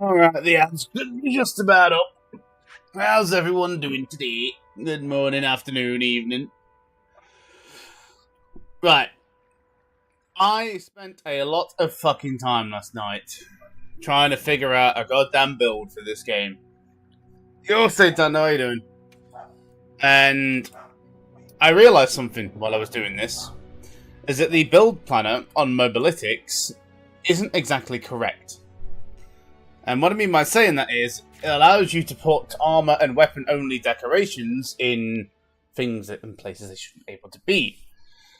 Alright, the ads just about up. How's everyone doing today? Good morning, afternoon, evening. Right. I spent a lot of fucking time last night trying to figure out a goddamn build for this game. You're saying, how are you doing? And I realised something while I was doing this, is that the build planner on Mobilytics isn't exactly correct. And what I mean by saying that is, it allows you to put armor and weapon only decorations in things that in places they shouldn't be able to be.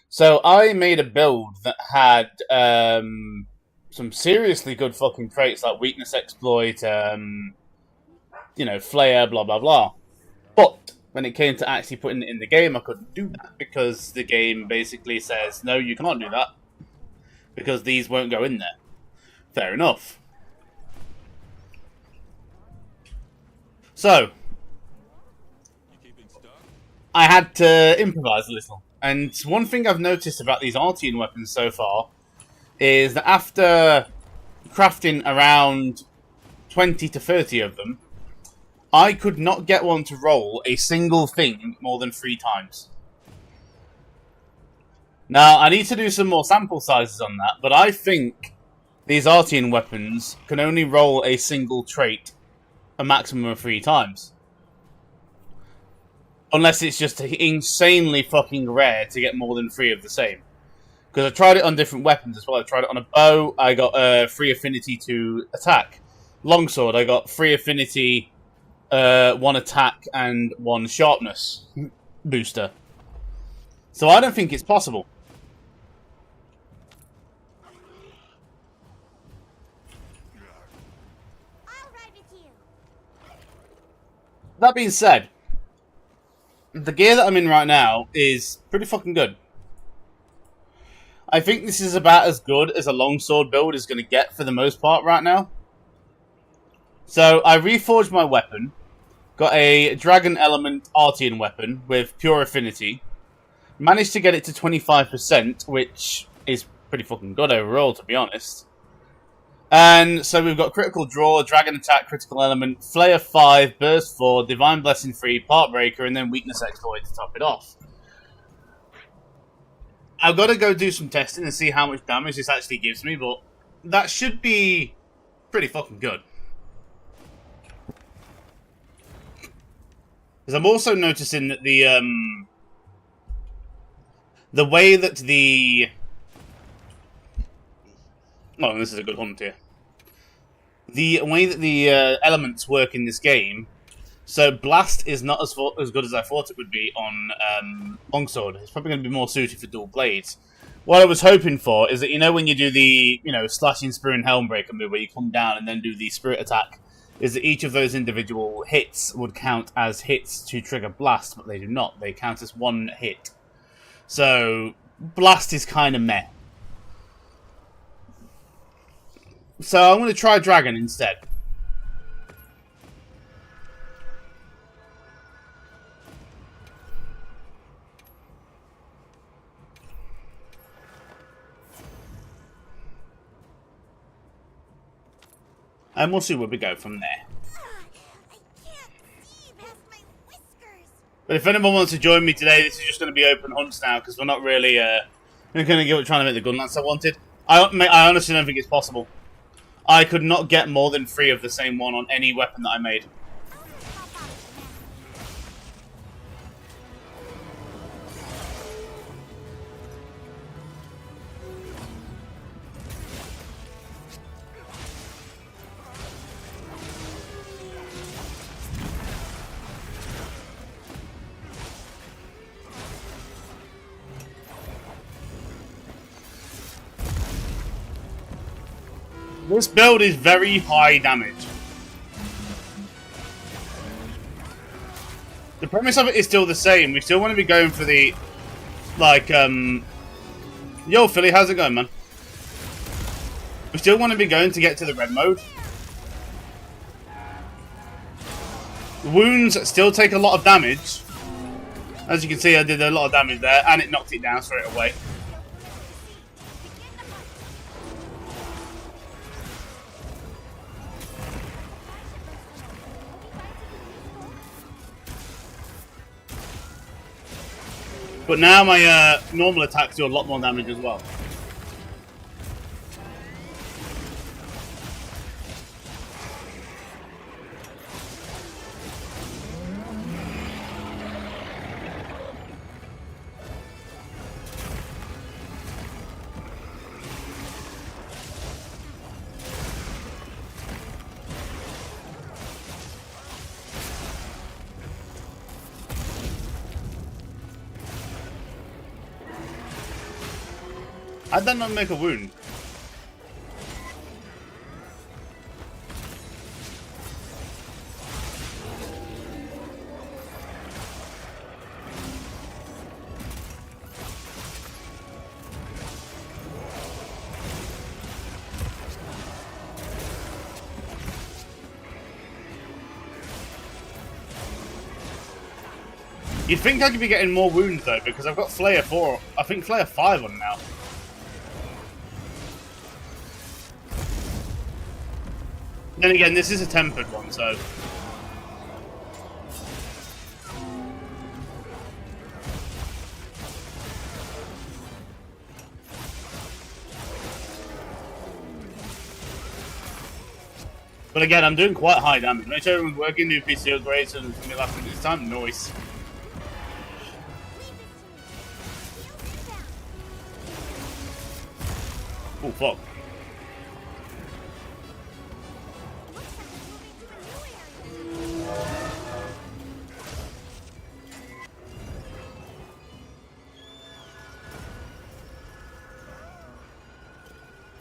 So I made a build that had some seriously good fucking traits like weakness exploit, flare, blah blah blah. But when it came to actually putting it in the game, I couldn't do that because the game basically says, no, you can't do that because these won't go in there. Fair enough. So, I had to improvise a little. And one thing I've noticed about these Artian weapons so far is that after crafting around 20 to 30 of them, I could not get one to roll a single thing more than 3 times. Now, I need to do some more sample sizes on that, but I think these Artian weapons can only roll a single trait a maximum of 3 times. Unless it's just insanely fucking rare to get more than 3 of the same. Because I tried it on different weapons as well. I tried it on a bow, I got 3 affinity to attack. Longsword, I got 3 affinity, 1 attack, and 1 sharpness booster. So I don't think it's possible. That being said, the gear that I'm in right now is pretty fucking good. I think this is about as good as a longsword build is going to get for the most part right now. So I reforged my weapon, got a dragon element Artian weapon with pure affinity, managed to get it to 25%, which is pretty fucking good overall, to be honest. And so we've got critical draw, dragon attack, critical element, flare 5, burst 4, divine blessing 3, part breaker, and then weakness exploit to top it off. I've got to go do some testing and see how much damage this actually gives me, but that should be pretty fucking good. Because I'm also noticing that the way that the... Oh, this is a good hunt here. The way that the elements work in this game, so Blast is not as good as I thought it would be on Longsword. It's probably going to be more suited for dual blades. What I was hoping for is that, when you do the, slashing spear and helmbreaker move where you come down and then do the spirit attack, is that each of those individual hits would count as hits to trigger Blast, but they do not. They count as 1 hit. So, Blast is kind of meh. So I'm going to try Dragon instead. And we'll see where we go from there. But if anyone wants to join me today, this is just going to be open hunts now, because we're not really we're going to give it trying to make the gun lance I wanted. I honestly don't think it's possible. I could not get more than 3 of the same one on any weapon that I made. This build is very high damage. The premise of it is still the same. We still want to be going for the, Yo, Philly, how's it going, man? We still want to be going to get to the red mode. The wounds still take a lot of damage. As you can see, I did a lot of damage there, and it knocked it down straight away. But now my normal attacks do a lot more damage as well. How'd that not make a wound? You'd think I could be getting more wounds though, because I've got Flare 4, I think Flare 5 on now. Then again, this is a tempered one, so... But again, I'm doing quite high damage. Make sure everyone's working, new PC upgrades, and something last minute this time. Noise. Oh, fuck.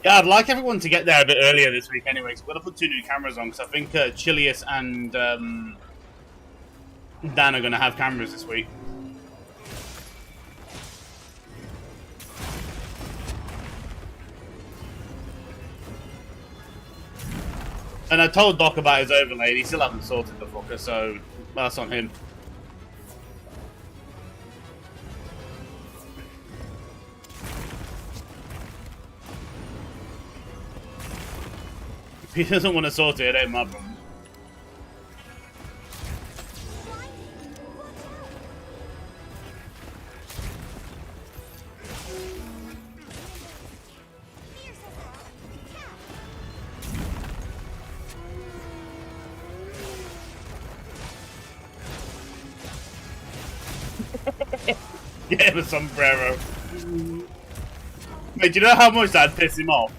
Yeah, I'd like everyone to get there a bit earlier this week anyway, so we're going to put 2 new cameras on, because I think Chilius and Dan are going to have cameras this week. And I told Doc about his overlay, and he still hasn't sorted the fucker, so that's on him. If he doesn't want to sort it, it ain't my problem. Get him a sombrero. Mate, do you know how much that'd piss him off?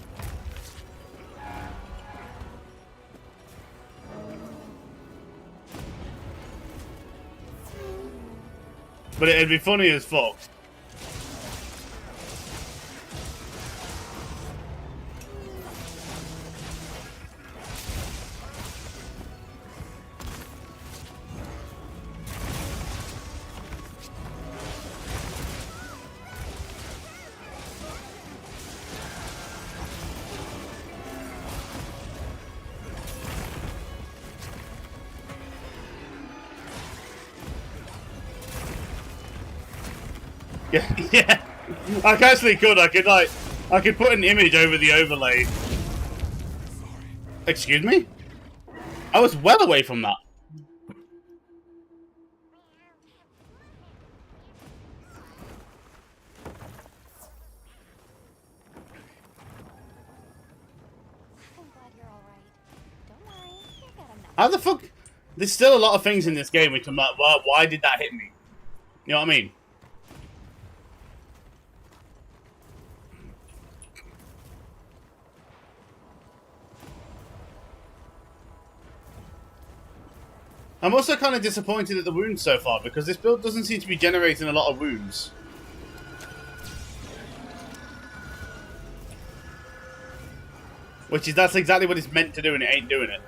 But it'd be funny as fuck. Yeah, I actually could. I could put an image over the overlay. Excuse me? I was well away from that. How the fuck? There's still a lot of things in this game which I'm like, why did that hit me? You know what I mean? I'm also kind of disappointed at the wounds so far, because this build doesn't seem to be generating a lot of wounds. That's exactly what it's meant to do, and it ain't doing it.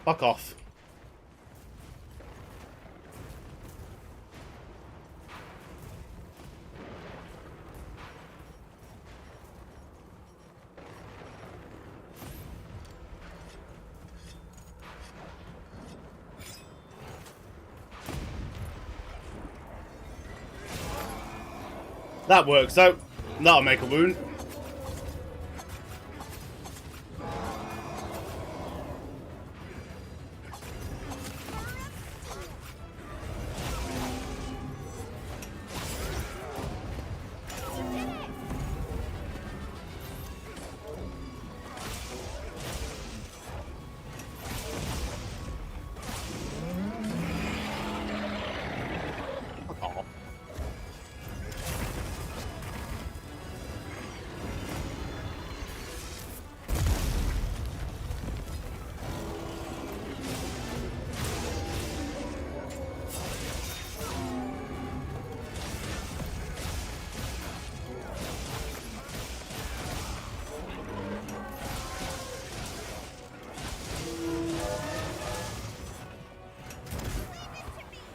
Fuck off. That works out. That'll make a wound.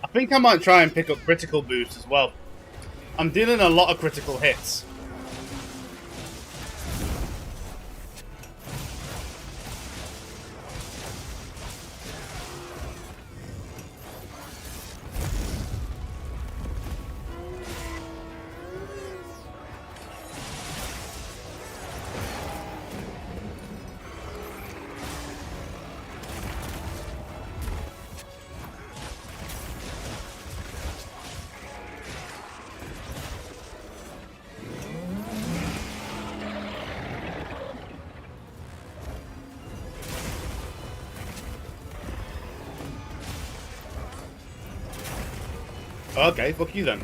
I think I might try and pick up critical boost as well. I'm dealing a lot of critical hits. Okay, fuck you then.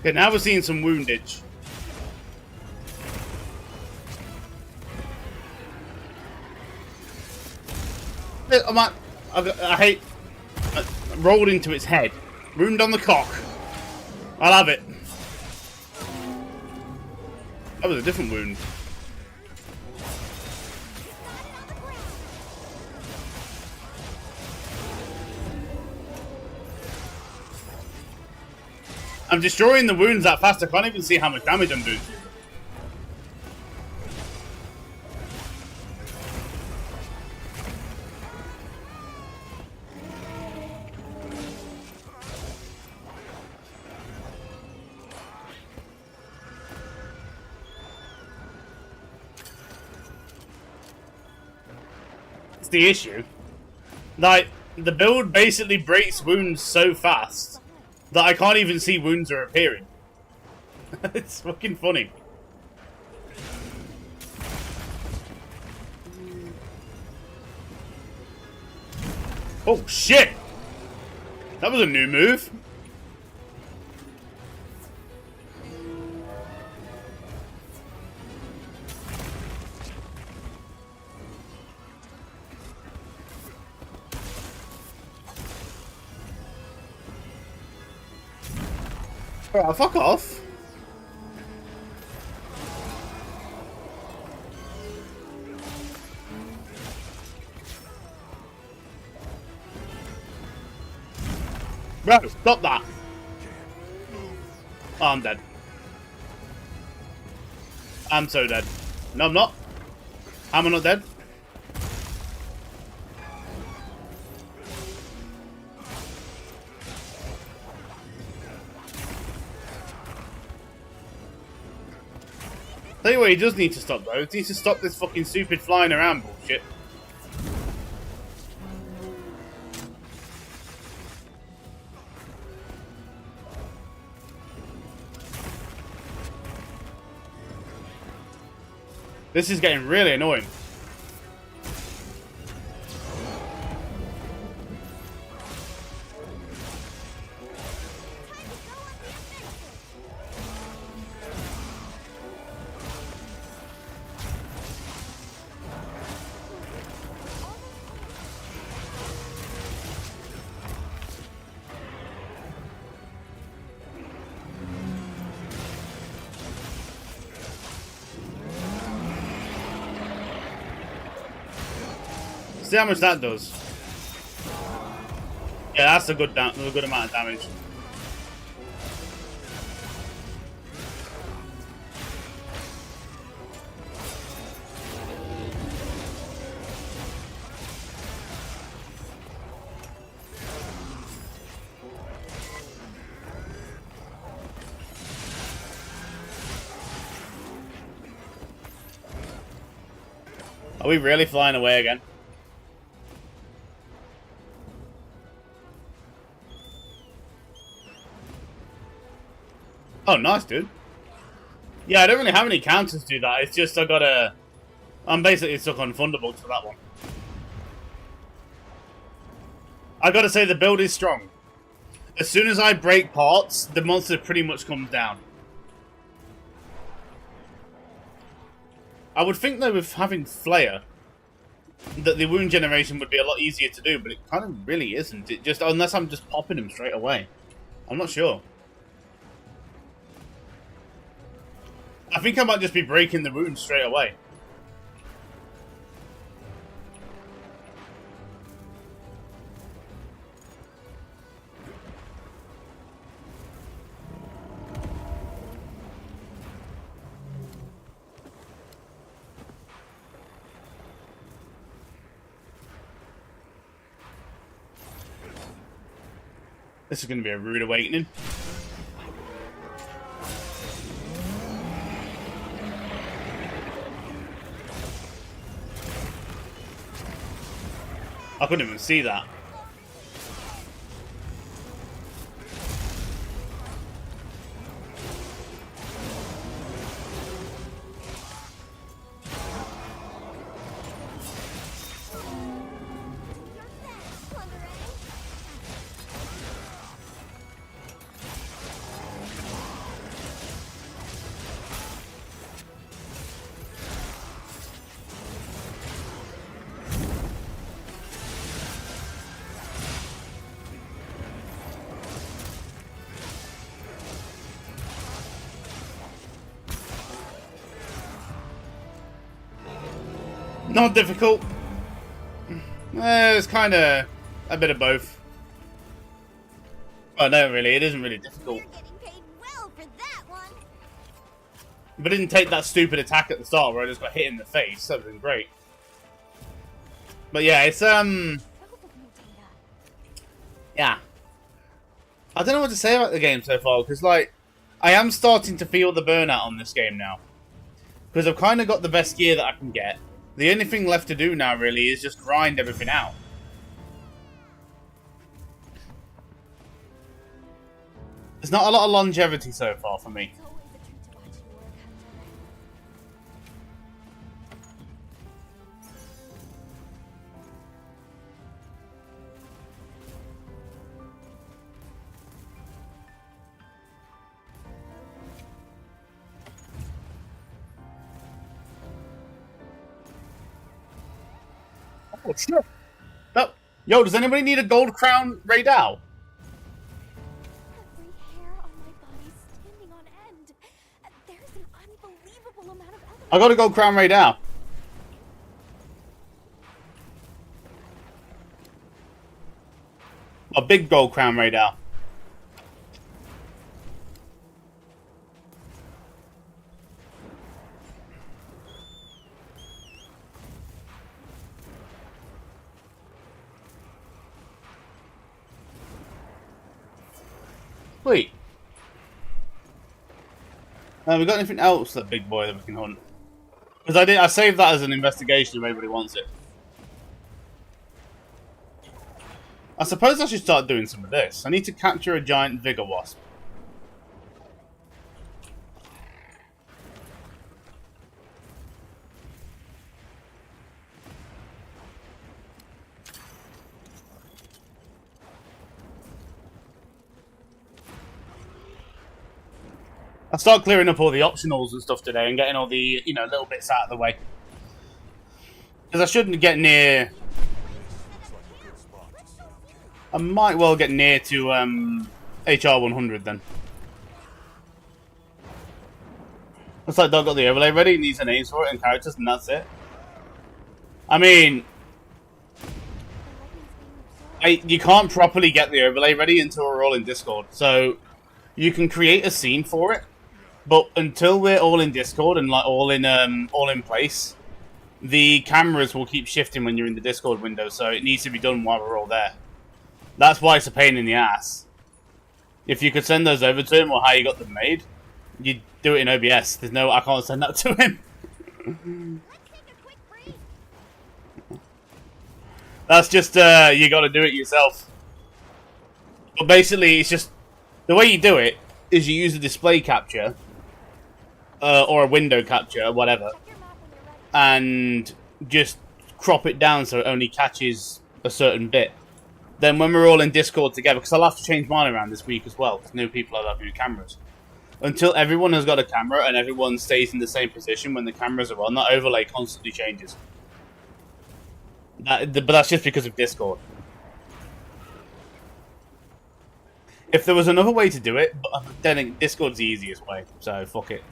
Okay, now we're seeing some woundage. I hate... I rolled into its head. Wound on the cock. I'll have it. That was a different wound. I'm destroying the wounds that fast, I can't even see how much damage I'm doing. It's the issue. Like, the build basically breaks wounds so fast that I can't even see wounds are appearing. It's fucking funny. Oh shit! That was a new move. Oh, fuck off. Bro, stop that. Oh, I'm dead. I'm so dead. No, I'm not. Am I not dead? Tell you what he does need to stop though. He needs to stop this fucking stupid flying around bullshit. This is getting really annoying. See how much that does. Yeah, that's a good amount of damage. Are we really flying away again? Oh, nice, dude. Yeah, I don't really have any counters to that. It's just I'm basically stuck on Thunderbolts for that one. I gotta say, the build is strong. As soon as I break parts, the monster pretty much comes down. I would think, though, with having Flayer, that the wound generation would be a lot easier to do, but it kind of really isn't. It just, unless I'm just popping him straight away. I'm not sure. I think I might just be breaking the wounds straight away. This is going to be a rude awakening. I couldn't even see that. Not difficult. It's kind of a bit of both. Oh, no, really, it isn't really difficult. You're getting paid well for that one. But I didn't take that stupid attack at the start where I just got hit in the face. That would have been great. But yeah, it's yeah. I don't know what to say about the game so far, because like I am starting to feel the burnout on this game now. Because I've kind of got the best gear that I can get. The only thing left to do now, really, is just grind everything out. There's not a lot of longevity so far for me. Oh, shit. Oh, yo, does anybody need a gold crown Raydal? Every hair on my body standing on end. There's an unbelievable amount of evidence. I got a gold crown Raydal. A big gold crown Raydal. Sweet. We got anything else, that big boy, that we can hunt? Because I saved that as an investigation if anybody wants it. I suppose I should start doing some of this. I need to capture a giant vigor wasp. I'll start clearing up all the optionals and stuff today and getting all the, you know, little bits out of the way. Because I shouldn't get near... I might well get near to HR 100 then. Looks like Dog got the overlay ready, needs the names for it and characters, and that's it. I mean, You can't properly get the overlay ready until we're all in Discord. So you can create a scene for it, but until we're all in Discord and like all in place, the cameras will keep shifting when you're in the Discord window. So it needs to be done while we're all there. That's why it's a pain in the ass. If you could send those over to him or how you got them made, you'd do it in OBS. I can't send that to him. Let's take a quick break. That's just, you gotta do it yourself. But basically, it's just, the way you do it is you use a display capture, or a window capture, whatever, Check your map when you're ready. and just crop it down so it only catches a certain bit. Then when we're all in Discord together, because I'll have to change mine around this week as well, because new people are having new cameras. Until everyone has got a camera and everyone stays in the same position when the cameras are on, that overlay constantly changes. But that's just because of Discord. If there was another way to do it, then Discord's the easiest way, so fuck it.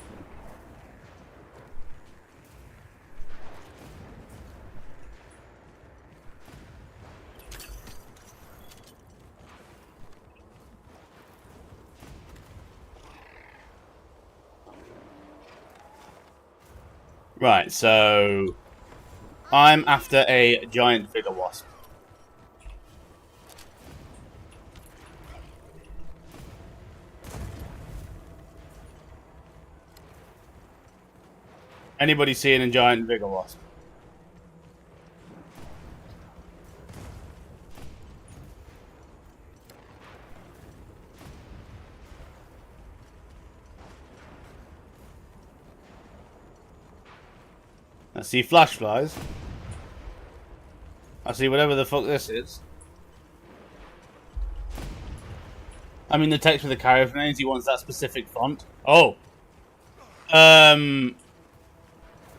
Right, so I'm after a giant figure wasp. Anybody seeing a giant figure wasp? I see flash flies. I see whatever the fuck this is. I mean, the text with the character names, he wants that specific font. Oh.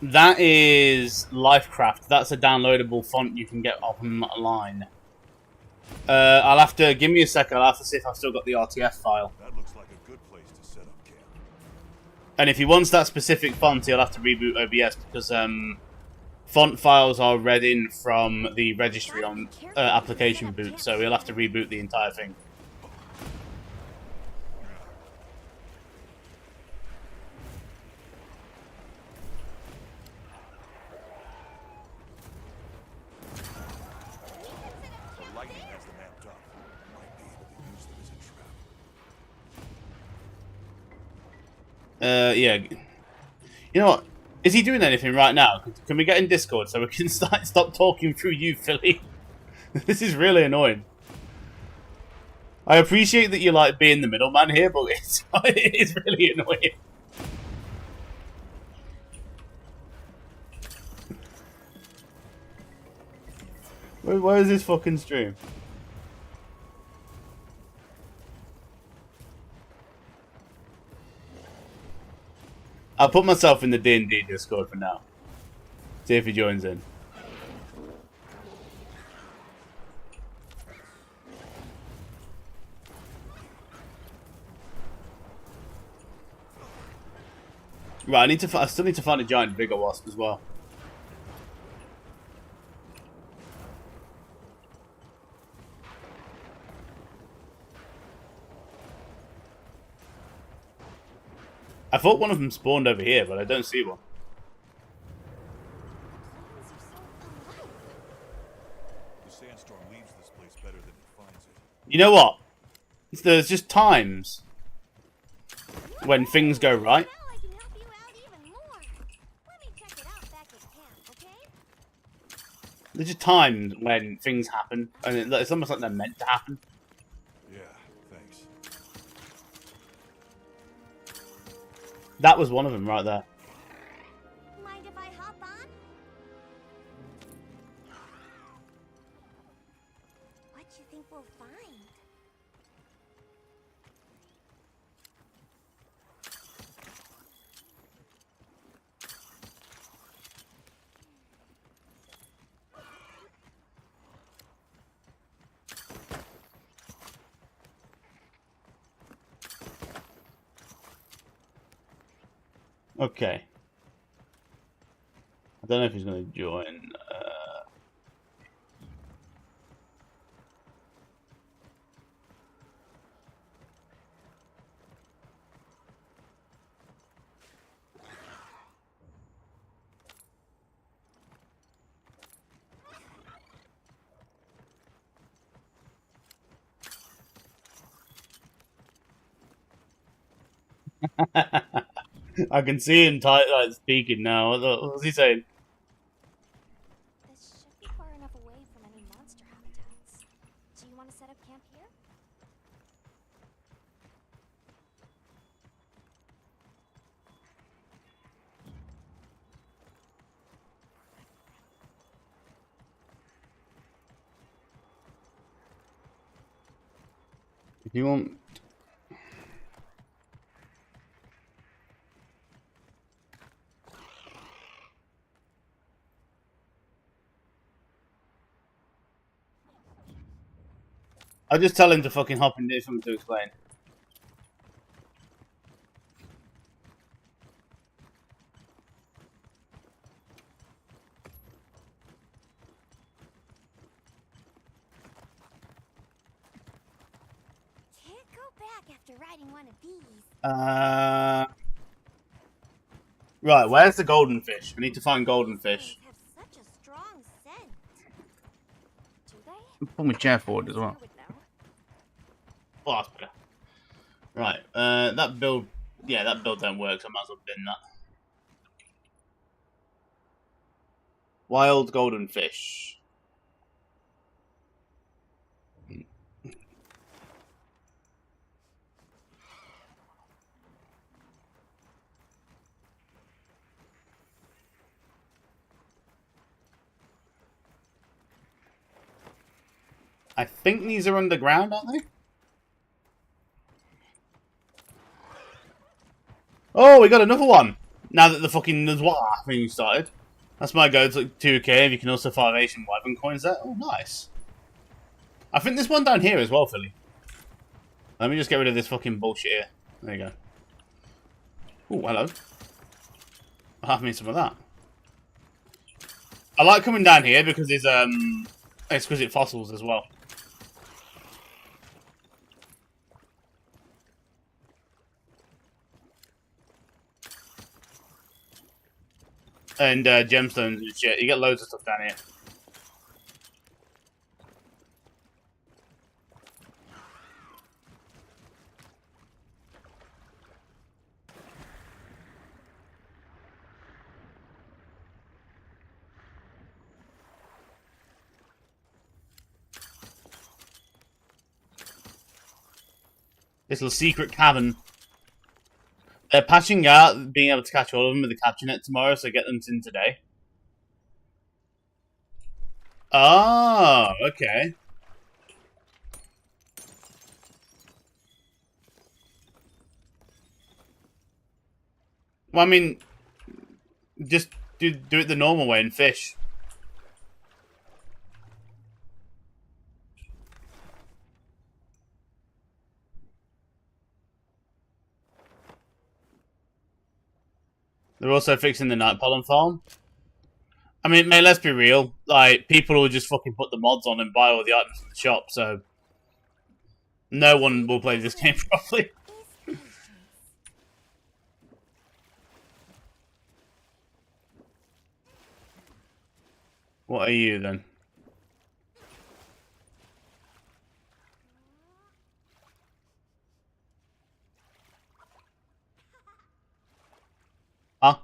That is Lifecraft. That's a downloadable font you can get online. I'll have to, give me a second, I'll have to see if I've still got the RTF file. That looks like a good place to set up camp. And if he wants that specific font, he'll have to reboot OBS because font files are read in from the registry on application boot, so he'll have to reboot the entire thing. The lightning has them amped up. Might be able to use them as a trap. Yeah. You know what? Is he doing anything right now? Can we get in Discord so we can stop talking through you, Philly? This is really annoying. I appreciate that you like being the middleman here, but it is really annoying. Where is this fucking stream? I'll put myself in the D&D Discord for now. See if he joins in. Right, I still need to find a giant bigger wasp as well. I thought one of them spawned over here, but I don't see one. The sandstorm leaves this place better than it finds it. You know what? There's just times when things go right. Now I can help you out even more. Let me check it out back at camp, okay? There's just times when things happen, and it's almost like they're meant to happen. Yeah, thanks. That was one of them right there. Mind if I hop on? What you think we'll find? Okay. I don't know if he's going to join. I can see him like speaking now. What's he saying? This should be far enough away from any monster habitats. Do you want to set up camp here? If you want. I'll just tell him to fucking hop in there, something to explain. Can't go back after riding one of these. Right, where's the golden fish? I need to find golden fish. These have such a strong scent. Do they? Put my chair forward as well. I would know. Oh, that's better. Right, that build... Yeah, that build don't work, so I might as well bin that. Wild golden fish. I think these are underground, aren't they? Oh, we got another one! Now that the fucking Noir thing started. That's my go to 2k. You can also find Asian weapon coins there. Oh, nice. I think there's one down here as well, Philly. Let me just get rid of this fucking bullshit here. There you go. Oh, hello. I'll have me some of that. I like coming down here because there's exquisite fossils as well. And gemstones and shit. You get loads of stuff down here. This little secret cavern. They're patching out being able to catch all of them with the capture net tomorrow, so get them in today. Oh, okay. Well, I mean, just do it the normal way and fish. They're also fixing the night pollen farm. I mean, mate, let's be real. Like, people will just fucking put the mods on and buy all the items from the shop, so no one will play this game properly. What are you, then? Huh?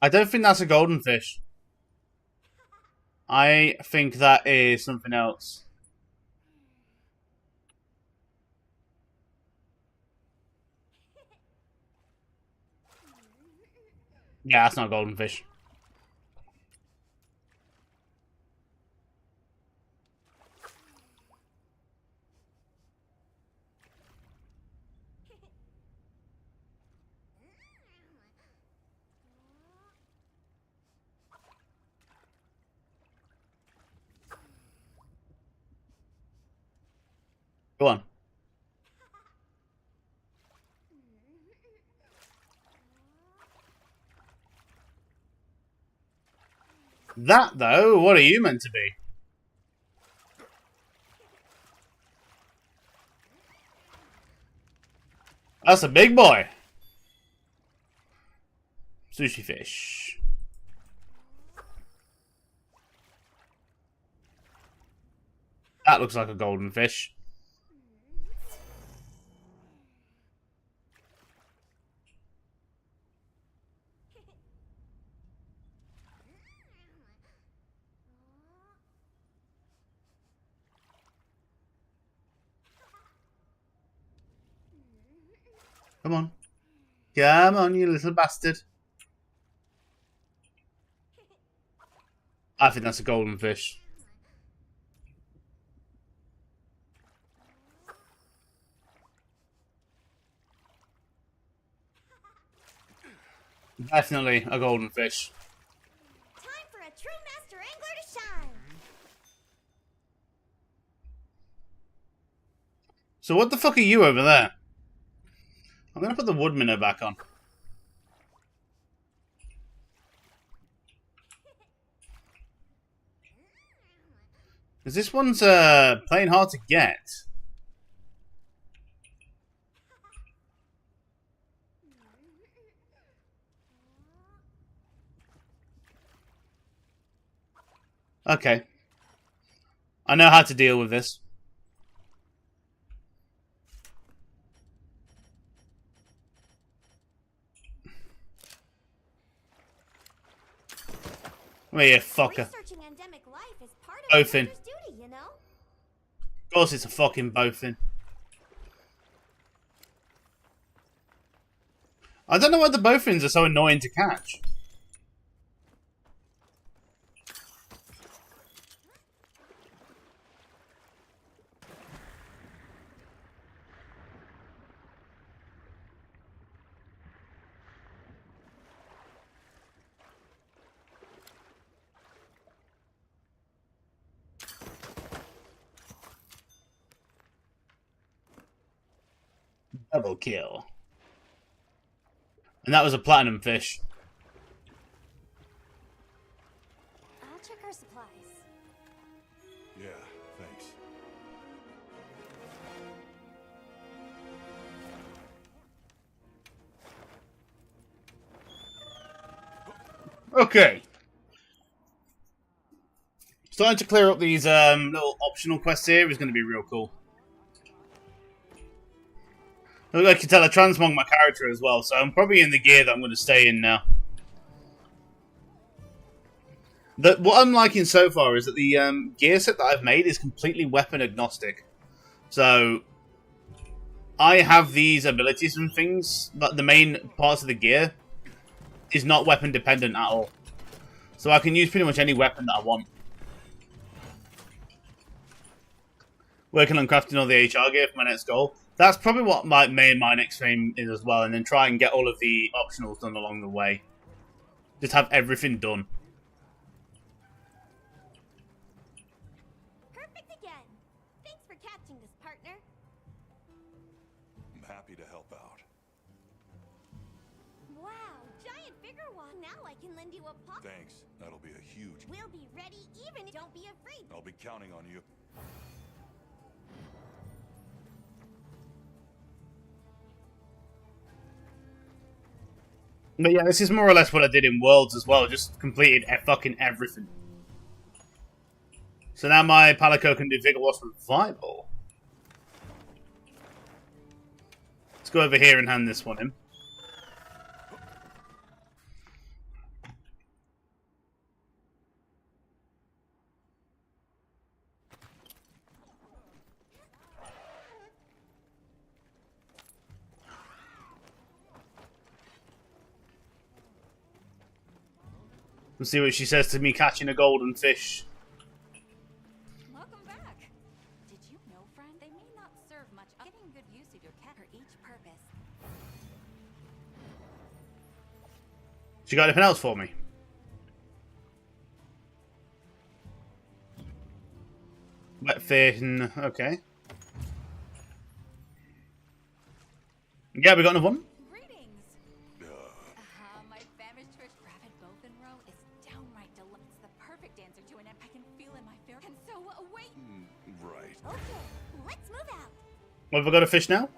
I don't think that's a golden fish. I think that is something else. Yeah, that's not a golden fish. Go on. That, though, what are you meant to be? That's a big boy. Sushi fish. That looks like a golden fish. Come on. Come on, you little bastard. I think that's a golden fish. Definitely a golden fish. Time for a true master angler to shine. So what the fuck are you over there? I'm gonna put the wood minnow back on. Because this one's playing hard to get. Okay. I know how to deal with this. Come here, fucker. Researching endemic life is part of Bowfin. a ranger's duty, you know? Of course it's a fucking bowfin. I don't know why the bowfins are so annoying to catch. Double kill. And that was a platinum fish. I'll check our supplies. Yeah, thanks. Okay. Starting to clear up these little optional quests here is going to be real cool. Look, I can tell I transmog my character as well, so I'm probably in the gear that I'm going to stay in now. What I'm liking so far is that the gear set that I've made is completely weapon agnostic. So, I have these abilities and things, but the main parts of the gear is not weapon dependent at all. So I can use pretty much any weapon that I want. Working on crafting all the HR gear for my next goal. That's probably what my next aim is as well, and then try and get all of the optionals done along the way. Just have everything done. Perfect again. Thanks for catching this, partner. I'm happy to help out. Wow, giant figure one. Now I can lend you a pop. Thanks. That'll be a huge... We'll be ready even. Don't be afraid. I'll be counting on you. But yeah, this is more or less what I did in Worlds as well. Just completed fucking everything. So now my Palico can do Vigor Wasp Revival. Let's go over here and hand this one in. Let's see what she says to me catching a golden fish. Welcome back. Did you know, friend, they may not serve much. Getting good use of your cat for each purpose. She got anything else for me? Wet fin, okay. Yeah, we got another one. Greetings. My famished rabid bowfin row is downright deluxe. The perfect answer to an I can feel in my fear. And so, wait. Right. Okay, let's move out. What have we got a fish now?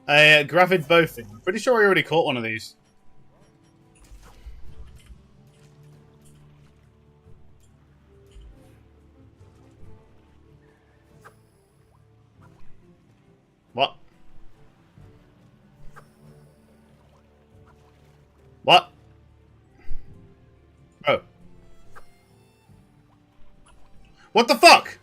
A gravid bowfin. I'm pretty sure we already caught one of these. What? What? Oh. What the fuck?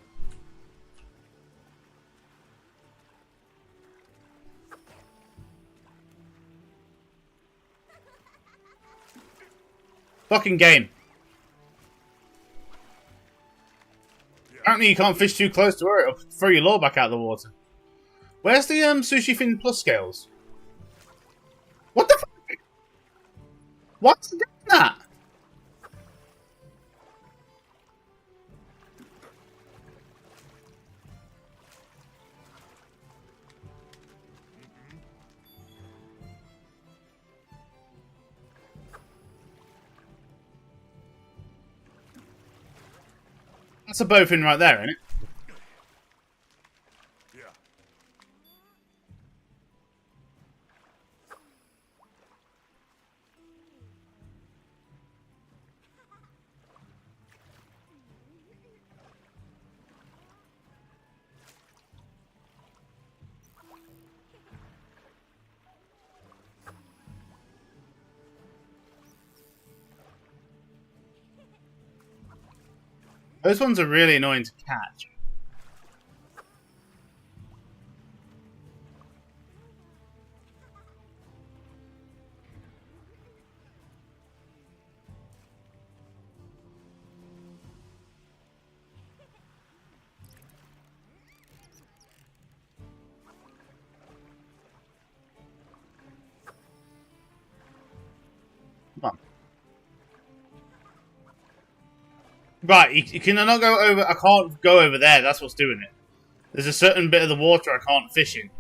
Fucking game. Apparently you can't fish too close to her, it'll throw your lure back out of the water. Where's the Sushi Fin Plus scales? What the fuck? What's doing that? That's a bowfin right there, isn't it? Yeah. Those ones are really annoying to catch. Come on. Right, you can not go over. I can't go over there. That's what's doing it. There's a certain bit of the water I can't fish in.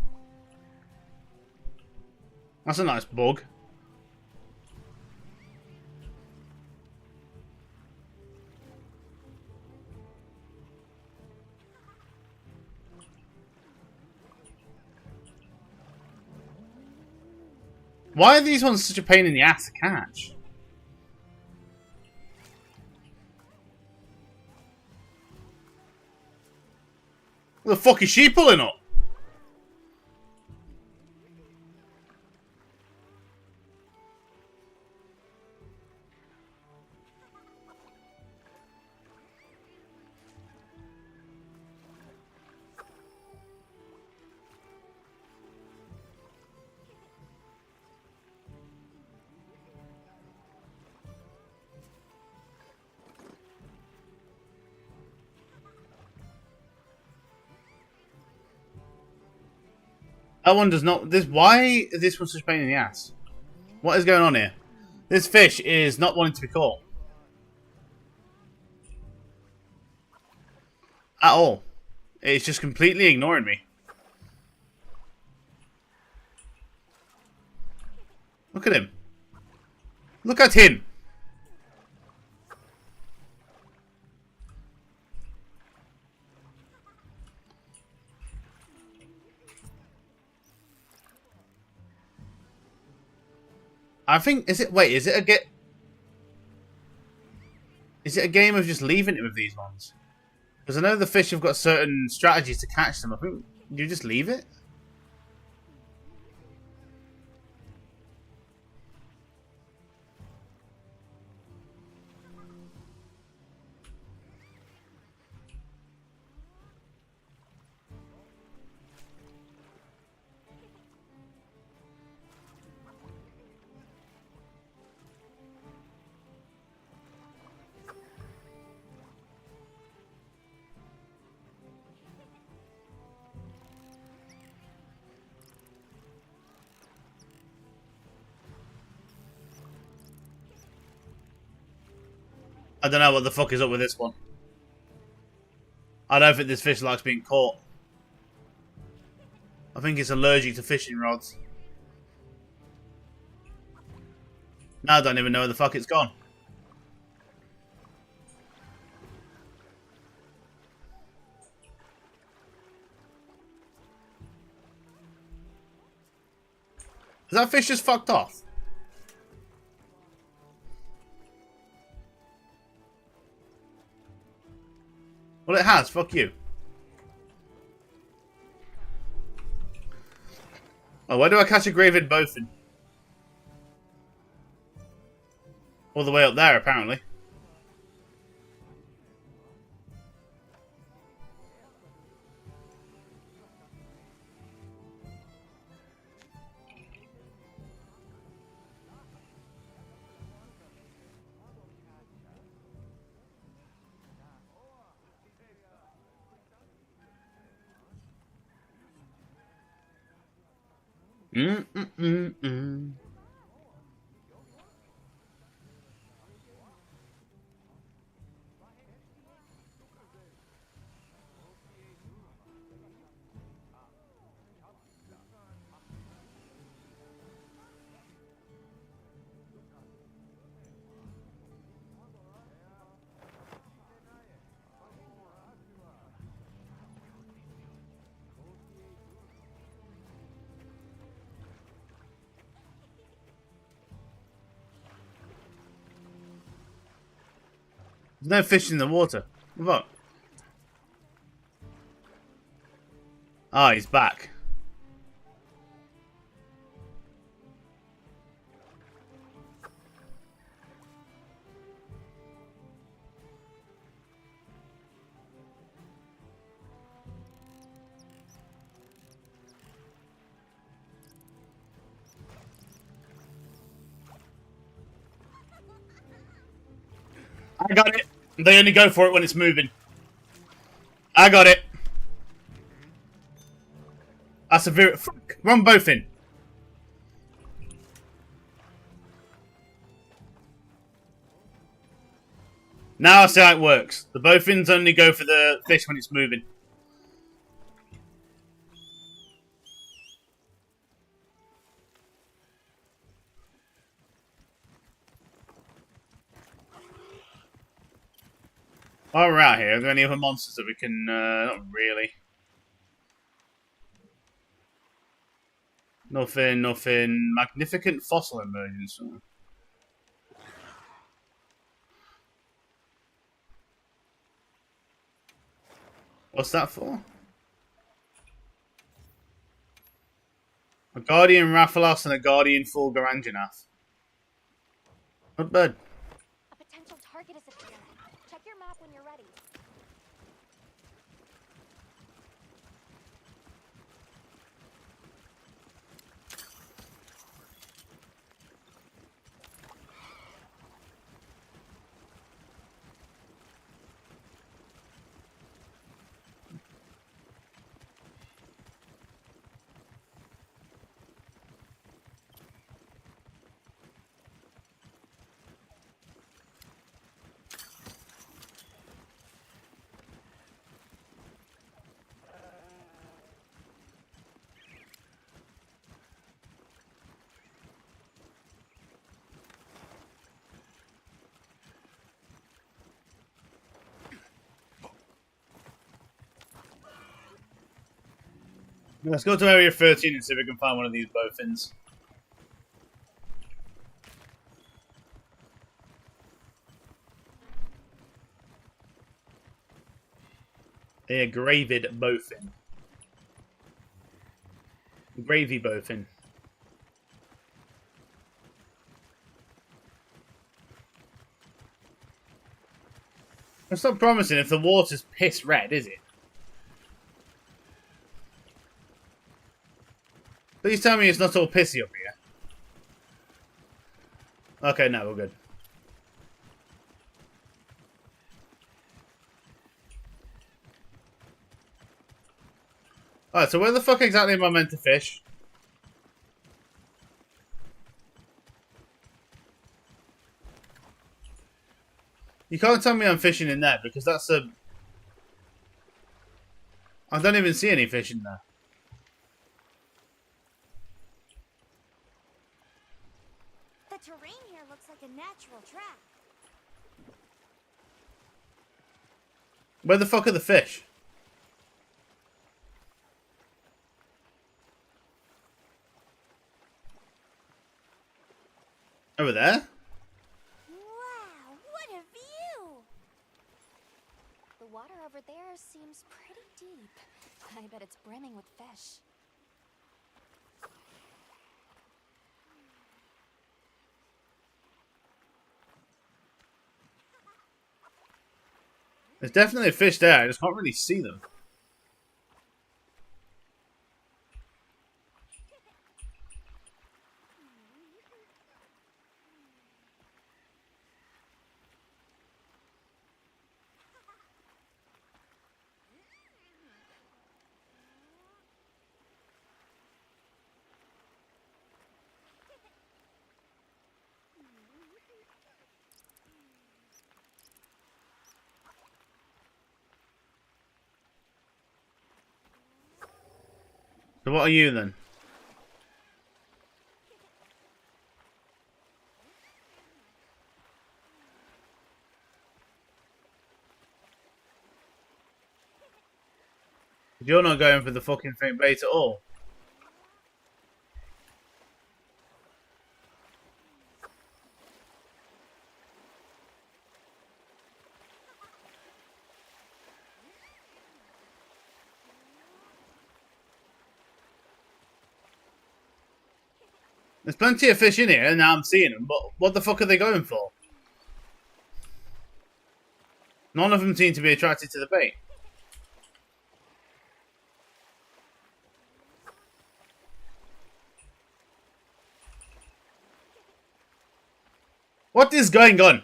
That's a nice bug. Why are these ones such a pain in the ass to catch? What the fuck is she pulling up? That one does not. This why is this one such a pain in the ass? What is going on here? This fish is not wanting to be caught at all. It's just completely ignoring me. Look at him. Look at him. I think is it. Wait, is it a Is it a game of just leaving it with these ones? Because I know the fish have got certain strategies to catch them. I think you just leave it. I don't know what the fuck is up with this one. I don't think this fish likes being caught. I think it's allergic to fishing rods. Now I don't even know where the fuck it's gone. Has that fish just fucked off? Well, it has. Fuck you. Oh, where do I catch a gravid bowfin? All the way up there, apparently. Mm. There's no fish in the water. What? Ah, he's back. I got it. They only go for it when it's moving. I got it. That's a very... Fuck. Run both in. Now I see how it works. The bowfins only go for the fish when it's moving. While we're out here, are there any other monsters that we can... not really. Nothing. Magnificent fossil emergence. What's that for? A Guardian Rathalos and a Guardian Fulgaranganath. Not bad. A potential target is appeared. Check your map when you're ready. Let's go to Area 13 and see if we can find one of these bowfins. A gravid bowfin. Gravy bowfin. It's not promising if the water's piss red, is it? Please tell me it's not all pissy up here. Okay, no, we're good. Alright, so where the fuck exactly am I meant to fish? You can't tell me I'm fishing in there because that's a... I don't even see any fish in there. The terrain here looks like a natural track. Where the fuck are the fish? Over there? Wow, what a view! The water over there seems pretty deep. I bet it's brimming with fish. There's definitely a fish there. I just can't really see them. So what are you then? You're not going for the fucking thing bait at all. There's plenty of fish in here, and now I'm seeing them, but what the fuck are they going for? None of them seem to be attracted to the bait. What is going on?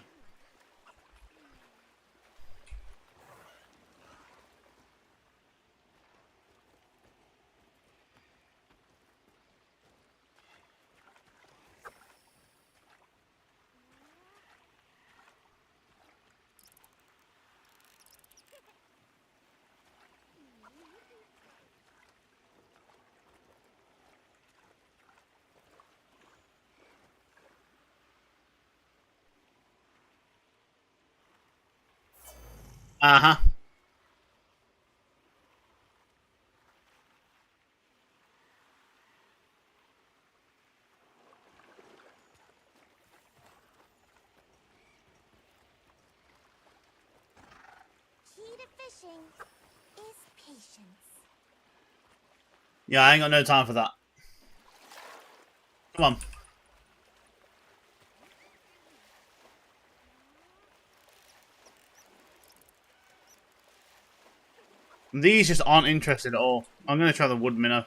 Uh-huh. Key to fishing is patience. Yeah, I ain't got no time for that. Come on. These just aren't interested at all. I'm going to try the wood minnow.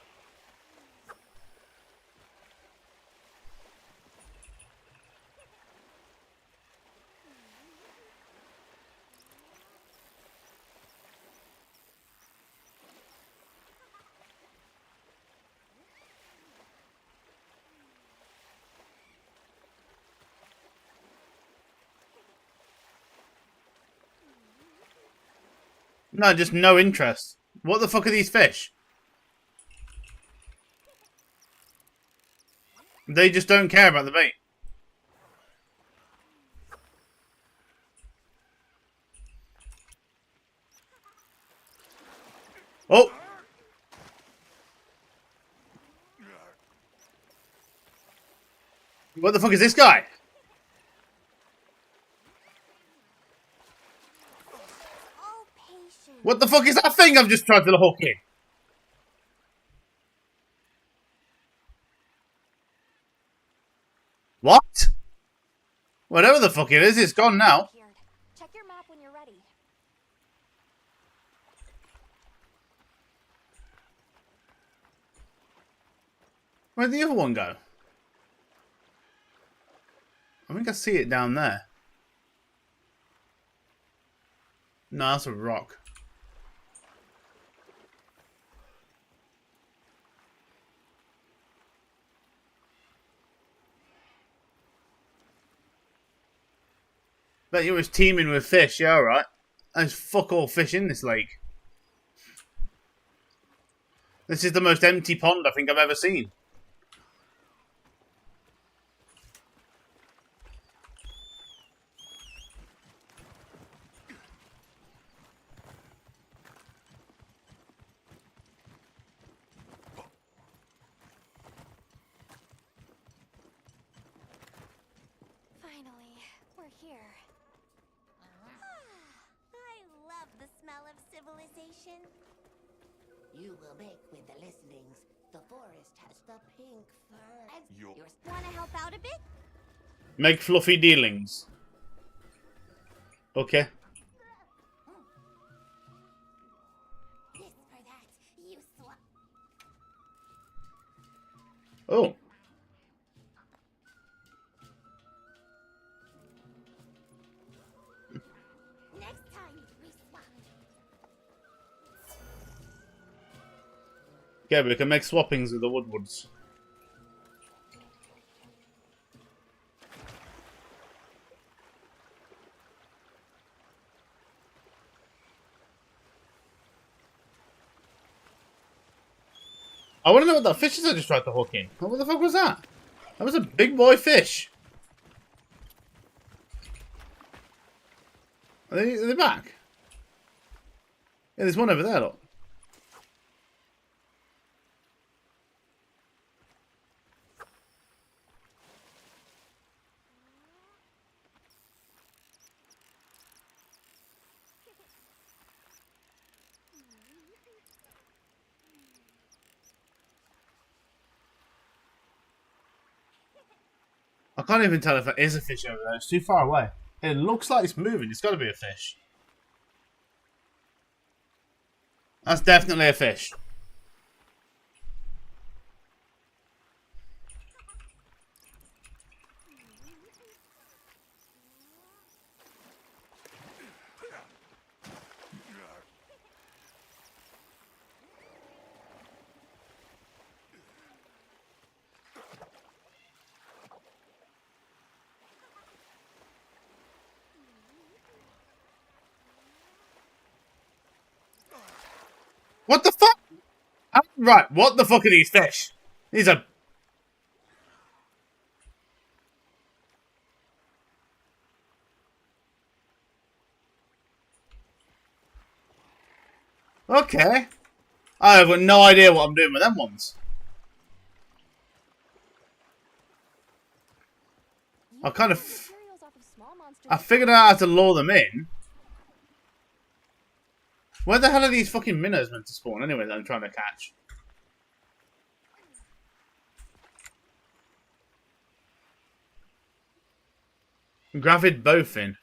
No, just no interest. What the fuck are these fish? They just don't care about the bait. Oh! What the fuck is this guy? All patience. What the fuck is that thing I've just tried to hook in? What? Whatever the fuck it is, it's gone now. Disappeared. Check your map when you're ready. Where'd the other one go? I think I see it down there. No, that's a rock. Bet you was teeming with fish, yeah, alright. There's fuck all fish in this lake. This is the most empty pond I think I've ever seen. here. I love the smell of civilization. You will make with the listenings. The forest has the pink fur. And You're- Wanna help out a bit? Make fluffy dealings. Okay. This for that. You swap. Oh. Next time we swap. Yeah, we can make swappings with the Woodwoods. I want to know what that fish is I just tried to hook in. What the fuck was that? That was a big boy fish. Are they back? Yeah, there's one over there, look. I can't even tell if that is a fish over there. It's too far away. It looks like it's moving. It's got to be a fish. That's definitely a fish. What the fuck? Right, what the fuck are these fish? These are... Okay. I have got no idea what I'm doing with them ones. I kind of... I figured out how to lure them in. Where the hell are these fucking minnows meant to spawn anyway that I'm trying to catch? Gravid bowfin.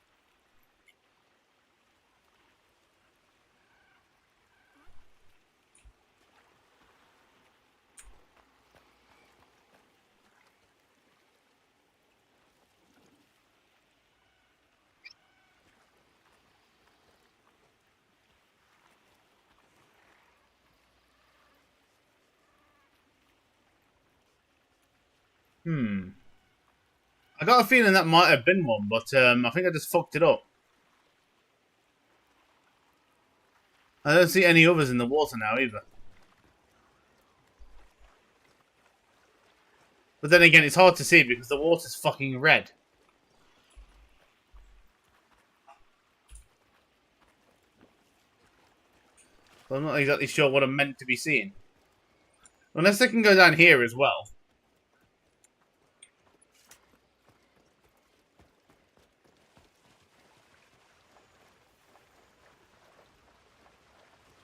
I got a feeling that might have been one, but I think I just fucked it up. I don't see any others in the water now either. But then again, it's hard to see because the water's fucking red. So I'm not exactly sure what I'm meant to be seeing. Unless they can go down here as well.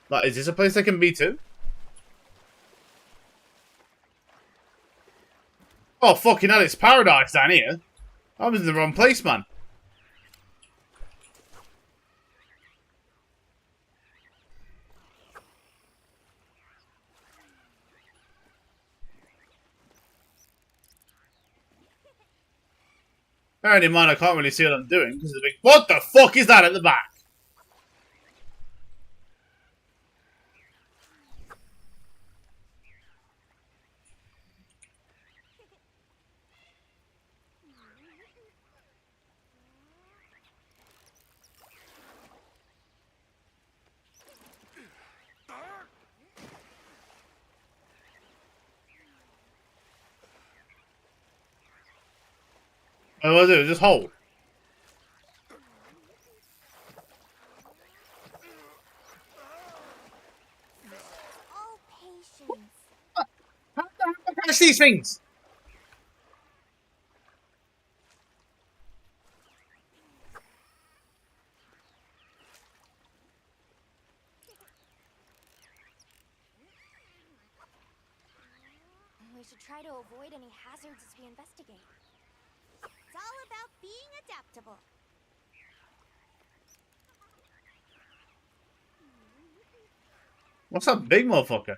Like, is this a place I can be to? Oh, fucking hell, it's paradise down here. I was in the wrong place, man. Bearing in mind, I can't really see what I'm doing because of the big... What the fuck is that at the back? What do I do? Just hold. All patience. How the hell do I catch these things? we should try to avoid any hazards as we investigate. It's all about being adaptable. What's that big motherfucker?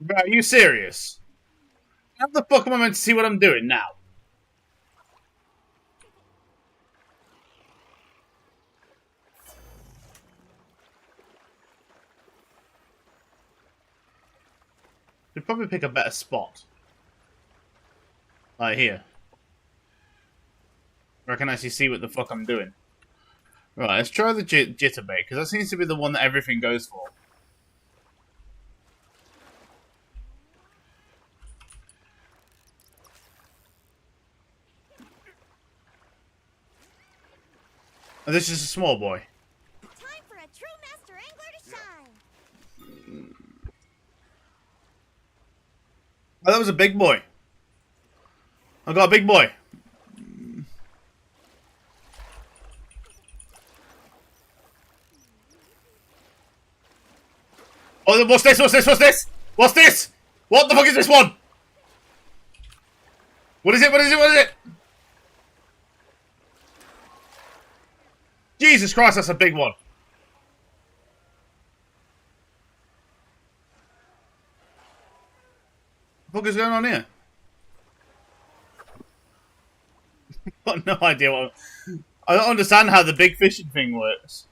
Bro, are you serious? How the fuck am I meant to see what I'm doing now? Should probably pick a better spot. Like here. Where I can actually see what the fuck I'm doing. Right, let's try the jitterbait, because that seems to be the one that everything goes for. And this is a small boy. Time for a true master angler to shine. Oh, that was a big boy. I got a big boy. Oh, what's this? What's this? What's this? What's this? What the fuck is this one? What is it? What is it? What is it? Jesus Christ, that's a big one. What the fuck is going on here? I've got no idea what... I don't understand how the big fishing thing works.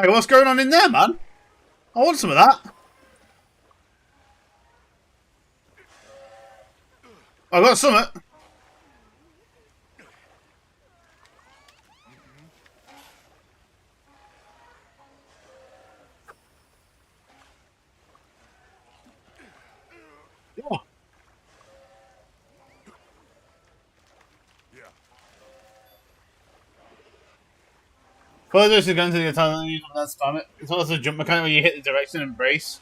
Hey, what's going on in there, man? I want some of that. I got some of it. Yeah. Yeah. Further is going to the time you don't spam it. It's also a jump mechanic where you hit the direction and brace.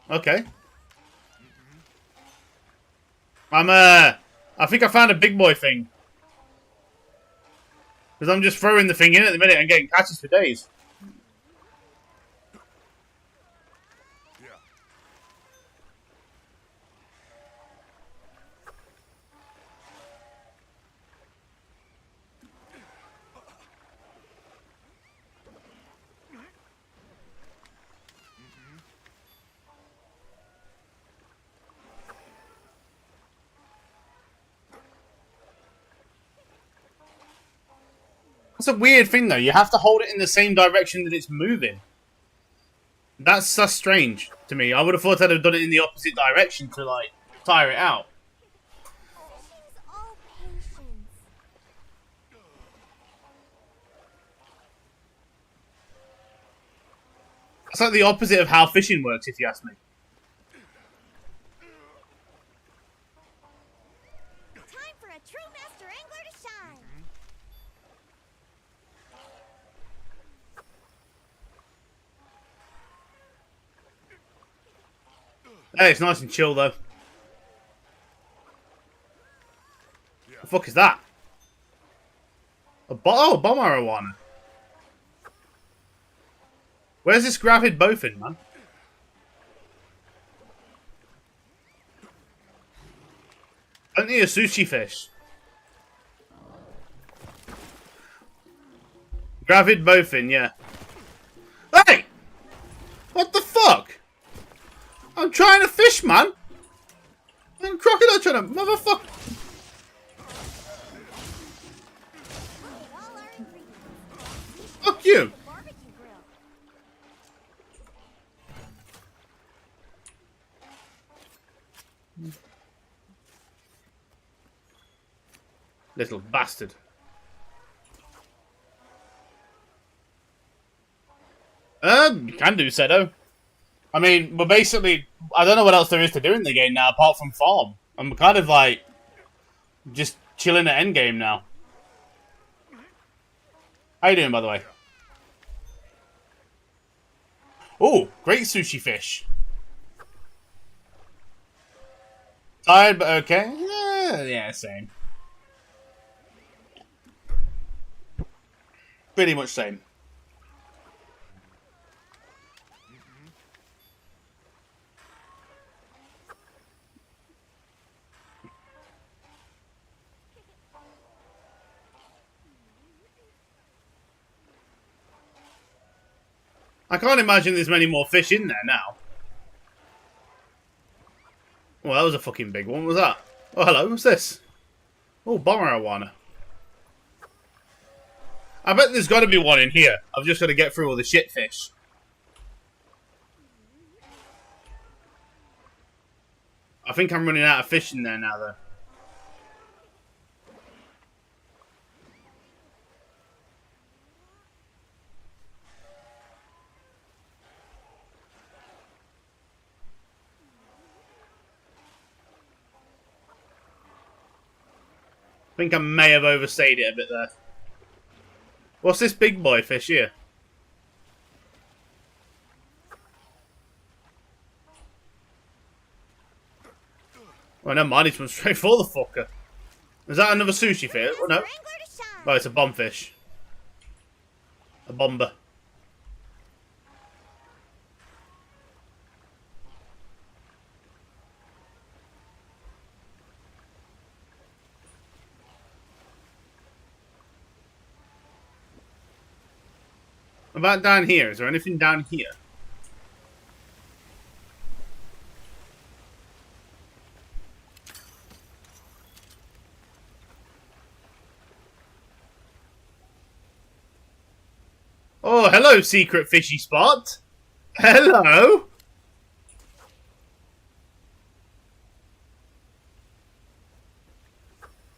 Okay. I think I found a big boy thing. Because I'm just throwing the thing in at the minute and getting catches for days. Yeah. That's a weird thing, though. You have to hold it in the same direction that it's moving. That's strange to me. I would have thought I'd have done it in the opposite direction to, like, tire it out. Fishing's all patience. It's like the opposite of how fishing works, if you ask me. Time for a true master angler to shine. Hey, it's nice and chill, though. The fuck is that? Oh, bomb marijuana. Where's this gravid bowfin, man? Plenty of sushi fish. Gravid bowfin, yeah. Hey! What the fuck? I'm trying to fish, man. I'm a crocodile trying to motherfucker. All our ingredients. Fuck you. Barbecue grill. Little bastard. You can do Sedo. I mean, but basically, I don't know what else there is to do in the game now apart from farm. I'm kind of like just chilling at endgame now. How you doing, by the way? Oh, great sushi fish. Tired, but okay. Yeah, same. Pretty much same. I can't imagine there's many more fish in there now. Well, that was a fucking big one. What was that? Oh, hello. What's this? Oh, bomber arowana. I bet there's got to be one in here. I've just got to get through all the shit fish. I think I'm running out of fish in there now, though. I think I may have overstayed it a bit there. What's this big boy fish here? Well, never mind, he's went straight for the fucker. Is that another sushi fish? Oh, no. Angler to shine. Oh, it's a bomb fish. A bomber. What about down here? Is there anything down here? Oh, hello, secret fishy spot. Hello.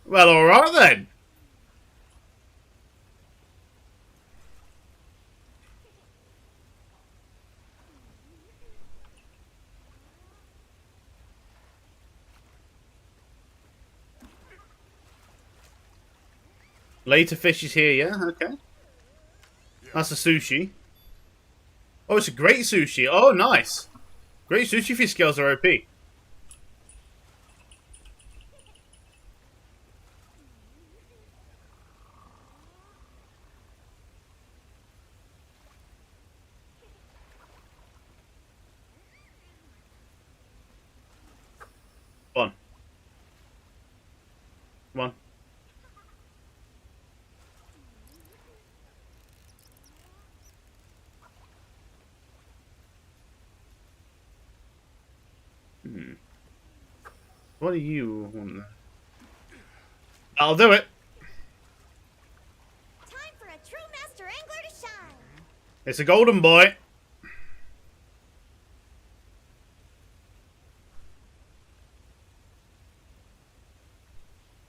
Well, alright then. Later fish is here, yeah? Okay. That's a sushi. Oh, it's a great sushi. Oh, nice. Great sushi fish scales are OP. Come on. Come on. What do you want? I'll do it. Time for a true master angler to shine. It's a golden boy.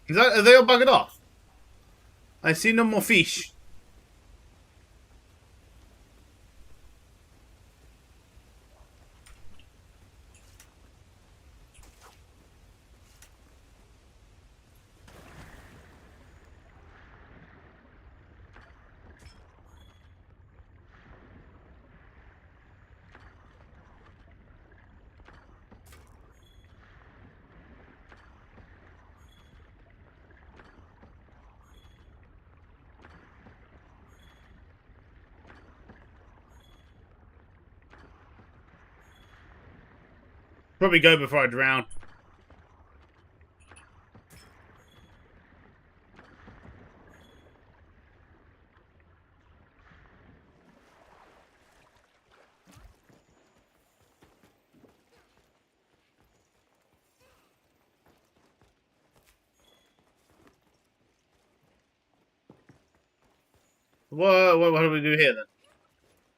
Are they all buggered off? I see no more fish. Probably go before I drown. what do we do here then?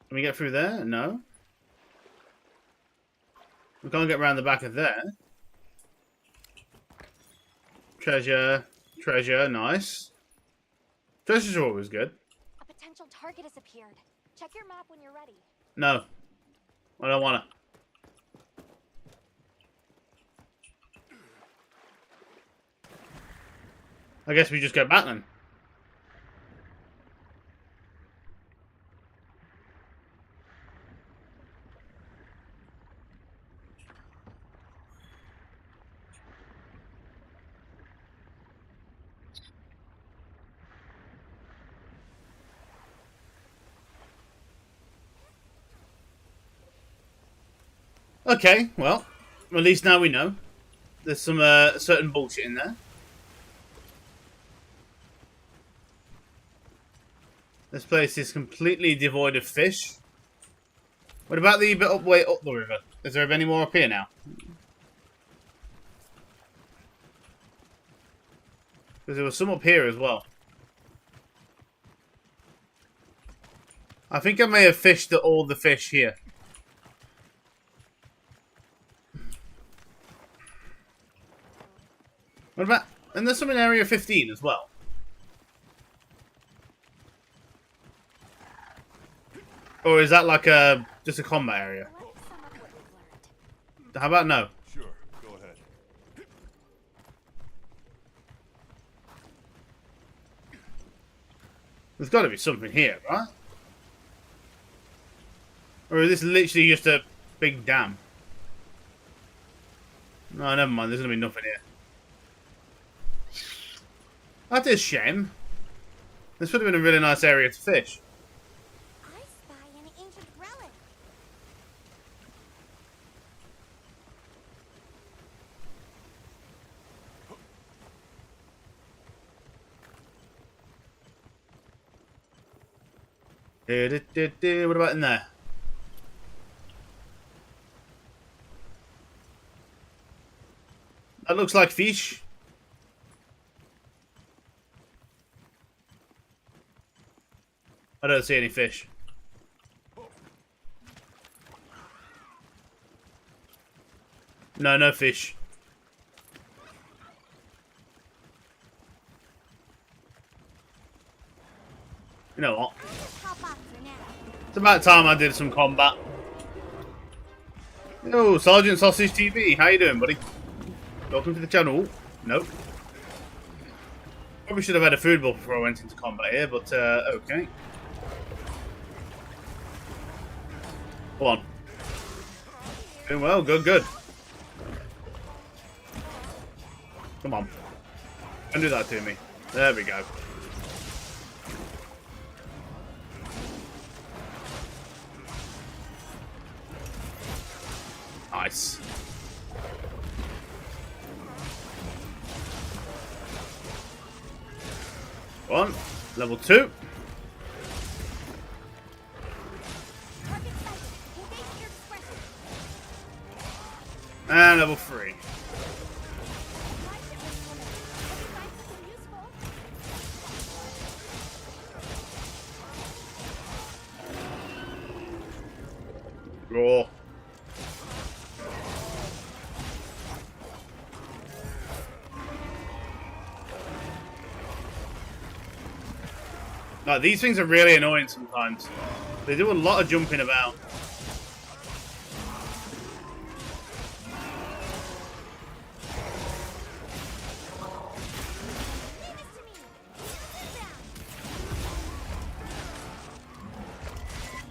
Can we get through there? No. We can't get around the back of there. Treasure. Treasure. Nice. Treasures are always good. A potential target has appeared. Check your map when you're ready. No. I don't want to. I guess we just go back then. Okay, well, at least now we know. There's some certain bullshit in there. This place is completely devoid of fish. What about the bit up way up the river? Is there any more up here now? Because there was some up here as well. I think I may have fished all the fish here. What about... And there's some in Area 15 as well. Or is that like a... just a combat area? Let's sum up what we've learned. How about no? Sure, go ahead. There's got to be something here, right? Or is this literally just a big dam? No, never mind. There's going to be nothing here. That is a shame. This would have been a really nice area to fish. I spy an ancient relic. What about in there? That looks like fish. I don't see any fish. No, no fish. You know what? Hop off for now. It's about time I did some combat. Yo, Sergeant Sausage TV, how you doing, buddy? Welcome to the channel. Nope. Probably should have had a food bowl before I went into combat here, but okay. Come on. Doing well, good, good. Come on. Don't do that to me. There we go. Nice. One. Level 2. Target sighted. Engage your expression. And level 3. Watch it, Miss Woman. Hope you find something useful. Raw. Like, these things are really annoying sometimes. They do a lot of jumping about. Leave this to me. Sit down.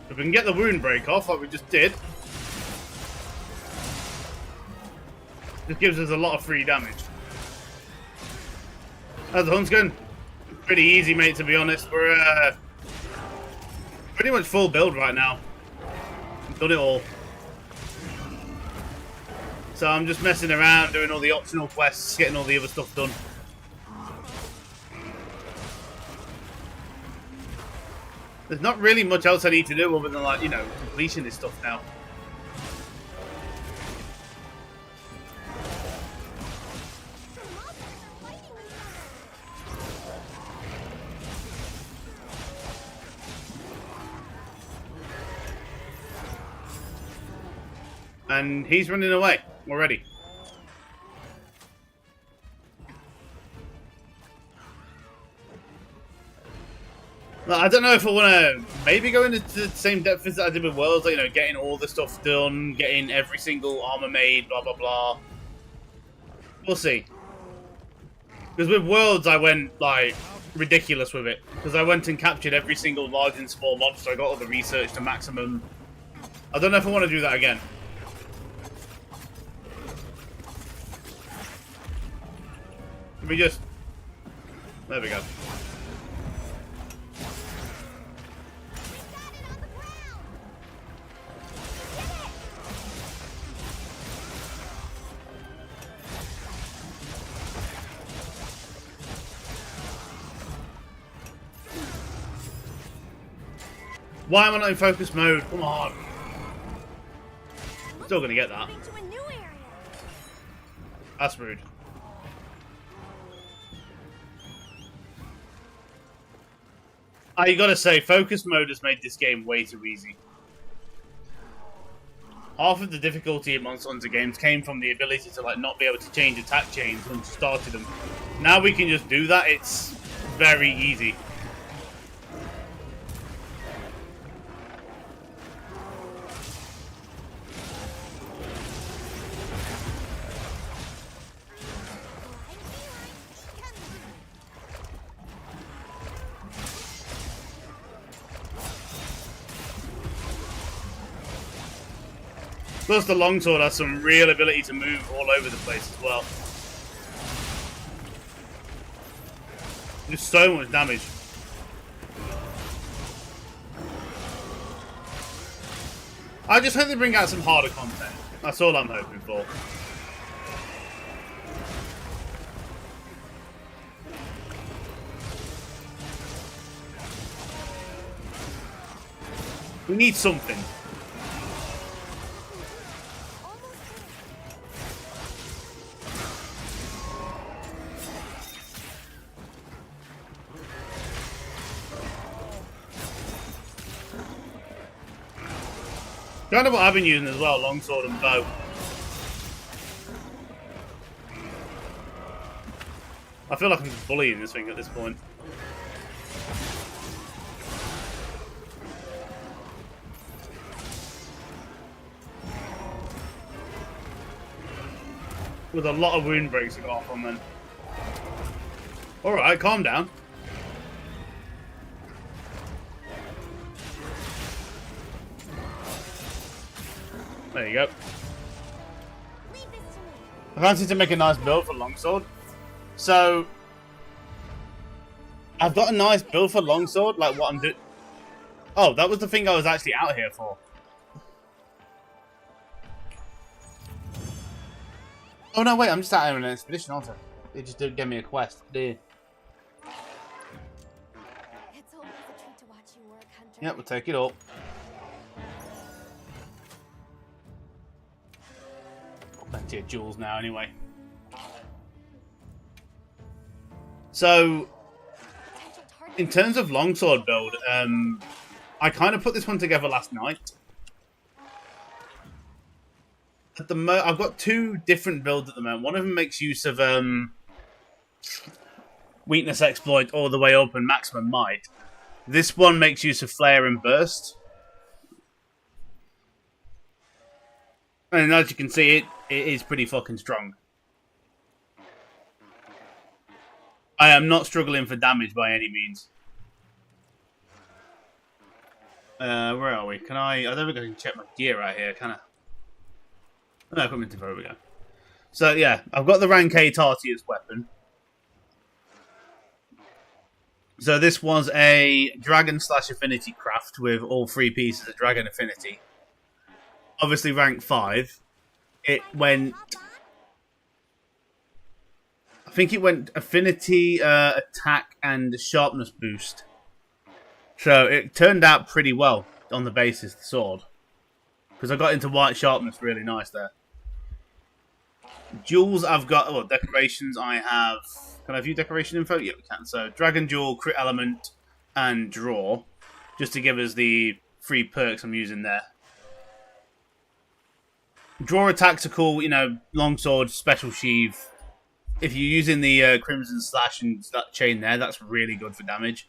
If we can get the wound break off, like we just did, this gives us a lot of free damage. How's the Huntsgun? Pretty easy, mate, to be honest. We're pretty much full build right now. We've done it all. So I'm just messing around, doing all the optional quests, getting all the other stuff done. There's not really much else I need to do other than, like, you know, completing this stuff now. The monsters are fighting each other. And he's running away already. I don't know if I want to maybe go into the same depth as I did with Worlds, like, you know, getting all the stuff done, getting every single armor made, blah, blah, blah. We'll see. Because with Worlds, I went, like, ridiculous with it. Because I went and captured every single large and small monster. I got all the research to maximum. I don't know if I want to do that again. Let me just... There we go. Why am I not in focus mode? Come on. Still gonna get that. That's rude. You gotta say, focus mode has made this game way too easy. Half of the difficulty in Monster Hunter games came from the ability to like not be able to change attack chains once you started them. Now we can just do that. It's very easy. Plus, the longsword has some real ability to move all over the place as well. There's so much damage. I just hope they bring out some harder content. That's all I'm hoping for. We need something. Kind of what I've been using as well, longsword and bow. I feel like I'm just bullying this thing at this point. With a lot of wound breaks to go off on then. Alright, calm down. There you go. I fancy to make a nice build for longsword. So, I've got a nice build for longsword, like what I'm doing. Oh, that was the thing I was actually out here for. Oh no, wait, I'm just out here on an expedition, aren't I? They just didn't give me a quest. Dude. It's always a treat to watch you work, Hunter. Yep, we'll take it all. Plenty of jewels now, anyway. So, in terms of longsword build, I kind of put this one together last night. At the I've got two different builds at the moment. One of them makes use of weakness exploit all the way up and maximum might. This one makes use of flare and burst. And as you can see, it is pretty fucking strong. I am not struggling for damage by any means. Where are we? Can I don't think I can check my gear out here, can I? No, equipment info, there we go. So yeah, I've got the rank A Tartius weapon. So this was a Dragon / Affinity craft with all three pieces of Dragon Affinity. Obviously rank 5. It went... I think it went Affinity, Attack, and Sharpness boost. So it turned out pretty well on the basis of the sword. Because I got into white sharpness really nice there. Jewels I've got... Well, decorations I have... Can I view decoration info? Yeah, we can. So Dragon Jewel, Crit Element, and Draw. Just to give us the 3 perks I'm using there. Draw attacks are cool, you know, longsword, special sheath. If you're using the Crimson Slash and that chain there, that's really good for damage.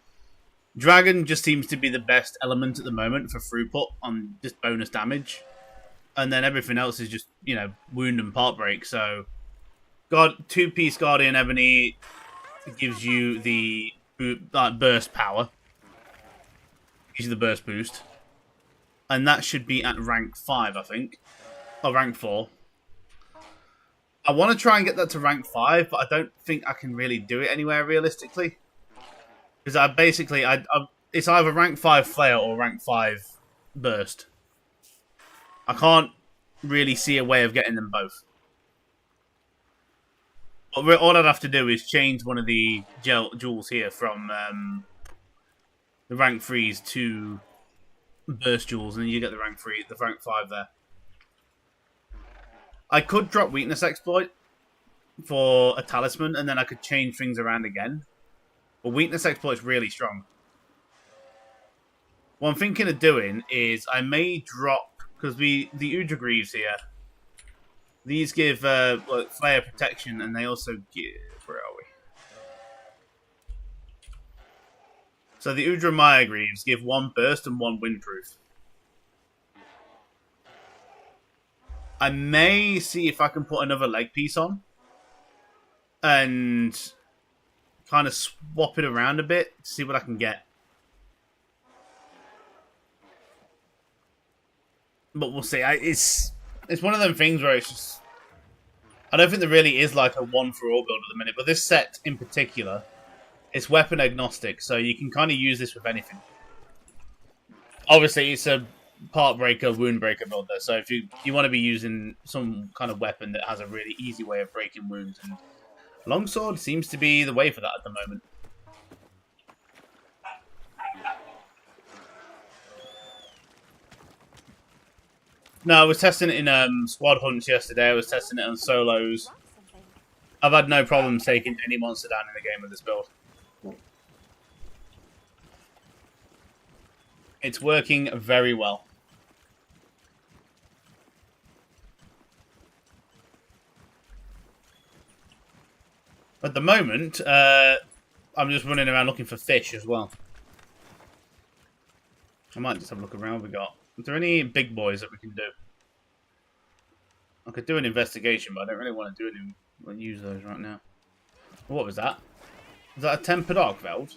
Dragon just seems to be the best element at the moment for throughput on just bonus damage. And then everything else is just, you know, wound and part break. So, two-piece Guardian Ebony gives you the burst power. Gives you the burst boost. And that should be at rank 5, I think. Or rank 4. I want to try and get that to rank 5, but I don't think I can really do it anywhere realistically. Because it's either rank 5 Flare or rank 5 Burst. I can't really see a way of getting them both. But all I'd have to do is change one of the jewels here from the rank 3s to Burst jewels, and then you get the rank 5 there. I could drop Weakness Exploit for a talisman, and then I could change things around again. But Weakness Exploit is really strong. What I'm thinking of doing is I may drop, because the Udra Greaves here, these give flare protection, and they also give, where are we? So the Udra Maya Greaves give 1 burst and 1 windproof. I may see if I can put another leg piece on and kind of swap it around a bit, see what I can get. But we'll see. It's one of them things where it's just, I don't think there really is like a one for all build at the minute. But this set in particular, it's weapon agnostic, so you can kind of use this with anything. Obviously, it's a part breaker, wound breaker build there. So if you want to be using some kind of weapon that has a really easy way of breaking wounds, and longsword seems to be the way for that at the moment. No, I was testing it in squad hunts yesterday. I was testing it on solos. I've had no problems taking any monster down in the game with this build. It's working very well. At the moment, I'm just running around looking for fish as well. I might just have a look around what we got. Is there any big boys that we can do? I could do an investigation, but I don't really want to do any. Use those right now. What was that? Was that a tempered arc veld?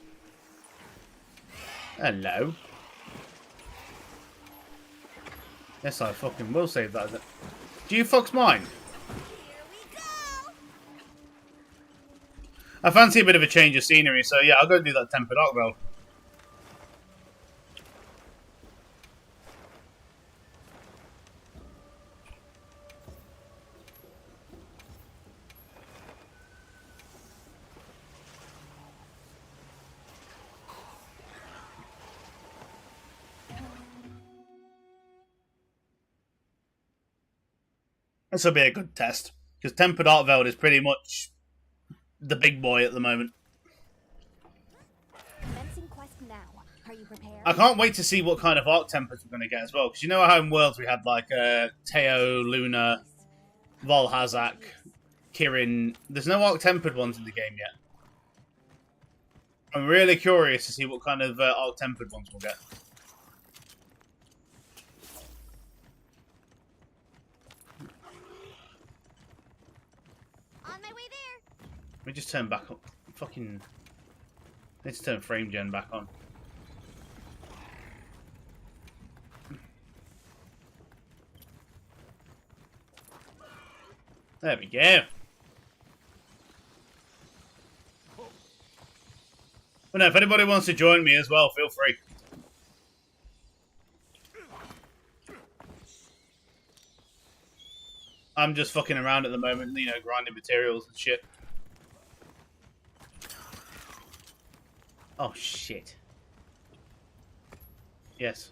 Hello. Yes, I fucking will save that. Do you fucks mind? I fancy a bit of a change of scenery, so yeah, I'll go do that tempered arc veld. This will be a good test, because tempered arc veld is pretty much the big boy at the moment. Quest now. Are you prepared? I can't wait to see what kind of arc tempers we're going to get as well, because you know how in Worlds we had like Teo, Luna, Volhazak, Kirin. There's no arc tempered ones in the game yet. I'm really curious to see what kind of arc tempered ones we'll get. On my way there. Let me just turn back up. Fucking. Let's turn frame gen back on. There we go. But no, if anybody wants to join me as well, feel free. I'm just fucking around at the moment, you know, grinding materials and shit. Oh, shit. Yes.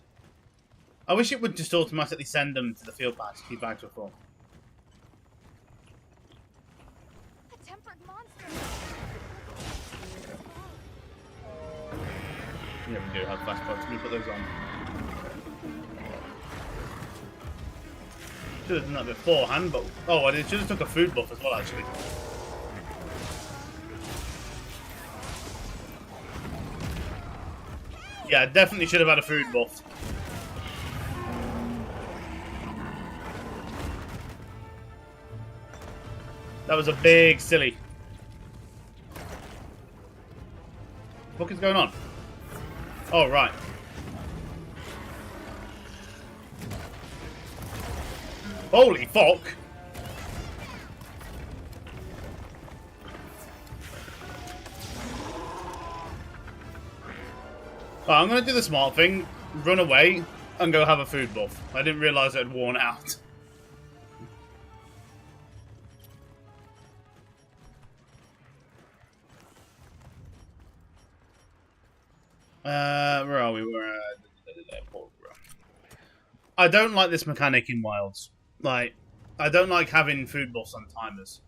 I wish it would just automatically send them to the field pass if you bags were full. A tempered monster. Yeah, we do have fast pods. Let me put those on. Should have done that beforehand, but... Oh, I should have took a food buff as well, actually. Yeah, definitely should have had a food buff. That was a big silly. What is going on? Oh, right. Holy fuck! Oh, I'm gonna do the smart thing, run away, and go have a food buff. I didn't realise it had worn out. Where are we? I don't like this mechanic in Wilds. Like, I don't like having food buffs on timers.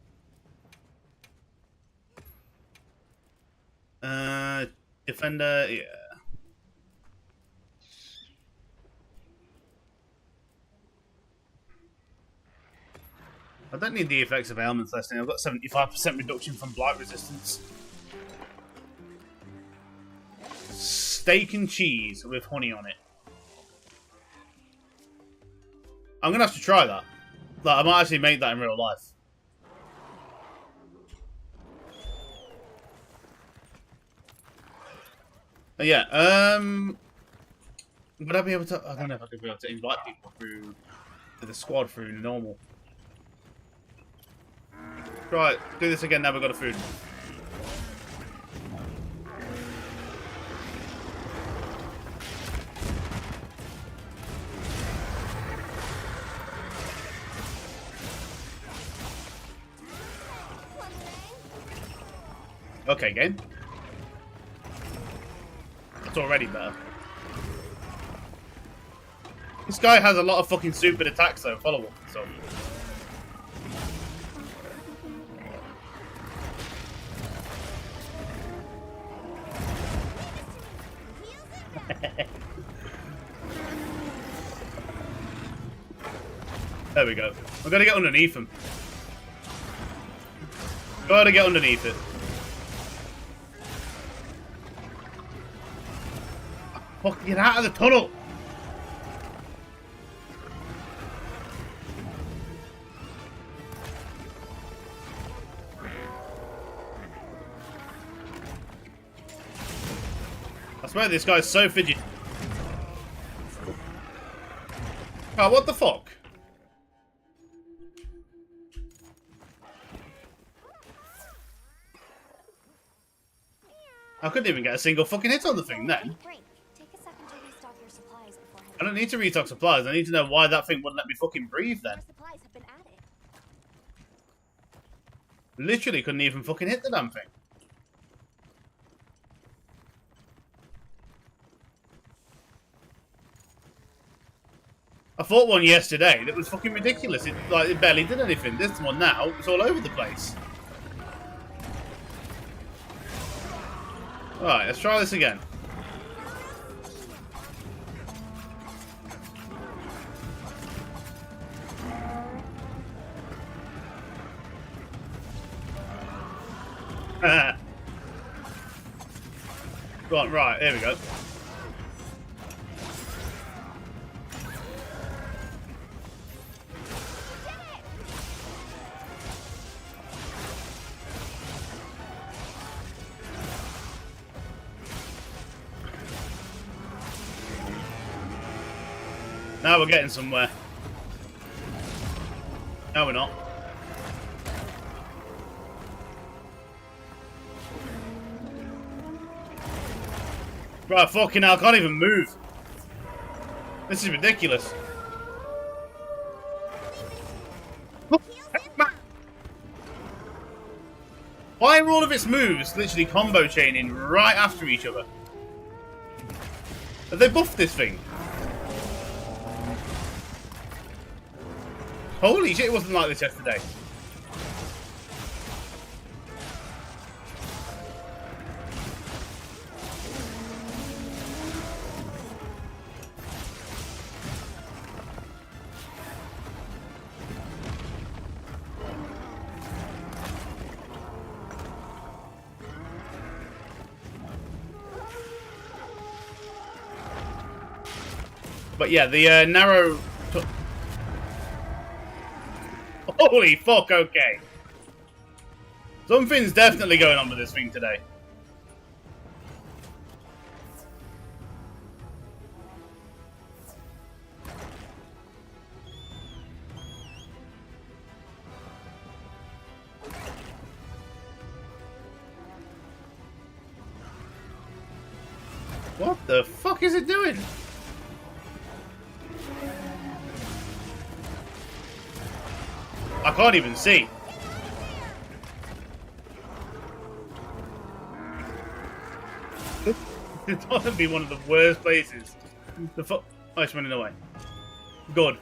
Defender, yeah. I don't need the effects of ailments listing. I've got 75% reduction from blight resistance. Steak and cheese with honey on it. I'm gonna have to try that. Like, I might actually make that in real life. But yeah, would I be able to? I don't know if I could be able to invite people through to the squad through normal. Right, do this again. Now we've got a food. Okay, game. That's already better. This guy has a lot of fucking stupid attacks though, follow-up and stuff. There we go. I've got to get underneath him. Gotta get underneath it. Fuck, get out of the tunnel! I swear this guy's so fidgety. Oh, what the fuck? I couldn't even get a single fucking hit on the thing then. I don't need to restock supplies. I need to know why that thing wouldn't let me fucking breathe then. Literally couldn't even fucking hit the damn thing. I fought one yesterday that was fucking ridiculous. It barely did anything. This one now, it's all over the place. Alright, let's try this again. Go on, right, here we go. Now we're getting somewhere. No, we're not. Right, fucking hell, I can't even move. This is ridiculous. Why are all of its moves literally combo chaining right after each other? Have they buffed this thing? Holy shit, it wasn't like this yesterday. But yeah, the narrow... Holy fuck, okay. Something's definitely going on with this thing today. What the fuck is it doing? I can't even see. It's gonna be one of the worst places. The fuck? Oh, it's running away. Good.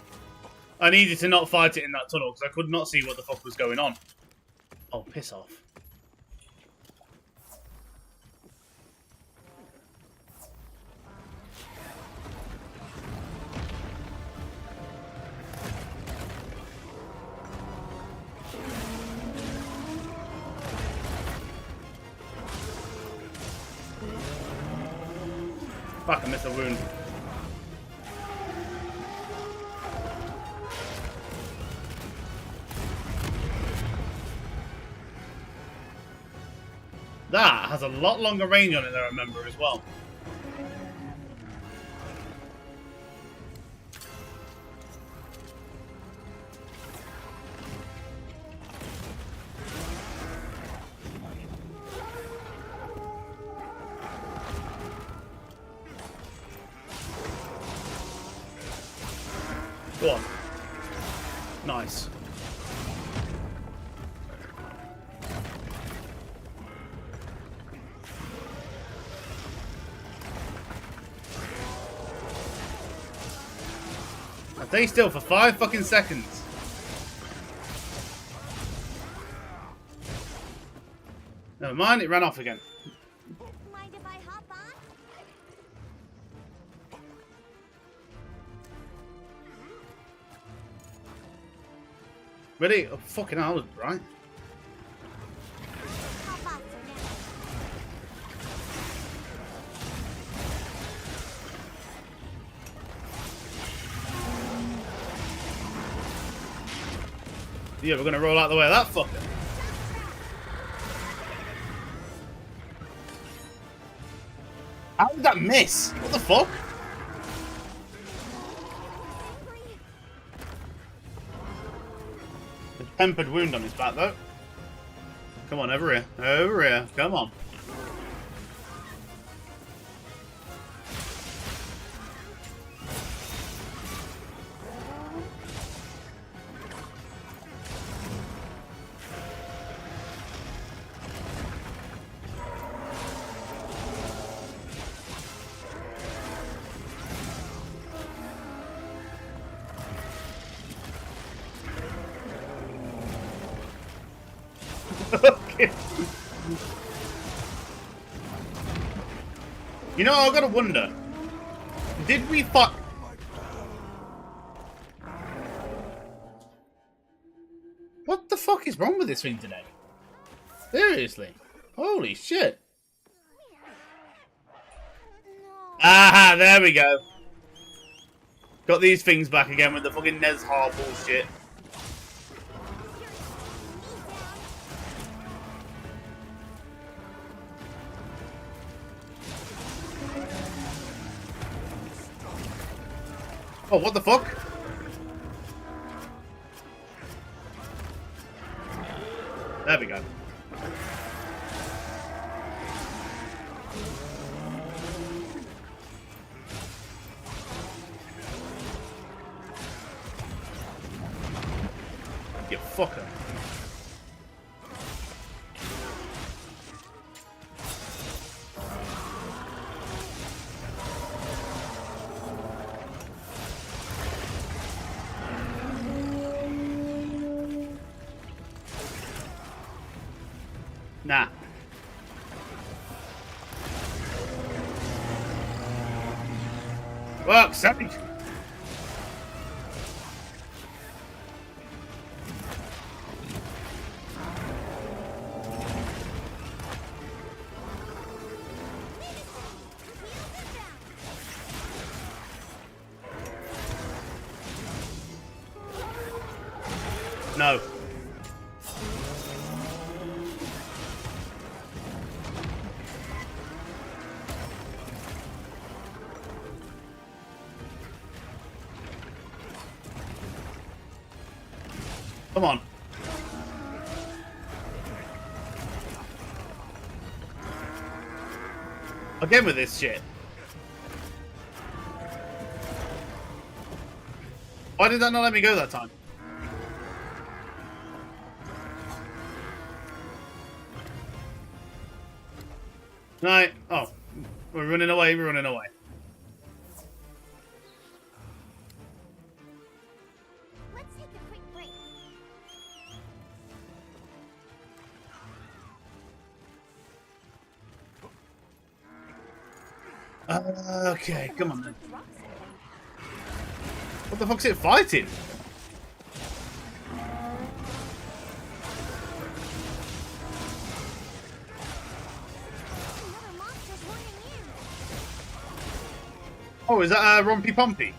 I needed to not fight it in that tunnel because I could not see what the fuck was going on. Oh, piss off. Fuck, I missed a wound. That has a lot longer range on it than I remember as well. Go on. Nice. Now stay still for 5 fucking seconds. Never mind, it ran off again. Mind if I hop on? Ready? Oh, fucking hell, I was right. How faster now? Yeah, we're gonna roll out the way of that fucker. How did that miss? What the fuck? A tempered wound on his back, though. Come on, over here. Over here. Come on. Okay. You know, I've got to wonder. Did we fuck? What the fuck is wrong with this thing today? Seriously. Holy shit. Aha, there we go. Got these things back again with the fucking Nezhar bullshit. Oh, what the fuck? There we go. You fucker. Nah. Fuck's sake. No. Come on. Again with this shit. Why did that not let me go that time? Right. Oh. We're running away, we're running away. Let's take a quick break. Okay, come on then. What the fuck's it fighting? Another monster's running in. Oh, is that a Rompy Pompy?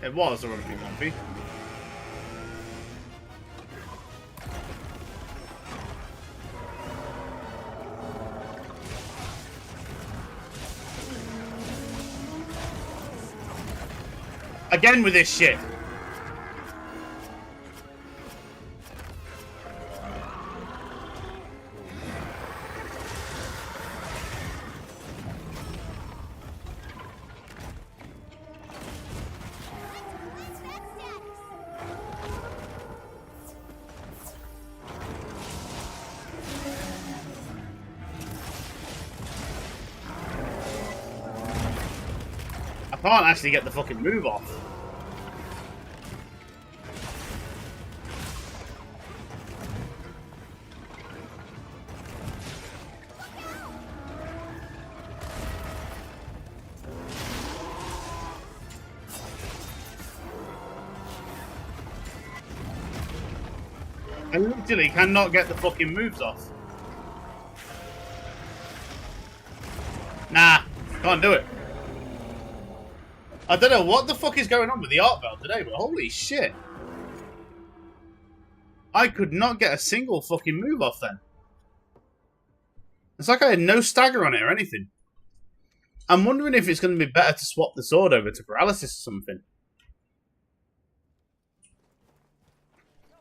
It was a Rompy Pompy. Again with this shit. What's that status? I can't actually get the fucking move off. I literally cannot get the fucking moves off. Nah, can't do it. I don't know what the fuck is going on with the art belt today, but holy shit. I could not get a single fucking move off then. It's like I had no stagger on it or anything. I'm wondering if it's going to be better to swap the sword over to paralysis or something.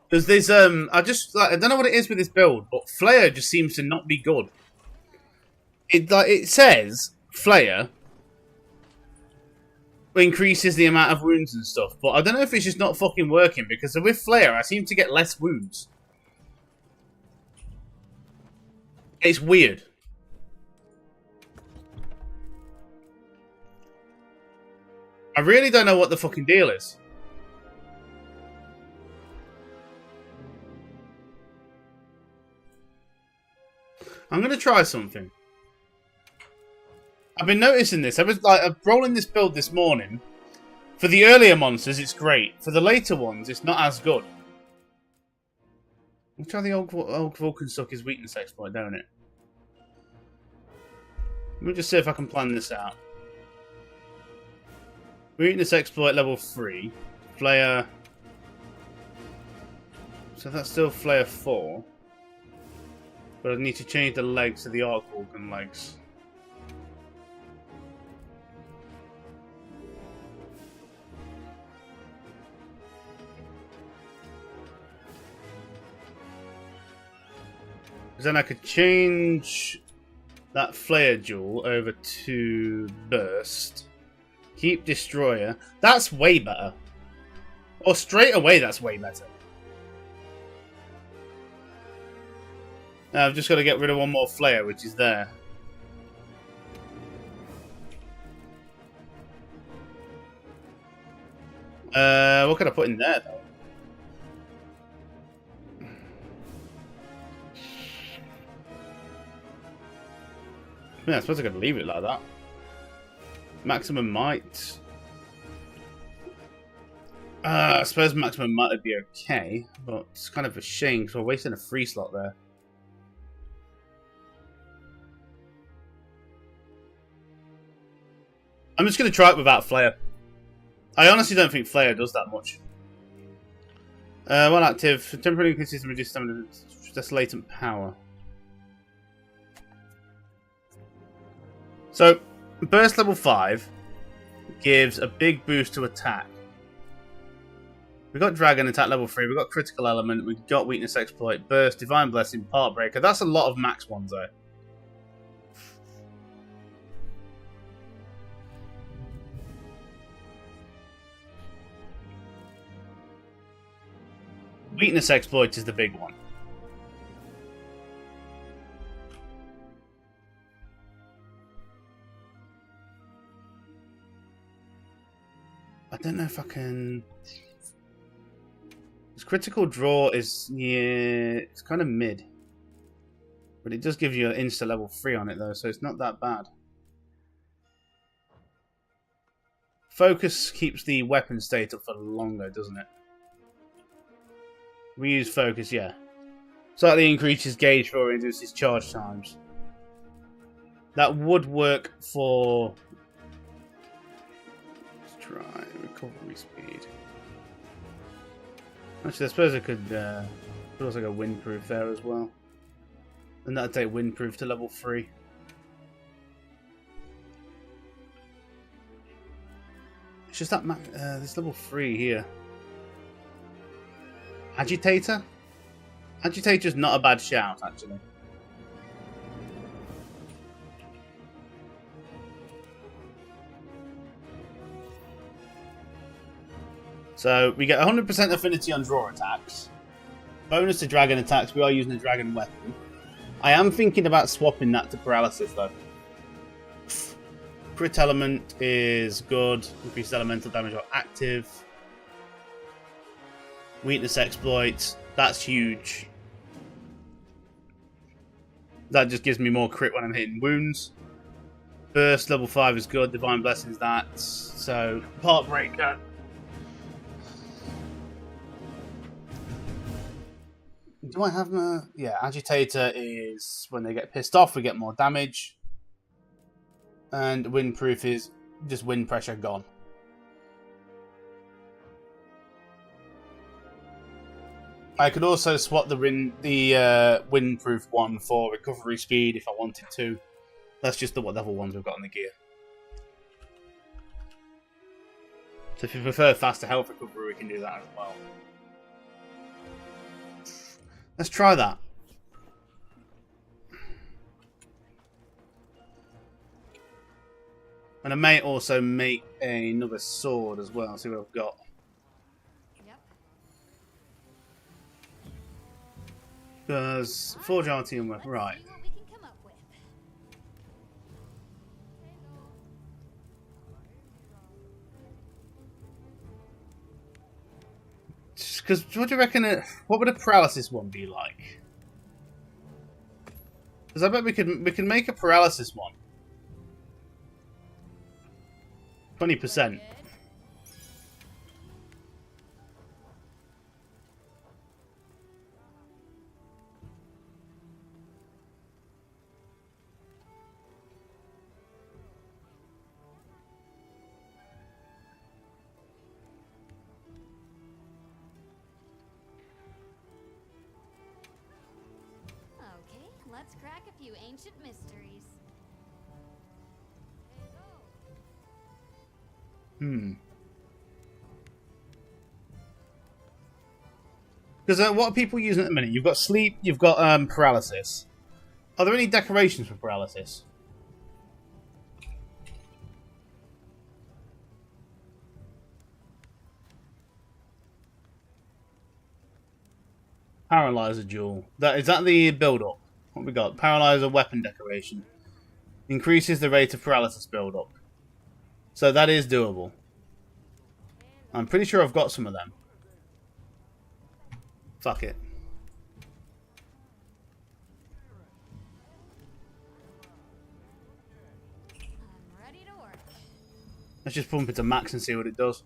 Because there's, I don't know what it is with this build, but Flare just seems to not be good. It says, Flare increases the amount of wounds and stuff, but I don't know if it's just not fucking working, because with Flare, I seem to get less wounds. It's weird. I really don't know what the fucking deal is. I'm gonna try something. I've been noticing this. I'm rolling this build this morning. For the earlier monsters, it's great. For the later ones, it's not as good. We'll try the old Vulcan suck his weakness exploit, don't it? Let me just see if I can plan this out. Weakness exploit level 3. Flare. So that's still Flare 4. But I need to change the legs to the Arc Vulcan legs. Because then I could change that Flare Jewel over to Burst. Keep Destroyer. That's way better. Or straight away, that's way better. Now I've just got to get rid of one more Flare, which is there. What can I put in there, though? Yeah, I suppose I could leave it like that. Maximum might. I suppose maximum might would be okay, but it's kind of a shame because we're wasting a free slot there. I'm just going to try it without Flare. I honestly don't think Flare does that much. One active. Temporarily increases and reduces stamina. That's latent power. So, burst level 5 gives a big boost to attack. We've got Dragon attack level 3, we've got Critical Element, we've got Weakness Exploit, Burst, Divine Blessing, Part Breaker. That's a lot of max ones though. Weakness Exploit is the big one. I don't know if I can... This critical draw is, yeah, it's kind of mid. But it does give you an insta level 3 on it though, so it's not that bad. Focus keeps the weapon state up for longer, doesn't it? We use focus, yeah. Slightly increases gauge for and reduces charge times. That would work for... Let's try recovery speed. Actually, I suppose I could also go windproof there as well. And that'd take windproof to level 3. It's just that this level 3 here. Agitator? Agitator's not a bad shout, actually. So, we get 100% affinity on draw attacks. Bonus to dragon attacks, we are using a dragon weapon. I am thinking about swapping that to paralysis, though. Crit element is good. Increased elemental damage or active. Weakness exploit, that's huge. That just gives me more crit when I'm hitting wounds. Burst level 5 is good. Divine Blessings, that. So, Part Breaker. Do I have my... Yeah, Agitator is when they get pissed off, we get more damage. And Windproof is just wind pressure gone. I could also swap the windproof one for recovery speed if I wanted to. That's just the what level ones we've got on the gear. So if you prefer faster health recovery, we can do that as well. Let's try that. And I may also make another sword as well. See what I've got. Because Forge Artium weapon, right. Because what do you reckon? What would a paralysis one be like? Because I bet we can make a paralysis one. 20%. Let's crack a few ancient mysteries. Because what are people using at the minute? You've got sleep, you've got paralysis. Are there any decorations for paralysis? Paralyzer jewel. Is that the build-up? What we got? Paralyzer weapon decoration. Increases the rate of paralysis build-up. So that is doable. I'm pretty sure I've got some of them. Fuck it. I'm ready to work. Let's just pump it to max and see what it does.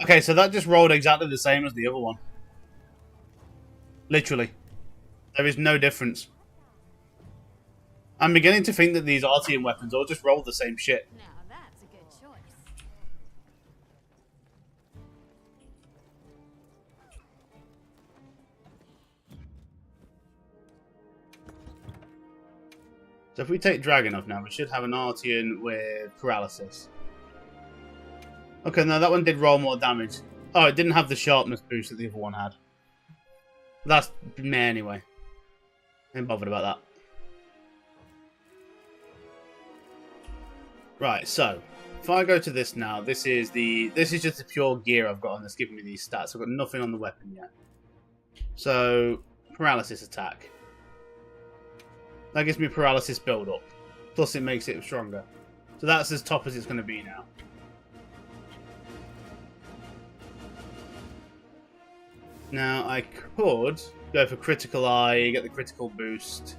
Okay, so that just rolled exactly the same as the other one. Literally. There is no difference. I'm beginning to think that these Artium weapons all just roll the same shit. Now that's a good choice. So if we take Dragonov now, we should have an Artian with paralysis. Okay, no, that one did roll more damage. Oh, it didn't have the sharpness boost that the other one had. That's meh anyway. Ain't bothered about that. Right, so if I go to this now, this is just the pure gear I've got on that's giving me these stats. I've got nothing on the weapon yet. So paralysis attack. That gives me paralysis build up. Plus it makes it stronger. So that's as top as it's going to be now. Now I could go for critical eye, get the critical boost.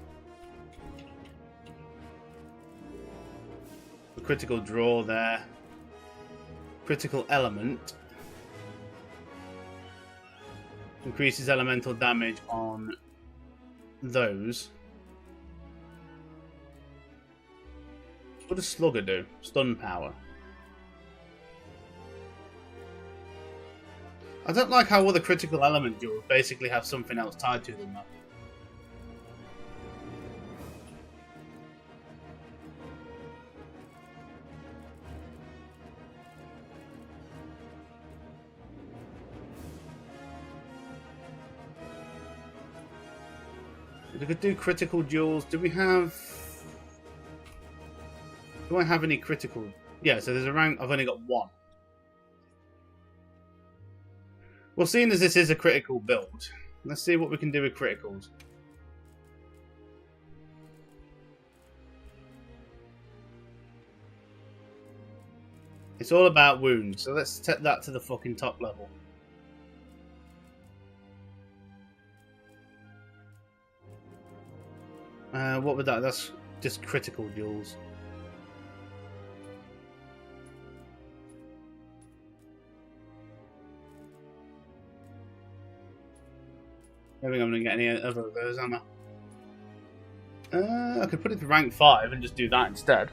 The critical draw there. Critical element. Increases elemental damage on those. What does Slugger do? Stun power. I don't like how all the critical element duels basically have something else tied to them though. We could do critical duels. Do we have... Do I have any critical? Yeah, so there's a rank... I've only got one. Well, seeing as this is a critical build, let's see what we can do with criticals. It's all about wounds, so let's take that to the fucking top level. What would that? That's just critical duels. I don't think I'm going to get any other of those, am I? I could put it to rank 5 and just do that instead.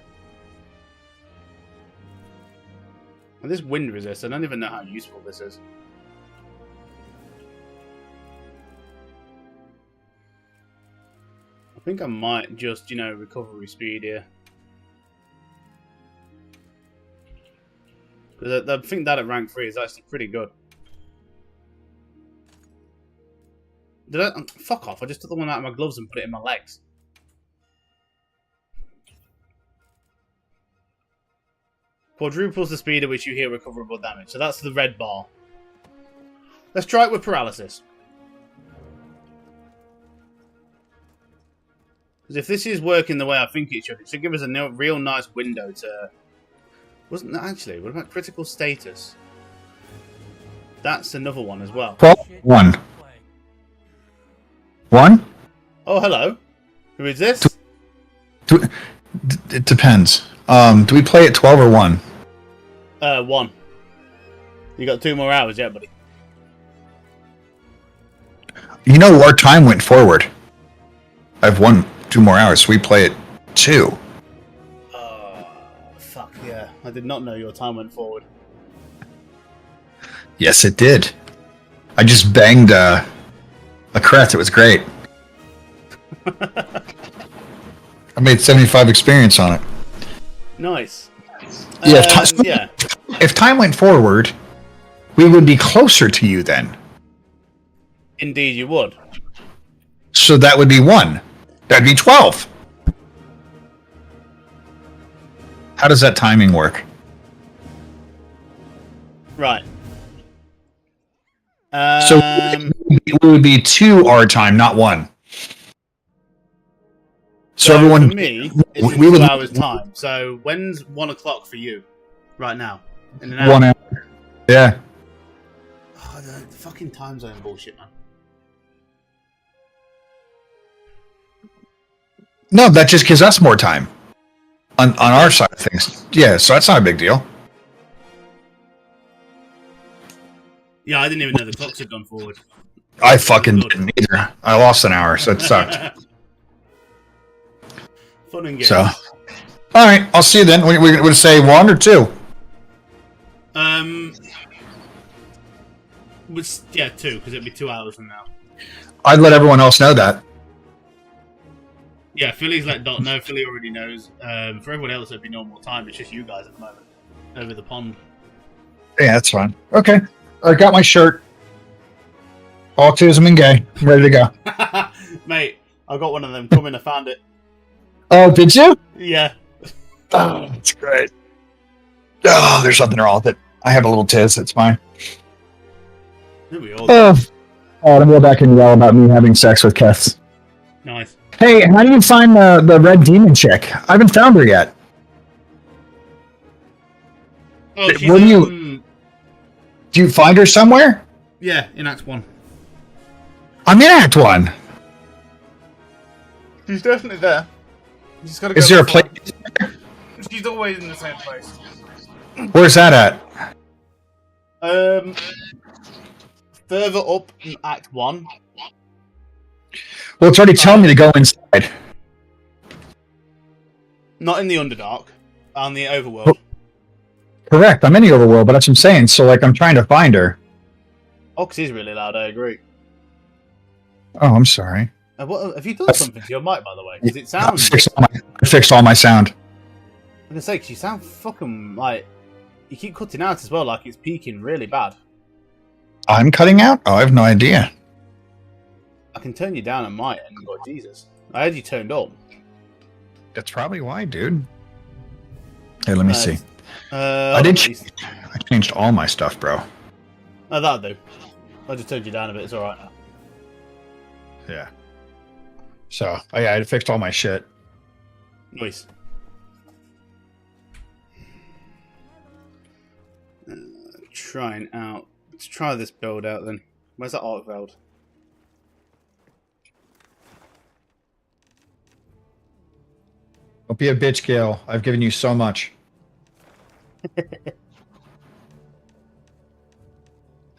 And this wind resist, I don't even know how useful this is. I think I might just, you know, recovery speed here. Because I think that at rank 3 is actually pretty good. Did I? Fuck off, I just took the one out of my gloves and put it in my legs. Quadruples the speed at which you heal recoverable damage. So that's the red bar. Let's try it with paralysis. Because if this is working the way I think it should give us a real nice window to... Wasn't that actually? What about critical status? That's another one as well. 1. 1? Oh, hello. Who is this? It depends. Do we play at 12 or 1? 1. You got 2 more hours yet, buddy. You know, our time went forward. I've 2 more hours, so we play at 2. Fuck yeah. I did not know your time went forward. Yes, it did. I just banged a cret. It was great. I made 75 experience on it. Nice. Yeah, yeah. If time went forward, we would be closer to you then. Indeed, you would. So that would be 1. That'd be 12. How does that timing work? Right. So it would be 2 our time, not 1. So everyone, for me, it's we 2 would, hours time. So when's 1 o'clock for you? Right now, in an hour. 1 hour. Yeah. Oh, the fucking time zone bullshit, man. No, that just gives us more time on our side of things. Yeah, so that's not a big deal. Yeah, I didn't even know the clocks had gone forward. I fucking didn't either. I lost an hour, so it sucked. Fun and games. So, all right, I'll see you then. We would say 1 or 2. Yeah, 2, because it'd be 2 hours from now. I'd let everyone else know that. Yeah, Philly's let Dot know. Philly already knows. For everyone else, it'd be normal time. It's just you guys at the moment. Over the pond. Yeah, that's fine. Okay. I got my shirt. Autism and gay. I'm ready to go. Mate, I got one of them coming. I found it. Oh, did you? Yeah. Oh, that's great. Oh, there's something wrong with it. I have a little tiz. It's fine. We all Oh, I'm go back and yell about me having sex with Keths. Nice. Hey, how do you find the red demon chick? I haven't found her yet. Oh, she's, What do you find her somewhere? Yeah, in Act 1. I'm in Act 1. She's definitely there. You just gotta go. Is there a place? She's always in the same place. Where's that at? Further up in Act 1. Well, it's already telling me to go inside. Not in the Underdark. On the Overworld. Correct. I'm in the overworld, but that's what I'm saying. So, like, I'm trying to find her. Ox is really loud, I agree. Oh, I'm sorry. What, have you done something to your mic, by the way? Because it sounds... I fixed all my sound. I'm gonna say, because you sound fucking, like... You keep cutting out as well, like it's peaking really bad. I'm cutting out? Oh, I have no idea. I can turn you down on my end, but Jesus. I had you turned up. That's probably why, dude. Hey, let me see. I changed all my stuff, bro. Oh, that'll do. I just turned you down a bit, it's alright now. Yeah. So, oh yeah, I fixed all my shit. Nice. Trying out. Let's try this build out then. Where's that arc veld? Don't be a bitch, Gale. I've given you so much.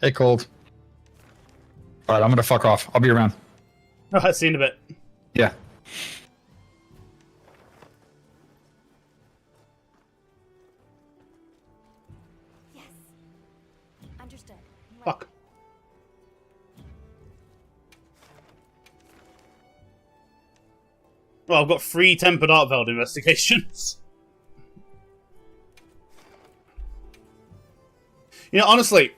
Hey, Cold. Alright, I'm gonna fuck off. I'll be around. Alright, see you in a bit. Yeah. Yes. Understood. Fuck. Well, I've got 3 tempered art veld investigations. You know, honestly,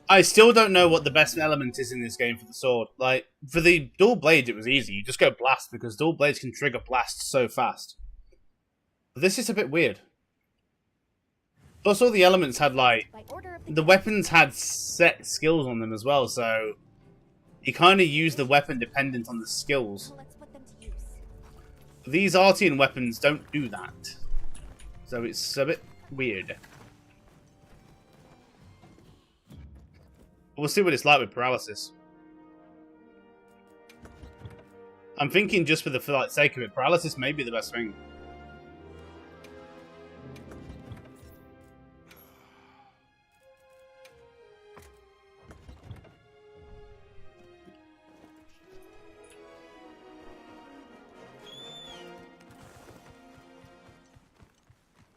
I still don't know what the best element is in this game for the sword. Like, for the dual blades, it was easy. You just go blast, because dual blades can trigger blast so fast. But this is a bit weird. Plus, all the elements had, like, the weapons had set skills on them as well, so you kind of use the weapon dependent on the skills. Well, let's put them to use. These Artian weapons don't do that. So it's a bit weird. We'll see what it's like with paralysis. I'm thinking just for the sake of it, paralysis may be the best thing.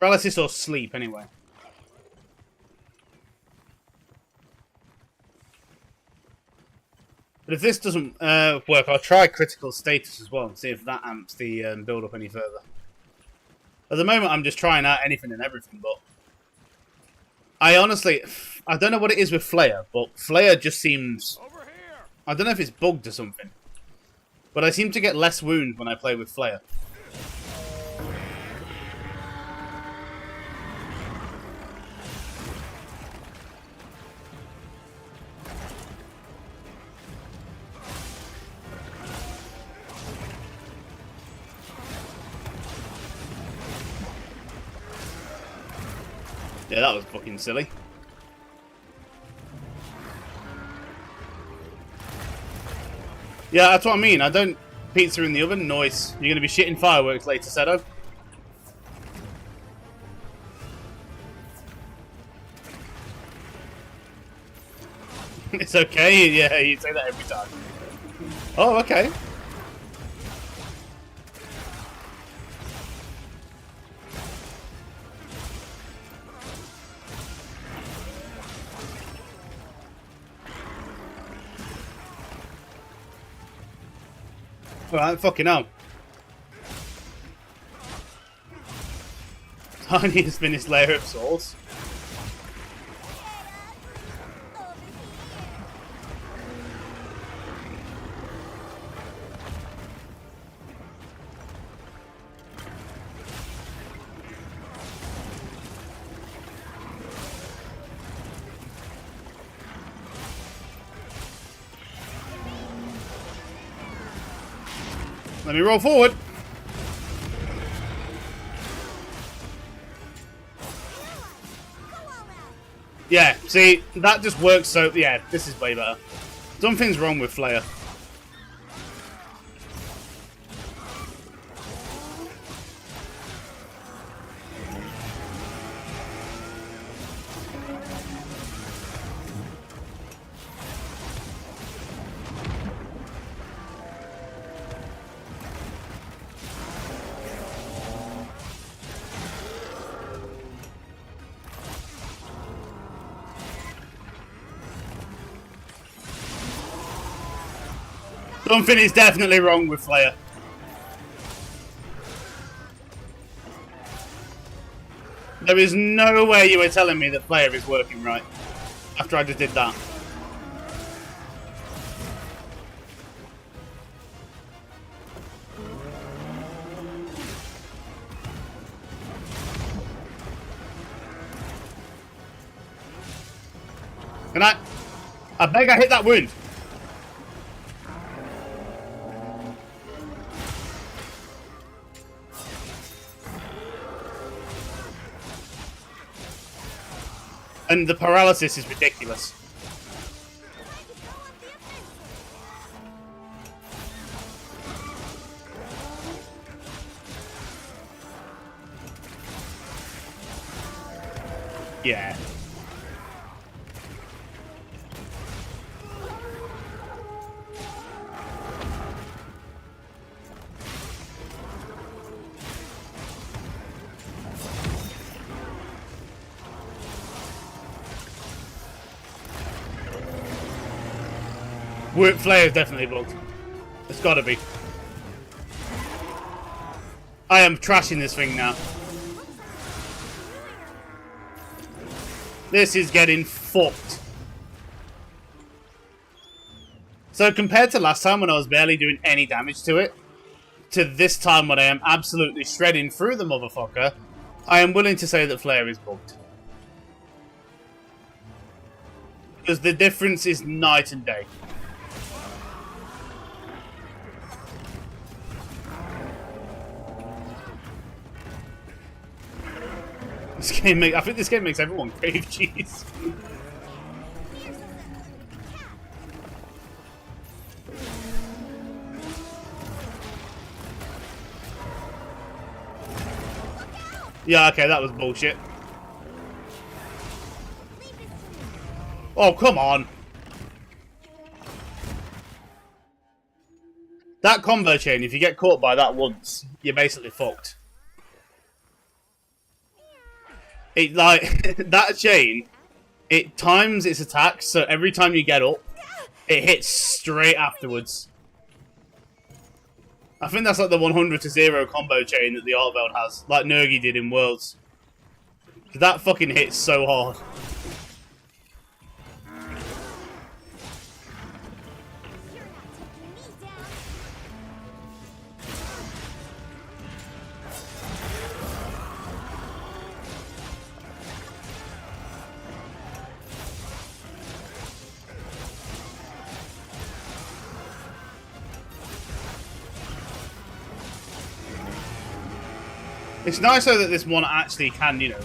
Paralysis or sleep, anyway. But if this doesn't work, I'll try critical status as well and see if that amps the build up any further. At the moment, I'm just trying out anything and everything, but I honestly, I don't know what it is with Flare, but Flare just seems, I don't know if it's bugged or something, but I seem to get less wounds when I play with Flare. Yeah, that was fucking silly. Yeah, that's what I mean. I don't... Pizza in the oven, noise. You're going to be shitting fireworks later, Sedo. It's okay. Yeah, you say that every time. Oh, okay. Alright, fucking hell. Tiny has been his layer of souls. Let me roll forward. Yeah, see, that just works so... Yeah, this is way better. Something's wrong with Flare. Something is definitely wrong with Flare. There is no way you were telling me that Flare is working right after I just did that. Can I beg I hit that wound. And the paralysis is ridiculous. Yeah. Flare is definitely bugged. It's gotta be. I am trashing this thing now. This is getting fucked. So compared to last time when I was barely doing any damage to it, to this time when I am absolutely shredding through the motherfucker, I am willing to say that Flare is bugged. Because the difference is night and day. I think this game makes everyone crave cheese. Yeah, okay, that was bullshit. Oh, come on. That combo chain, if you get caught by that once, you're basically fucked. It, like, that chain, it times its attacks, so every time you get up, it hits straight afterwards. I think that's like the 100 to 0 combo chain that the Artveld has, like Nergi did in Worlds. That fucking hits so hard. It's nice though that this one actually can, you know,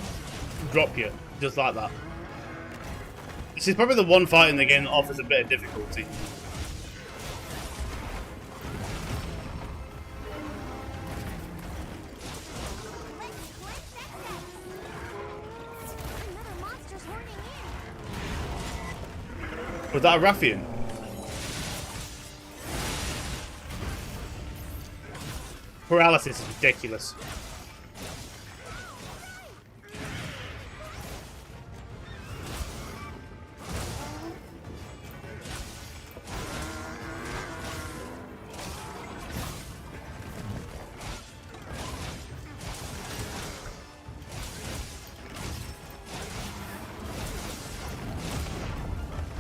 drop you just like that. This is probably the one fight in the game that offers a bit of difficulty. Was that a Raffian? Paralysis is ridiculous.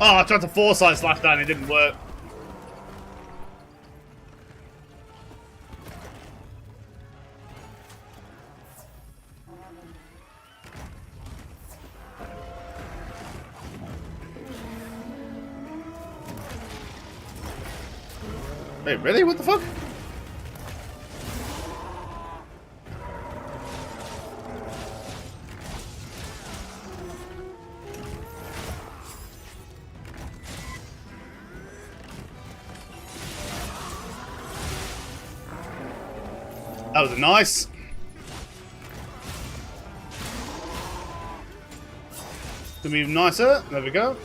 Oh, I tried to foresight slash down, it didn't work. Wait, really? What the fuck? That was nice. Can be even nicer. There we go.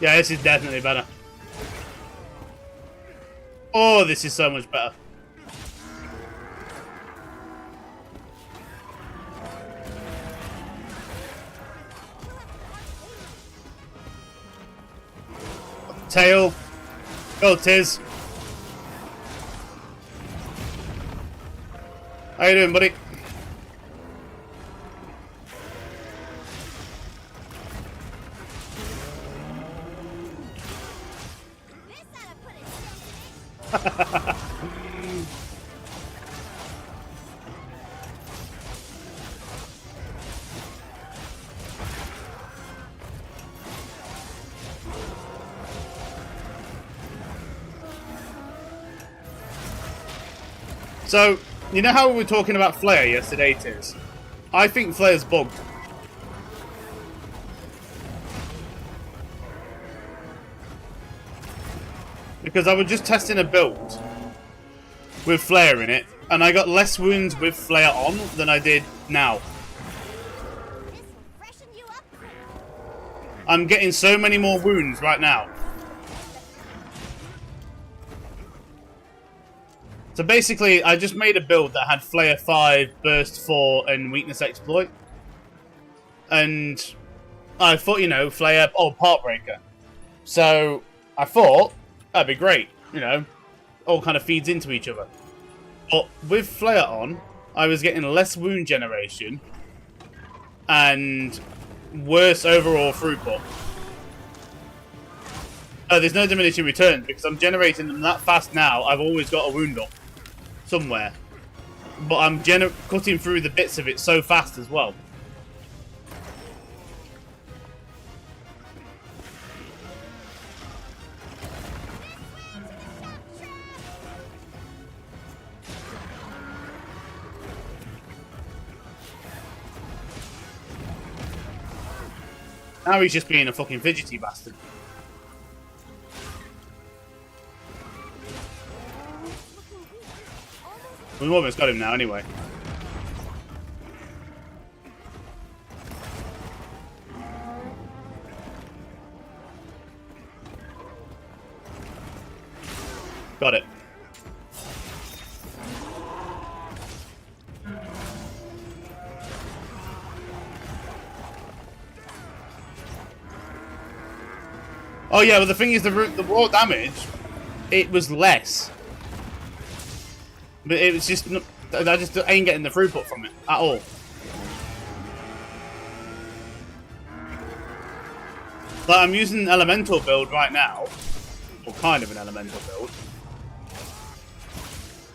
Yeah, this is definitely better. Oh, this is so much better. Tail. Go, Tiz. How you doing, buddy? So, you know how we were talking about Flare yesterday, Tiz? I think Flare's bugged. Because I was just testing a build with Flare in it, and I got less wounds with Flare on than I did now. This will freshen you up quick. I'm getting so many more wounds right now. So basically, I just made a build that had Flare 5, Burst 4, and Weakness Exploit. And I thought, you know, Flare... Oh, Part Breaker. So I thought, that'd be great. You know, all kind of feeds into each other. But with Flare on, I was getting less wound generation and worse overall throughput. There's no diminishing returns because I'm generating them that fast now. I've always got a wound up somewhere, but I'm cutting through the bits of it so fast as well. Now he's just being a fucking fidgety bastard. We've almost got him now, anyway. Got it. Oh yeah, well the thing is, the raw damage, it was less. But it was just, I just ain't getting the throughput from it at all. Like, I'm using an elemental build right now, or kind of an elemental build.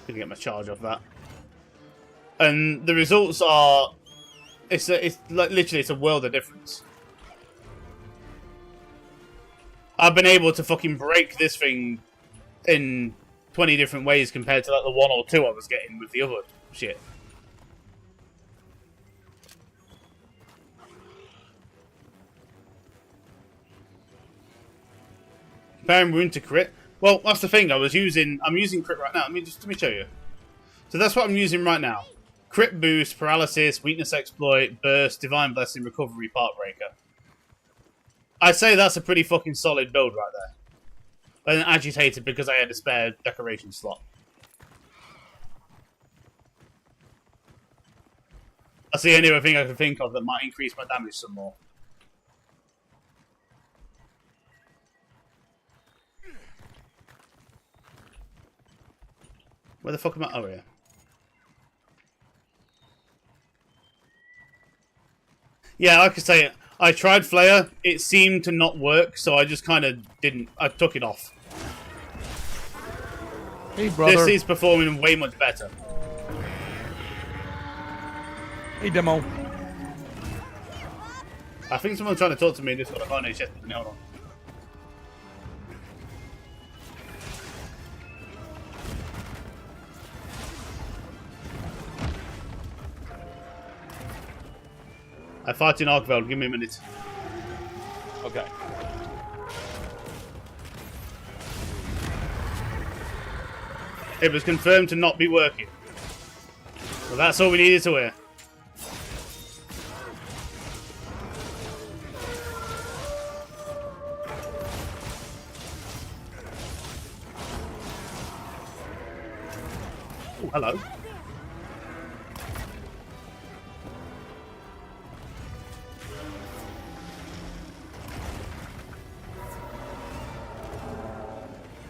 Gonna get my charge off that. And the results are, it's like literally it's a world of difference. I've been able to fucking break this thing in 20 different ways compared to like the 1 or 2 I was getting with the other shit. Comparing wound to crit. Well, that's the thing. I'm using crit right now. Let me show you. So that's what I'm using right now. Crit boost, paralysis, weakness exploit, burst, divine blessing, recovery, part breaker. I'd say that's a pretty fucking solid build right there. And agitated because I had a spare decoration slot. That's the only other thing I can think of that might increase my damage some more. Where the fuck am I? Oh, yeah. Yeah, like I say, I tried Flare. It seemed to not work, so I just kind of didn't. I took it off. Hey, brother. This is performing way much better. Hey, Demo. I think someone's trying to talk to me in this one. I can't hear shit. Hold on. I fight in Arkveld. Give me a minute. Okay. It was confirmed to not be working. Well, that's all we needed to hear. Oh, hello.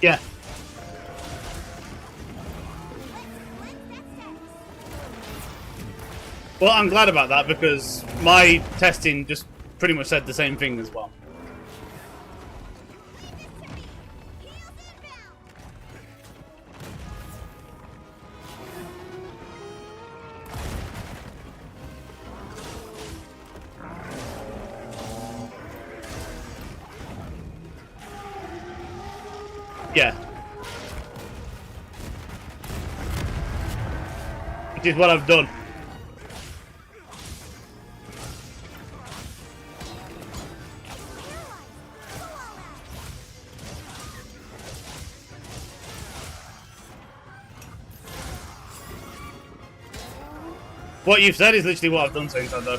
Yeah. Well, I'm glad about that because my testing just pretty much said the same thing as well. Yeah. Which is what I've done. What you've said is literally what I've done since I though.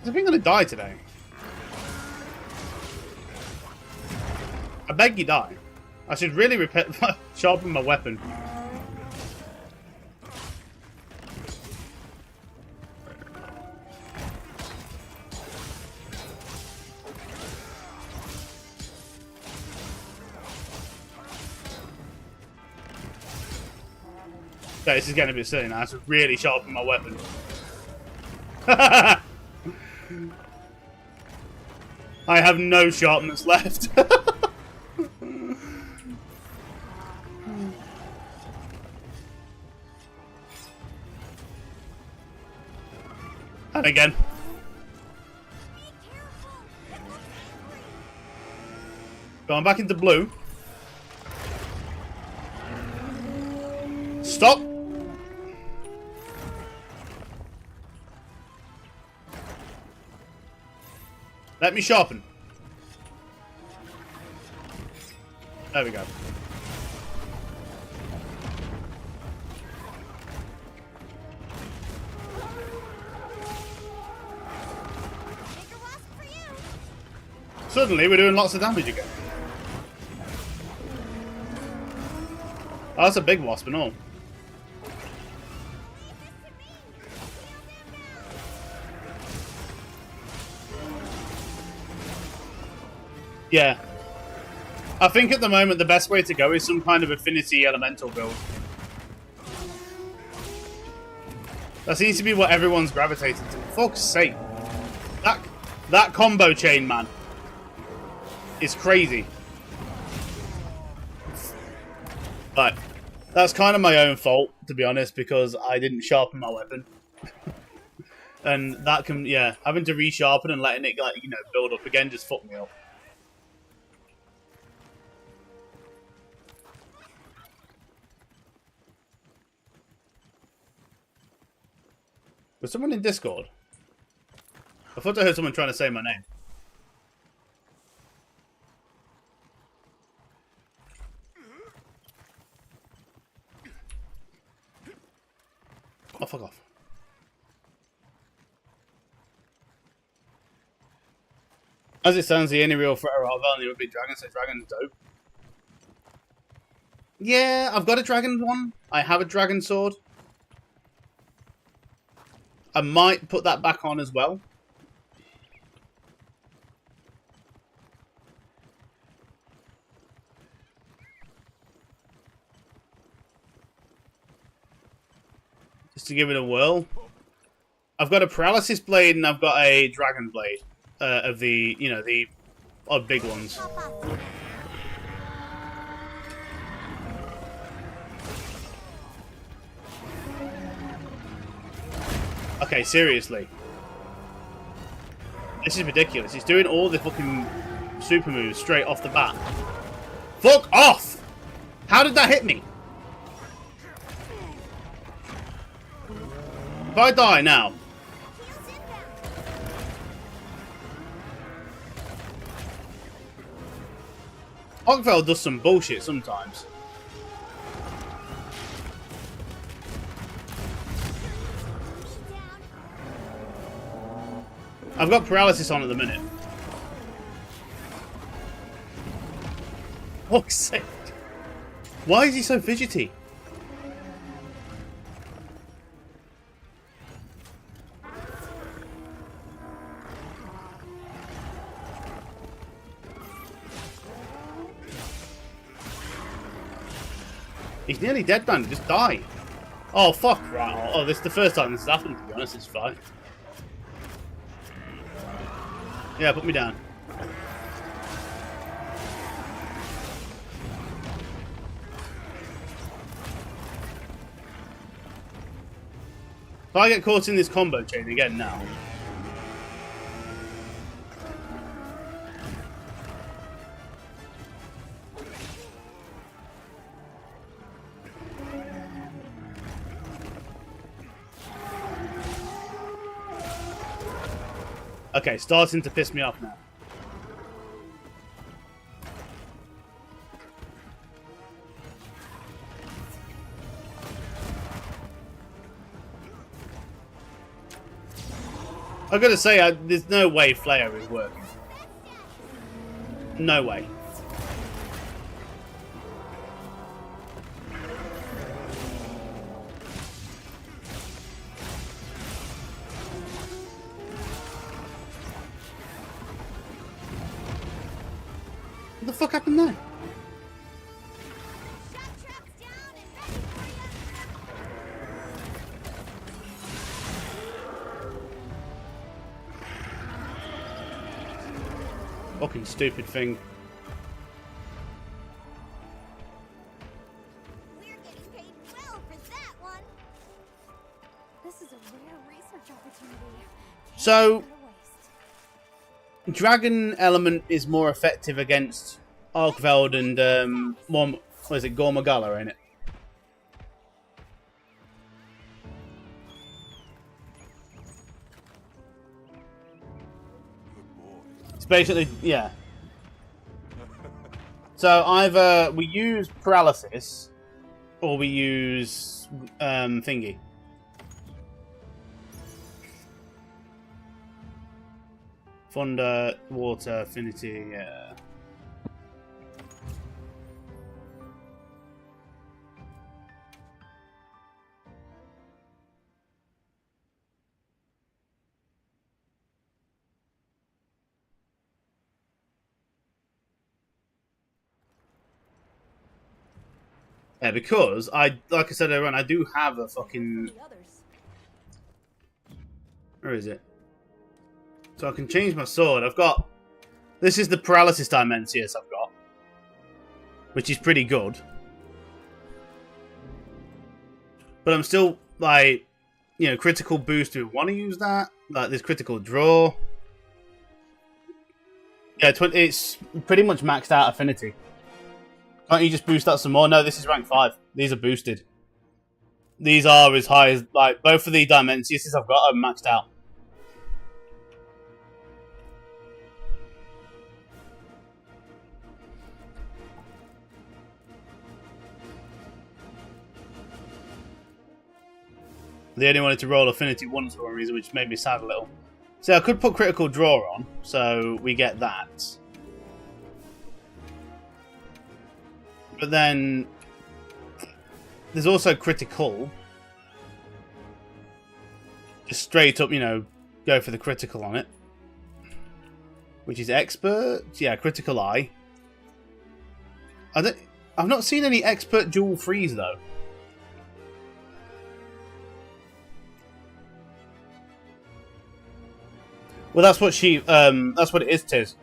Is he gonna die today? I beg you die. I should really sharpen my weapon. Okay, this is getting a bit silly now. I should really sharpen my weapon. I have no sharpness left. And again. Going back into blue. Stop. Let me sharpen. There we go. Suddenly, we're doing lots of damage again. Oh, that's a big wasp and all. Yeah. I think at the moment the best way to go is some kind of affinity elemental build. That seems to be what everyone's gravitating to. For fuck's sake. That combo chain, man, is crazy. But that's kind of my own fault, to be honest, because I didn't sharpen my weapon. And that can, yeah, having to resharpen and letting it, like, you know, build up again just fucked me up. Was someone in Discord? I thought I heard someone trying to say my name. Oh, fuck off. As it stands, the only real threat of our value would be dragon, so dragon's dope. Yeah, I've got a dragon one. I have a dragon sword. I might put that back on as well. just to give it a whirl. I've got a paralysis blade and I've got a dragon blade of the, you know, the odd big ones. Okay, seriously. This is ridiculous. He's doing all the fucking super moves straight off the bat. Fuck off! How did that hit me? If I die now... Hogfell does some bullshit sometimes. I've got paralysis on at the minute. Fuck's sake. Why is he so fidgety? He's nearly dead, man. Just die. Oh, fuck. Right. Oh, this is the first time this has happened, to be honest. It's fine. Yeah, put me down. If I get caught in this combo chain again now... Okay, starting to piss me off now. I've got to say, there's no way Flair is working. No way. What the fuck happened there? Fucking stupid thing. We're getting paid well for that one. This is a rare research opportunity. So, Can't let it waste. Dragon element is more effective against Arkveld and what is it, Gormagala, ain't it? It's basically, yeah. So either we use paralysis or we use thingy. Thunder, water, affinity, yeah. Yeah, because like I said earlier on, I do have a fucking... Where is it? So I can change my sword. I've got... This is the paralysis Dimensius I've got. Which is pretty good. But I'm still, like... You know, critical boost. Do we want to use that? Like, this critical draw. Yeah, it's pretty much maxed out affinity. Can't you just boost that some more? No, this is rank 5. These are boosted. These are as high as... Like, both of the Dimensiuses I've got are maxed out. They only wanted to roll affinity once for one reason, which made me sad a little. So I could put critical draw on, so we get that. But then there's also critical. Just straight up, you know, go for the critical on it. Which is expert. Yeah, critical eye. I've not seen any expert dual freeze though. Well, that's what she. That's what it is, Tiz.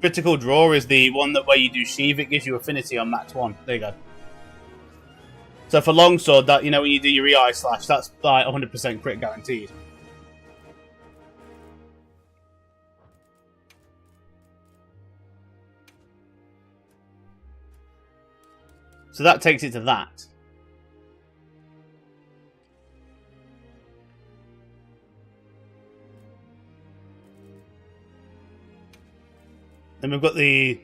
Critical draw is the one that where you do sheath. It gives you affinity on max 1. There you go. So for longsword, that when you do your EI slash, that's like 100% crit guaranteed. So that takes it to that. Then we've got the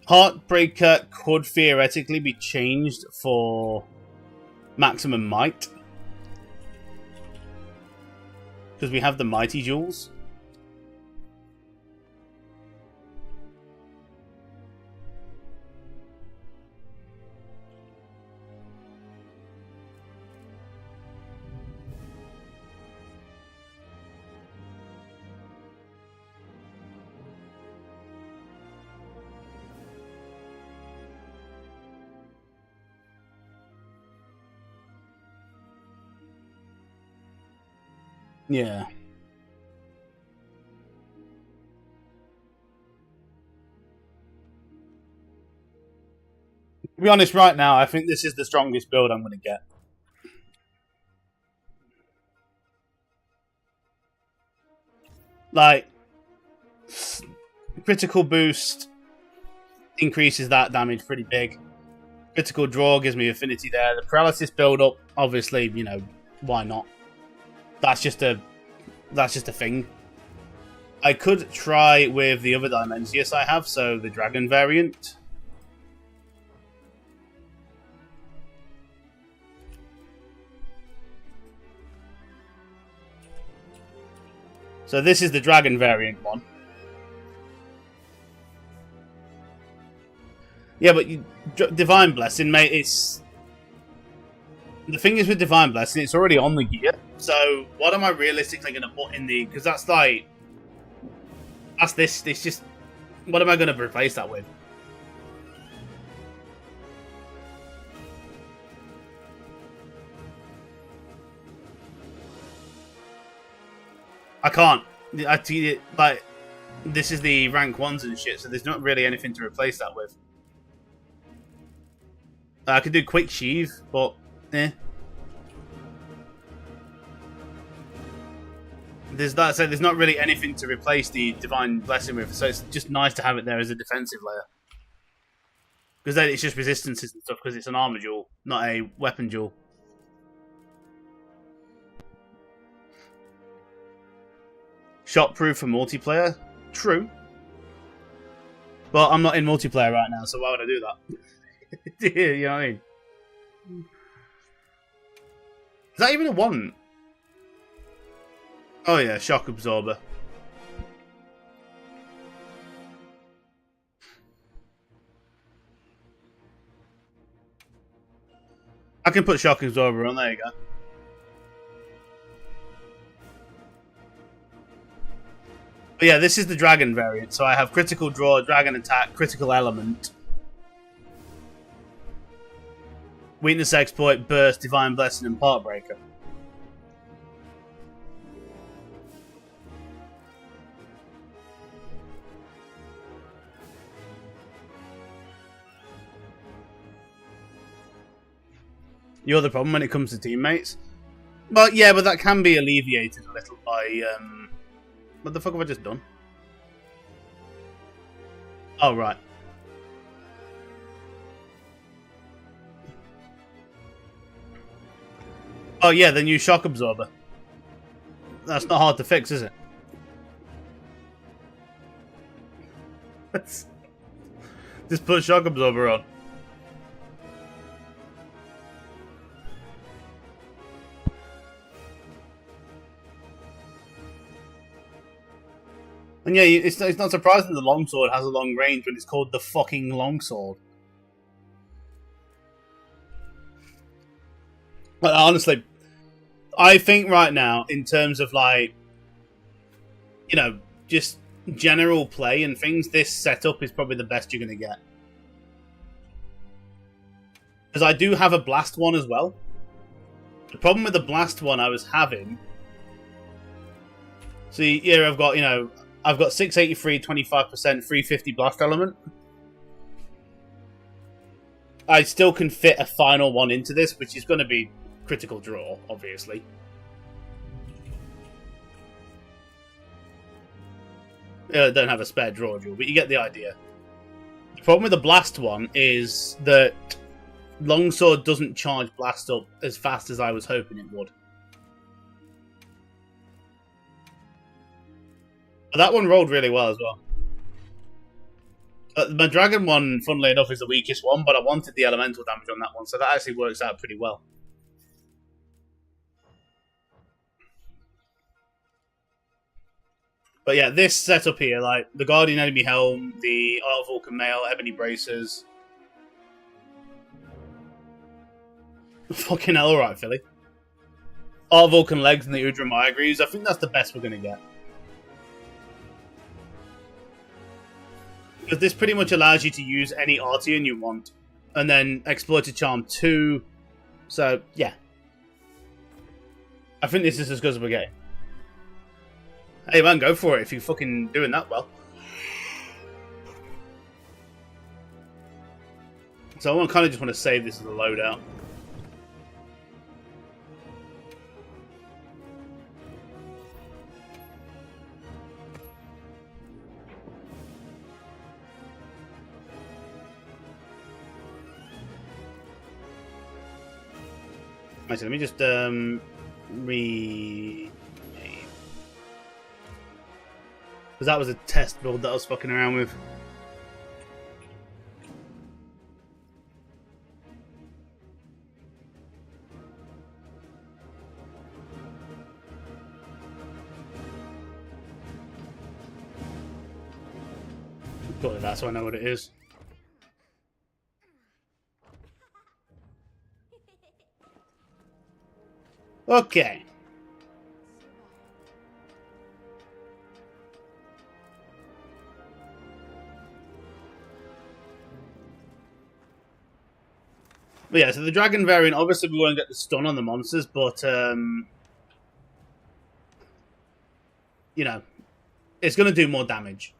Heartbreaker could theoretically be changed for maximum might. Because we have the Mighty Jewels. Yeah. To be honest, right now, I think this is the strongest build I'm going to get. Like, critical boost increases that damage pretty big. Critical draw gives me affinity there. The paralysis build up, obviously, why not? That's just a thing. I could try with the other Dimensius I have, so the dragon variant. So this is the dragon variant one. Yeah, but Divine Blessing, mate, it's... The thing is with Divine Blessing, it's already on the gear. So what am I realistically going to put in the... Because that's like... That's this. It's just... What am I going to replace that with? I can't. Like, this is the rank 1s and shit, so there's not really anything to replace that with. I could do Quick Sheath, but... There's not really anything to replace the Divine Blessing with, so it's just nice to have it there as a defensive layer. Because then it's just resistances and stuff, because it's an armor jewel, not a weapon jewel. Shotproof for multiplayer? True. But I'm not in multiplayer right now, so why would I do that? You know what I mean? Is that even a 1? Oh yeah, Shock Absorber. I can put Shock Absorber on, there you go. But yeah, this is the dragon variant. So I have critical draw, dragon attack, critical element, weakness exploit, burst, divine blessing, and Heartbreaker. You're the problem when it comes to teammates. But yeah, but that can be alleviated a little by what the fuck have I just done? Oh, right. Oh, yeah, then use Shock Absorber. That's not hard to fix, is it? Just put Shock Absorber on. And yeah, it's not surprising the longsword has a long range when it's called the fucking longsword. But honestly, I think right now, in terms of like, just general play and things, this setup is probably the best you're going to get. Because I do have a blast one as well. The problem with the blast one I was having... See, here I've got, you know, I've got 683, 25%, 350 blast element. I still can fit a final one into this, which is going to be critical draw, obviously. Don't have a spare draw jewel, but you get the idea. The problem with the blast one is that longsword doesn't charge blast up as fast as I was hoping it would. But that one rolled really well as well. My dragon one, funnily enough, is the weakest one, but I wanted the elemental damage on that one, so that actually works out pretty well. But yeah, this setup here, like the Guardian Enemy Helm, the Art of Vulcan Mail, Ebony Bracers. Fucking hell, alright, Philly. Art of Vulcan Legs and the Udra Maya Greaves, I think that's the best we're going to get. Because this pretty much allows you to use any Artian you want. And then Exploited Charm 2. So, yeah. I think this is as good as we're getting. Hey man, go for it if you're fucking doing that well. So I kind of just want to save this as a loadout. Right, so let me just because that was a test build that I was fucking around with. Call it that so I know what it is. Okay. But yeah, so the dragon variant, obviously we won't get the stun on the monsters, but, you know, it's going to do more damage.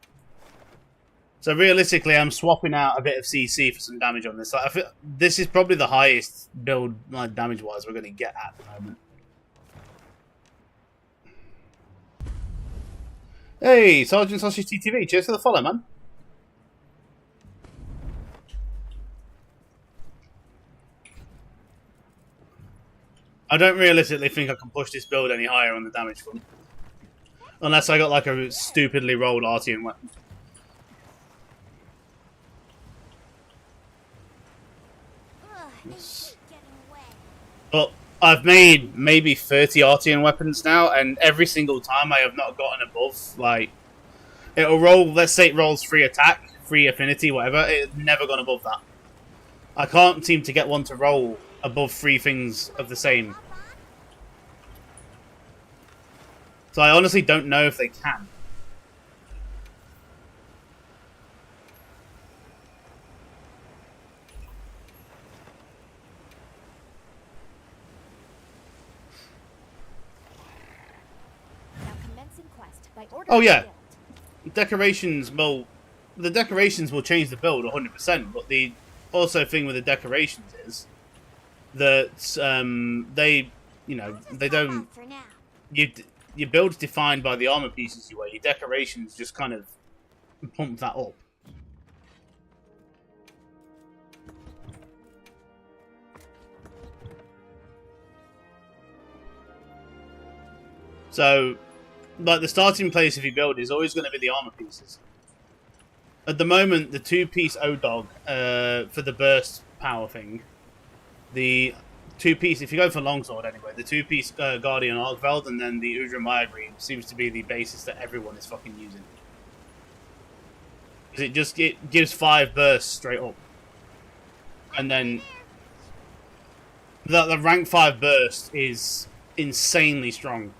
So realistically, I'm swapping out a bit of CC for some damage on this. Like, I feel this is probably the highest build, like, damage-wise we're going to get at the moment. Hey, Sergeant Sausage TTV, cheers for the follow, man. I don't realistically think I can push this build any higher on the damage front. Unless I got like a stupidly rolled Artian weapon. But I've made maybe 30 Artian weapons now, and every single time I have not gotten above, like, it'll roll, let's say it rolls 3 attack, 3 affinity, whatever, it's never gone above that. I can't seem to get one to roll above 3 things of the same. So I honestly don't know if they can. Oh yeah, decorations. Well, the decorations will change the build 100%. But the also thing with the decorations is that they, you know, they don't. Your build's defined by the armor pieces you wear. Your decorations just kind of pump that up. So, like, the starting place of your build is always going to be the armor pieces. At the moment, the 2-piece O-Dog for the burst power thing, the 2-piece, if you go for longsword anyway, the 2-piece Guardian Arkveld and then the Udra Maya Green seems to be the basis that everyone is fucking using. Because it gives 5 bursts straight up. And then the rank 5 burst is insanely strong.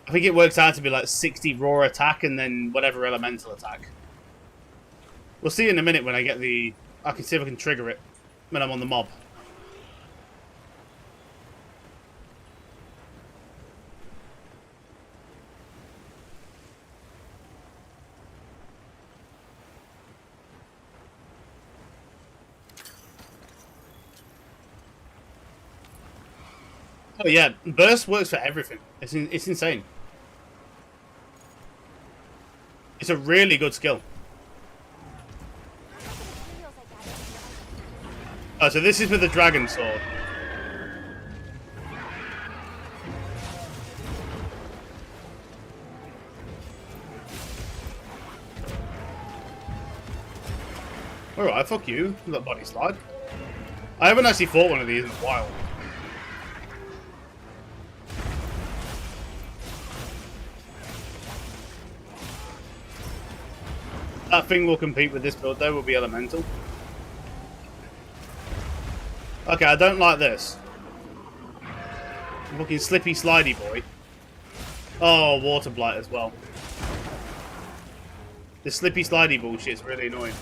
I think it works out to be like 60 raw attack and then whatever elemental attack. We'll see in a minute when I get the... I can see if I can trigger it. when I'm on the mob. Oh yeah, burst works for everything. It's insane. It's a really good skill. Oh, so this is with the dragon sword. Alright, fuck you. That body slide. I haven't actually fought one of these in a while. That thing will compete with this build though, will be elemental. Okay, I don't like this. Fucking slippy slidey boy. Oh, water blight as well. The slippy slidey bullshit's really annoying.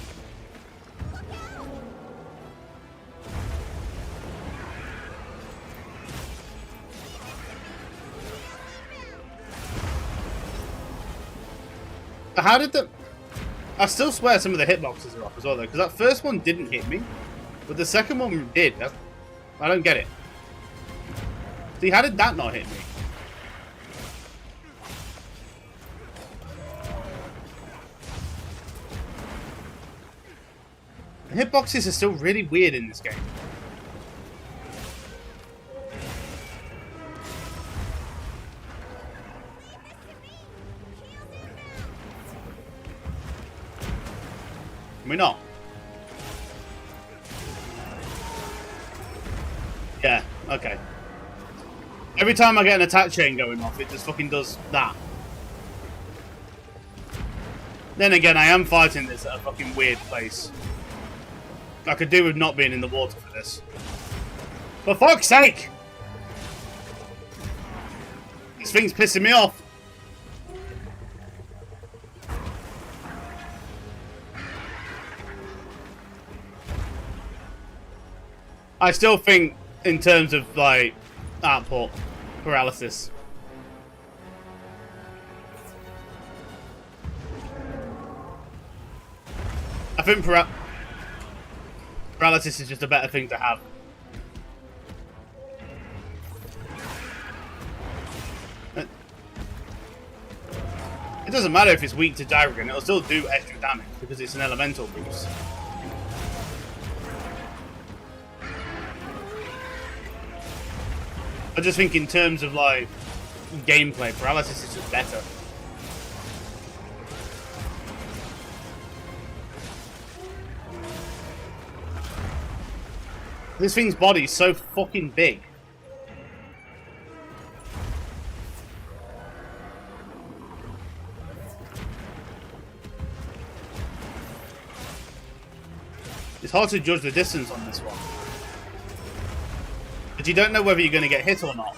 How did the... I still swear some of the hitboxes are off as well though, because that first one didn't hit me, but the second one did. I don't get it. See, how did that not hit me? The hitboxes are still really weird in this game. We're not. Yeah, okay. Every time I get an attack chain going off, it just fucking does that. Then again, I am fighting this at a fucking weird place. I could do with not being in the water for this. For fuck's sake! This thing's pissing me off. I still think, in terms of, like, output, paralysis. I think paralysis is just a better thing to have. It doesn't matter if it's weak to Gyragon, it'll still do extra damage because it's an elemental boost. I just think in terms of, like, gameplay, paralysis is just better. This thing's body is so fucking big. It's hard to judge the distance on this one. But you don't know whether you're going to get hit or not.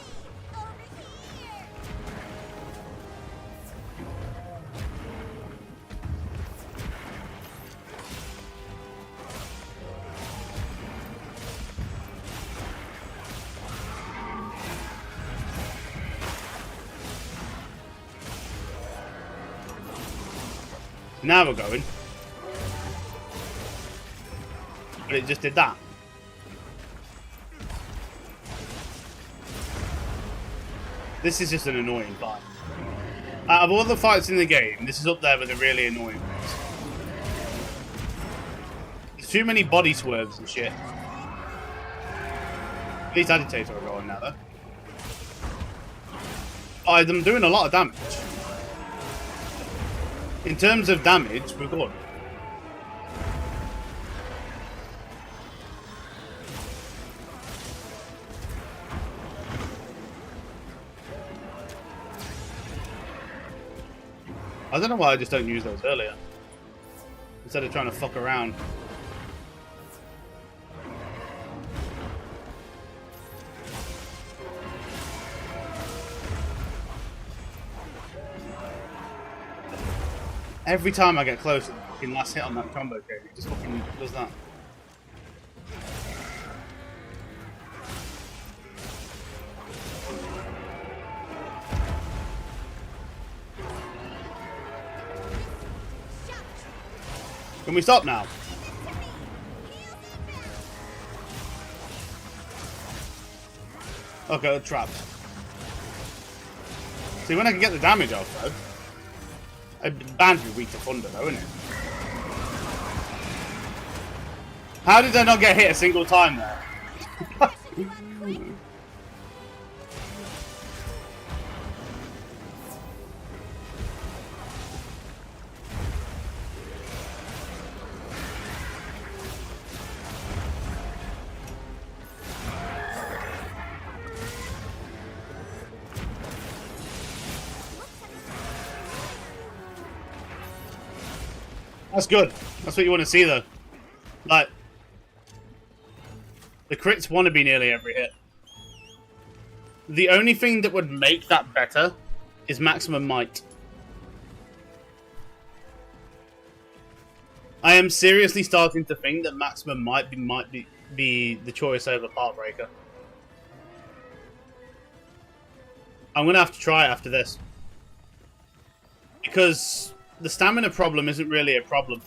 Now we're going. But it just did that. This is just an annoying fight. Out of all the fights in the game, this is up there with the really annoying ones. There's too many body swerves and shit. At least Agitator will go on now though. I'm doing a lot of damage. In terms of damage, we're good. I don't know why I just don't use those earlier. Instead of trying to fuck around. Every time I get close to the fucking last hit on that combo code, it just fucking does that. Can we stop now? Okay, we're trapped. See, when I can get the damage off, though, it's bound to be weak to thunder, though, isn't it? How did I not get hit a single time there? That's good. That's what you want to see, though. Like, the crits want to be nearly every hit. The only thing that would make that better is maximum might. I am seriously starting to think that maximum might be the choice over Heartbreaker. I'm going to have to try it after this. Because the stamina problem isn't really a problem.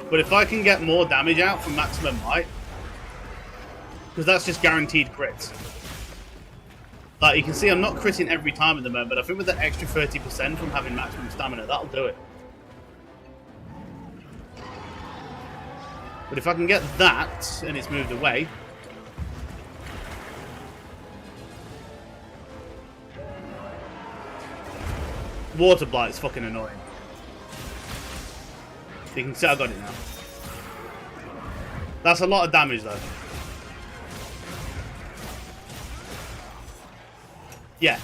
But if I can get more damage out from maximum might, because that's just guaranteed crits. Like, you can see I'm not critting every time at the moment, but I think with that extra 30% from having maximum stamina, that'll do it. But if I can get that, and it's moved away... Water Blight's fucking annoying. You can see I got it now. That's a lot of damage, though. Yeah.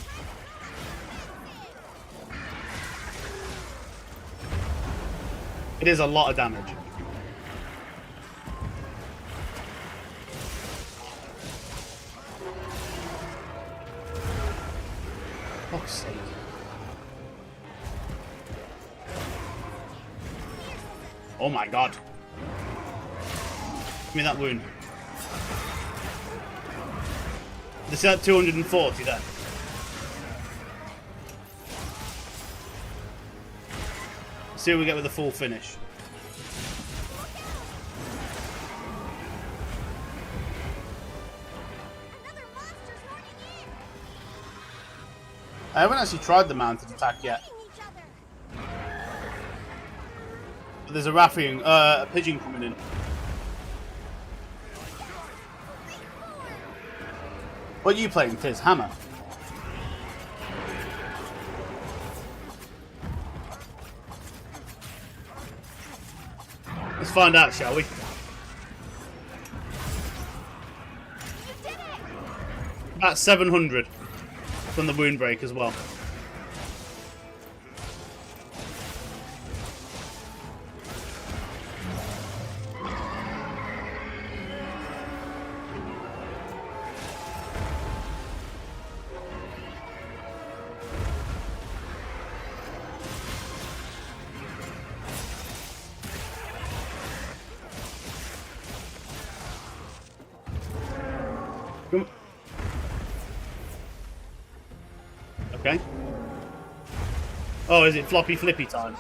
It is a lot of damage. Fuck's sake. Oh my god. Give me that wound. This is at 240 then. Let's see what we get with the full finish. I haven't actually tried the mounted attack yet. But there's a raffian, a pigeon coming in. What are you playing, Tiz? Hammer? Let's find out, shall we? About 700 from the wound break as well. Okay. Oh, is it floppy flippy time?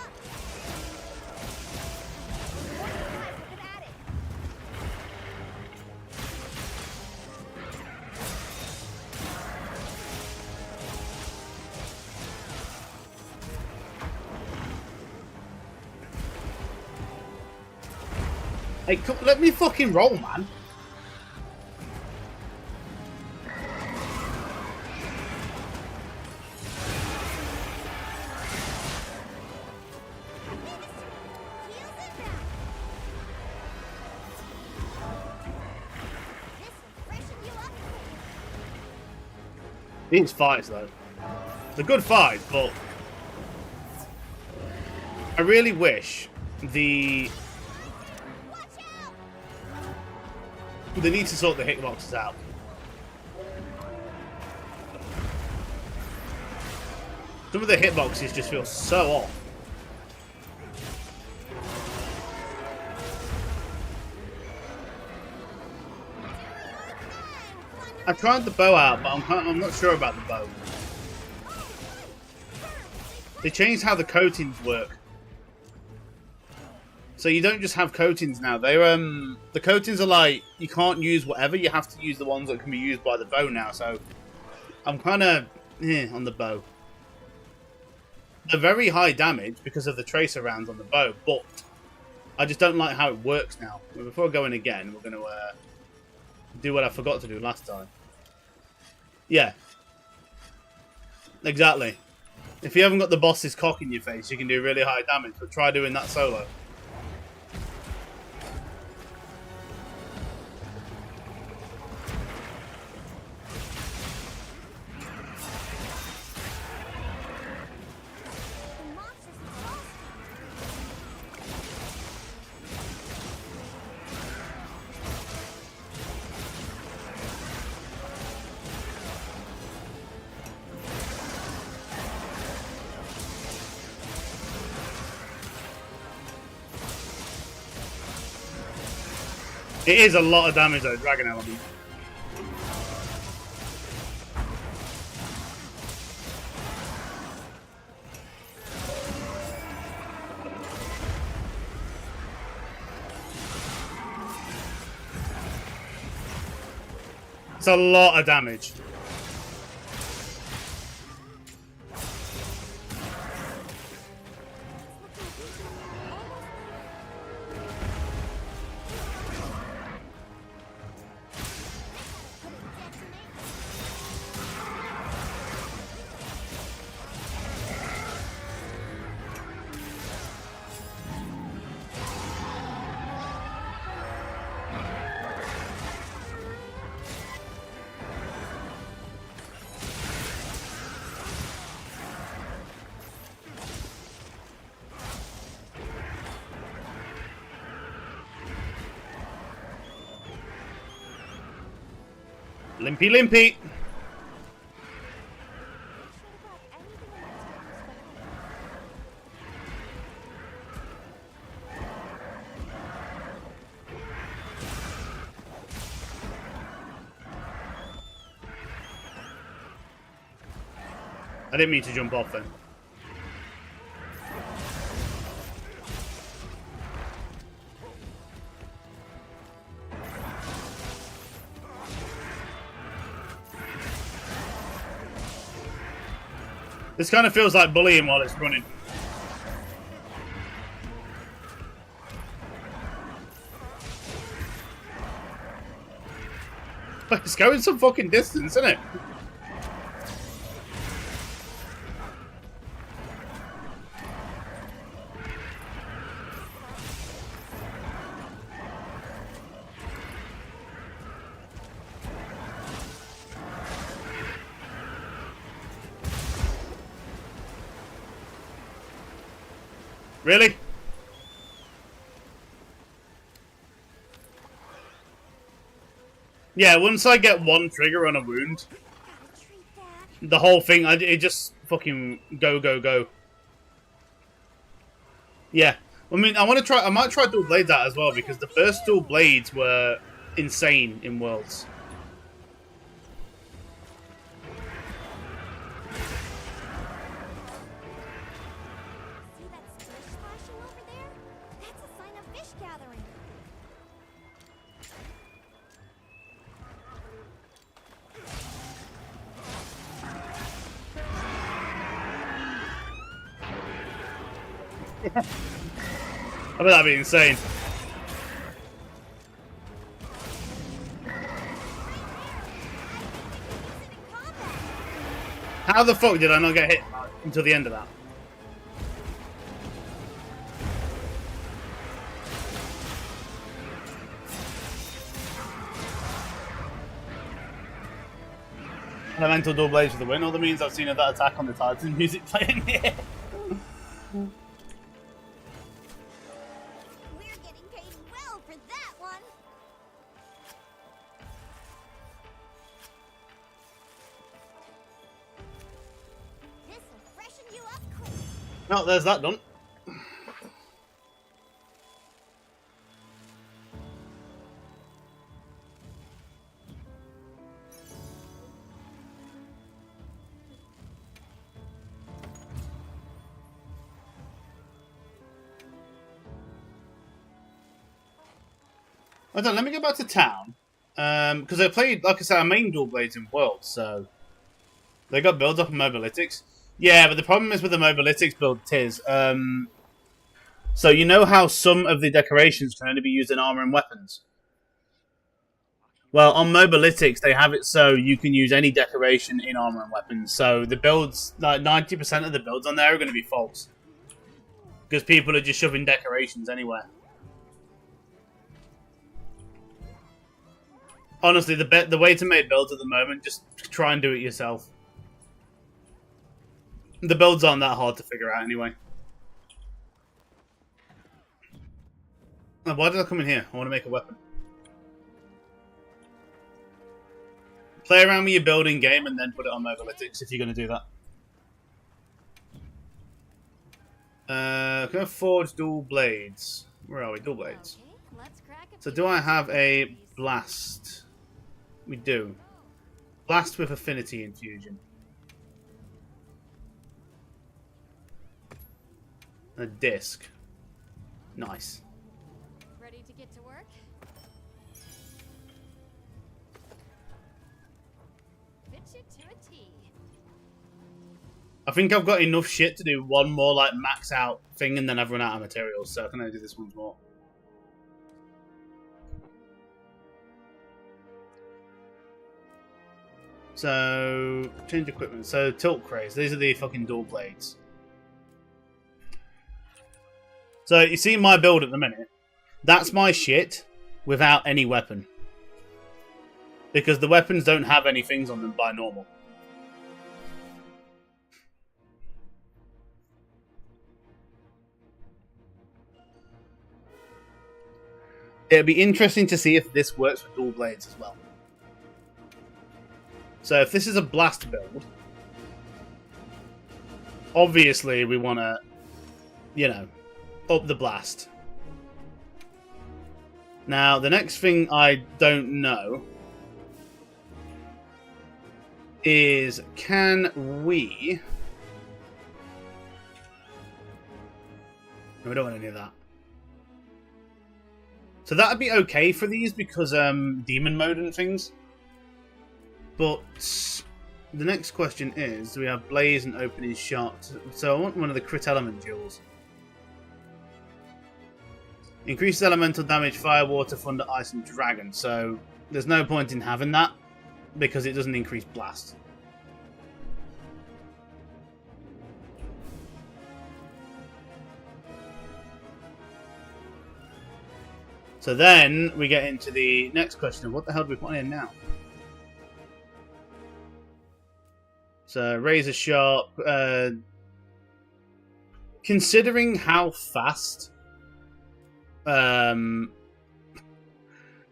Hey, let me fucking roll, man. These fights, though. They're good fights, but I really wish they need to sort the hitboxes out. Some of the hitboxes just feel so off. I tried the bow out, but I'm not sure about the bow. They changed how the coatings work. So you don't just have coatings now. They're the coatings are like you can't use whatever. You have to use the ones that can be used by the bow now. So I'm kind of on the bow. They're very high damage because of the tracer rounds on the bow, but I just don't like how it works now. Before going again, we're going to do what I forgot to do last time. Yeah, exactly. If you haven't got the boss's cock in your face, you can do really high damage, but try doing that solo. The monster's exhausted. It is a lot of damage though, Dragon Element. It's a lot of damage. Limpy Limpy! I didn't mean to jump off then. This kind of feels like bullying while it's running. But it's going some fucking distance, isn't it? Really? Yeah, once I get one trigger on a wound, the whole thing, it just fucking go, go, go. Yeah. I mean, I might try dual blades out as well, because the first dual blades were insane in Worlds. See that splish splashing over there? That's a sign of fish gathering. I bet that'd be insane. How the fuck did I not get hit until the end of that? Elemental dual blades for the win. All the means I've seen of that attack on the Titan music playing here. We're getting paid well for that one. This'll freshen you up quick. No, there's that done. Hold on, let me go back to town. Because I played, like I said, I main dual blades in World, so they got builds up on mobilitics. Yeah, but the problem is with the mobilitics build, Tiz. So you know how some of the decorations can only be used in armor and weapons? Well, on mobilitics, they have it so you can use any decoration in armor and weapons. So the builds, like 90% of the builds on there are going to be false. Because people are just shoving decorations anywhere. Honestly, the way to make builds at the moment, just try and do it yourself. The builds aren't that hard to figure out anyway. Oh, why did I come in here? I want to make a weapon. Play around with your building game and then put it on mobilitics if you're going to do that. Can I forge dual blades? Where are we? Dual blades. Okay, let's crack a So few do I have a recipes. blast? We do. Blast with affinity infusion. A disc. Nice. Ready to get to work? Fit you to a T. I think I've got enough shit to do one more like max out thing and then I've run out of materials, so I can only do this once more. So, change equipment. So, tilt craze. These are the fucking dual blades. So, you see my build at the minute? That's my shit without any weapon. Because the weapons don't have any things on them by normal. It'd be interesting to see if this works with dual blades as well. So if this is a blast build, obviously we want to, you know, up the blast. Now, the next thing I don't know is, can we... No, we don't want any of that. So that'd be okay for these because demon mode and things. But the next question is, do we have blaze and opening shot? So I want one of the crit element jewels. Increases elemental damage, fire, water, thunder, ice, and dragon. So there's no point in having that because it doesn't increase blast. So then we get into the next question of what the hell do we put in now? So razor sharp. Considering how fast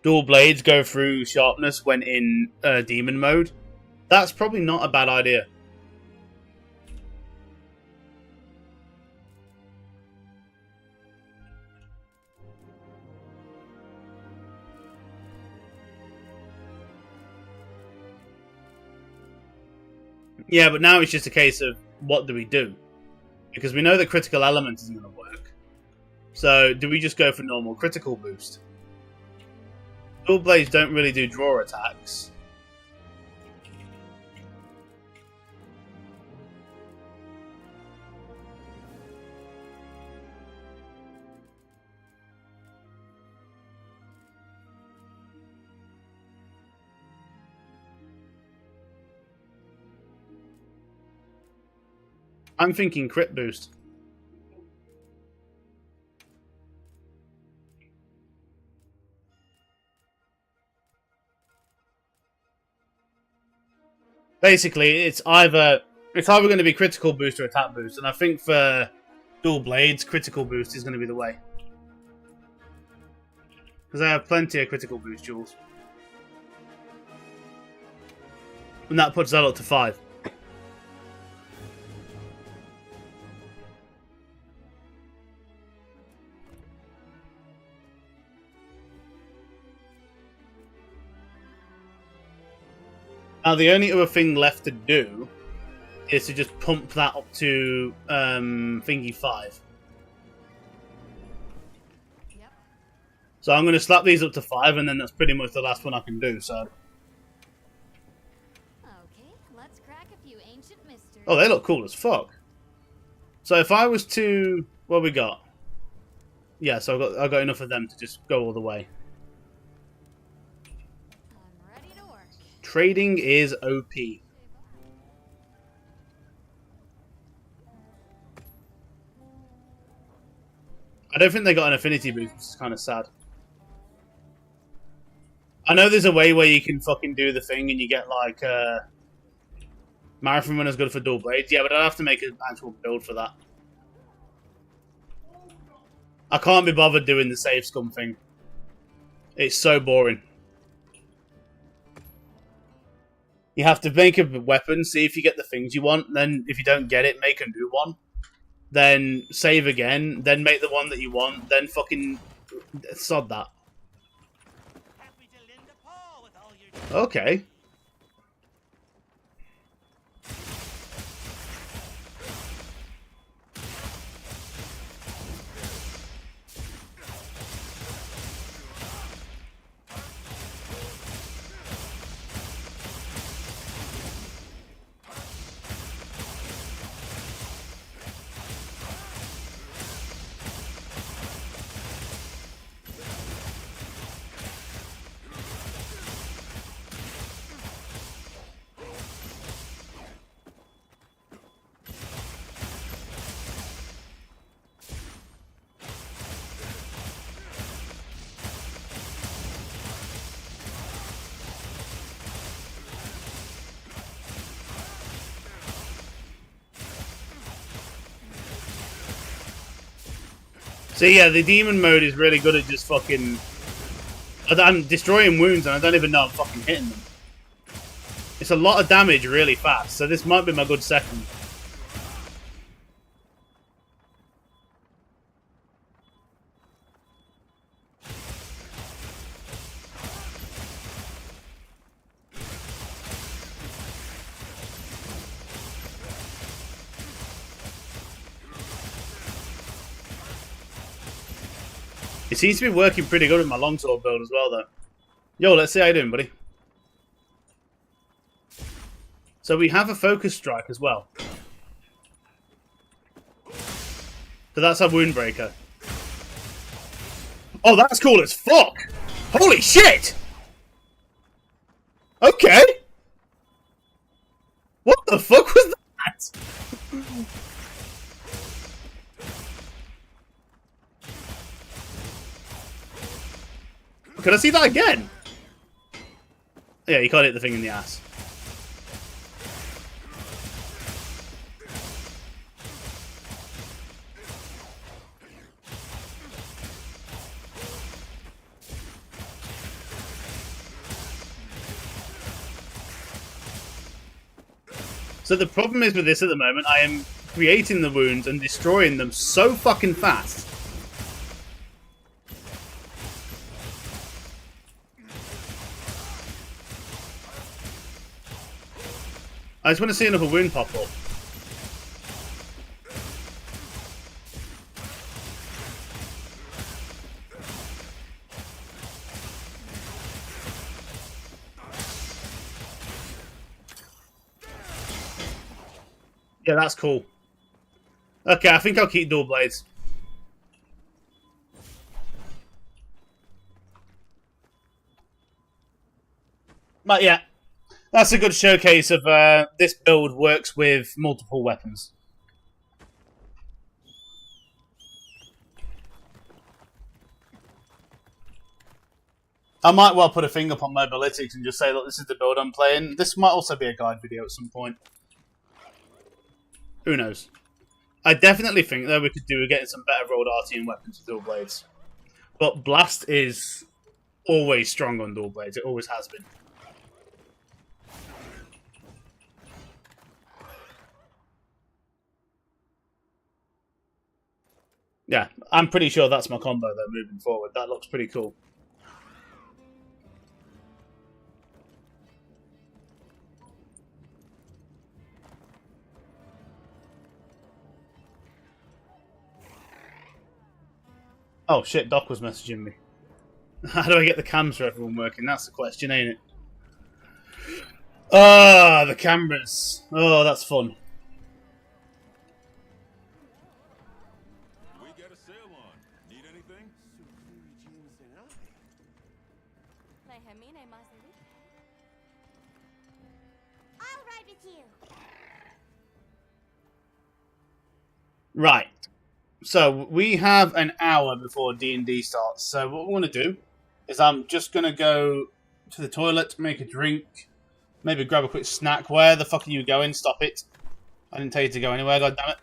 dual blades go through sharpness when in demon mode, that's probably not a bad idea. Yeah, but now it's just a case of what do we do? Because we know that critical element isn't going to work. So, do we just go for normal critical boost? Dual blades don't really do draw attacks. I'm thinking crit boost. Basically, it's either going to be critical boost or attack boost, and I think for dual blades, critical boost is going to be the way. Because I have plenty of critical boost jewels. And that puts that up to 5. Now, the only other thing left to do is to just pump that up to thingy 5. Yep. So I'm going to slap these up to 5, and then that's pretty much the last one I can do. So. Okay, let's crack a few ancient mysteries. Oh, they look cool as fuck. So if I was to, what we got? Yeah, so I got enough of them to just go all the way. I'm ready to work. Trading is OP. I don't think they got an affinity boost, which is kind of sad. I know there's a way where you can fucking do the thing and you get like marathon runner's good for dual blades. Yeah, but I'd have to make an actual build for that. I can't be bothered doing the save scum thing. It's so boring. You have to make a weapon, see if you get the things you want, then if you don't get it, make a new one. Then save again, then make the one that you want, then fucking sod that. Okay. So yeah, the demon mode is really good at just fucking... I'm destroying wounds and I don't even know I'm fucking hitting them. It's a lot of damage really fast, so this might be my good second. It seems to be working pretty good with my longsword build as well, though. Yo, let's see how you're doing, buddy. So we have a focus strike as well. So that's our wound breaker. Oh, that's cool as fuck! Holy shit! Okay! What the fuck was that? Can I see that again? Yeah, you can't hit the thing in the ass. So the problem is with this at the moment, I am creating the wounds and destroying them so fucking fast. I just want to see another wound pop up. Yeah, that's cool. Okay, I think I'll keep dual blades. But yeah, that's a good showcase of this build works with multiple weapons. I might well put a thing up on Mobalytics and just say, look, this is the build I'm playing. This might also be a guide video at some point. Who knows? I definitely think that we could do getting some better rolled Artian weapons with dual blades. But Blast is always strong on dual blades. It always has been. Yeah, I'm pretty sure that's my combo though moving forward. That looks pretty cool. Oh shit, Doc was messaging me. How do I get the cams for everyone working? That's the question, ain't it? Ah, the cameras. Oh, that's fun. We get a sale on. Need anything? I'll ride with you. Right. So we have an hour before D&D starts. So what we're going to do is I'm just going to go to the toilet, make a drink, maybe grab a quick snack. Where the fuck are you going? Stop it. I didn't tell you to go anywhere, goddammit.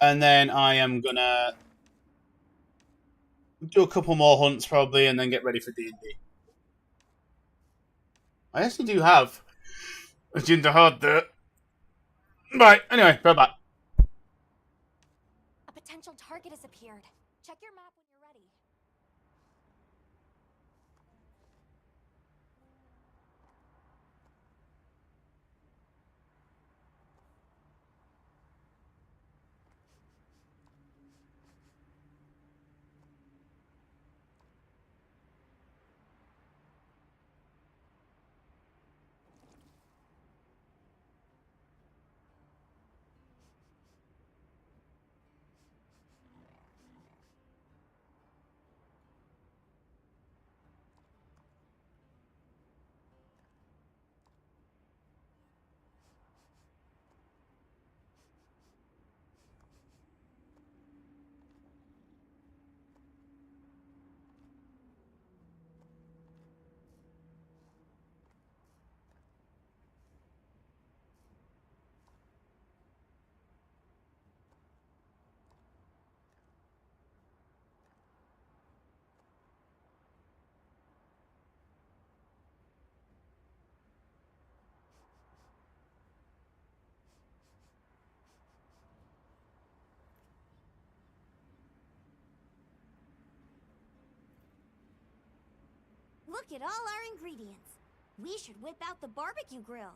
And then I am going to do a couple more hunts probably and then get ready for D&D. I actually do have a ginger hard there. Right, anyway, go back. A potential target has appeared. Check your map when you're ready. Look at all our ingredients. We should whip out the barbecue grill.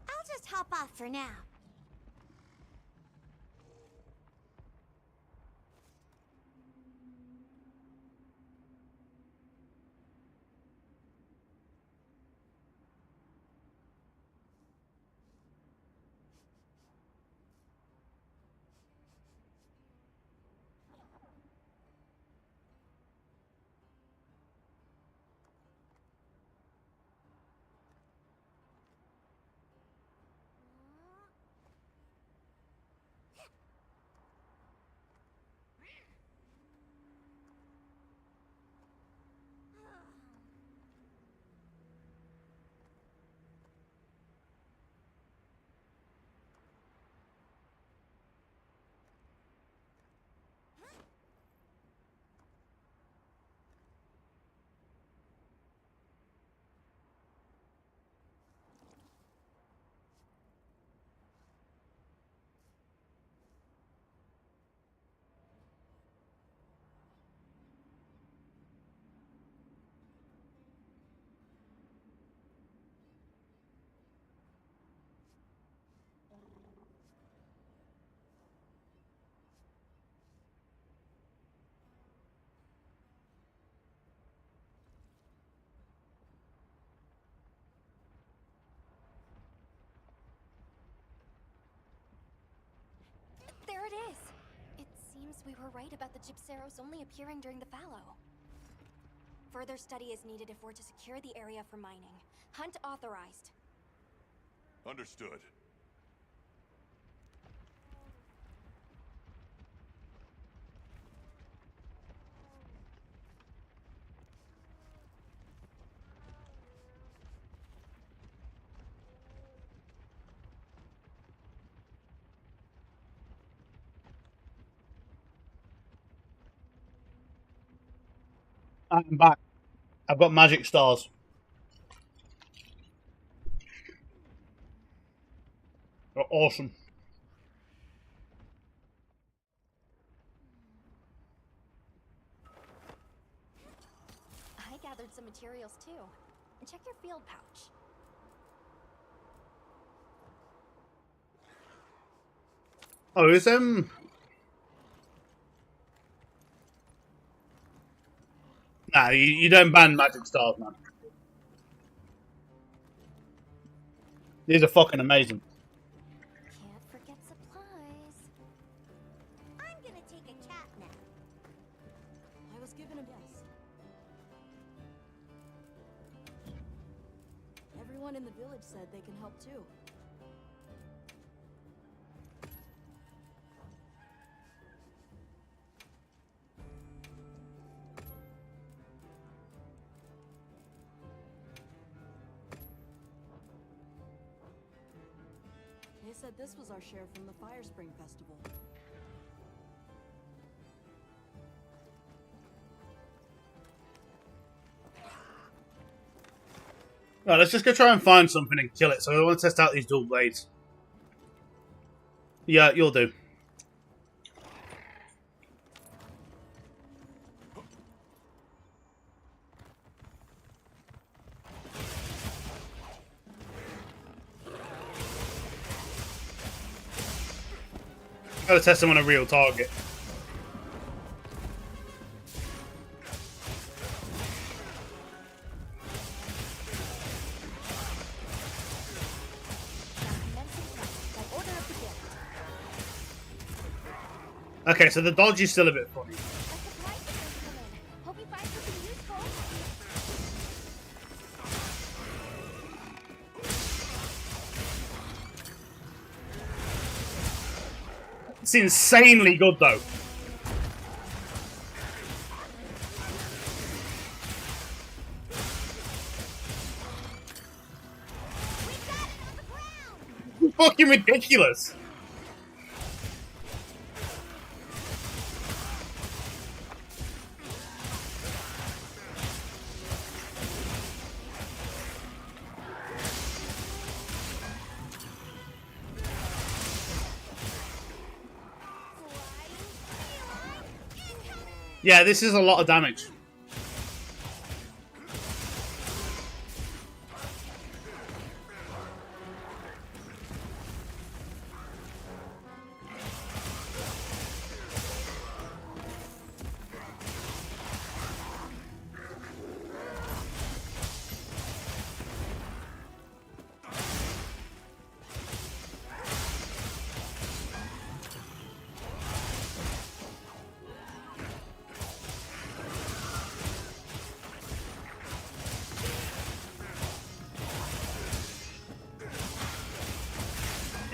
I'll just hop off for now. seems we were right about the Gypceros only appearing during the fallow. Further study is needed if we're to secure the area for mining. Hunt authorized. Understood. I'm back. I've got magic stars. They're awesome. I gathered some materials too. Check your field pouch. Oh, is Nah, you don't ban magic stars, man. These are fucking amazing. Can't forget supplies. I'm gonna take a cat nap. I was given a guess. Everyone in the village said they can help too. They said this was our share from the Fire Spring Festival. Right, let's just go try and find something and kill it. So I want to test out these dual blades. Yeah, you'll do. Gotta test them on a real target. Okay, so the dodge is still a bit funny. Hope you find something useful. It's insanely good, though. Fucking ridiculous. Yeah, this is a lot of damage.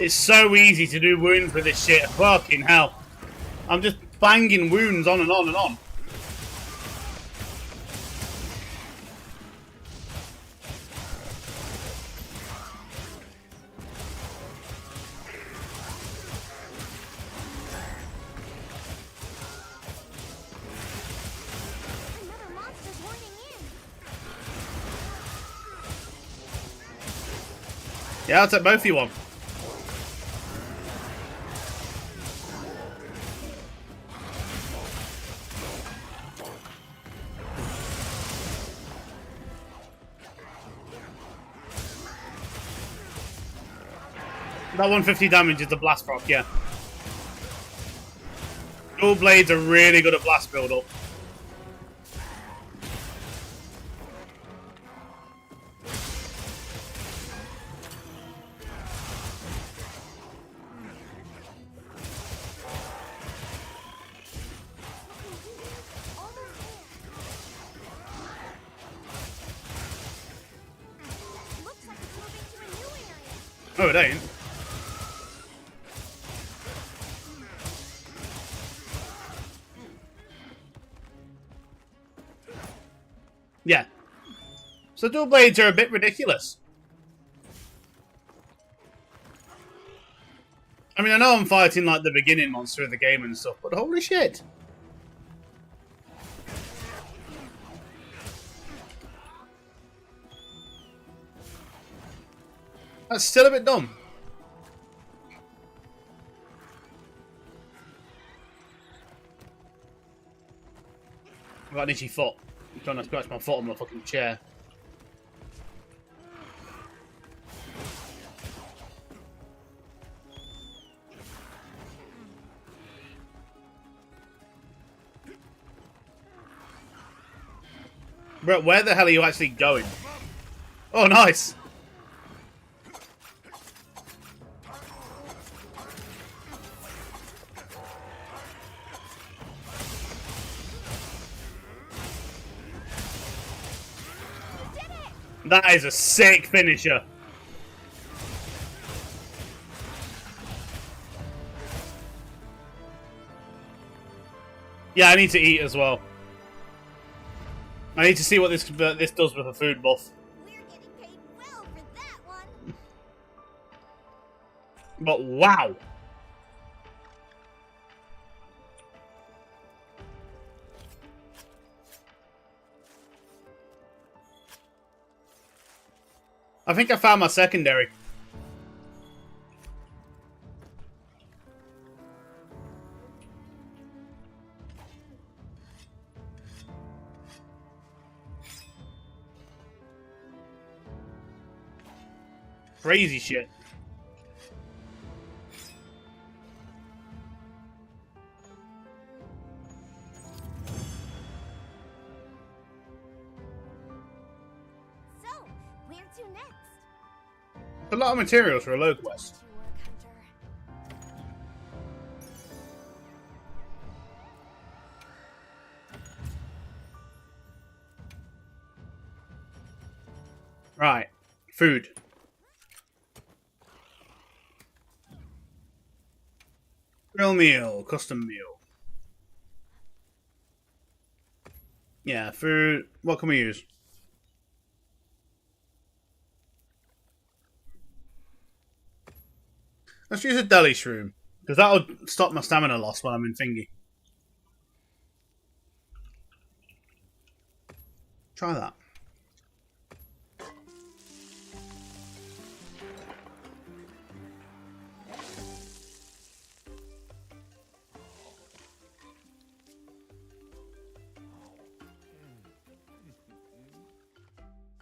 It's so easy to do wounds with this shit. Fucking hell. I'm just banging wounds on and on and on. Another monster's horning in. Yeah, I'll take both of you on. That 150 damage is the blast proc, yeah. Dual blades are really good at blast build up. Oh, it ain't. Yeah. So dual blades are a bit ridiculous. I mean, I know I'm fighting like the beginning monster of the game and stuff, but holy shit. That's still a bit dumb. I've got an itchy foot. I'm trying to scratch my foot on my fucking chair. Bro, where the hell are you actually going? Oh, nice! That is a sick finisher. Yeah, I need to eat as well. I need to see what this does with a food buff. We're getting paid well for that one. But wow! I think I found my secondary. Crazy shit. So, where to next? A lot of materials for a low quest. To work, Hunter. Right. Food. Grill meal. Custom meal. Yeah, food. What can we use? Let's use a deli shroom. Because that'll stop my stamina loss when I'm in thingy. Try that.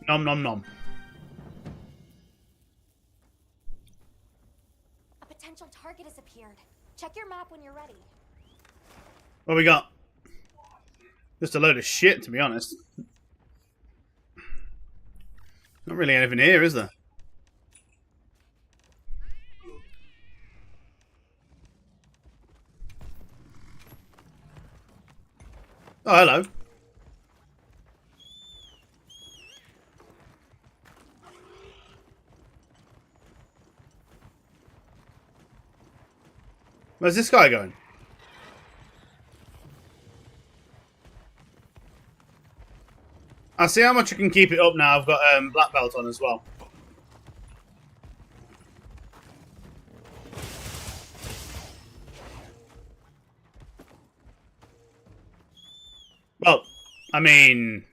Nom nom nom. A potential target has appeared. Check your map when you're ready. What we got? Just a load of shit, to be honest. Not really anything here, is there? Oh, hello. Where's this guy going? I see how much I can keep it up now. I've got black belt on as well. Well, I mean,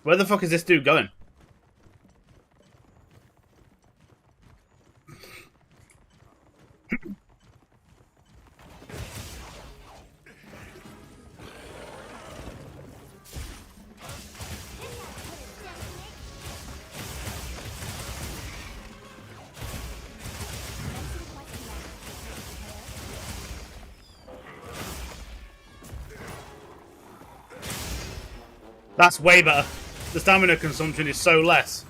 where the fuck is this dude going? That's way better. The stamina consumption is so less.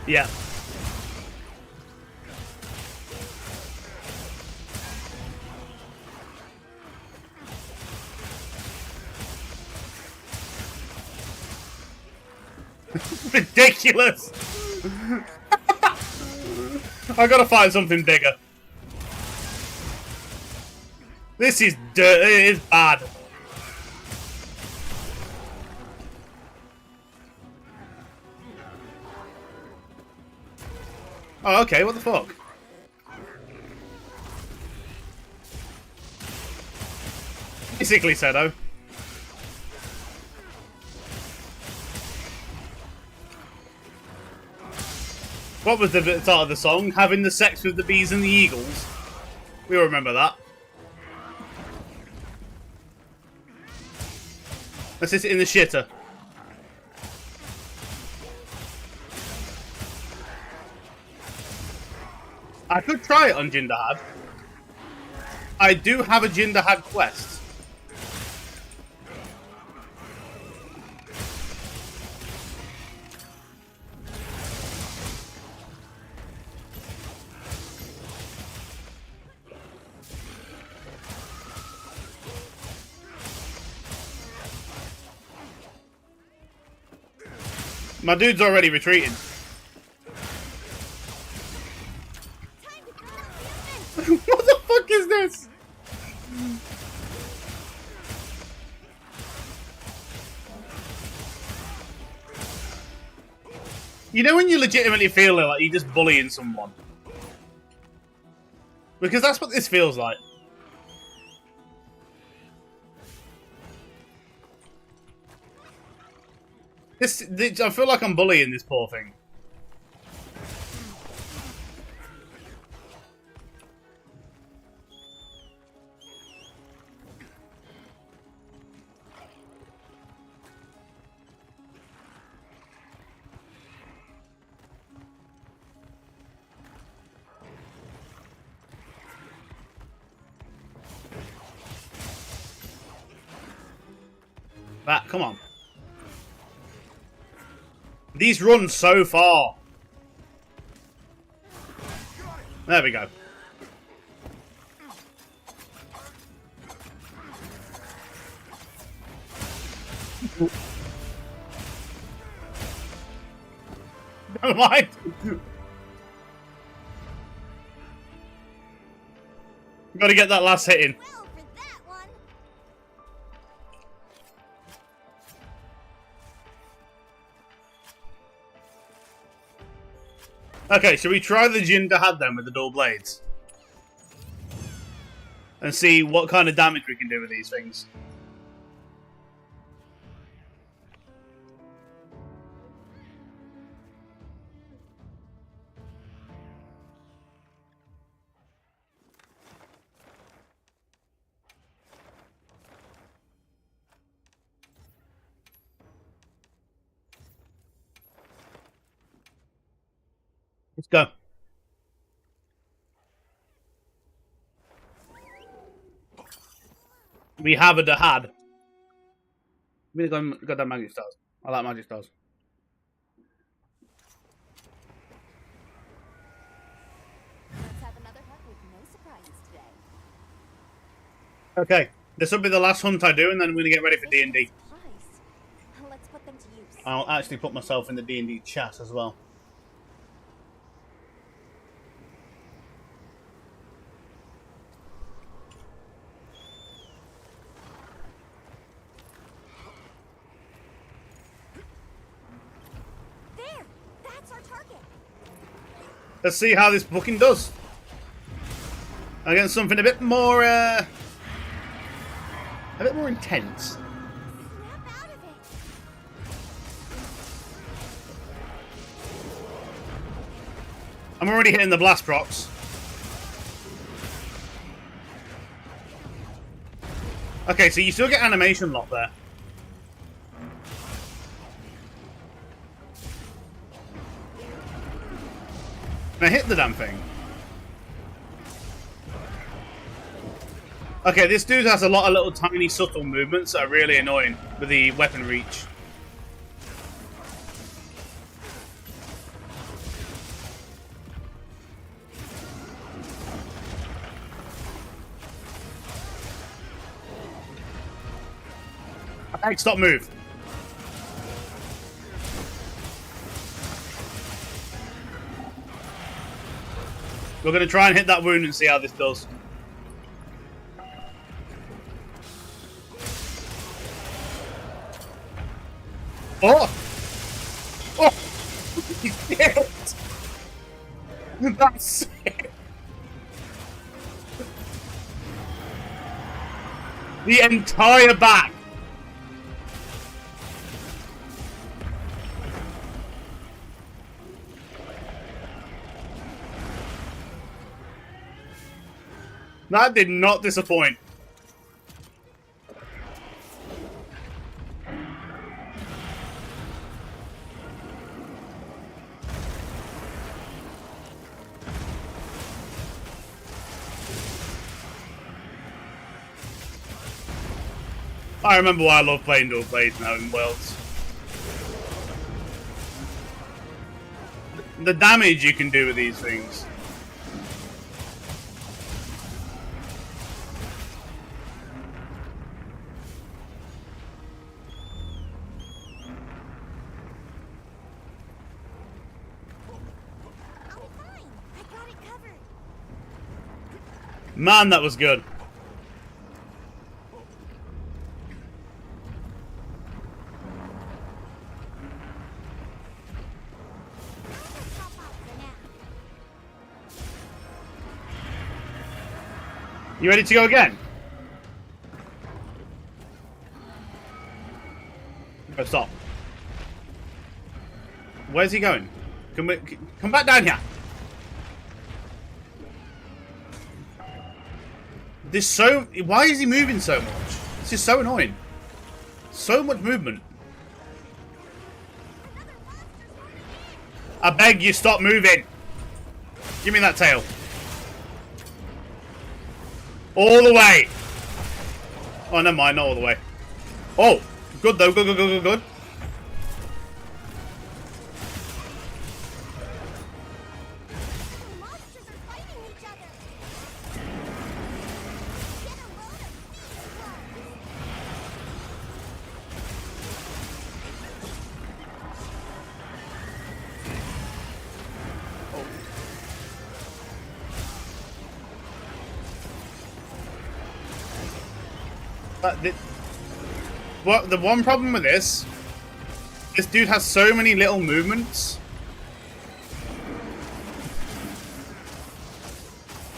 Yeah. ridiculous. I gotta find something bigger. This is dirt. It is bad. Oh, okay. What the fuck? Basically, Sedo. What was the start of the song? Having the sex with the bees and the eagles. We all remember that. Let's sit in the shitter. I could try it on Jinderhad. I do have a Jinderhad quest. My dude's already retreating. What the fuck is this? You know when you legitimately feel like you're just bullying someone? Because that's what this feels like. I feel like I'm bullying this poor thing. That, come on. These run so far. There we go. Never mind. Gotta get that last hit in. Well, for that one. Okay, should we try the Jinderhad then with the dual blades? And see what kind of damage we can do with these things. Let's go. We have a Dahad. We got that magic stars. I like magic stars. Let's have another hunt with no surprises today. Okay, this will be the last hunt I do, and then I'm going to get ready for D&D. Supplies. Let's put them to use. I'll actually put myself in the D&D chat as well. There! That's our target! Let's see how this booking does. Against something a bit more intense. Snap out of it. I'm already hitting the blast procs. Okay, so you still get animation lock there. Can I hit the damn thing? Okay, this dude has a lot of little tiny subtle movements that are really annoying with the weapon reach. Hey, stop move. We're going to try and hit that wound and see how this does. Oh! Oh! Shit! That's it! The entire back! That did not disappoint. I remember why I love playing dual blades now in Worlds. The damage you can do with these things. I'll be fine. I got it covered. Man, that was good. I'll pop out for now. You ready to go again? Oh, stop. Where's he going? Come back down here. This so. Why is he moving so much? This is so annoying. So much movement. I beg you, stop moving. Give me that tail. All the way. Oh, never mind, not all the way. Oh, good though. Good, good, good, good, good. The monsters are fighting each other. Get a load of these ones. Well, the one problem with this dude has so many little movements.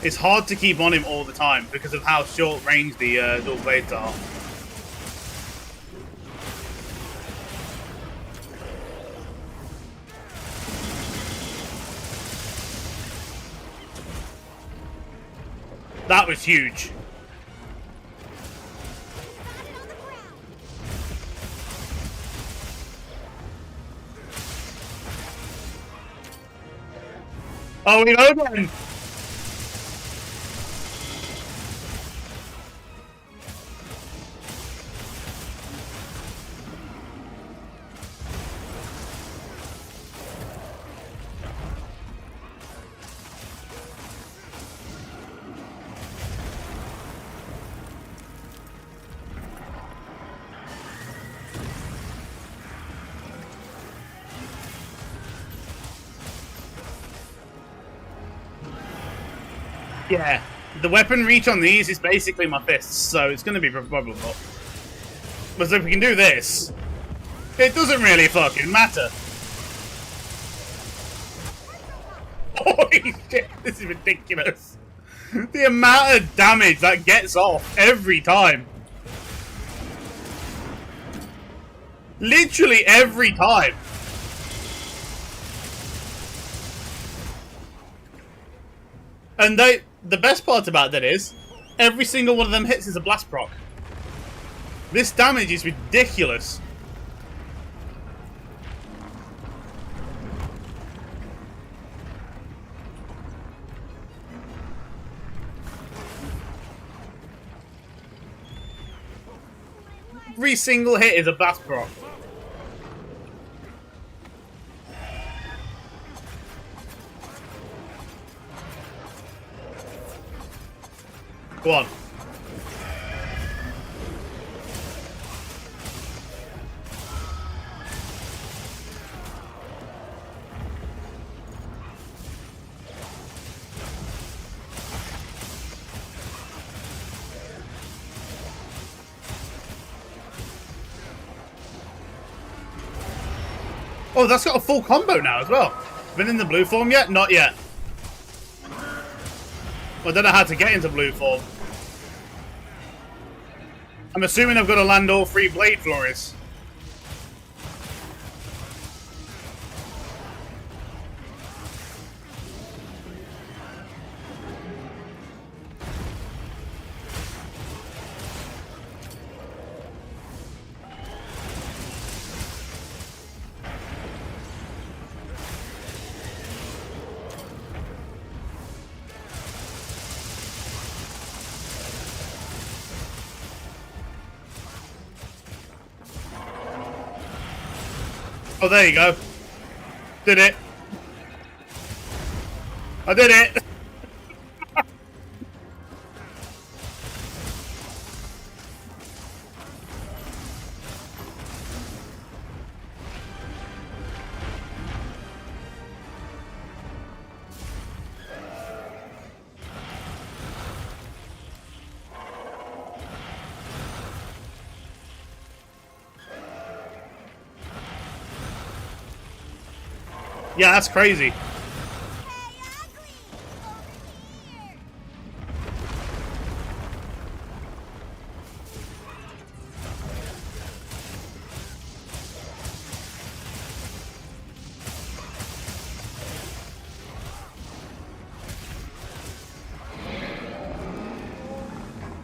It's hard to keep on him all the time because of how short range the dual blades are. That was huge. Got it on the ground. Oh, we go again. Yeah, the weapon reach on these is basically my fists, so it's going to be probable. But if we can do this, it doesn't really fucking matter. Holy shit, this is ridiculous. The amount of damage that gets off every time. Literally every time. And the best part about that is, every single one of them hits is a blast proc. This damage is ridiculous. Every single hit is a blast proc. Go on. Oh, that's got a full combo now as well. Been in the blue form yet? Not yet. I don't know how to get into blue form. I'm assuming I've got to land all 3 Blade Flurries. Oh, there you go. Did it. I did it. Yeah, that's crazy.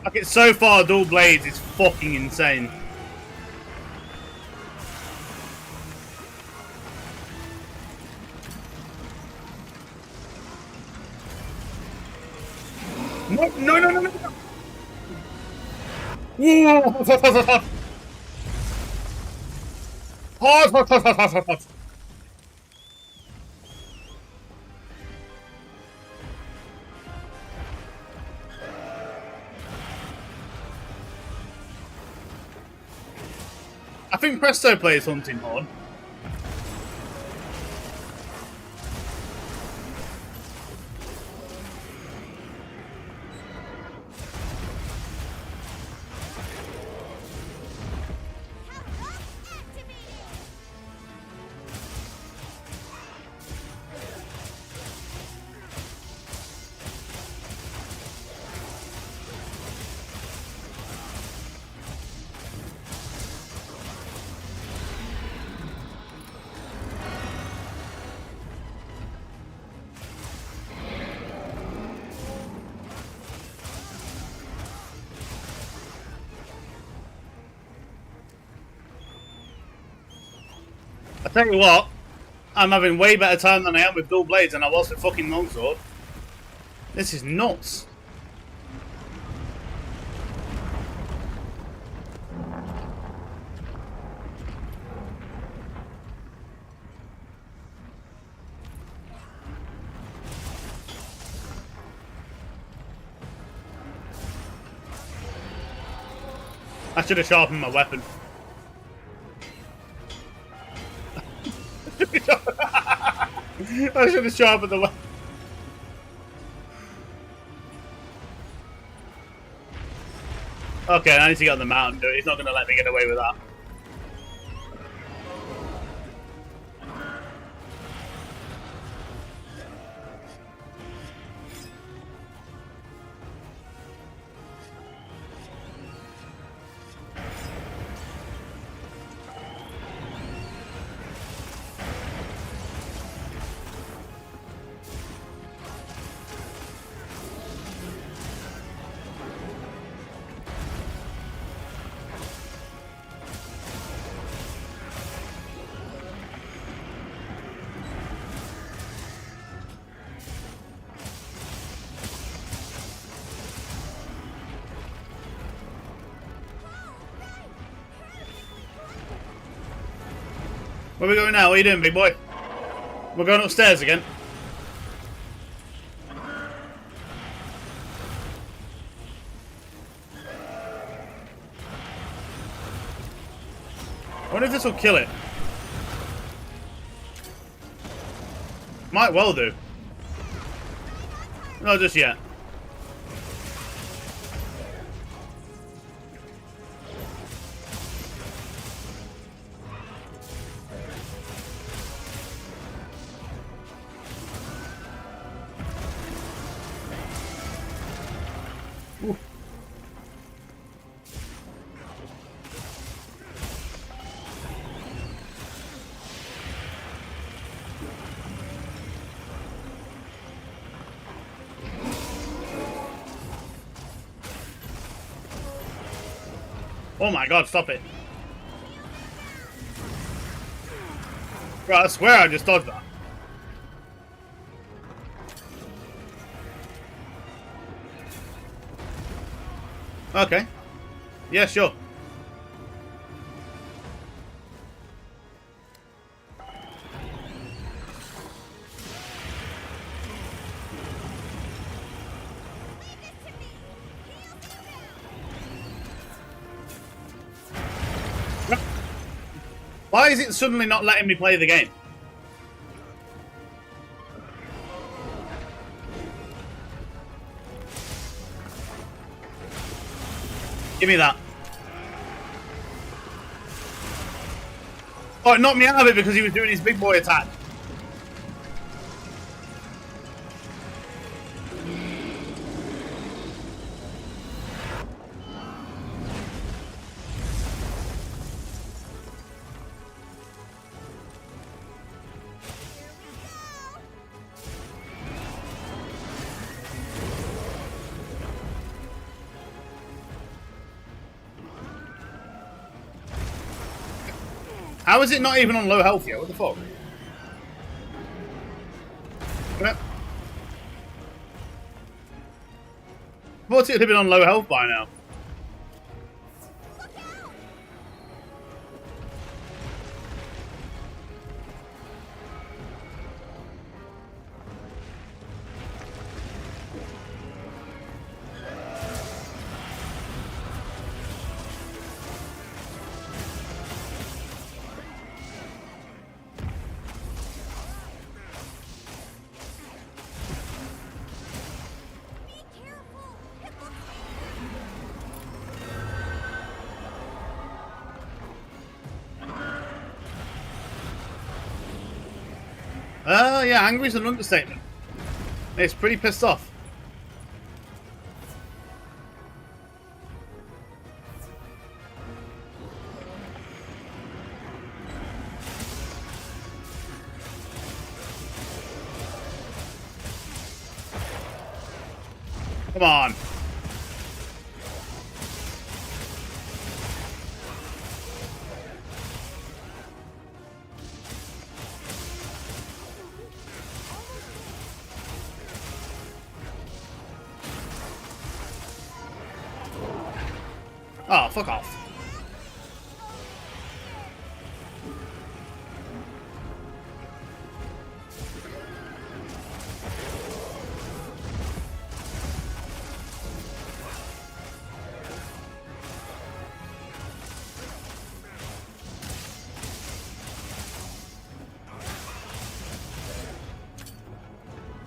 Like, so far, dual blades is fucking insane. No, no, no, no, no, no. Hot, hot, hot, hot, hot, hot, hot. I think Presto plays Hunting Horn. I tell you what, I'm having way better time than I am with dual blades than I was with fucking longsword. This is nuts. I should have sharpened my weapon. I should have sharpened the weapon. Okay, I need to get on the mountain, dude. He's not going to let me get away with that. Where are we going now? What are you doing, big boy? We're going upstairs again. I wonder if this will kill it. Might well do. Not just yet. Oh my god, stop it. Bro, I swear I just dodged that. Okay. Yeah, sure. Why is it suddenly not letting me play the game? Give me that. Oh, it knocked me out of it because he was doing his big boy attack. How is it not even on low health yet? What the fuck? Yep. I thought it had been on low health by now. Yeah, angry is an understatement. It's pretty pissed off. Come on. Oh, fuck off.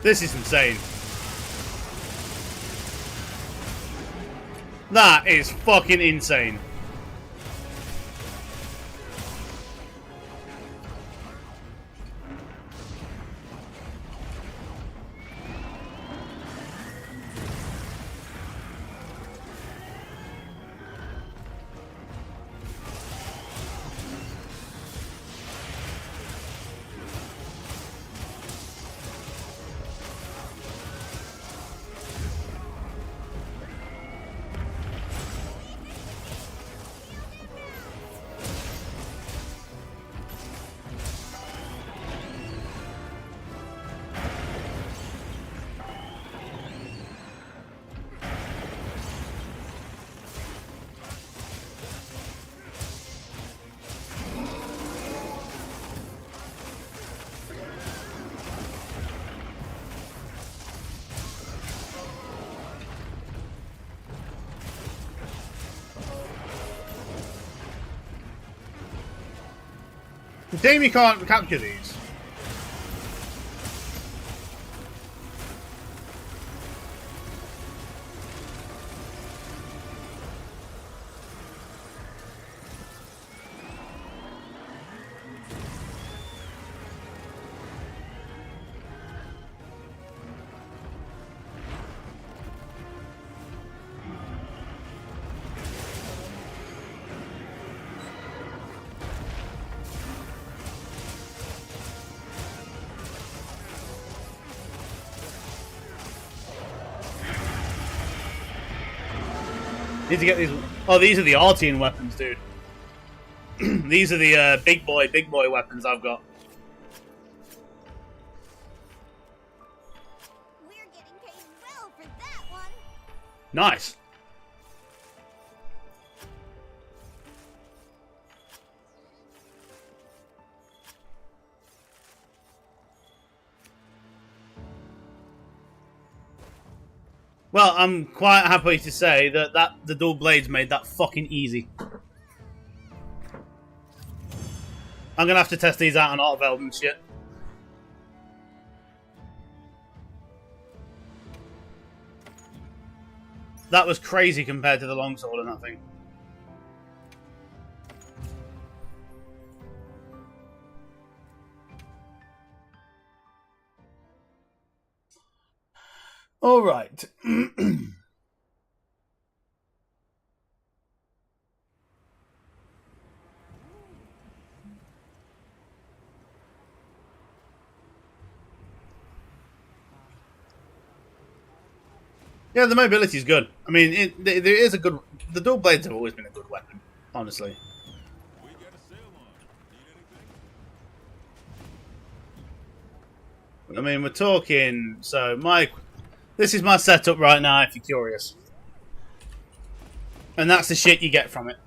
This is insane. That is fucking insane. Damn, you can't capture these. Need to get these. Oh, these are the Artian weapons, dude. These are the big boy weapons I've got. We're getting paid well for that one. Nice. Well, I'm quite happy to say that the dual blades made that fucking easy. I'm gonna have to test these out on Artveld and shit. That was crazy compared to the longsword and that thing. All right. Yeah, the mobility is good. I mean, there is a good. The dual blades have always been a good weapon, honestly. We got a sale on. Need anything? I mean, we're talking. So this is my setup right now. If you're curious, and that's the shit you get from it.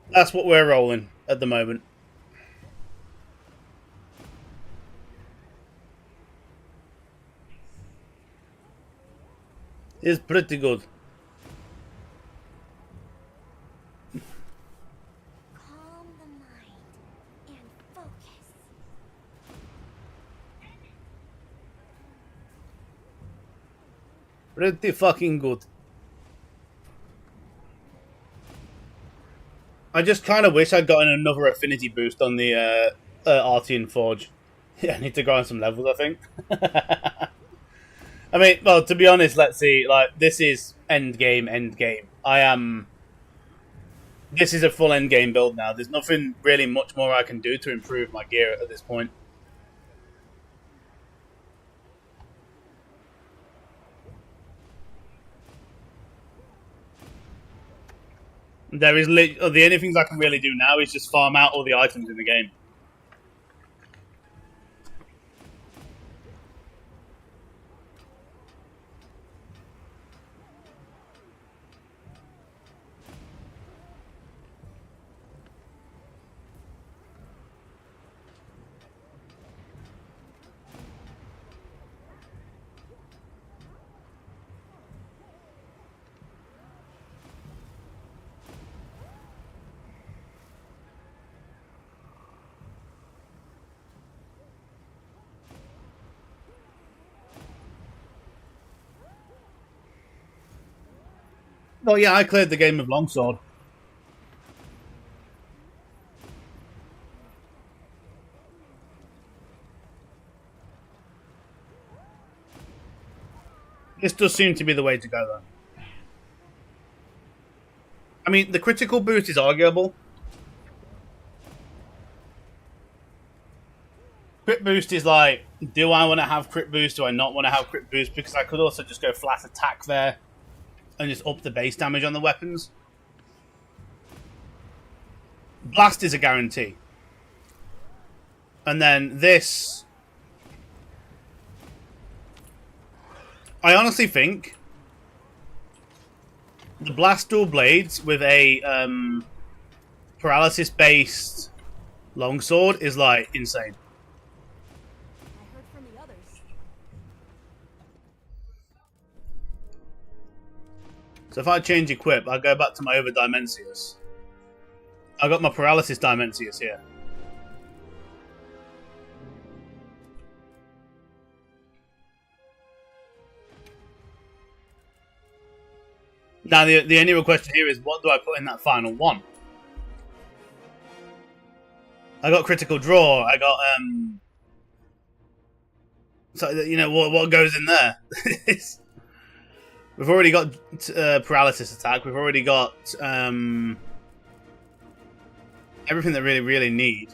That's what we're rolling at the moment. It's pretty good. Calm the mind and focus. Pretty fucking good. I just kind of wish I'd gotten another affinity boost on the Artian Forge. Yeah, I need to grind some levels, I think. I mean, well, to be honest, let's see. Like, this is end game. This is a full end game build now. There's nothing really much more I can do to improve my gear at this point. There is the only things I can really do now is just farm out all the items in the game. Well, yeah, I cleared the game of Longsword. This does seem to be the way to go, though. I mean, the critical boost is arguable. Crit boost is like, do I want to have crit boost? Do I not want to have crit boost? Because I could also just go flat attack there and just up the base damage on the weapons. Blast is a guarantee. And then this... I honestly think the blast dual blades with a paralysis-based longsword is, like, insane. I heard from the others. So if I change equip, I go back to my Over Dimensius. I got my Paralysis Dimensius here. Now the only real question here is, what do I put in that final one? I got critical draw. I got so you know what goes in there. We've already got paralysis attack. We've already got everything that really need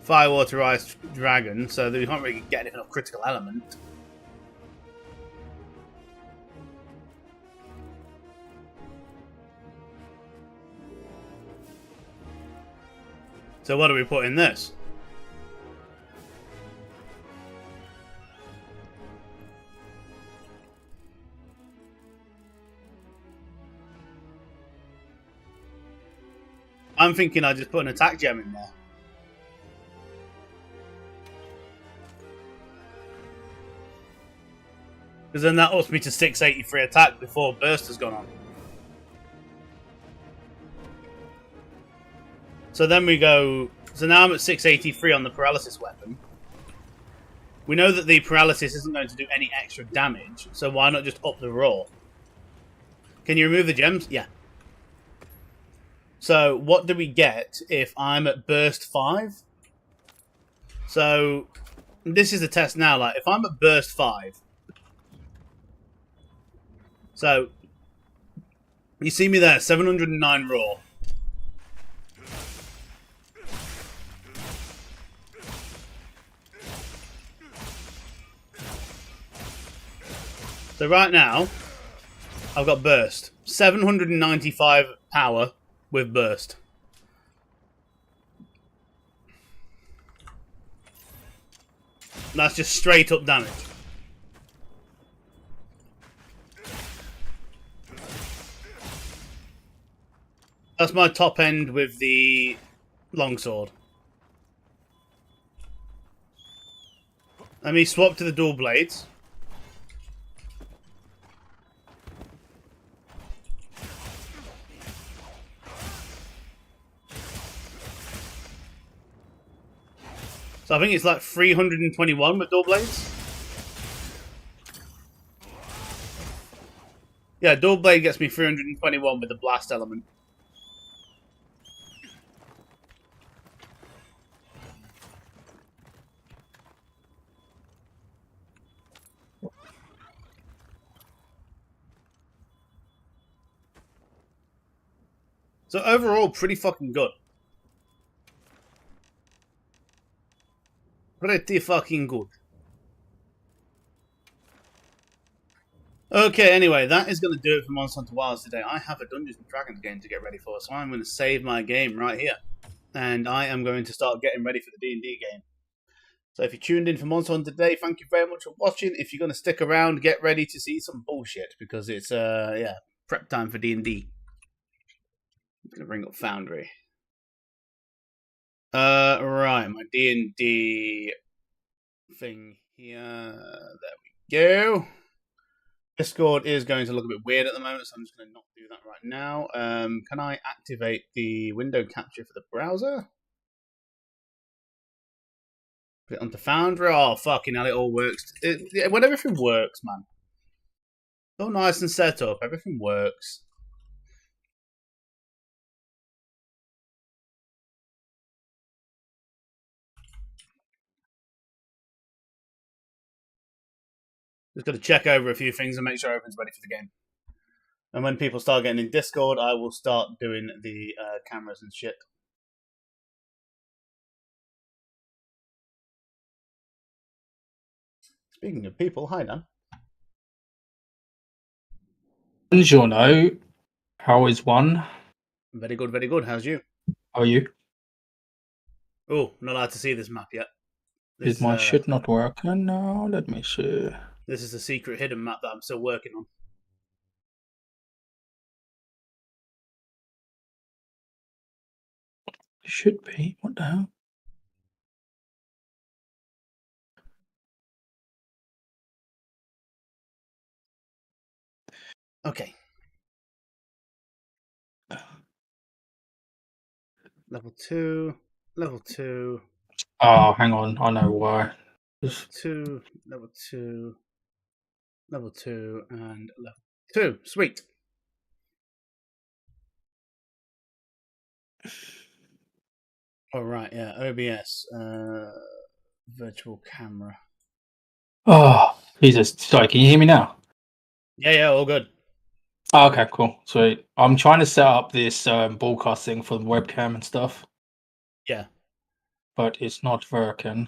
Fire, water, ice, dragon, so we can't really get anything of critical element. So what do we put in this? I'm thinking I just put an attack gem in there. Because then that ups me to 683 attack before burst has gone on. So then we go... So now I'm at 683 on the paralysis weapon. We know that the paralysis isn't going to do any extra damage, so why not just up the raw? Can you remove the gems? Yeah. So what do we get if I'm at burst 5? So this is the test now. Like if I'm at burst 5, so you see me there, 709 raw. So right now, I've got burst. 795 power with burst. That's just straight up damage. That's my top end with the longsword. Let me swap to the dual blades. So I think it's like 321 with dual blades. Yeah, dual blade gets me 321 with the blast element. So overall, pretty fucking good. Pretty fucking good. Okay, anyway, that is going to do it for Monster Hunter Wilds today. I have a Dungeons & Dragons game to get ready for, so I'm going to save my game right here. And I am going to start getting ready for the D&D game. So if you tuned in for Monster Hunter today, thank you very much for watching. If you're going to stick around, get ready to see some bullshit, because it's, prep time for D&D. I'm going to bring up Foundry. Right, my D&D thing here. There we go. Discord is going to look a bit weird at the moment, so I'm just going to not do that right now. Can I activate the window capture for the browser? Put it onto Foundry. Oh, fucking hell, it all works. When everything works, man. So nice and set up. Everything works. Just got to check over a few things and make sure everything's ready for the game. And when people start getting in Discord, I will start doing the cameras and shit. Speaking of people, hi Dan. Buongiorno. How is one? Very good, very good. How's you? How are you? Oh, not allowed to see this map yet. Is my shit not working now? Let me see. This is a secret hidden map that I'm still working on. It should be. What the hell? Okay. Level 2. Level 2. Oh, hang on. I know why. Level 2. Level 2. Level 2. And level 2. Sweet. All right, yeah. OBS. Virtual camera. Oh, Jesus. Sorry, can you hear me now? Yeah, all good. Oh, okay, cool. Sweet. I'm trying to set up this broadcasting for the webcam and stuff. Yeah. but it's not working.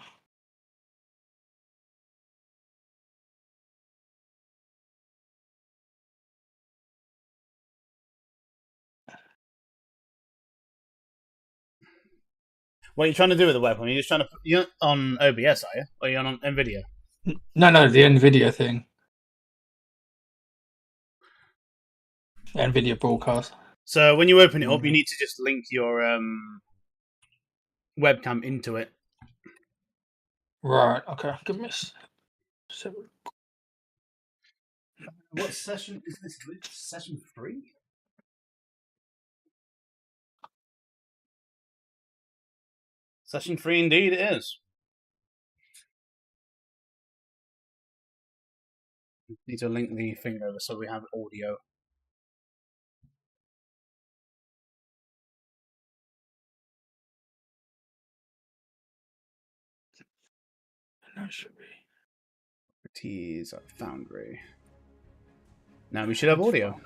What are you trying to do with the webcam? You're just trying to put you on OBS, are you? Or are you on Nvidia? No, the Nvidia thing. Nvidia broadcast. So when you open it up, you need to just link your webcam into it. Right. Okay. Give me. What session is this? Session 3? Session 3 indeed it is. Need to link the thing over so we have audio. That should be. Tease at Foundry. Now we should have audio.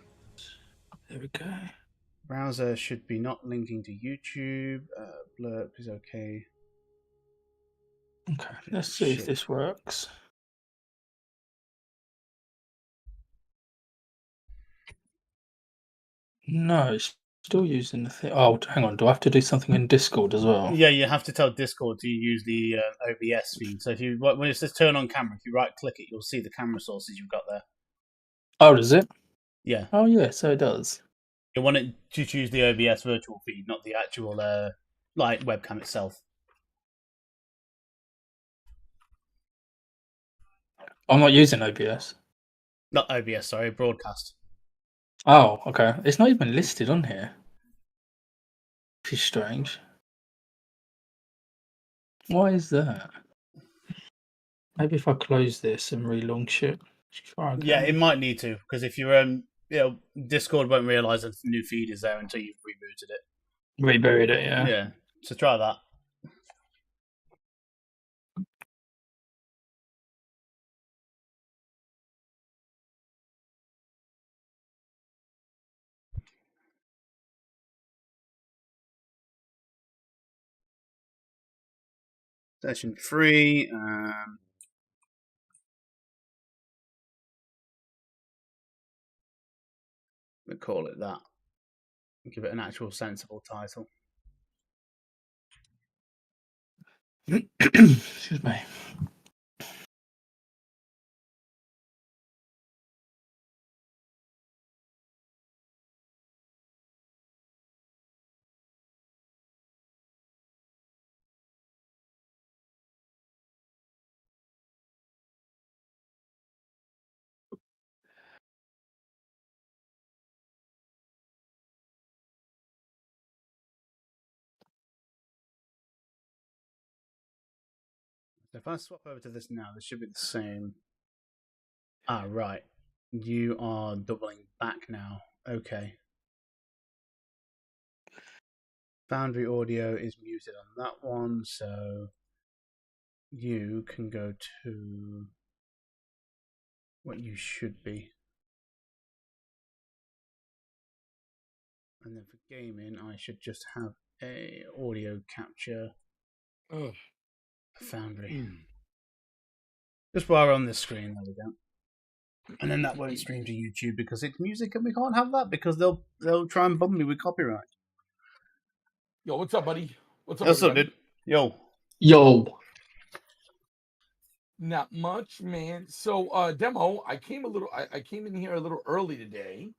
There we go. Browser should be not linking to YouTube. Blurb is okay. Okay, let's see if this works. No, it's still using the thing. Oh, hang on. Do I have to do something in Discord as well? Yeah, you have to tell Discord to use the OBS feed. So if you when it says turn on camera, if you right click it, you'll see the camera sources you've got there. Oh, does it? Yeah. Oh, yeah. So it does. You want it to choose the OBS virtual feed, not the actual webcam itself. I'm not using OBS. Not OBS, sorry, broadcast. Oh, okay. It's not even listed on here. Which is strange. Why is that? Maybe if I close this and relaunch it. Yeah, it might need to, because if you're Discord won't realise that the new feed is there until you've rebooted it. Rebooted it, yeah. Yeah. So try that. Session 3. We'll call it that. Give it an actual sensible title. Excuse me. If I swap over to this now, this should be the same. Ah, right. You are doubling back now. Okay. Foundry audio is muted on that one, so you can go to what you should be. And then for gaming, I should just have a audio capture Foundry. Just while we're on this screen, there we go. And then that won't stream to YouTube because it's music, and we can't have that because they'll try and bum me with copyright. Yo, what's up, buddy? What's up, What's up, everybody? dude? Yo. Not much, man. So, demo. I came in here a little early today.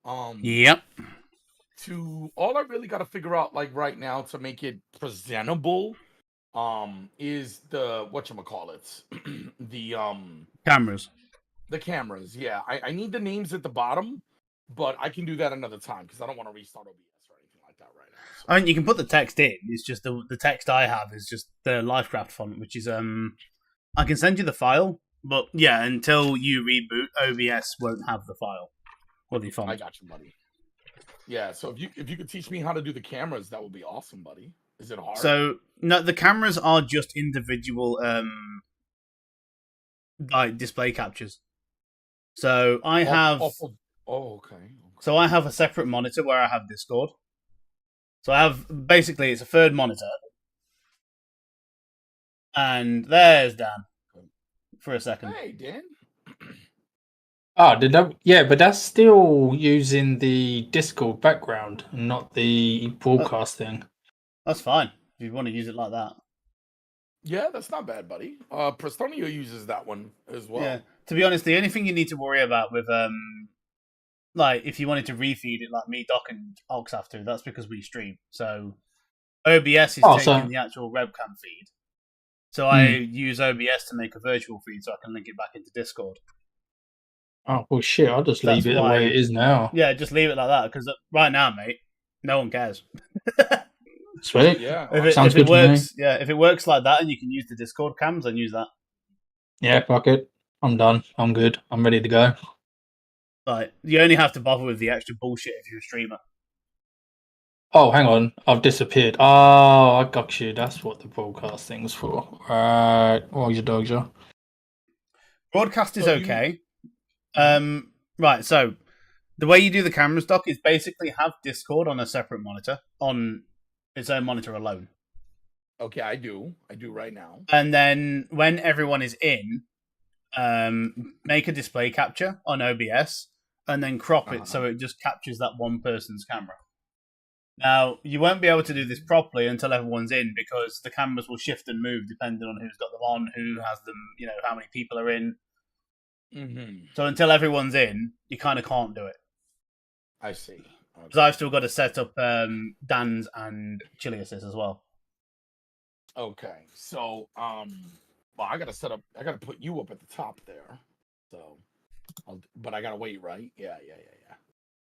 Yep. All I really got to figure out, like right now, to make it presentable, is the whatchamacallits, the Cameras. The cameras. Yeah, I need the names at the bottom, but I can do that another time because I don't want to restart OBS or anything like that right now. So. I mean, you can put the text in. It's just the text I have is just the Lifecraft font, which is I can send you the file, but yeah, until you reboot, OBS won't have the file or the font. I got you, buddy. Yeah, so if you could teach me how to do the cameras, that would be awesome, buddy. Is it hard? So no, the cameras are just individual like display captures. So I have. Okay. So I have a separate monitor where I have Discord. So I have basically it's a third monitor, And there's Dan for a second. Hey, Dan. Oh, did that? Yeah, but that's still using the Discord background, not the broadcast thing. That's fine if you want to use it like that. Yeah, that's not bad, buddy. Prestonio uses that one as well. Yeah. To be honest, the only thing you need to worry about with like if you wanted to refeed it like me, Doc, and Ox have to, that's because we stream. So OBS is taking the actual webcam feed. So I use OBS to make a virtual feed so I can link it back into Discord. Oh, well, shit, I'll just leave it the way it is now. Yeah, just leave it like that, because right now, mate, no one cares. Sweet. Yeah. Sounds good works, to me. Yeah, if it works like that and you can use the Discord cams, then use that. Yeah, fuck it. I'm done. I'm good. I'm ready to go. Like, you only have to bother with the extra bullshit if you're a streamer. Oh, hang on. I've disappeared. Oh, I got you. That's what the broadcast thing's for. Right. What was your dog, Joe? Broadcast is okay. Right, so the way you do the camera stock is basically have Discord on a separate monitor, on its own monitor alone. Okay, I do right now. And then when everyone is in, make a display capture on OBS and then crop it so it just captures that one person's camera. Now, you won't be able to do this properly until everyone's in, because the cameras will shift and move depending on who's got them on, who has them, how many people are in. Mm-hmm. So until everyone's in, you kind of can't do it. I see. Because I've still got to set up Dan's and Chilius's as well. Okay, so well, I gotta put you up at the top there. So, but I gotta wait, right? Yeah.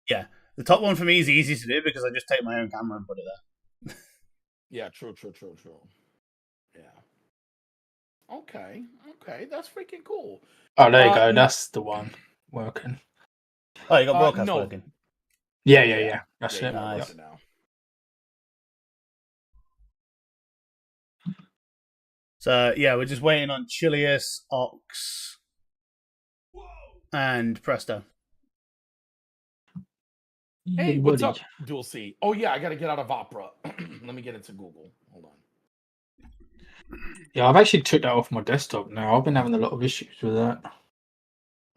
Yeah, the top one for me is easy to do because I just take my own camera and put it there. Yeah, true. Yeah. Okay, that's freaking cool. Oh, there you go. That's the one working. Oh, you got broadcast working? Yeah. That's it. Nice. Now. So, yeah, we're just waiting on Chilius, Ox, and Presto. Hey, what's up, Dual C? Oh, yeah, I got to get out of Opera. Let me get into Google. Hold on. Yeah, I've actually took that off my desktop now. I've been having a lot of issues with that.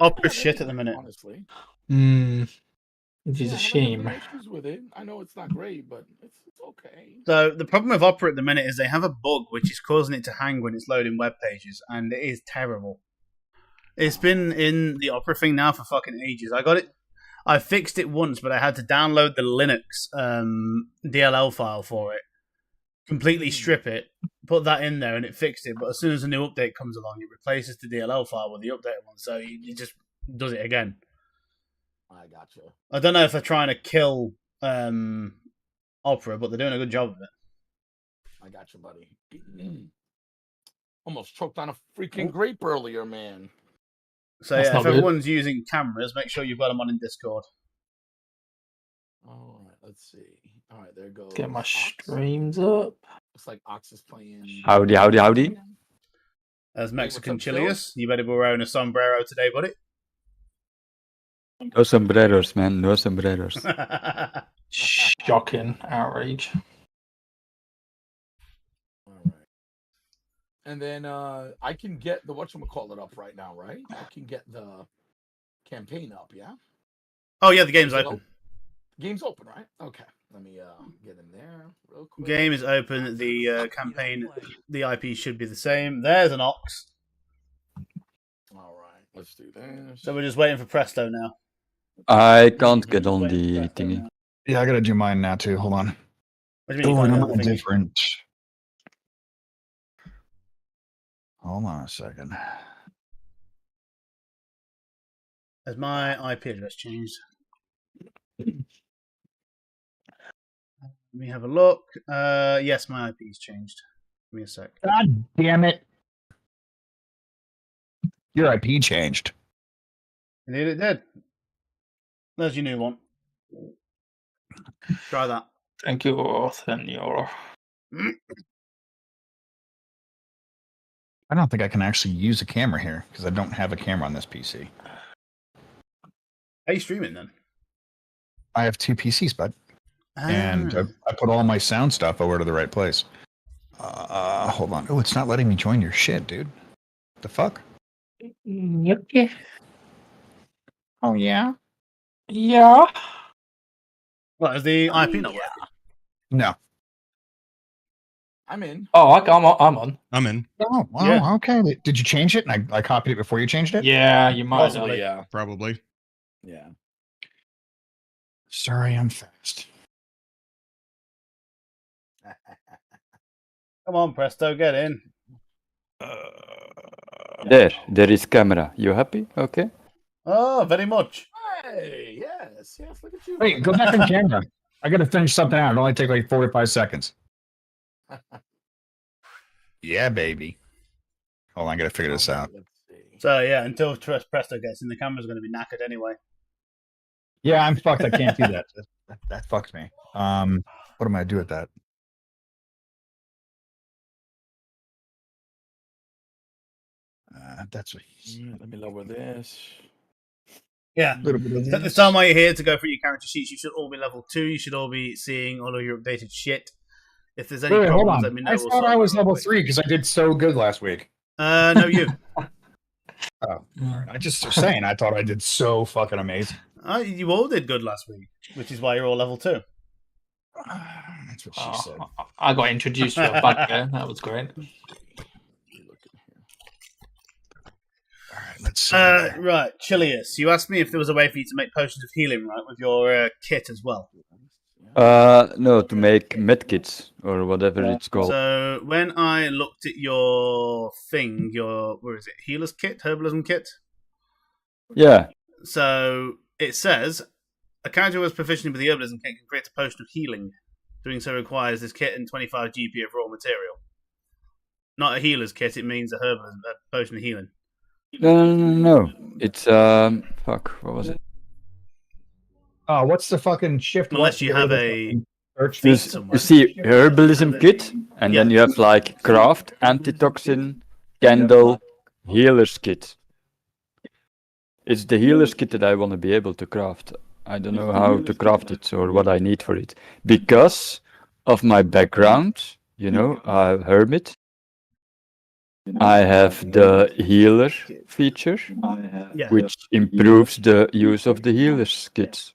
Opera's shit at the minute. Honestly. Which is a shame. Issues with it. I know it's not great, but it's okay. So the problem with Opera at the minute is they have a bug which is causing it to hang when it's loading web pages, and it is terrible. It's been in the Opera thing now for fucking ages. I fixed it once, but I had to download the Linux DLL file for it, completely strip it, put that in there, and it fixed it. But as soon as a new update comes along, it replaces the DLL file with the updated one, so it just does it again. I gotcha. I don't know if they're trying to kill Opera, but they're doing a good job of it. I got you, buddy. Almost choked on a freaking grape earlier, man. So yeah, if everyone's using cameras, make sure you've got them on in Discord. All right, let's see. All right, there goes. Get my streams up. Looks like Ox is playing. Howdy. As Mexican Chilius, you better be wearing a sombrero today, buddy. No sombreros, man. No sombreros. Shocking outrage. All right. And then I can get the whatchamacallit up right now, right? I can get the campaign up, yeah? Oh, yeah, the game's open. Game's open, right? Okay. Let me get in there real quick. Game is open. The campaign, the IP should be the same. There's an Ox. All right, let's do this. So we're just waiting for Presto now. I can't get on the thingy. Yeah, I gotta do mine now too. Hold on. What do you mean you can't get on the thingy? Different. Hold on a second. Has my IP address changed? Let me have a look. Yes, my IP's changed. Give me a sec. God damn it. Your IP changed. Indeed it did. There's your new one. Try that. Thank you, senor. I don't think I can actually use a camera here because I don't have a camera on this PC. Are you streaming then? I have two PCs, bud. And I put all my sound stuff over to the right place. hold on. Oh, it's not letting me join your shit, dude. The fuck? Okay. Oh yeah. Yeah. What, is the IP not working? No. I'm in. Oh, I'm on. I'm in. Oh, well, Yeah. okay. Did you change it? And I copied it before you changed it? Yeah, you might Possibly, have. yeah. Probably. Yeah. Sorry, I'm fast. Come on, Presto, get in. There is camera. You happy? Okay. Oh, very much. Hey, yes, look at you. Wait, go back on camera. I gotta finish something out. It'll only take like 45 seconds. Yeah, baby. Hold on, I gotta figure this out. Let's see. So yeah, until Presto gets in, the camera's going to be knackered anyway. Yeah, I'm fucked. I can't do that. That fucks me. What am I gonna do with that? That's what Let me lower this. Yeah. a little bit of So the time while you're here to go through your character sheets, you should all be level 2. You should all be seeing all of your updated shit. If there's any Wait, hold problems, on. let me know. I We'll thought sort I was them out level quick. 3 because I did so good last week. No, you. Oh, I just was saying. I thought I did so fucking amazing. You all did good last week, which is why you're all level 2. That's what she said. I got introduced to a bugbear. That was great. All right, let's see. Right, Chilius, you asked me if there was a way for you to make potions of healing, right, with your kit as well. No, to make medkits or whatever it's called. So when I looked at your thing, where is it? Healer's kit, herbalism kit. Yeah. So it says a character who is proficient with the herbalism kit can create a potion of healing. Doing so requires this kit and 25 GP of raw material. Not a healer's kit; it means a potion of healing. No. It's fuck. What was it? Oh, what's the fucking shift? Unless you have a search feat You somewhere. see herbalism kit, and then you have like craft, antitoxin, candle, healer's kit. It's the healer's kit that I want to be able to craft. I don't know how to craft it or what I need for it. Because of my background, I'm a hermit. I have the healer feature, which improves the use of the healer's kit.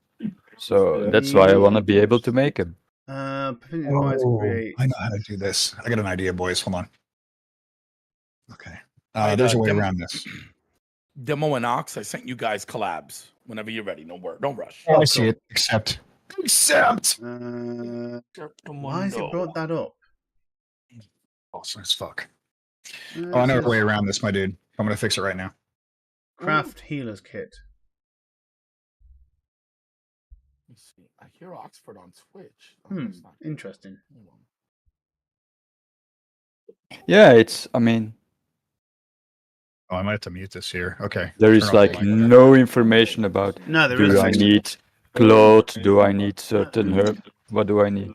So that's why I want to be able to make them. I know how to do this. I got an idea, boys. Hold on. Okay. There's a way around this. Demo and Ox, I sent you guys collabs. Whenever you're ready, don't rush. Oh, I see it. Accept. Why has it brought that up? Awesome as fuck. I know a way around this, my dude. I'm gonna fix it right now. Craft healer's kit. Let's see. I hear Oxford on Twitch. Oh, that's not good. Interesting. Yeah, Oh, I might have to mute this here. Okay. there is like no information about No, there do isn't. I need clothes, do I need certain herb, what do I need?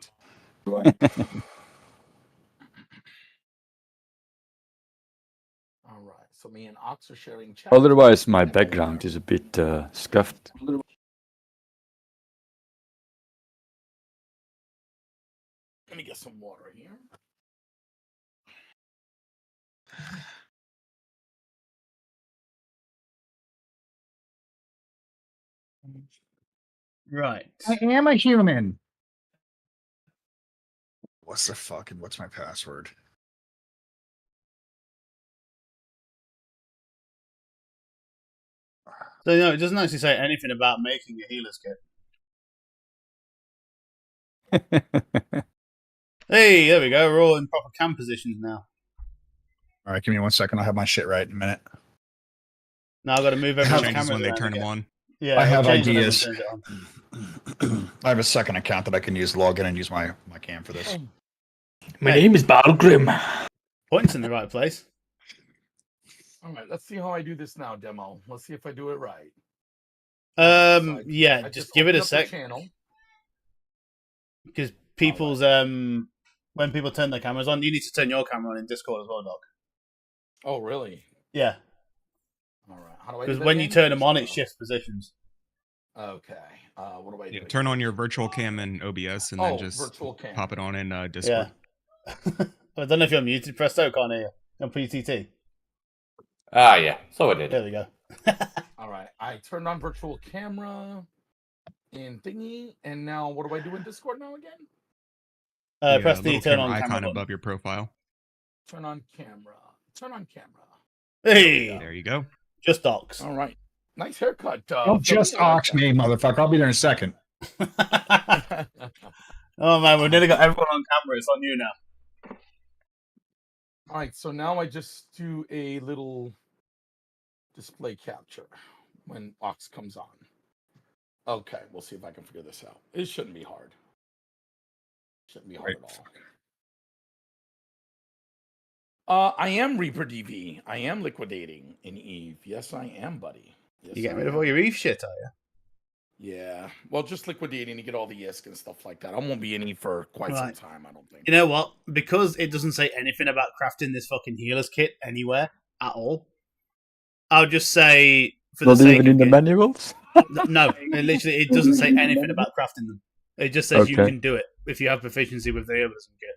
All right. So me and Ox are sharing chat. Otherwise, my background is a bit scuffed. Let me get some water here. Right. I am a human. What's my password? So no, it doesn't actually say anything about making a healer's kit. Hey, there we go. We're all in proper cam positions now. All right, give me 1 second. I'll have my shit right in a minute. Now I've got to move everyone's Changes cameras when they around turn them again. on. Yeah, I have it'll change when ideas. everyone turns it on. I have a second account that I can use to log in and use my cam for this. My name is Battlegrim. Points in the right place. All right, let's see how I do this now, demo. Let's see if I do it right. Yeah, I just give it opened a up the sec. channel. Because people's when people turn their cameras on, you need to turn your camera on in Discord as well, Doc. Oh, really? Yeah. All right. How do I do Because that when you again? turn them on, it shifts positions. Okay. What do I do? Turn on your virtual cam in OBS and then just virtual cam. pop it on in Discord. Yeah. I don't know if you're muted. Presto, can't hear you. On PTT. Ah, yeah. So I did. There we go. All right. I turned on virtual camera in thingy, and now what do I do in Discord now again? Press the turn on icon camera above your profile. Turn on camera. Turn on camera. Hey, there you go. Just Ox. All right. Nice haircut. Don't just Ox me, motherfucker. I'll be there in a second. Oh man, we've nearly got everyone on camera. It's on you now. All right, so now I just do a little display capture when Ox comes on. Okay, we'll see if I can figure this out. It shouldn't be hard. Shouldn't be hard at all. I am Reaper DV. I am liquidating in Eve. Yes, I am, buddy. Yes, You getting rid of all your Eve shit, are you? Yeah. Well, just liquidating to get all the ISK and stuff like that. I won't be in Eve for quite some time, I don't think. You know what? Because it doesn't say anything about crafting this fucking healer's kit anywhere at all, I'll just say for Not the sake even in the manuals? No, it doesn't say anything about crafting them. It just says you can do it if you have proficiency with the healer's kit.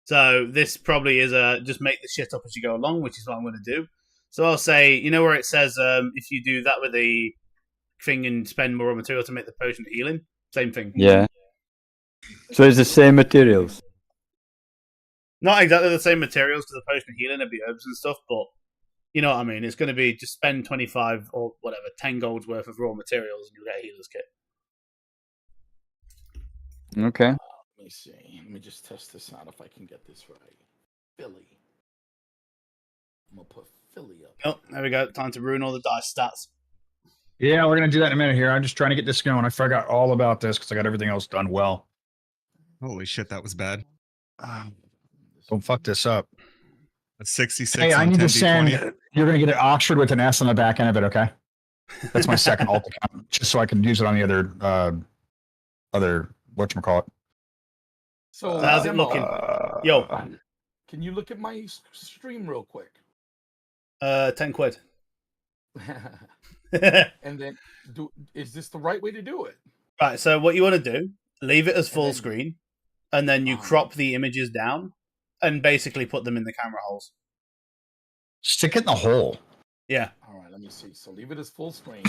So this probably is just make the shit up as you go along, which is what I'm going to do. So I'll say, you know where it says if you do that with the thing and spend more material to make the potion of healing? Same thing. Yeah. So it's the same materials? Not exactly the same materials to the potion of healing, it'd be herbs and stuff, but you know what I mean. It's going to be just spend 25 or whatever, 10 gold's worth of raw materials and you'll get a healer's kit. Okay. Let me see. Let me just test this out if I can get this right. Philly. I'm going to put Philly up. Oh, there we go. Time to ruin all the dice stats. Yeah, we're going to do that in a minute here. I'm just trying to get this going. I forgot all about this because I got everything else done well. Holy shit, that was bad. Don't fuck this up. That's 66. Hey, I need to 10D20. send. You're going to get it Oxford with an S on the back end of it, okay? That's my second alt account, just so I can use it on the other whatchamacallit. So how's it looking? Yo, can you look at my stream real quick? 10 quid. And then, is this the right way to do it? Right, so what you want to do, leave it as full screen, and then you crop the images down, and basically put them in the camera holes. Stick it in the hole. Yeah. All right, let me see. So leave it as full screen.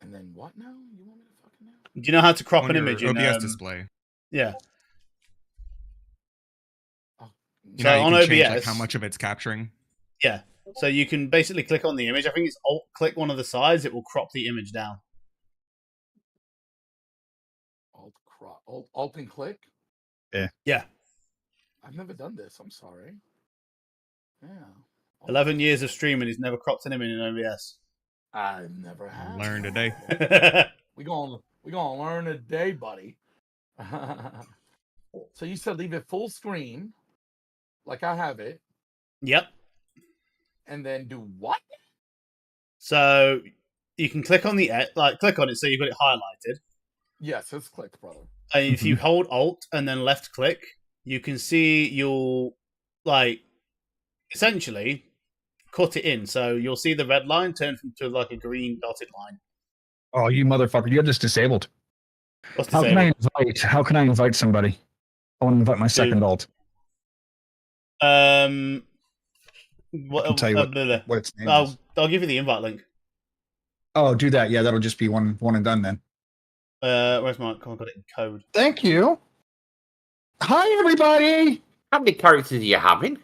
And then what now? You want me to fucking know? Do you know how to crop On an your image in OBS display? Yeah. You know, you on can OBS, change, like, how much of it's capturing. Yeah. So you can basically click on the image. I think it's Alt-click one of the sides. It will crop the image down. Alt and click? Yeah. Yeah. I've never done this. I'm sorry. Yeah. 11 years of streaming. He's never cropped an image in OBS. I never have. Learn today. we gonna learn today, buddy. So you said leave it full screen, like I have it. Yep. And then do what? So you can click on click on it so you've got it highlighted. Yes, it's clicked, brother. And if you hold Alt and then left click, you can see you'll essentially cut it in. So you'll see the red line turn to like a green dotted line. Oh, you motherfucker! You have this disabled. What's disabled? How can I invite somebody? I want to invite my second alt. What, I can tell you what its name is. I'll give you the invite link. Oh, do that. Yeah, that'll just be one and done then. Where's my? I've got it in code. Thank you. Hi, everybody. How many characters are you having?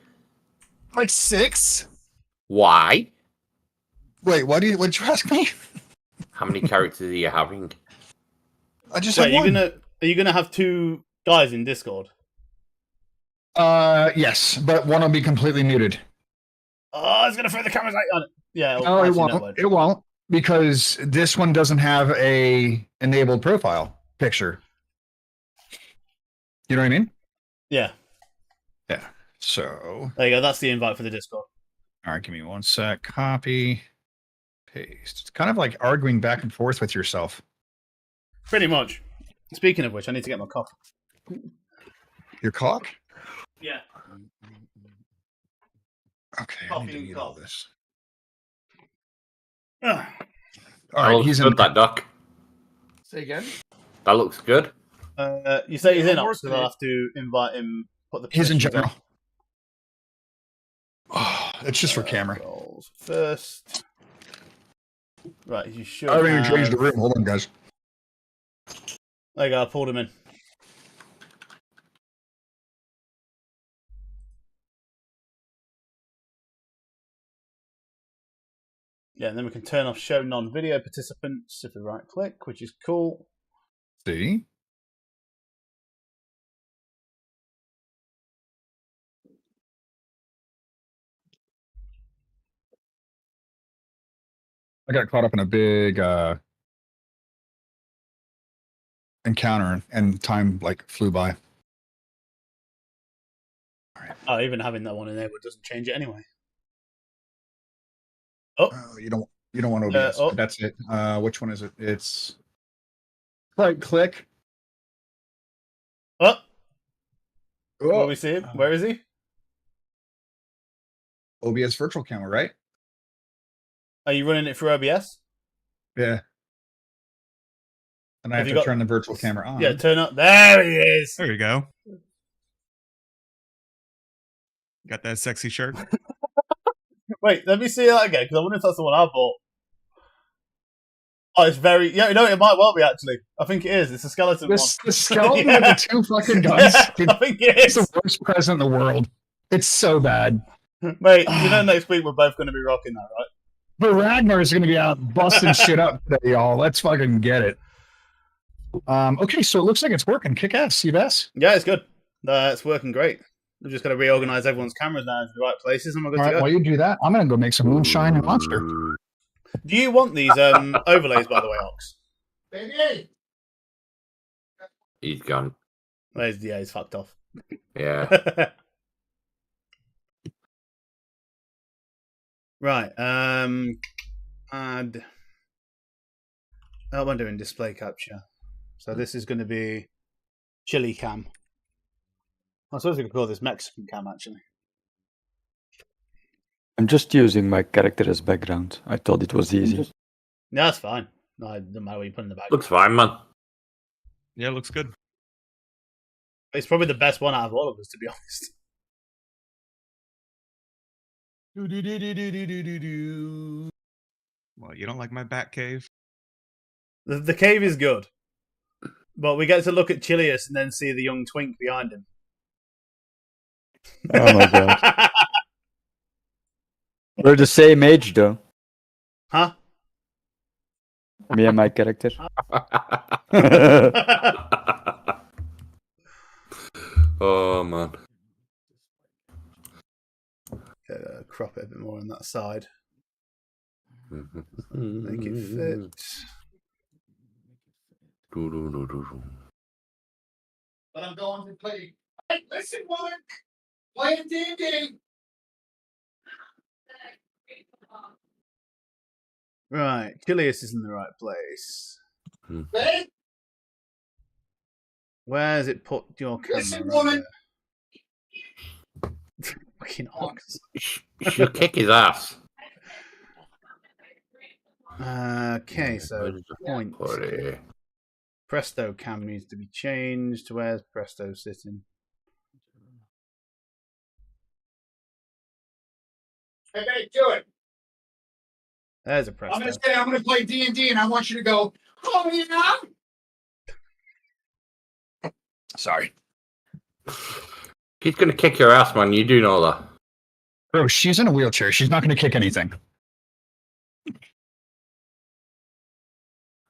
Like 6. Why? Wait, what'd you ask me? How many characters are you having? I just have one. Are you gonna have 2 guys in Discord? Yes, but one will be completely muted. Oh, it's gonna throw the cameras on it. Yeah. No, it won't. It won't, because this one doesn't have a enabled profile picture. You know what I mean? Yeah. Yeah. So there you go. That's the invite for the Discord. All right, give me one sec. Copy, paste. It's kind of like arguing back and forth with yourself. Pretty much. Speaking of which, I need to get my cock. Your cock? Yeah. Okay, I need to eat all this. All right, he's in that duck. Say again. That looks good. You say he's Yeah, in I'm Ox, so working I'll it. have to invite him. Put the He's in permissions general. on. Oh, it's just for camera. Roles first. Right, you should I haven't even have... changed the room. Hold on, guys. There you go, I pulled him in. Yeah, and then we can turn off show non-video participants if we right-click, which is cool. See? I got caught up in a big encounter, and time like flew by. Oh, even having that one enabled doesn't change it anyway. Oh, you don't want OBS. But that's it. Which one is it? It's click. Oh, will we see him? Where is he? OBS virtual camera, right? Are you running it through OBS? Yeah. And I have to turn the virtual camera on. Yeah, turn up. There he is. There you go. Got that sexy shirt? Wait, let me see that again, because I wonder if that's the one I bought. Oh, it's very... Yeah, no, it might well be, actually. I think it is. It's a skeleton one. The skeleton with the two fucking guns. Yeah, I think it is. It's the worst present in the world. It's so bad. Mate, you know next week we're both going to be rocking that, right? But Ragnar is going to be out busting shit up today, y'all. Let's fucking get it. Okay, so it looks like it's working. Kick ass, Seabass. Yeah, it's good. It's working great. We've just got to reorganize everyone's cameras now into the right places, and we're good All to right, go. while you do that, I'm going to go make some moonshine and monster. Do you want these overlays, by the way, Ox? Baby! He's gone. Yeah, he's fucked off. Yeah. Right. Add. Oh, I'm doing display capture. So this is going to be chili cam. I suppose we could call this Mexican cam, actually. I'm just using my character as background. I thought it was easy. Yeah, that's fine. No, it doesn't matter what you put in the back. Looks fine, man. Yeah, looks good. It's probably the best one out of all of us, to be honest. Well, you don't like my bat cave? The cave is good. But we get to look at Chilius and then see the young twink behind him. Oh my god. We're the same age though. Huh? Me and my character. Oh man. Crop it a bit more on that side. Make it fit. But I'm going to play. Hey, listen, woman. Playing D&D. Right, Chilius is in the right place. Babe? Where's it put your camera? Listen, woman. Fucking Ox. She'll kick his ass. Okay, so point. Presto cam needs to be changed. Where's Presto sitting? Hey, babe, do it. There's a Presto. I'm going to say I'm going to play D&D, and I want you to go, oh, yeah. Sorry. He's gonna kick your ass, man. You do know that. Bro, she's in a wheelchair. She's not going to kick anything.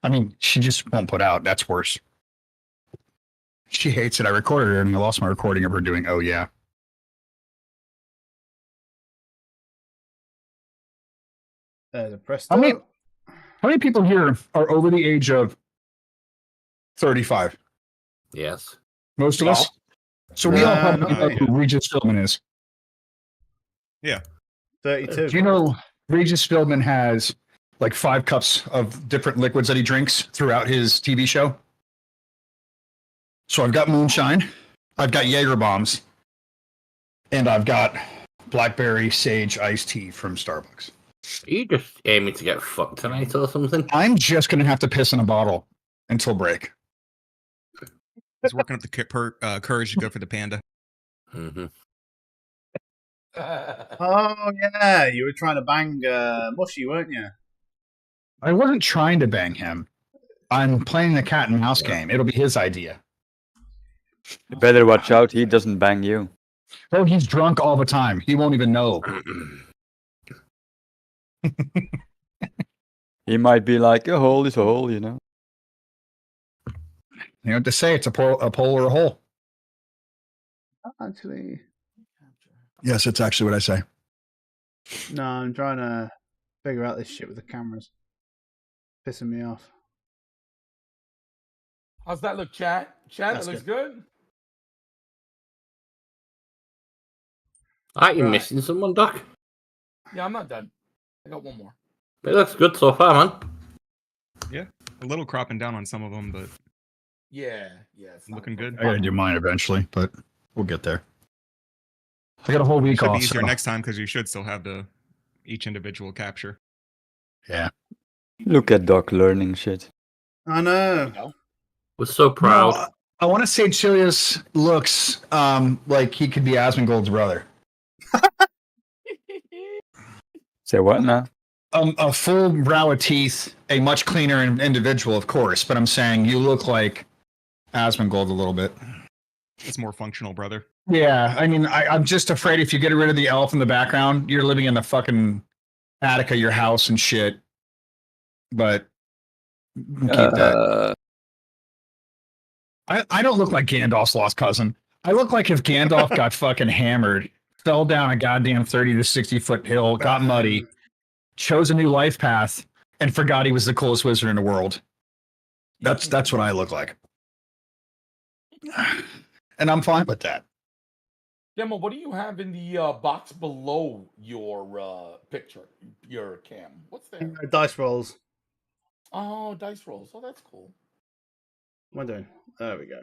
I mean, she just won't put out. That's worse. She hates it. I recorded her, and I lost my recording of her doing, oh, yeah. There's a Presto. How many people here are over the age of 35? Yes. Most of us? So we all probably know who Regis Philbin is. Yeah. 32. Do you know Regis Philbin has like 5 cups of different liquids that he drinks throughout his TV show? So I've got moonshine, I've got Jaeger bombs, and I've got blackberry sage iced tea from Starbucks. Are you just aiming to get fucked tonight or something? I'm just going to have to piss in a bottle until break. He's working up the courage to go for the panda. Mm-hmm. Oh yeah, you were trying to bang Mushy, weren't you? I wasn't trying to bang him. I'm playing the cat and mouse game. It'll be his idea. You better watch out. He doesn't bang you. Oh, he's drunk all the time. He won't even know. He might be like, a hole is a hole, you know. You know what to say? It's a pole or a hole. Actually, Yes, that's actually what I say. no, I'm trying to figure out this shit with the cameras. Pissing me off. How's that look, chat? Chat, That's that looks good. Aren't you Right. missing someone, Doc? Yeah, I'm not done. I got one more. It looks good so far, man. Yeah, a little cropping down on some of them, but Yeah, it's looking good. I gotta do mine eventually, but we'll get there. I got a whole week Should be off. easier So. next time because you should still have each individual capture. Yeah. Look at Doc learning shit. I know. We're so proud. No, I want to say Chilius looks like he could be Asmongold's brother. Say what now? A full row of teeth, a much cleaner individual, of course, but I'm saying you look like Asmongold a little bit. It's more functional, brother. Yeah, I mean, I'm just afraid if you get rid of the elf in the background, you're living in the fucking attic of your house and shit. But keep that. I don't look like Gandalf's lost cousin. I look like if Gandalf got fucking hammered, fell down a goddamn 30 to 60-foot hill, got muddy, chose a new life path, and forgot he was the coolest wizard in the world. That's what I look like. And I'm fine with that. Demo, what do you have in the box below your picture, your cam? What's there? Dice rolls. Oh, dice rolls. Oh, that's cool. What am I doing? There we go.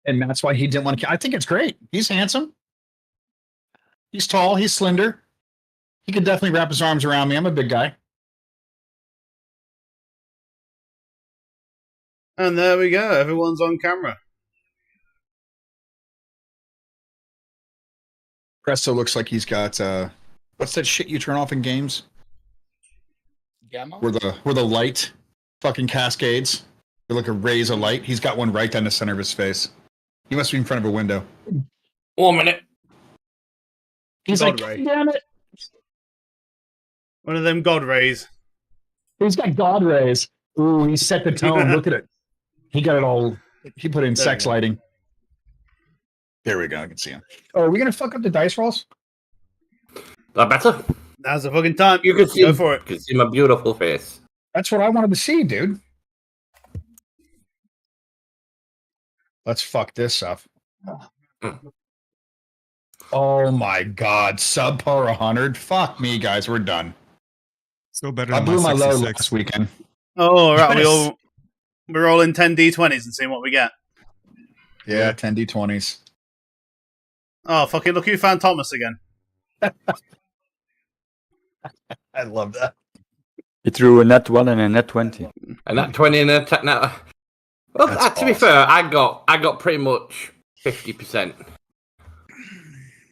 And that's why he didn't want to. I think it's great. He's handsome. He's tall. He's slender. He could definitely wrap his arms around me. I'm a big guy. And there we go. Everyone's on camera. Presto looks like he's got what's that shit you turn off in games? Gamma? Where the light fucking cascades. They're like a rays of light. He's got one right down the center of his face. He must be in front of a window. 1 minute. He's God like, ray. damn it. One of them god rays. He's got God rays. Ooh, he set the tone. Look at it. He got it all. He put in There sex we go. lighting. There we go. I can see him. Oh, are we gonna fuck up the dice rolls? That better? Now's the fucking time. You can see, Go for it. You can see my beautiful face. That's what I wanted to see, dude. Let's fuck this up. Oh my god, subpar 100. Fuck me, guys. We're done. Still better I than blew my load 66. last weekend. Oh, all right. Yes. We're rolling 10 d20s and seeing what we get. Yeah, 10 d20s. Oh, fucking look who found Thomas again. I love that. He threw a net 1 and a net 20. And that 20 and a now. Well, That's to be fair, I got pretty much 50%.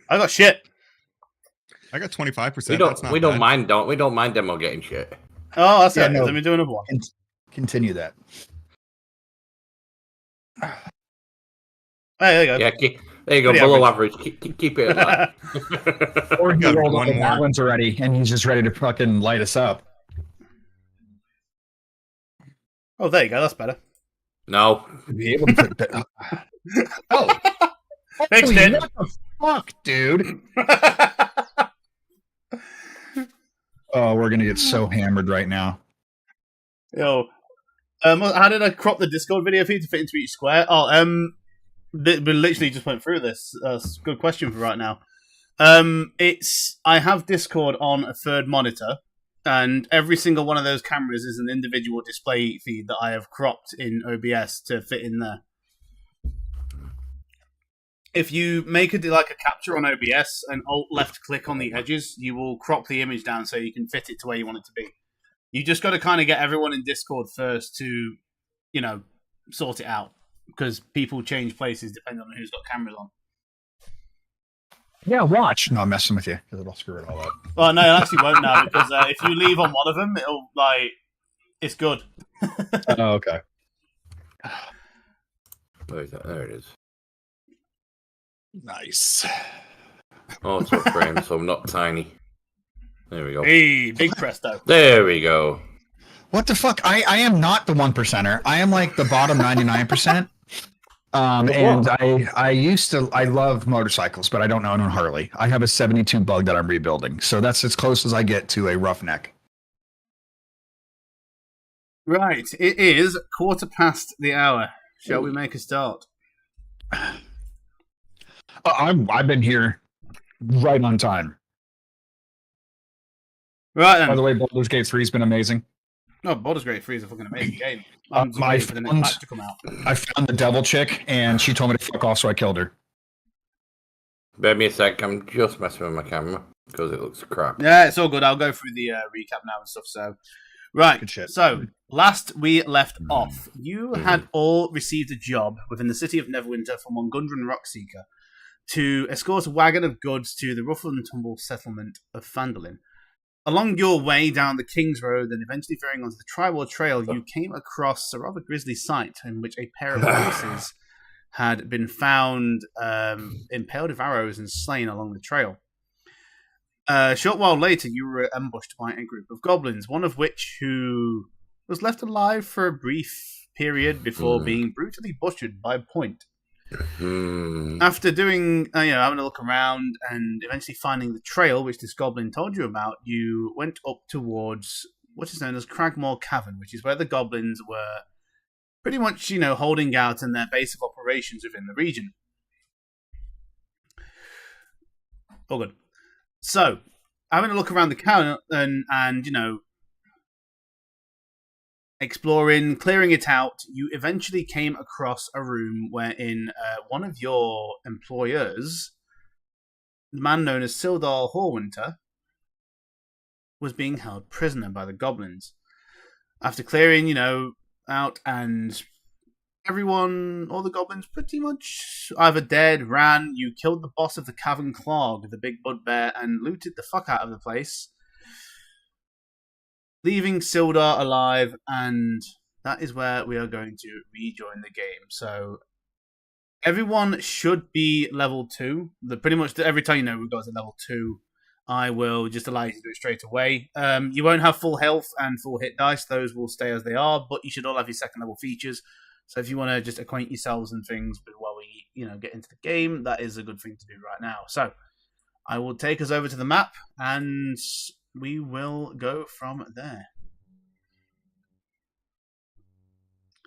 I got shit. I got 25%. We don't mind demo getting shit. Oh, that's Yeah, it. no. Let me do another one. Continue that. Hey, there you go. Yeah, there you go. Pretty Below average. average. Keep it at that. Or he Got rolled one up the more. ones already, and he's just ready to fucking light us up. Oh, there you go. That's better. No. Be able to put that. Oh, Fixed holy, it. what the fuck, dude? Oh, we're gonna get so hammered right now. Yo, how did I crop the Discord video feed to fit into each square? Oh, we literally just went through this. That's a good question for right now. I have Discord on a third monitor, and every single one of those cameras is an individual display feed that I have cropped in OBS to fit in there. if you make a capture on OBS and alt left click on the edges, you will crop the image down so you can fit it to where you want it to be. You just got to kind of get everyone in Discord first to, sort it out, because people change places depending on who's got cameras on. Yeah, watch. No, I'm messing with you because it'll screw it all up. Well, no, it actually won't now, because if you leave on one of them, it'll it's good. Oh, okay. Where is that? There it is. Nice. Oh, it's a frame, so I'm not tiny. There we go. Hey, big presto. There we go. What the fuck? I am not the 1%er. I am like the bottom 99%. And I love motorcycles, but I don't own a Harley. I have a 72 Bug that I'm rebuilding. So that's as close as I get to a roughneck. Right, it is 1:15. Shall we make a start? I've been here right on time. Right then. By the way, Baldur's Gate 3 has been amazing. No, Baldur's Gate 3 is a fucking amazing game. I'm just waiting for the next patch to come out. I found the devil chick, and she told me to fuck off, so I killed her. Bear me a sec, I'm just messing with my camera because it looks crap. Yeah, it's all good. I'll go through the recap now and stuff. So, right. So, last we left off, you had all received a job within the city of Neverwinter from one Gundren Rockseeker to escort a wagon of goods to the rough and tumble settlement of Phandelver. Along your way down the King's Road and eventually veering onto the Tribal Trail, you came across a rather grisly sight in which a pair of horses had been found impaled with arrows and slain along the trail. A short while later, you were ambushed by a group of goblins, one of which who was left alive for a brief period before being brutally butchered by Point. After doing, having a look around and eventually finding the trail which this goblin told you about, you went up towards what is known as Cragmore Cavern, which is where the goblins were pretty much, holding out in their base of operations within the region. All good. So, having a look around the cavern and exploring, clearing it out, you eventually came across a room wherein one of your employers, the man known as Sildar Horwinter, was being held prisoner by the goblins. After clearing, out and all the goblins pretty much either dead, ran, you killed the boss of the Cavern Clog, the big bugbear, and looted the fuck out of the place, leaving Sildar alive, and that is where we are going to rejoin the game. So everyone should be level 2. Pretty much every time we go to level 2, I will just allow you to do it straight away. You won't have full health and full hit dice; those will stay as they are. But you should all have your second level features. So if you want to just acquaint yourselves and things, but while we get into the game, that is a good thing to do right now. So I will take us over to the map and we will go from there.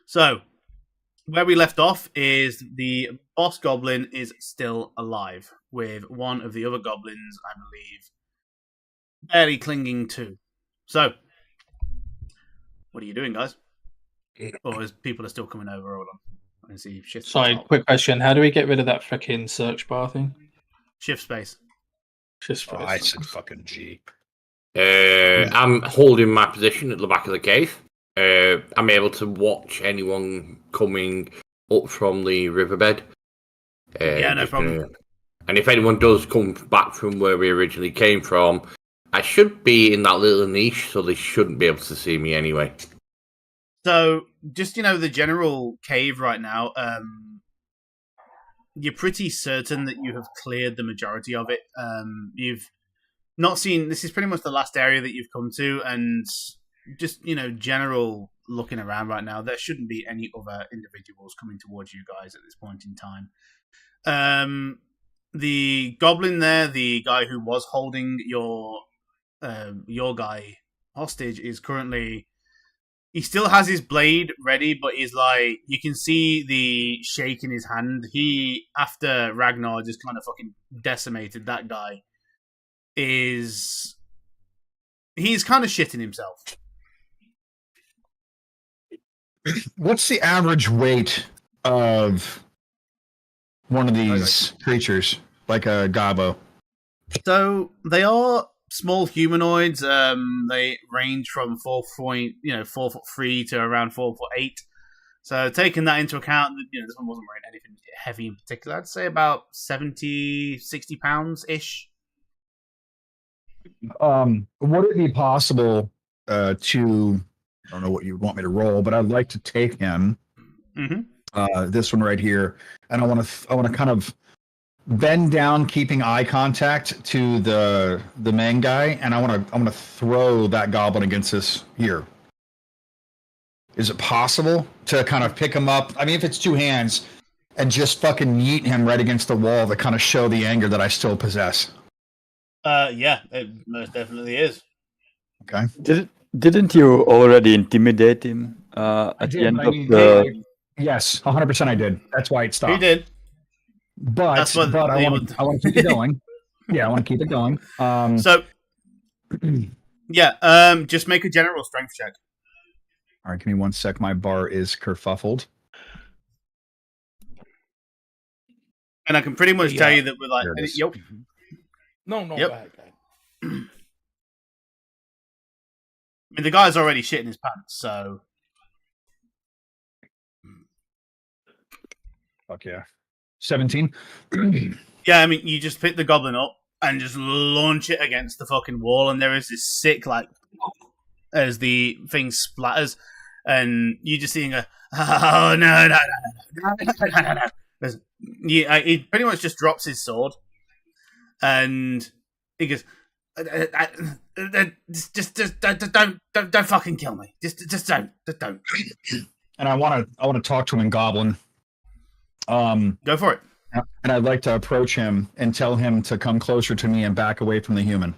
So, where we left off is the boss goblin is still alive, with one of the other goblins, I believe, barely clinging to. So, what are you doing, guys? Or as people are still coming over, hold on. I see shift. Sorry, quick question. How do we get rid of that freaking search bar thing? Shift space. Shift space. Oh, I said fucking G. I'm holding my position at the back of the cave. I'm able to watch anyone coming up from the riverbed. Yeah, no problem. And if anyone does come back from where we originally came from, I should be in that little niche, so they shouldn't be able to see me anyway. So, just, the general cave right now, you're pretty certain that you have cleared the majority of it. You've not seen, this is pretty much the last area that you've come to, and just, general looking around right now, there shouldn't be any other individuals coming towards you guys at this point in time. The goblin there, the guy who was holding your guy hostage, is currently... He still has his blade ready, but he's you can see the shake in his hand. He, after Ragnar just kind of fucking decimated that guy, he's kind of shitting himself. What's the average weight of one of these creatures, like a gobbo? So they are small humanoids. They range from 4'3" to around 4'8". So taking that into account, this one wasn't wearing anything heavy in particular. I'd say about 70, 60 pounds ish. Would it be possible to? I don't know what you want me to roll, but I'd like to take him. Mm-hmm. This one right here, and I want to kind of bend down, keeping eye contact to the main guy, and I want to throw that goblin against this here. Is it possible to kind of pick him up? I mean, if it's two hands, and just fucking yeet him right against the wall to kind of show the anger that I still possess. Yeah, it most definitely is. Okay. Didn't you already intimidate him at the end of the? Yes, 100% I did. That's why it stopped. He did. But I want to keep it going. Yeah, I want to keep it going. So, yeah, just make a general strength check. All right, give me 1 sec. My bar is kerfuffled. And I can pretty much tell you that we're like, yep. No, yep. Go ahead. I mean, the guy's already shitting his pants, so. Fuck yeah. 17? Yeah, I mean, you just pick the goblin up and just launch it against the fucking wall, and there is this sick, as the thing splatters, and you just seeing oh, no. He pretty much just drops his sword, and he goes, just don't fucking kill me. Just don't. And I want to talk to him in Goblin. Go for it. And I'd like to approach him and tell him to come closer to me and back away from the human.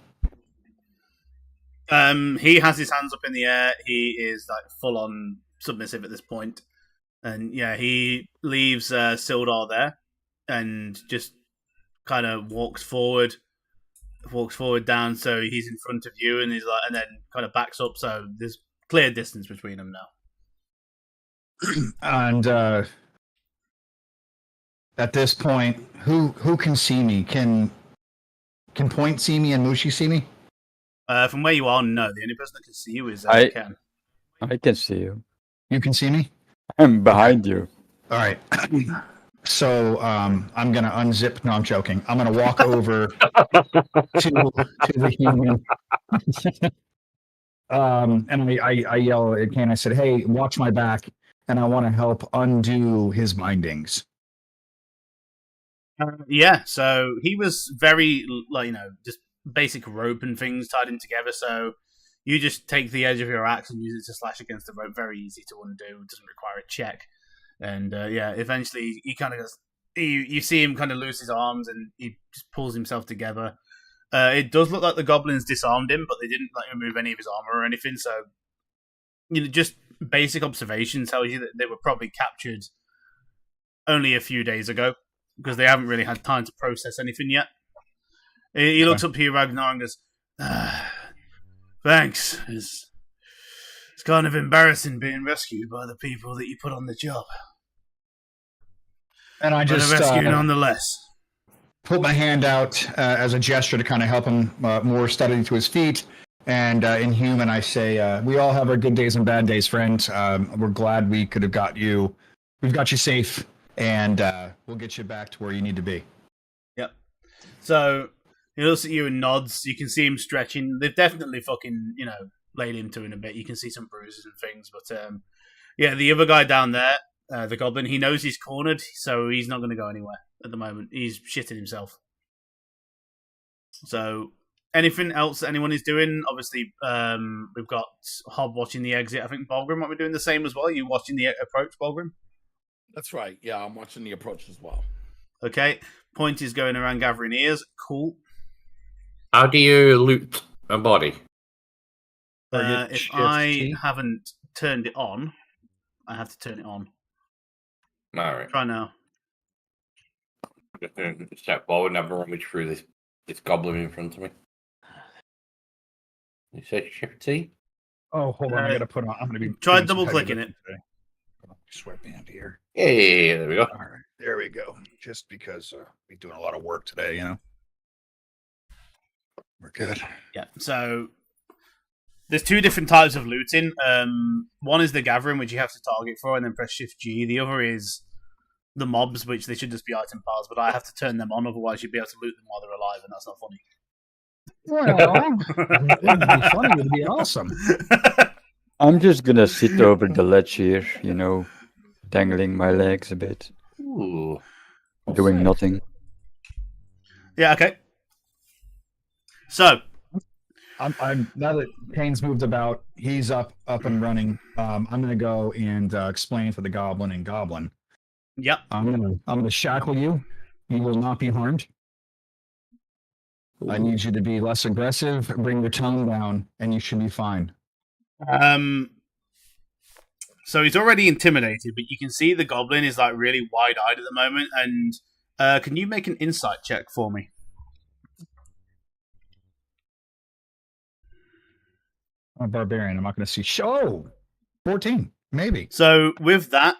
He has his hands up in the air. He is full on submissive at this point. And yeah, he leaves Sildar there and just kind of walks forward down, so he's in front of you, and he's and then kind of backs up, so there's clear distance between them now. And at this point, who can see me? Can Point see me and Mushi see me? From where you are, no. The only person that can see you is Ken. I can see you. You can see me? I'm behind you. All right. So I'm gonna unzip. No, I'm joking. I'm gonna walk over to the human, and I yell at Ken. I said, "Hey, watch my back," and I want to help undo his bindings. Yeah, so he was very just basic rope and things tied in together. So you just take the edge of your axe and use it to slash against the rope. Very easy to undo. It doesn't require a check. And eventually he kind of goes. You see him kind of lose his arms, and he just pulls himself together. It does look like the goblins disarmed him, but they didn't remove any of his armor or anything. So, just basic observation tells you that they were probably captured only a few days ago, because they haven't really had time to process anything yet. He looks up to you, Ragnar, and goes, "Thanks. It's kind of embarrassing being rescued by the people that you put on the job." And I just rescue nonetheless. Put my hand out as a gesture to kind of help him more steadily to his feet. And in human, I say, "We all have our good days and bad days, friend. We're glad we could have got you. We've got you safe, and we'll get you back to where you need to be." Yep. So he looks at you and nods. You can see him stretching. They've definitely fucking laid him to in a bit. You can see some bruises and things, but the other guy down there. The goblin, he knows he's cornered, so he's not going to go anywhere at the moment. He's shitting himself. So, anything else that anyone is doing? Obviously, we've got Hob watching the exit. I think Bolgrim might be doing the same as well. Are you watching the approach, Bolgrim? That's right. Yeah, I'm watching the approach as well. Okay. Point is going around gathering ears. Cool. How do you loot a body? If I haven't turned it on, I have to turn it on. All right. Try now. Just going to step forward and have a rummage through this goblin in front of me. You say Shift T? Oh, hold on. I gotta put on. I'm gonna be. Try double clicking it. Sweatband here. Hey, there we go. All right, there we go. Just because we're doing a lot of work today, you know. We're good. Yeah. So there's two different types of looting. One is the gathering, which you have to target for, and then press Shift G. The other is the mobs, which they should just be item piles, but I have to turn them on, otherwise you'd be able to loot them while they're alive, and that's not funny. Well, it would be funny. It would be awesome. I'm just gonna sit over the ledge here, you know, dangling my legs a bit. Ooh. Doing nothing. Yeah, okay. So, I'm now that Kane's moved about, he's up and running. I'm gonna go and explain for the goblin and goblin. Yep. I'm gonna shackle you. You will not be harmed. I need you to be less aggressive, bring your tongue down, and you should be fine. So he's already intimidated, but you can see the goblin is like really wide-eyed at the moment. And can you make an insight check for me? I'm a barbarian. I'm not going to see. 14, maybe. So with that,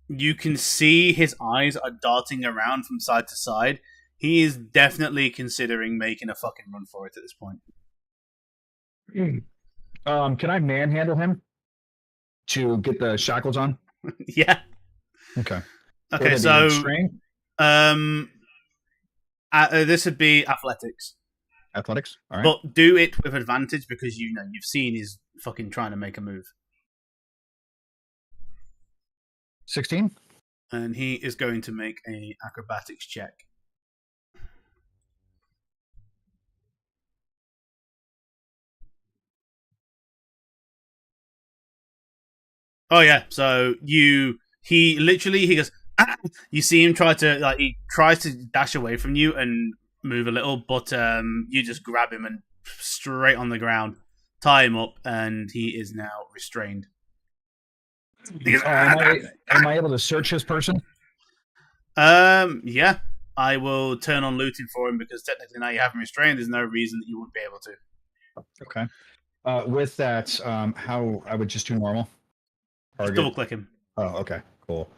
you can see his eyes are darting around from side to side. He is definitely considering making a fucking run for it at this point. Can I manhandle him to get the shackles on? Yeah. Okay. Okay, so this would be athletics. Athletics? All right. But do it with advantage because you've seen he's fucking trying to make a move. 16? And he is going to make a acrobatics check. Oh yeah, so he goes, ah! You see him he tries to dash away from you and move a little, but you just grab him and straight on the ground, tie him up, and he is now restrained. Goes, am I able to search his person? Yeah. I will turn on looting for him because technically now you have him restrained. There's no reason that you wouldn't be able to. Okay. With that, how I would just do normal. Just double click him. Oh, okay, cool.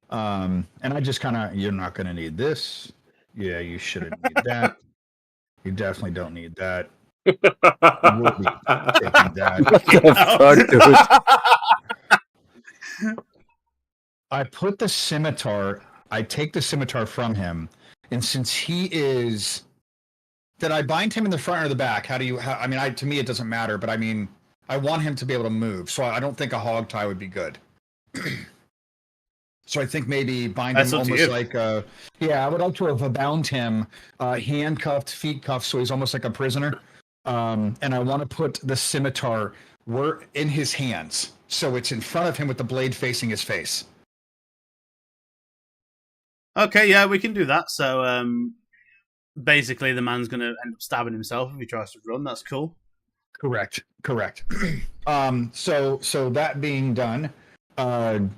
And I just kind of, you're not going to need this. Yeah, you shouldn't need that. You definitely don't need that. You will be taking that. What the fuck, dude? I put the scimitar. I take the scimitar from him, and since he is, did I bind him in the front or the back? To me it doesn't matter, but I mean, I want him to be able to move, so I don't think a hog tie would be good. So I think maybe bind him almost like I would like to have bound him handcuffed, feet cuffed, so he's almost like a prisoner. And I want to put the scimitar in his hands, so it's in front of him with the blade facing his face. Okay, yeah, we can do that. So basically the man's going to end up stabbing himself if he tries to run. That's cool. Correct. So that being done, I'm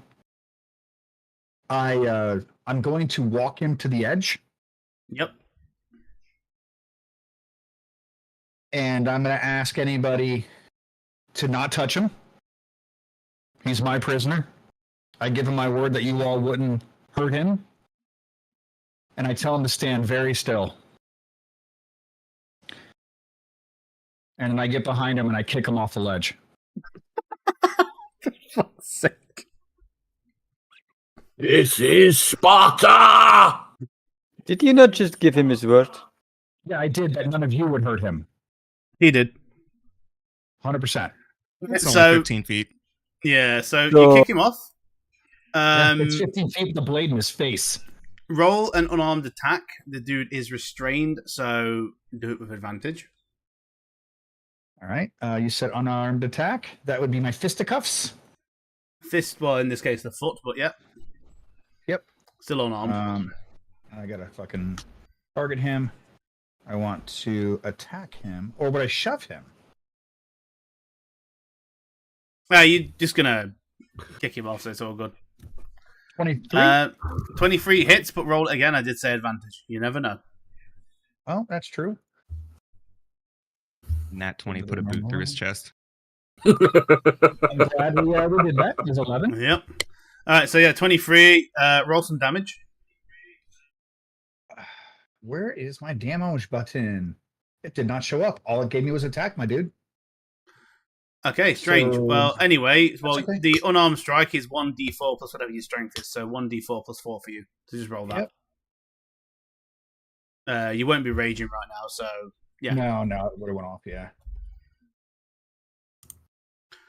going to walk him to the edge. Yep. And I'm going to ask anybody to not touch him. He's my prisoner. I give him my word that you all wouldn't hurt him. And I tell him to stand very still. And then I get behind him and I kick him off the ledge. For fuck's sake. This is Sparta! Did you not just give him his word? Yeah, I did, that none of you would hurt him. He did. 100%. It's only 15 feet. Yeah, so you kick him off. It's 15 feet with the blade in his face. Roll an unarmed attack. The dude is restrained, so do it with advantage. All right. You said unarmed attack. That would be my fisticuffs. Well, in this case, the foot, but yeah. Yep. Still unarmed. I gotta fucking target him. I want to attack him. Or would I shove him? You're just gonna kick him off, so it's all good. 23? 23 hits, but roll it again. I did say advantage. You never know. Well, that's true. Nat 20 put a boot through his chest. I'm glad we did that. There's 11. Yep. All right, so yeah, 23. Roll some damage. Where is my damage button? It did not show up. All it gave me was attack, my dude. Okay, strange. So, well, anyway, okay. the unarmed strike is 1d4 plus whatever your strength is, so 1d4 plus 4 for you. So just roll that. Yep. You won't be raging right now, so yeah. No, it would have went off, yeah.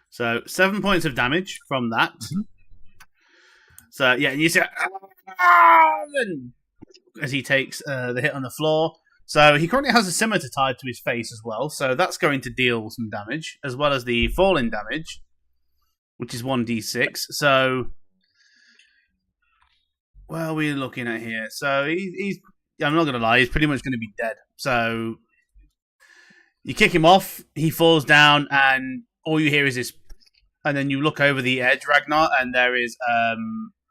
So 7 points of damage from that. Mm-hmm. So yeah, and you see as he takes the hit on the floor. So he currently has a scimitar tied to his face as well, so that's going to deal some damage, as well as the falling damage, which is 1d6. So, what are we looking at here? So he's I'm not going to lie, he's pretty much going to be dead. So you kick him off, he falls down, and all you hear is this. And then you look over the edge, Ragnar, and there is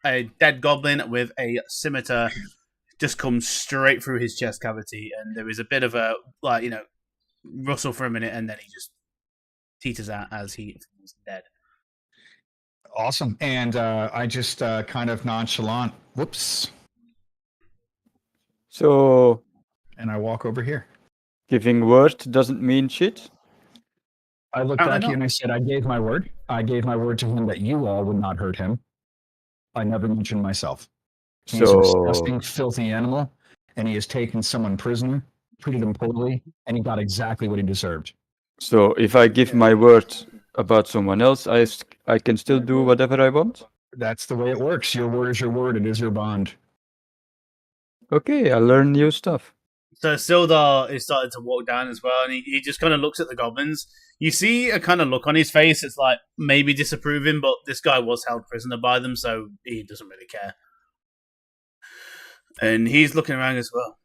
a dead goblin with a scimitar just comes straight through his chest cavity, and there is a bit of a rustle for a minute, and then he just teeters out as he falls dead. Awesome. And I just kind of nonchalant, whoops. So, and I walk over here. Giving word doesn't mean shit? I looked at you and I said, I gave my word. I gave my word to him that you all would not hurt him. I never mentioned myself. He's a disgusting, filthy animal, and he has taken someone prisoner, treated him poorly, and he got exactly what he deserved. So if I give my word about someone else, I can still do whatever I want? That's the way it works. Your word is your word. It is your bond. Okay, I learn new stuff. So Sildar is starting to walk down as well, and he just kind of looks at the goblins. You see a kind of look on his face. It's like maybe disapproving, but this guy was held prisoner by them, so he doesn't really care. And he's looking around as well.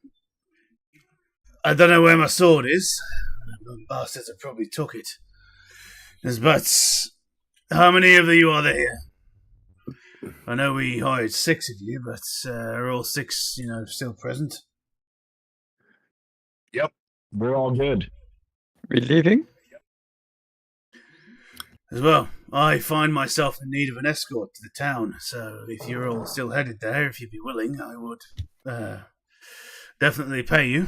I don't know where my sword is. The bastards have probably took it. But how many of you are there here? I know we hired 6 of you, but are all 6, still present? Yep, we're all good. We leaving? As well, I find myself in need of an escort to the town, so if you're all still headed there, if you'd be willing, I would definitely pay you.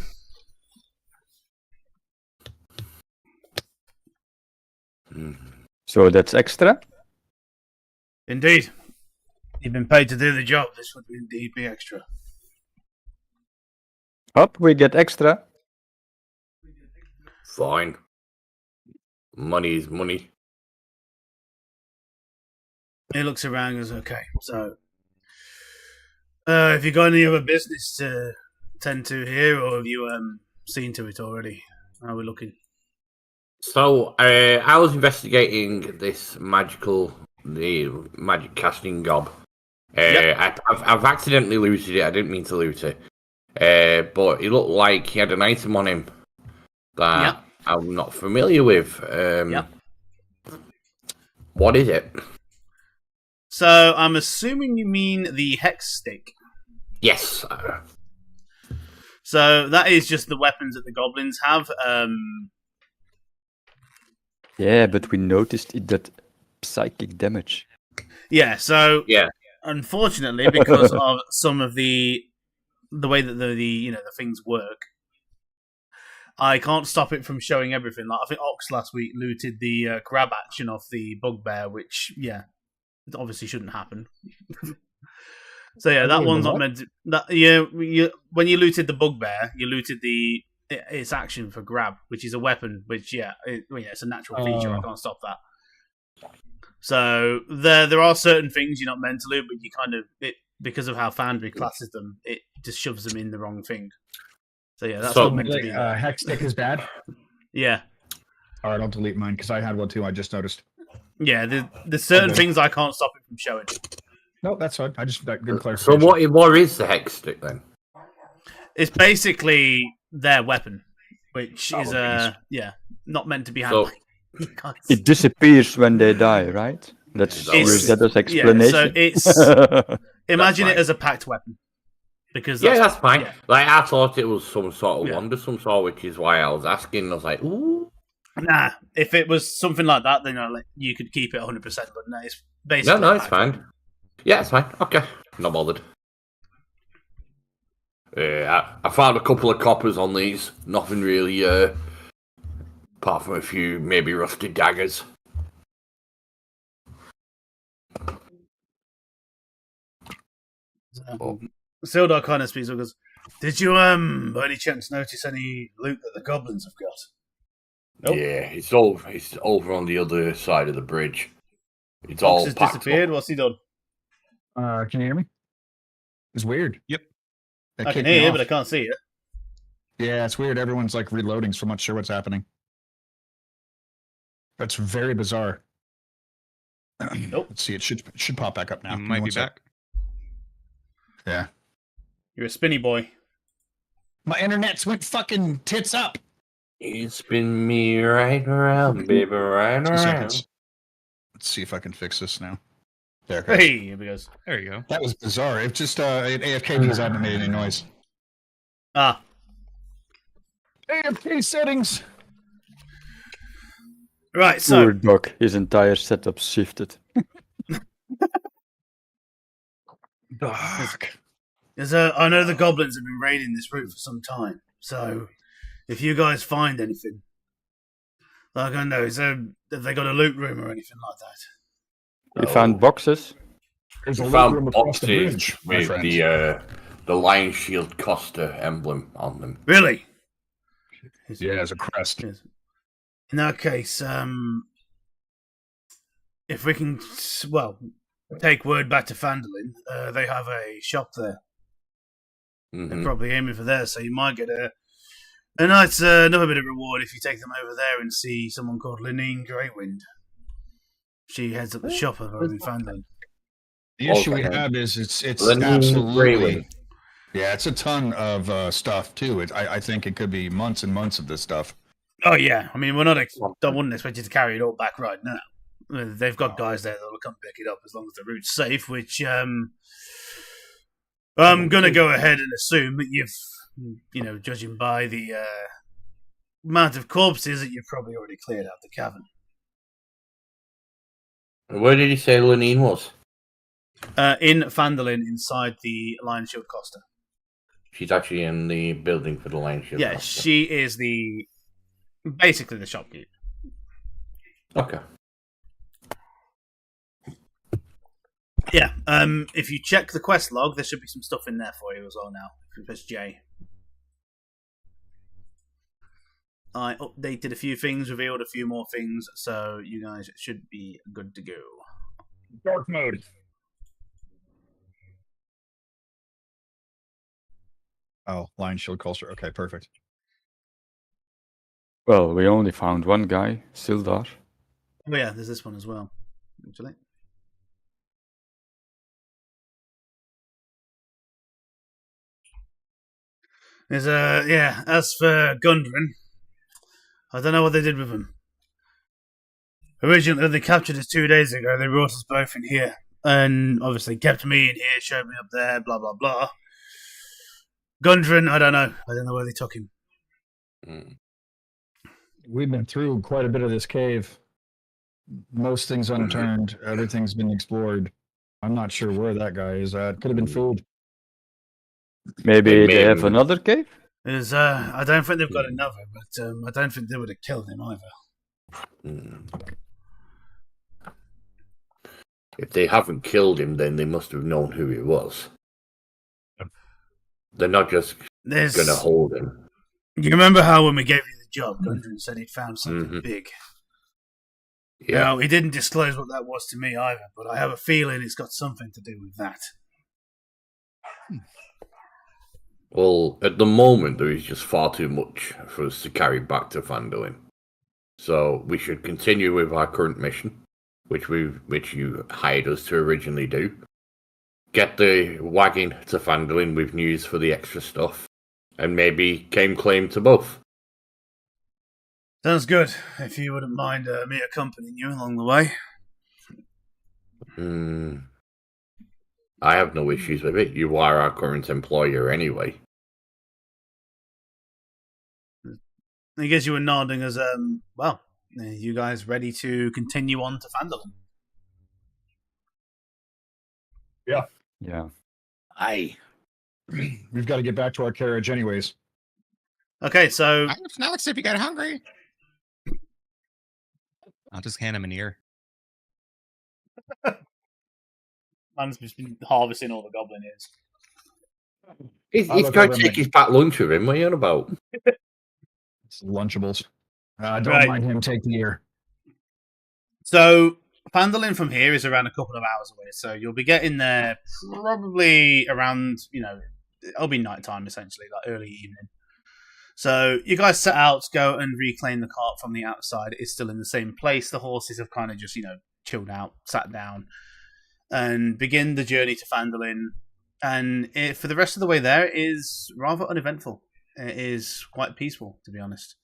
So that's extra? Indeed. You've been paid to do the job. This would indeed be extra. Up, we get extra. Fine. Money is money. He looks around and goes, okay, so have you got any other business to tend to here, or have you seen to it already? How are we looking? So, I was investigating the magic casting gob. I've accidentally looted it. I didn't mean to loot it. But it looked like he had an item on him that I'm not familiar with. What is it? So, I'm assuming you mean the hex stick. Yes. So, that is just the weapons that the goblins have. Yeah, but we noticed it did psychic damage. Yeah, so yeah. Unfortunately, because of some of the way that the things work, I can't stop it from showing everything. Like I think Ox last week looted the grab action off the bugbear, which it obviously shouldn't happen. So yeah, that one's not meant to. When you looted the bugbear, you looted its action for grab, which is a weapon. Which it's a natural feature. I can't stop that. So there are certain things you're not meant to loot, but you kind of because of how Foundry classes them, it just shoves them in the wrong thing. So yeah, that's not meant to be. Hex stick is bad. Yeah. All right, I'll delete mine because I had one too. I just noticed. Yeah, there's certain things I can't stop it from showing. No, that's fine. I just got good clarification. So what is the hex stick then? It's basically their weapon, which is not meant to be handled. It disappears when they die, right? That's that as explanation. Yeah, so imagine it as a packed weapon. Because that's fine. Yeah. Like I thought it was some sort of wonder, some sort, which is why I was asking. I was like, ooh. Nah, if it was something like that, then you could keep it 100%. But no, it's basically it's fine. Yeah, it's fine. Okay, not bothered. I found a couple of coppers on these. Nothing really, apart from a few maybe rusted daggers. Sildar kind of speaks and goes, "Did you by any chance notice any loot that the goblins have got?" Nope. Yeah, it's over on the other side of the bridge. It's Fox all has packed disappeared. up. What's he done? Can you hear me? It's weird. Yep. It I can kicked me hear you, off. but I can't see it. Yeah, it's weird. Everyone's like reloading, so I'm not sure what's happening. That's very bizarre. Nope. Let's see. It should pop back up now. You Give me might one be sec. back. Yeah. You're a spinny boy. My internet's went fucking tits up. You spin me right around, baby, right 2 around. seconds. Let's see if I can fix this now. There it goes. Hey, here we go. There you go. That was bizarre. It just it AFK because I haven't made any noise. Ah. AFK settings. Right, so Poor Doc, his entire setup shifted. I know the goblins have been raiding this route for some time. So if you guys find anything, like I know, have they got a loot room or anything like that? We found boxes. There's a We loot room found across the boxes bridge, my with friend. the Lion Shield Costa emblem on them. Really? Yeah, as a crest. Yes. In that case, if we can, take word back to Phandelver, they have a shop there. They're probably aiming for there, so you might get a nice, another bit of reward if you take them over there and see someone called Linene Greywind. She heads up the shop over in Phandelver. The issue we have is it's Linene absolutely Greywind. yeah, it's a ton of stuff too. I think it could be months and months of this stuff. Oh yeah, I mean I wouldn't expect you to carry it all back right now. They've got guys there that'll come pick it up as long as the route's safe. Which I'm gonna go ahead and assume that you've, judging by the amount of corpses, that you've probably already cleared out the cavern. Where did you say Linene was? In Phandelver, inside the Lion Shield Costa. She's actually in the building for the Lion Shield Yeah, Costa. she is basically the shopkeeper. Okay. Yeah, if you check the quest log, there should be some stuff in there for you as well now. If you press J. I updated a few things, revealed a few more things, so you guys should be good to go. Dark mode. Oh, Lion Shield Culture. Okay, perfect. Well, we only found one guy, Sildar. Oh yeah, there's this one as well, actually. There's as for Gundren, I don't know what they did with him. Originally, they captured us 2 days ago. They brought us both in here. And obviously kept me in here, showed me up there, blah, blah, blah. Gundren, I don't know. I don't know where they took him. We've been through quite a bit of this cave. Most things unturned. Everything's been explored. I'm not sure where that guy is at. Could have been food. Maybe they have another cave? I don't think they've got another, but I don't think they would have killed him either. If they haven't killed him, then they must have known who he was. They're not just going to hold him. You remember how when we gave you the job, Gundren said he'd found something big? Yeah. Now, he didn't disclose what that was to me either, but I have a feeling it's got something to do with that. Well, at the moment, there is just far too much for us to carry back to Phandelver. So we should continue with our current mission, which you hired us to originally do. Get the wagon to Phandelver with news for the extra stuff, and maybe claim to both. Sounds good. If you wouldn't mind me accompanying you along the way. I have no issues with it. You are our current employer anyway. I guess you were nodding as, you guys ready to continue on to Phandelver? Yeah. Yeah. Aye. We've got to get back to our carriage, anyways. Okay, so I have snacks if you get hungry. I'll just hand him an ear. Man's just been harvesting all the goblin ears. He's trying to take his packed lunch with him. What are you on about? It's Lunchables. Don't Right. mind him. Take the ear. So Phandelver from here is around a couple of hours away, so you'll be getting there probably around, it'll be nighttime essentially, like early evening. So you guys set out to go and reclaim the cart from the outside. It's still in the same place. The horses have kind of just, chilled out, sat down, and begin the journey to Phandelver. And for the rest of the way there, it is rather uneventful. It is quite peaceful, to be honest.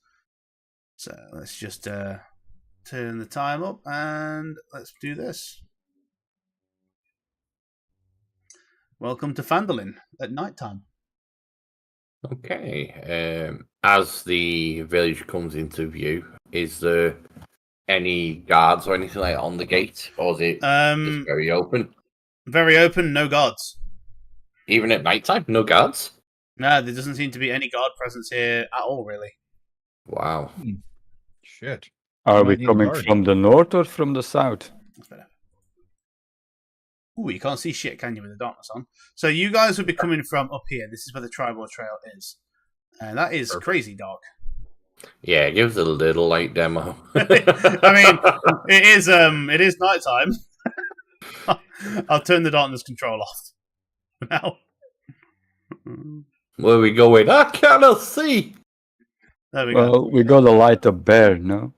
So let's just turn the time up and let's do this. Welcome to Phandelver at nighttime. Okay. As the village comes into view, is there any guards or anything like that on the gate, or is it just very open? Very open, no guards. Even at nighttime, no guards? No, there doesn't seem to be any guard presence here at all, really. Wow. Shit. Are we coming from the north or from the south? That's better. Ooh, you can't see shit, can you, with the darkness on? So you guys would be coming from up here. This is where the tribal trail is. And that is crazy dark. Yeah, give us a little light demo. I mean, it is nighttime. I'll turn the darkness control off now. Where are we going? I cannot see. There we Well, go. we got a light up there, no?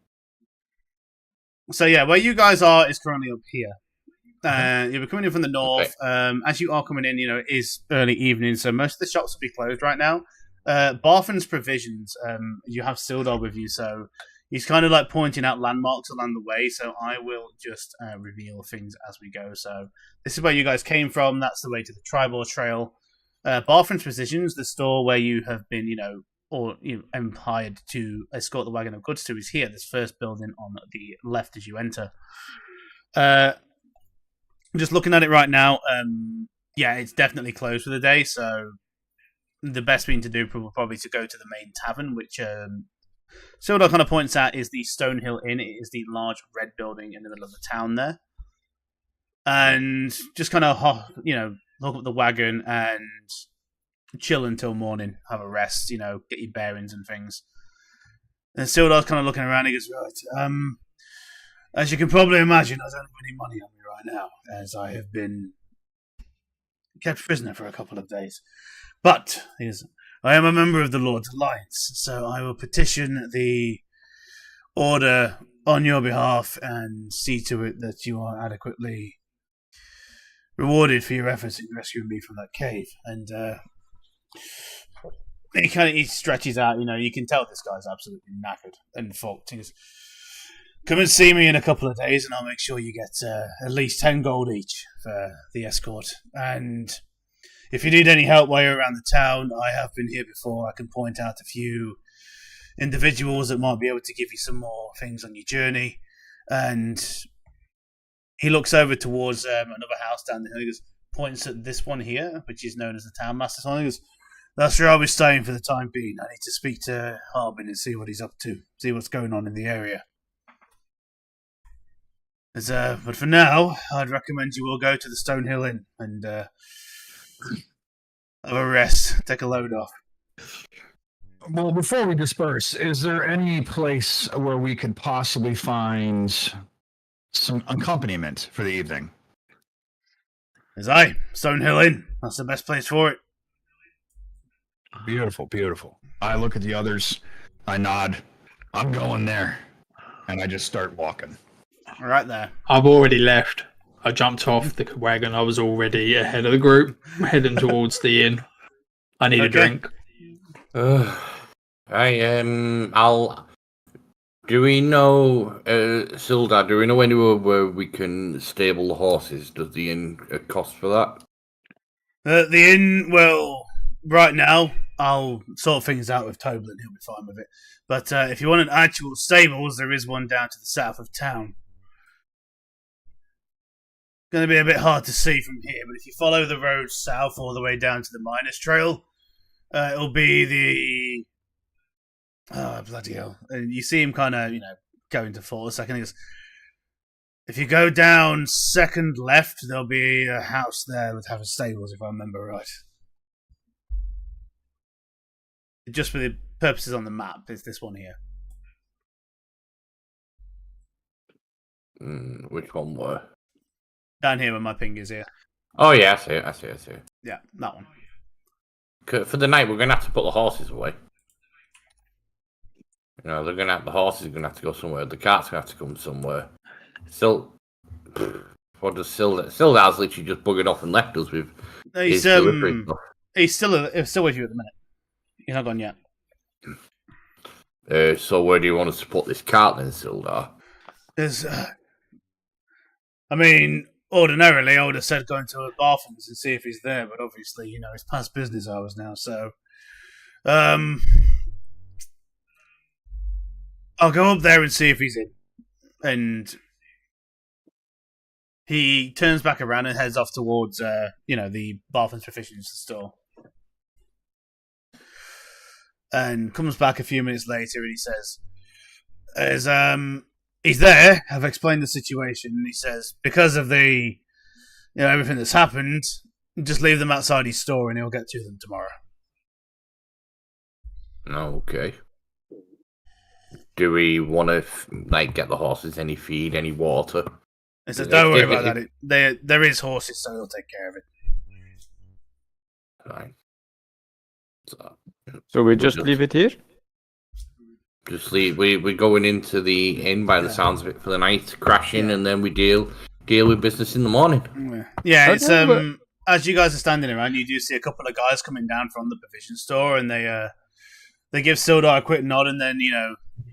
So yeah, where you guys are is currently up here. You'll be coming in from the north. Okay. As you are coming in, it is early evening, so most of the shops will be closed right now. Barthen's Provisions, you have Sildar with you, so he's kind of like pointing out landmarks along the way, so I will just reveal things as we go. So this is where you guys came from. That's the way to the tribal trail. Barthen's Provisions, the store where you have been, hired to escort the wagon of goods to, is here. This first building on the left as you enter. Just looking at it right now, yeah, it's definitely closed for the day, so the best thing to do will probably to go to the main tavern, which Sildar kind of points out is the Stonehill Inn. It is the large red building in the middle of the town there. And just kind of, look up the wagon and chill until morning, have a rest, get your bearings and things. And Sildar's kind of looking around, he goes, right, as you can probably imagine, I don't have any money on me right now, as I have been kept prisoner for a couple of days. But I am a member of the Lord's Alliance, so I will petition the Order on your behalf and see to it that you are adequately rewarded for your efforts in rescuing me from that cave. And he stretches out. You can tell this guy's absolutely knackered and fucked. He goes, come and see me in a couple of days, and I'll make sure you get at least 10 gold each for the escort. And if you need any help while you're around the town, I have been here before. I can point out a few individuals that might be able to give you some more things on your journey. And he looks over towards another house down the hill. He goes, points at this one here, which is known as the Town Master's Hall. He goes, that's where I'll be staying for the time being. I need to speak to Harbin and see what he's up to, see what's going on in the area. But for now, I'd recommend you all go to the Stonehill Inn and have a rest, take a load off. Well, before we disperse, is there any place where we could possibly find some accompaniment for the evening? Stonehill Inn. That's the best place for it. Beautiful, beautiful. I look at the others, I nod, I'm going there, and I just start walking. Right there. I've already left. I jumped off the wagon. I was already ahead of the group, heading towards the inn. I need a drink. I'll. Do we know, Sildar? Do we know anywhere where we can stable the horses? Does the inn cost for that? The inn, well, right now I'll sort things out with Toblin. He'll be fine with it. But if you want an actual stables, there is one down to the south of town. going to be a bit hard to see from here, but if you follow the road south all the way down to the Miners Trail, it'll be the... Oh, bloody hell. And you see him kind of, going to fall a second. He goes, if you go down second left, there'll be a house there with have stables, if I remember right. Just for the purposes on the map, is this one here. Which one were? Down here where my ping is here. Oh, yeah, I see it. Yeah, that one. For the night, we're going to have to put the horses away. The horses are going to have to go somewhere. The cart's going to have to come somewhere. What does Sildar's literally just buggered off and left us with his delivery stuff. He's still with you at the minute. He's not gone yet. So where do you want us to put this cart then, Sildar? Ordinarily I would have said going to a bathrooms and see if he's there, but obviously, it's past business hours now, so... I'll go up there and see if he's in. And he turns back around and heads off towards, the Bathrooms Proficiency store. And comes back a few minutes later and he says, he's there, I've explained the situation, and he says, because of the, everything that's happened, just leave them outside his store and he'll get to them tomorrow. Okay. Do we want to, get the horses any feed, any water? He says, don't worry about that. There is horses, so he'll take care of it. Right. So we just leave it here? Just leave. We're going into the inn by the sounds of it for the night, crashing, and then we deal with business in the morning. Yeah, it's as you guys are standing around, you do see a couple of guys coming down from the provision store, and they give Sildar a quick nod, and then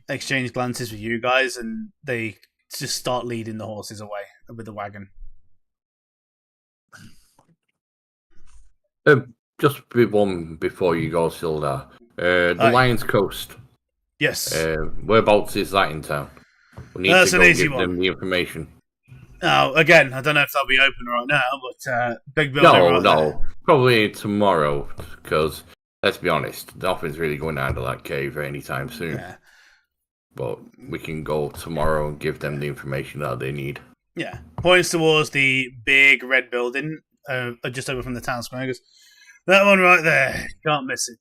exchange glances with you guys, and they just start leading the horses away with the wagon. Just one before you go, Sildar. The Lion's Coast. Yes. Whereabouts is that in town? We need That's to an go easy give one. them the information. Now, again, I don't know if they'll be open right now, but big building there. Probably tomorrow, because let's be honest, nothing's really going down to that cave anytime soon. Yeah. But we can go tomorrow and give them the information that they need. Yeah. Points towards the big red building just over from the town square. Goes, that one right there. Can't miss it.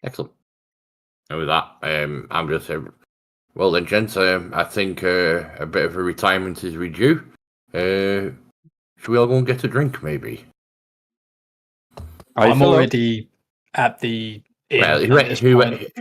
Excellent. And with that, I'm just saying, well then, gents, I think a bit of a retirement is redue. Should we all go and get a drink, maybe? I'm already at the inn. Well,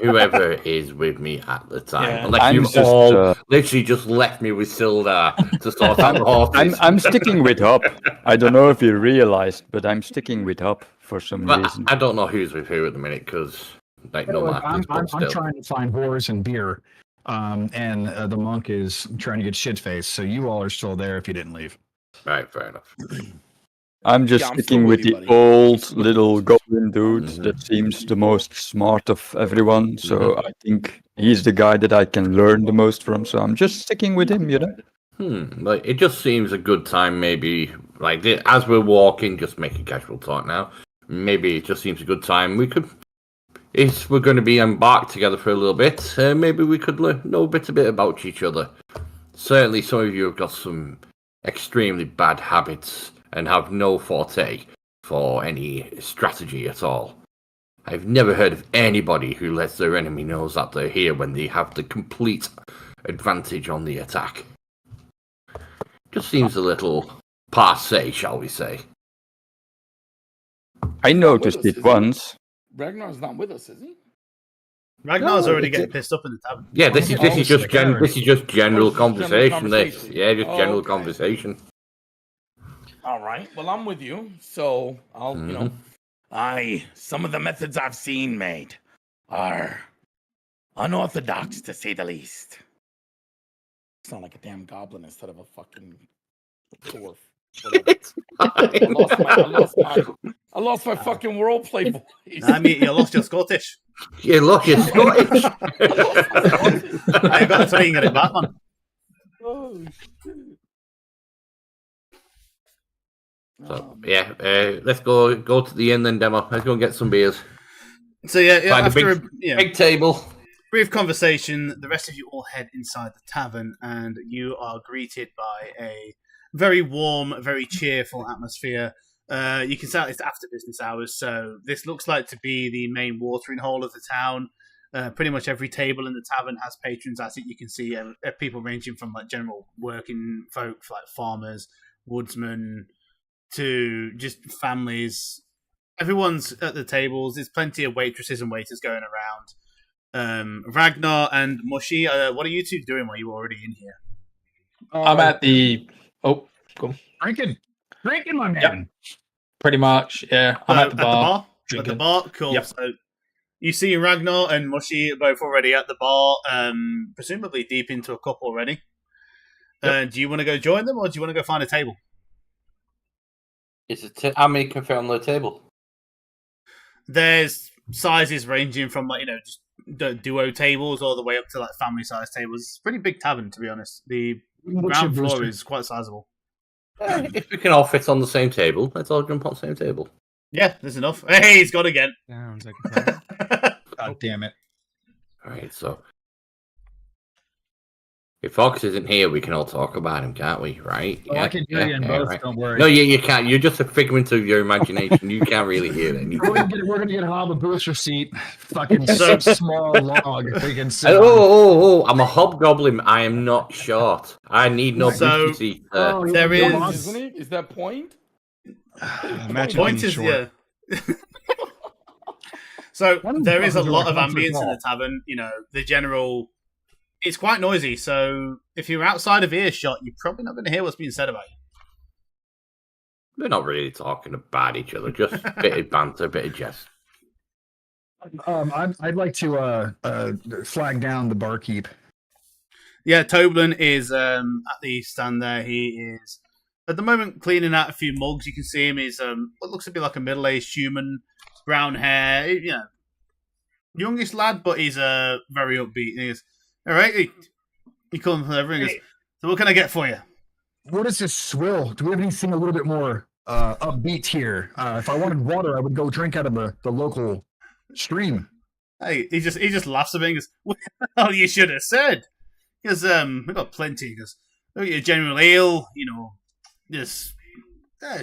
whoever is with me at the time. Yeah. Unless you've all literally just left me with Sildar to sort out the horses. I'm sticking with Hop. I don't know if you realized, but I'm sticking with Hop for some reason. I don't know who's with who at the minute, because no I'm matter. trying to find whores and beer, and the monk is trying to get shit-faced, so you all are still there if you didn't leave. Right, fair enough. I'm just sticking with the old little goblin dude that seems the most smart of everyone. So I think he's the guy that I can learn the most from. So I'm just sticking with him, Like, it just seems a good time, maybe, as we're walking, just making casual talk now. Maybe it just seems a good time. We could, if we're going to be embarked together for a little bit, maybe we could know a bit about each other. Certainly some of you have got some extremely bad habits and have no forte for any strategy at all. I've never heard of anybody who lets their enemy know that they're here when they have the complete advantage on the attack. Just seems a little passé, shall we say. I noticed it once. Ragnar's not with us, is he? Ragnar's already getting pissed up in the tavern. Yeah, this is just general conversation. Just general conversation. All right. Well, I'm with you. So I'll, some of the methods I've seen made are unorthodox, to say the least. Sound like a damn goblin instead of a fucking dwarf. I lost my fucking world play voice. I mean, you lost your Scottish. You lost your Scottish. I got to try and get it back, man. Oh, shit. So let's go to the inn then, Demo. Let's go and get some beers. So yeah, Find after a big table. Brief conversation, the rest of you all head inside the tavern, and you are greeted by a very warm, very cheerful atmosphere. You can tell it's after business hours, so this looks like to be the main watering hole of the town. Pretty much every table in the tavern has patrons at it. You can see people ranging from like general working folk, like farmers, woodsmen, to just families. Everyone's at the tables. There's plenty of waitresses and waiters going around. Ragnar and Mushy, what are you two doing while you're already in here? I'm at the... Oh, cool. Drinking, my man. Yep. Pretty much, yeah. I'm at the bar. At the bar? Cool. Yep. So you see Ragnar and Mushy are both already at the bar, presumably deep into a cup already. Yep. Do you want to go join them, or do you want to go find a table? How many can fit on the table? There's sizes ranging from just duo tables all the way up to like family size tables. It's a pretty big tavern, to be honest. The ground floor is quite sizable. If we can all fit on the same table, let's all jump on the same table. Yeah, there's enough. Hey, he's got again. Sounds like a plan. God damn it. All right, so if Fox isn't here, we can all talk about him, can't we? Right? Oh, I can hear you in both. Right. Don't worry. No, you can't. You're just a figment of your imagination. You can't really hear anything. We're gonna get Hob a booster seat. Fucking so small log. We can sit oh! I'm a hobgoblin. I am not short. I need no booster seat. There is, isn't it? Is that point? Point is yeah. So there is a lot of ambience in the tavern. The general. It's quite noisy, so if you're outside of earshot, you're probably not going to hear what's being said about you. They're not really talking about each other, just a bit of banter, a bit of jest. I'd like to flag down the barkeep. Yeah, Toblin is at the stand there. He is, at the moment, cleaning out a few mugs. You can see him. He's what looks to be like a middle-aged human, brown hair, youngish lad, but he's very upbeat. He is, all right, he comes over and goes, so what can I get for you? What is this swill? Do we have anything a little bit more upbeat here? If I wanted water, I would go drink out of the local stream. Hey, he just laughs at me and goes, well, you should have said. Because we've got plenty. He goes, look at your general ale, it's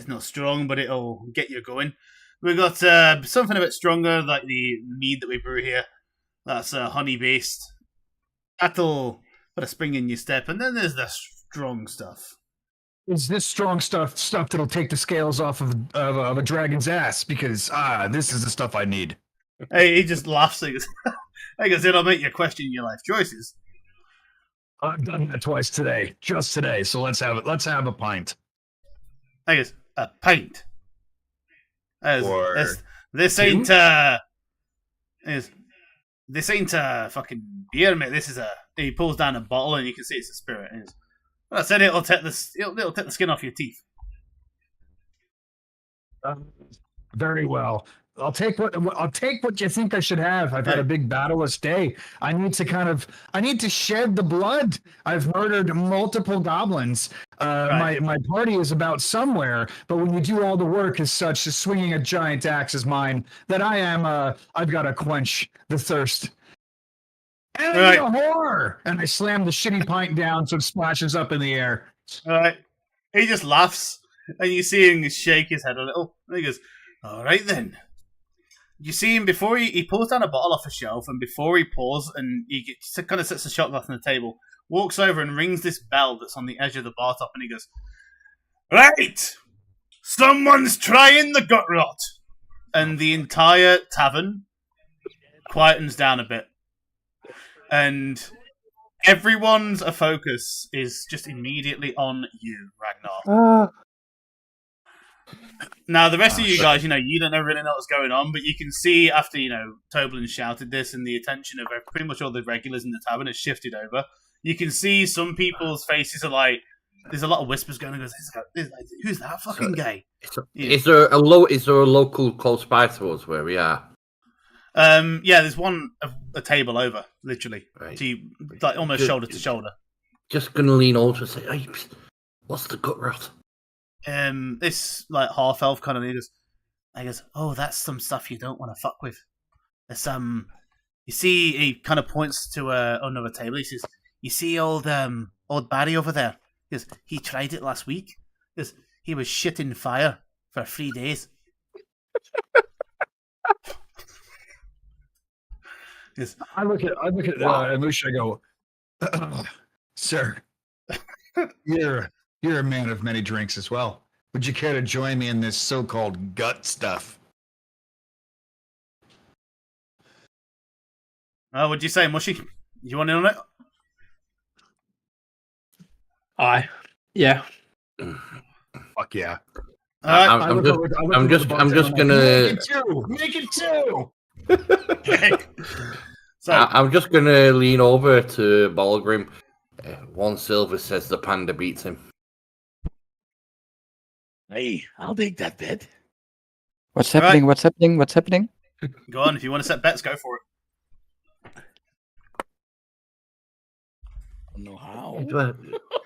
not strong, but it'll get you going. We've got something a bit stronger, like the mead that we brew here. That's honey-based. That'll put a spring in your step. And then there's the strong stuff. Is this strong stuff that'll take the scales off of a dragon's ass? Because this is the stuff I need. Hey, he just laughs. He goes, it'll make you question your life choices. I've done that twice today, just today. So let's have it. Let's have a pint. I guess a pint. This ain't fucking beer, mate. This is he pulls down a bottle and you can see it's a spirit. I said it'll take the skin off your teeth. Very well. I'll take what you think I should have. I've had a big battleless day. I need to shed the blood. I've murdered multiple goblins. My party is about somewhere, but when you do all the work as such, as swinging a giant axe is mine, that I've got to quench the thirst. And I need a whore! And I slam the shitty pint down so it splashes up in the air. All right. He just laughs, and you see him shake his head a little. And he goes, all right then. You see him before he pulls down a bottle off a shelf, and before he pours, and he kind of sets the shot glass on the table, walks over and rings this bell that's on the edge of the bar top, and he goes, right! Someone's trying the gut rot! And the entire tavern quietens down a bit. And everyone's focus is just immediately on you, Ragnar. Now, the rest of you guys, you don't really know what's going on, but you can see after, Toblin shouted this and the attention of pretty much all the regulars in the tavern has shifted over. You can see some people's faces are like, there's a lot of whispers going on. Who's that fucking guy? Is there a local close by to us where we are? Yeah, there's one a table over, literally, like almost shoulder to shoulder. Just gonna lean over and say, "Hey, what's the gut rot?" this like half elf kind of leader goes, oh, that's some stuff you don't want to fuck with. There's you see, he kind of points to another table. He says, you see old Barry over there? Because he tried it last week. Because he was shitting fire for 3 days. I look at Musha. I go, sir, you're a man of many drinks as well. Would you care to join me in this so-called gut stuff? What'd you say, Mushy? You want in on it? Aye. Yeah. Fuck yeah. I'm just gonna make it two. So I'm just gonna lean over to Balgrim. 1 silver says the panda beats him. Hey, I'll take that bet. What's happening? Right. What's happening? What's happening? Go on, if you want to set bets, go for it. I don't know how.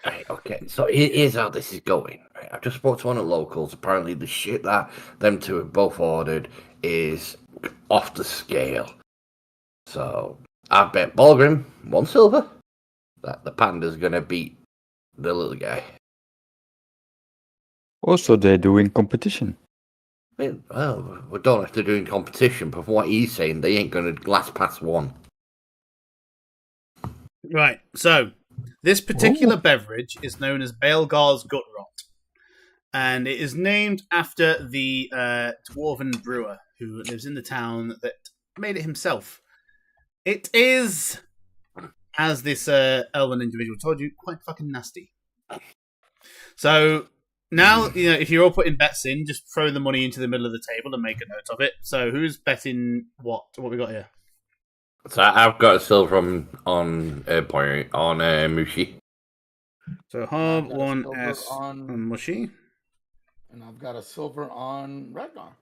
Right, okay, so here's how this is going. Right, I just spoke to one of the locals. Apparently, the shit that them two have both ordered is off the scale. So I bet Balgrim 1 silver that the panda's gonna beat the little guy. Also, they're doing competition. Well, we don't have to do in competition, but from what he's saying, they ain't gonna last past 1. Right, so this particular beverage is known as Baelgar's Gut Rot, and it is named after the dwarven brewer who lives in the town that made it himself. It is, as this elven individual told you, quite fucking nasty. So now, if you're all putting bets in, just throw the money into the middle of the table and make a note of it. So who's betting what? What we got here? So I've got a silver on Mushi. So Harv, 1S on Mushy. And I've got a silver on Ragnar.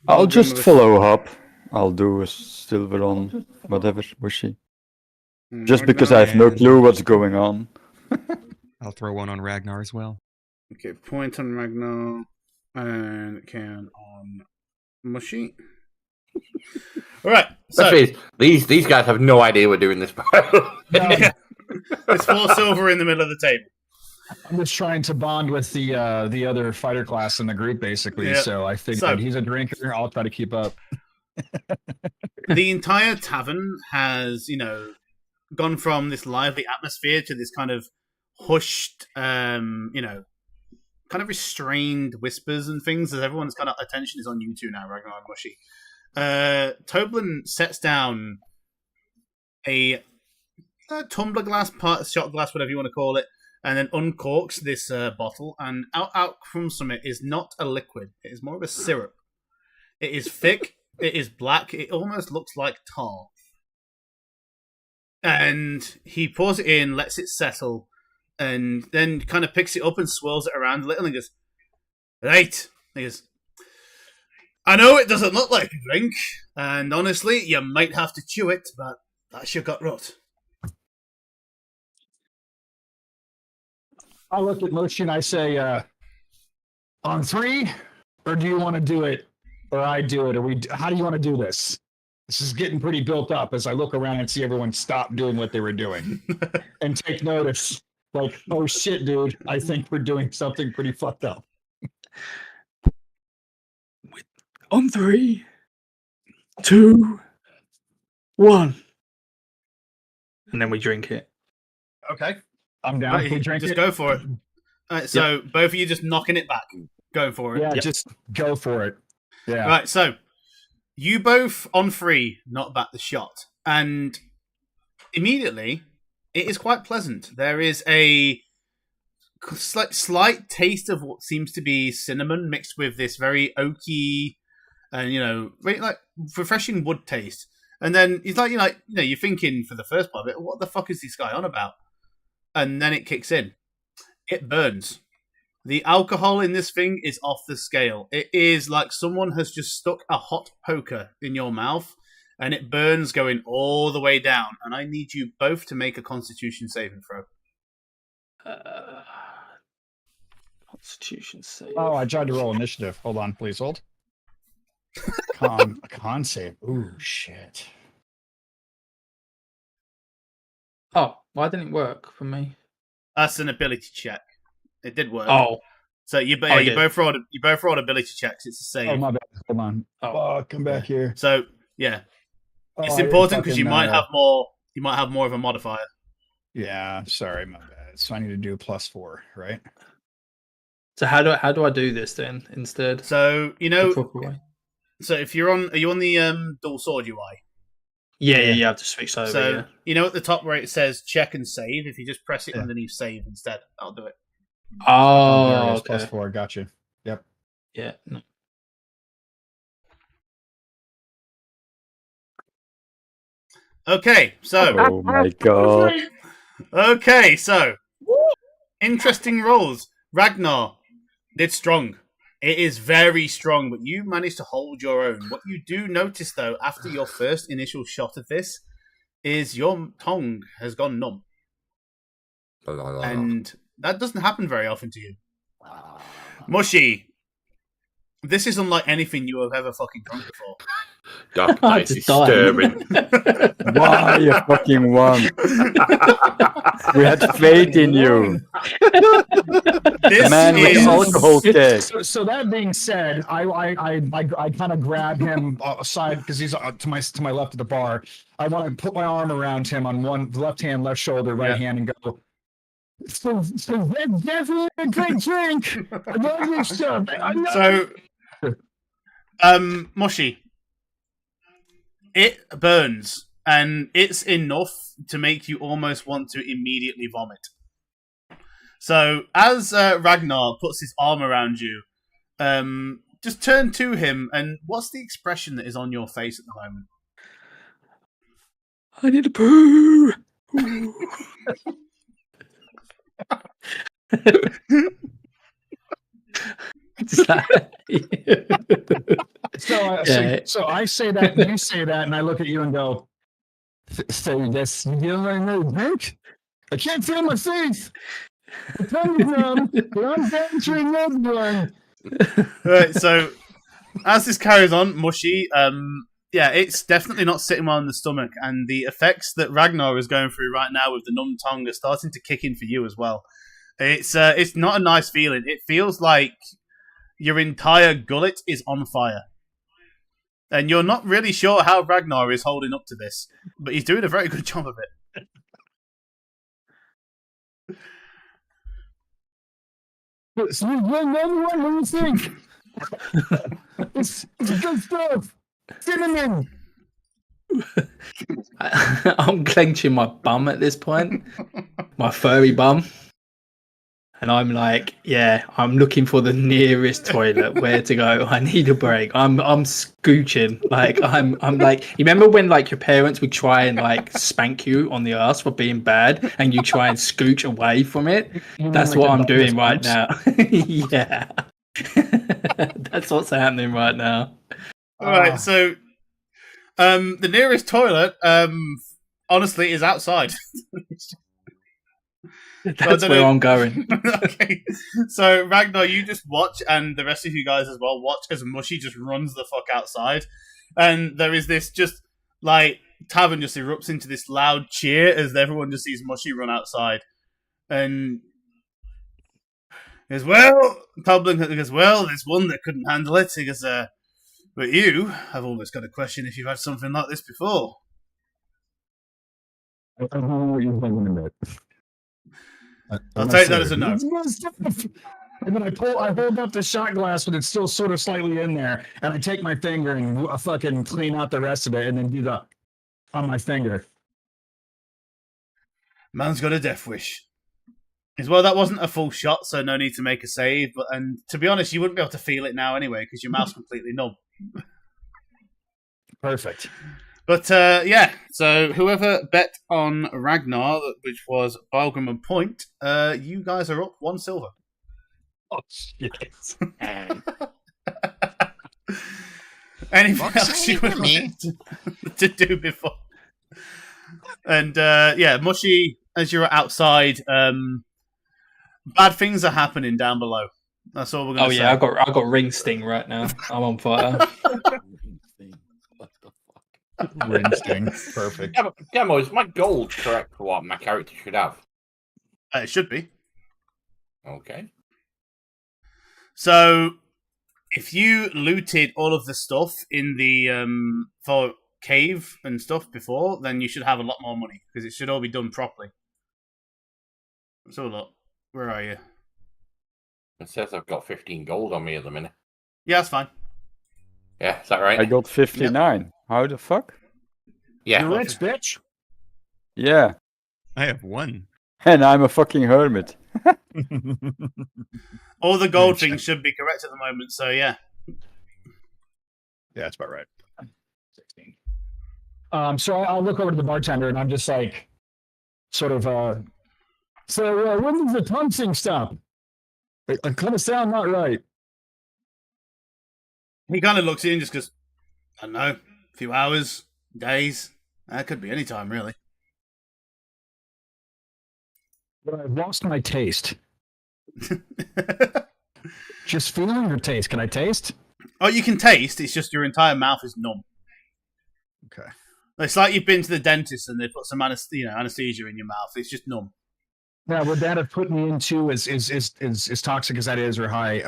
I'll just follow up. I'll do a silver on whatever Mushy. Just because I have no clue what's going on. I'll throw one on Ragnar as well. Okay, point on Ragnar and can on Mushy. All right, so these guys have no idea we're doing this. Yeah. It's 4 silver in the middle of the table. I'm just trying to bond with the other fighter class in the group, basically. Yeah. So I figured he's a drinker. I'll try to keep up. The entire tavern has, gone from this lively atmosphere to this kind of hushed, kind of restrained whispers and things, as everyone's kind of attention is on you two now, Ragnar and Mushy. Toblin sets down a tumbler glass, shot glass, whatever you want to call it, and then uncorks this bottle, and out from it is not a liquid. It is more of a syrup. It is thick. It is black. It almost looks like tar. And he pours it in, lets it settle, and then kind of picks it up and swirls it around a little and goes, right. He goes, I know it doesn't look like a drink, and honestly, you might have to chew it, but that's your gut rot. I look at Moshi and I say, on 3, or do you want to do it, or I do it, or how do you want to do this? This is getting pretty built up as I look around and see everyone stop doing what they were doing and take notice. Like, oh shit, dude, I think we're doing something pretty fucked up. On 3, 2, 1. And then we drink it. Okay. I'm down. Right, We drink just it. go for it. All right, so both of you just knocking it back. Going for it. Yeah, just go for it. Yeah. Right, so you both on 3 knock back the shot, and immediately it is quite pleasant. There is a slight taste of what seems to be cinnamon mixed with this very oaky and very like refreshing wood taste. And then it's like you're thinking for the first part of it, what the fuck is this guy on about? And then it kicks in. It burns. The alcohol in this thing is off the scale. It is like someone has just stuck a hot poker in your mouth, and it burns going all the way down. And I need you both to make a Constitution saving throw. Constitution save. Oh, I tried to roll initiative. Hold on, please hold. A con save. Ooh, shit. Oh, why didn't it work for me? That's an ability check. It did work. Oh, So you Oh, it both rolled ability checks. It's a save. Oh, my bad. Hold on. Oh. Come back here. So yeah, it's Oh, important because you fucking, might have more. You might have more of a modifier. Yeah, sorry, my bad. So I need to do a +4, right? So how do I do this then instead? So you The know. proper way? So if you're on, are you on the dual sword UI? Yeah, you have to switch over. So yeah. you know at the top where it says check and save. If you just press it underneath save instead, I'll do it. Oh, there it is, okay. +4. Got you. Yep. Yeah. No. Okay, so. Oh my god. Okay, so interesting rolls. Ragnar did strong. It is very strong, but you managed to hold your own. What you do notice, though, after your first initial shot of this, is your tongue has gone numb. And that doesn't happen very often to you. Mushy, this is unlike anything you have ever fucking drunk before. Dark Knight is disturbing. Why you fucking won? We had faith in you. This Man with the alcohol keg. So that being said, I kind of grab him aside because he's to my left of the bar. I want to put my arm around him on one left hand, left shoulder, right hand, and go. So that's definitely a good drink. I love your stuff. Mushy, it burns, and it's enough to make you almost want to immediately vomit. So, as Ragnar puts his arm around you, just turn to him, and what's the expression that is on your face at the moment? I need to poo. So I say that, and you say that, and I look at you and go, "So that's you know drink? I can't feel my face. The tongue is numb, but I'm venturing another one." Right, so as this carries on, Mushy, yeah, it's definitely not sitting well in the stomach, and the effects that Ragnar is going through right now with the numb tongue are starting to kick in for you as well. It's not a nice feeling. It feels like your entire gullet is on fire. And you're not really sure how Ragnar is holding up to this, but he's doing a very good job of it. So another one, what do you think? It's good stuff. Cinnamon. I'm clenching my bum at this point, my furry bum, and I'm like, yeah, I'm looking for the nearest toilet where to go. I need a break. I'm scooching, like I'm like, you remember when like your parents would try and like spank you on the ass for being bad, and you try and scooch away from it? That's like what the I'm doing right bumps? now. Yeah, that's what's happening right now. All right, so the nearest toilet, honestly, is outside. That's where I'm going. Okay, so Ragnar, you just watch, and the rest of you guys as well watch as Mushy just runs the fuck outside, and there is this just like tavern just erupts into this loud cheer as everyone just sees Mushy run outside, and he goes, "Well," Toblin goes, "Well, there's one that couldn't handle it." He goes, "But you, I've always got a question if you've had something like this before." I don't know what you're thinking about. I'll take that as a no. And then I hold up the shot glass, but it's still sort of slightly in there, and I take my finger and fucking clean out the rest of it, and then do the on my finger. Man's got a death wish. As well, that wasn't a full shot, so no need to make a save. And to be honest, you wouldn't be able to feel it now anyway because your mouth's completely numb. Perfect. But yeah, so whoever bet on Ragnar, which was Balgrim and Point, you guys are up 1 silver. Oh shit! Anything else you would like to do before? And yeah, Mushy, as you're outside, bad things are happening down below. That's all we're gonna Oh say. yeah, I got ring sting right now. I'm on fire. What the fuck? Ring sting. Perfect. Demo, is my gold correct for what my character should have? It should be. Okay. So, if you looted all of the stuff in the for cave and stuff before, then you should have a lot more money because it should all be done properly. So look, where are you? It says I've got 15 gold on me at the minute. Yeah, that's fine. Yeah, is that right? I got 59. How the fuck? Yeah. You're rich, bitch. Yeah. I have 1. And I'm a fucking hermit. All the gold things should be correct at the moment, so yeah. Yeah, that's about right. 16. So I'll look over to the bartender and I'm just like, sort of, so when does the tungsten stop? I kind of sound not right. He kind of looks in and just goes, I don't know, a few hours, days. That could be any time, really. But I've lost my taste. Just feeling or taste? Can I taste? Oh, you can taste. It's just your entire mouth is numb. Okay. It's like you've been to the dentist and they put some anesthesia in your mouth. It's just numb. Now, would that have put me into as toxic as that is, or high,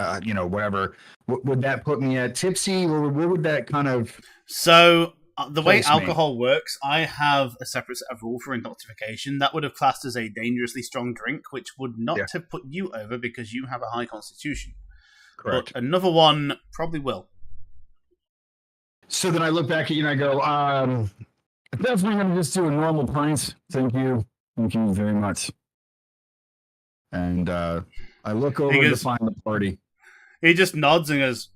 whatever? Would that put me at tipsy, or where would that kind of? So the way place me? alcohol works, I have a separate set of rule for intoxication. That would have classed as a dangerously strong drink, which would not have put you over because you have a high constitution. Correct. But another one probably will. So then I look back at you and I go, definitely going to just do a normal pint. Thank you very much. And I look over to find the party. He just nods and goes,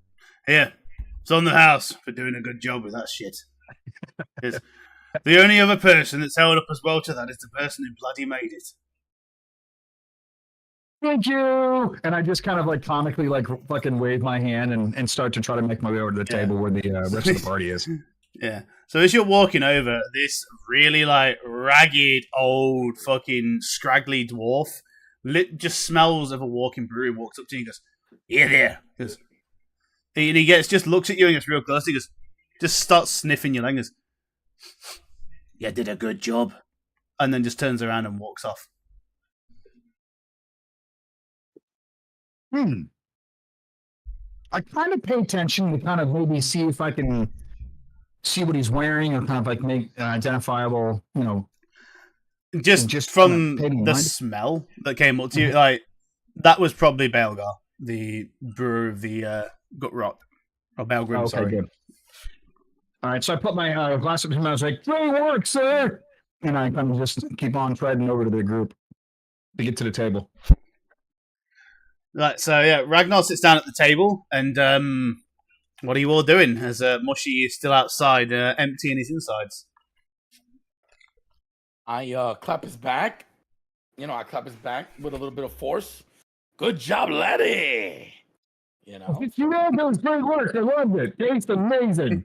"Here, it's on the house for doing a good job with that shit." The only other person that's held up as well to that is the person who bloody made it. Thank you. And I just kind of like comically like fucking wave my hand and start to try to make my way over to the table where the rest of the party is. Yeah. So as you're walking over, this really like ragged, old, fucking scraggly dwarf just smells of a walking brewery, walks up to you and goes, "Yeah, there." And he looks at you and gets real close. He goes, just starts sniffing your leg and goes, "You did a good job." And then just turns around and walks off. I kind of pay attention to kind of maybe see if I can see what he's wearing or kind of like make an identifiable, Just from the smell that came up to you, like that was probably Belgar, the brewer of the Gut Rot, or Belgrim. Okay, sorry. Good. All right, so I put my glass up to him. I was like, "Great work, sir!" And I kind of just keep on treading over to the group to get to the table. Right, so yeah, Ragnar sits down at the table, and what are you all doing? As Mushy is still outside, emptying his insides. I clap his back. I clap his back with a little bit of force. Good job, laddie. You know, that was great work. I loved it. Tastes amazing.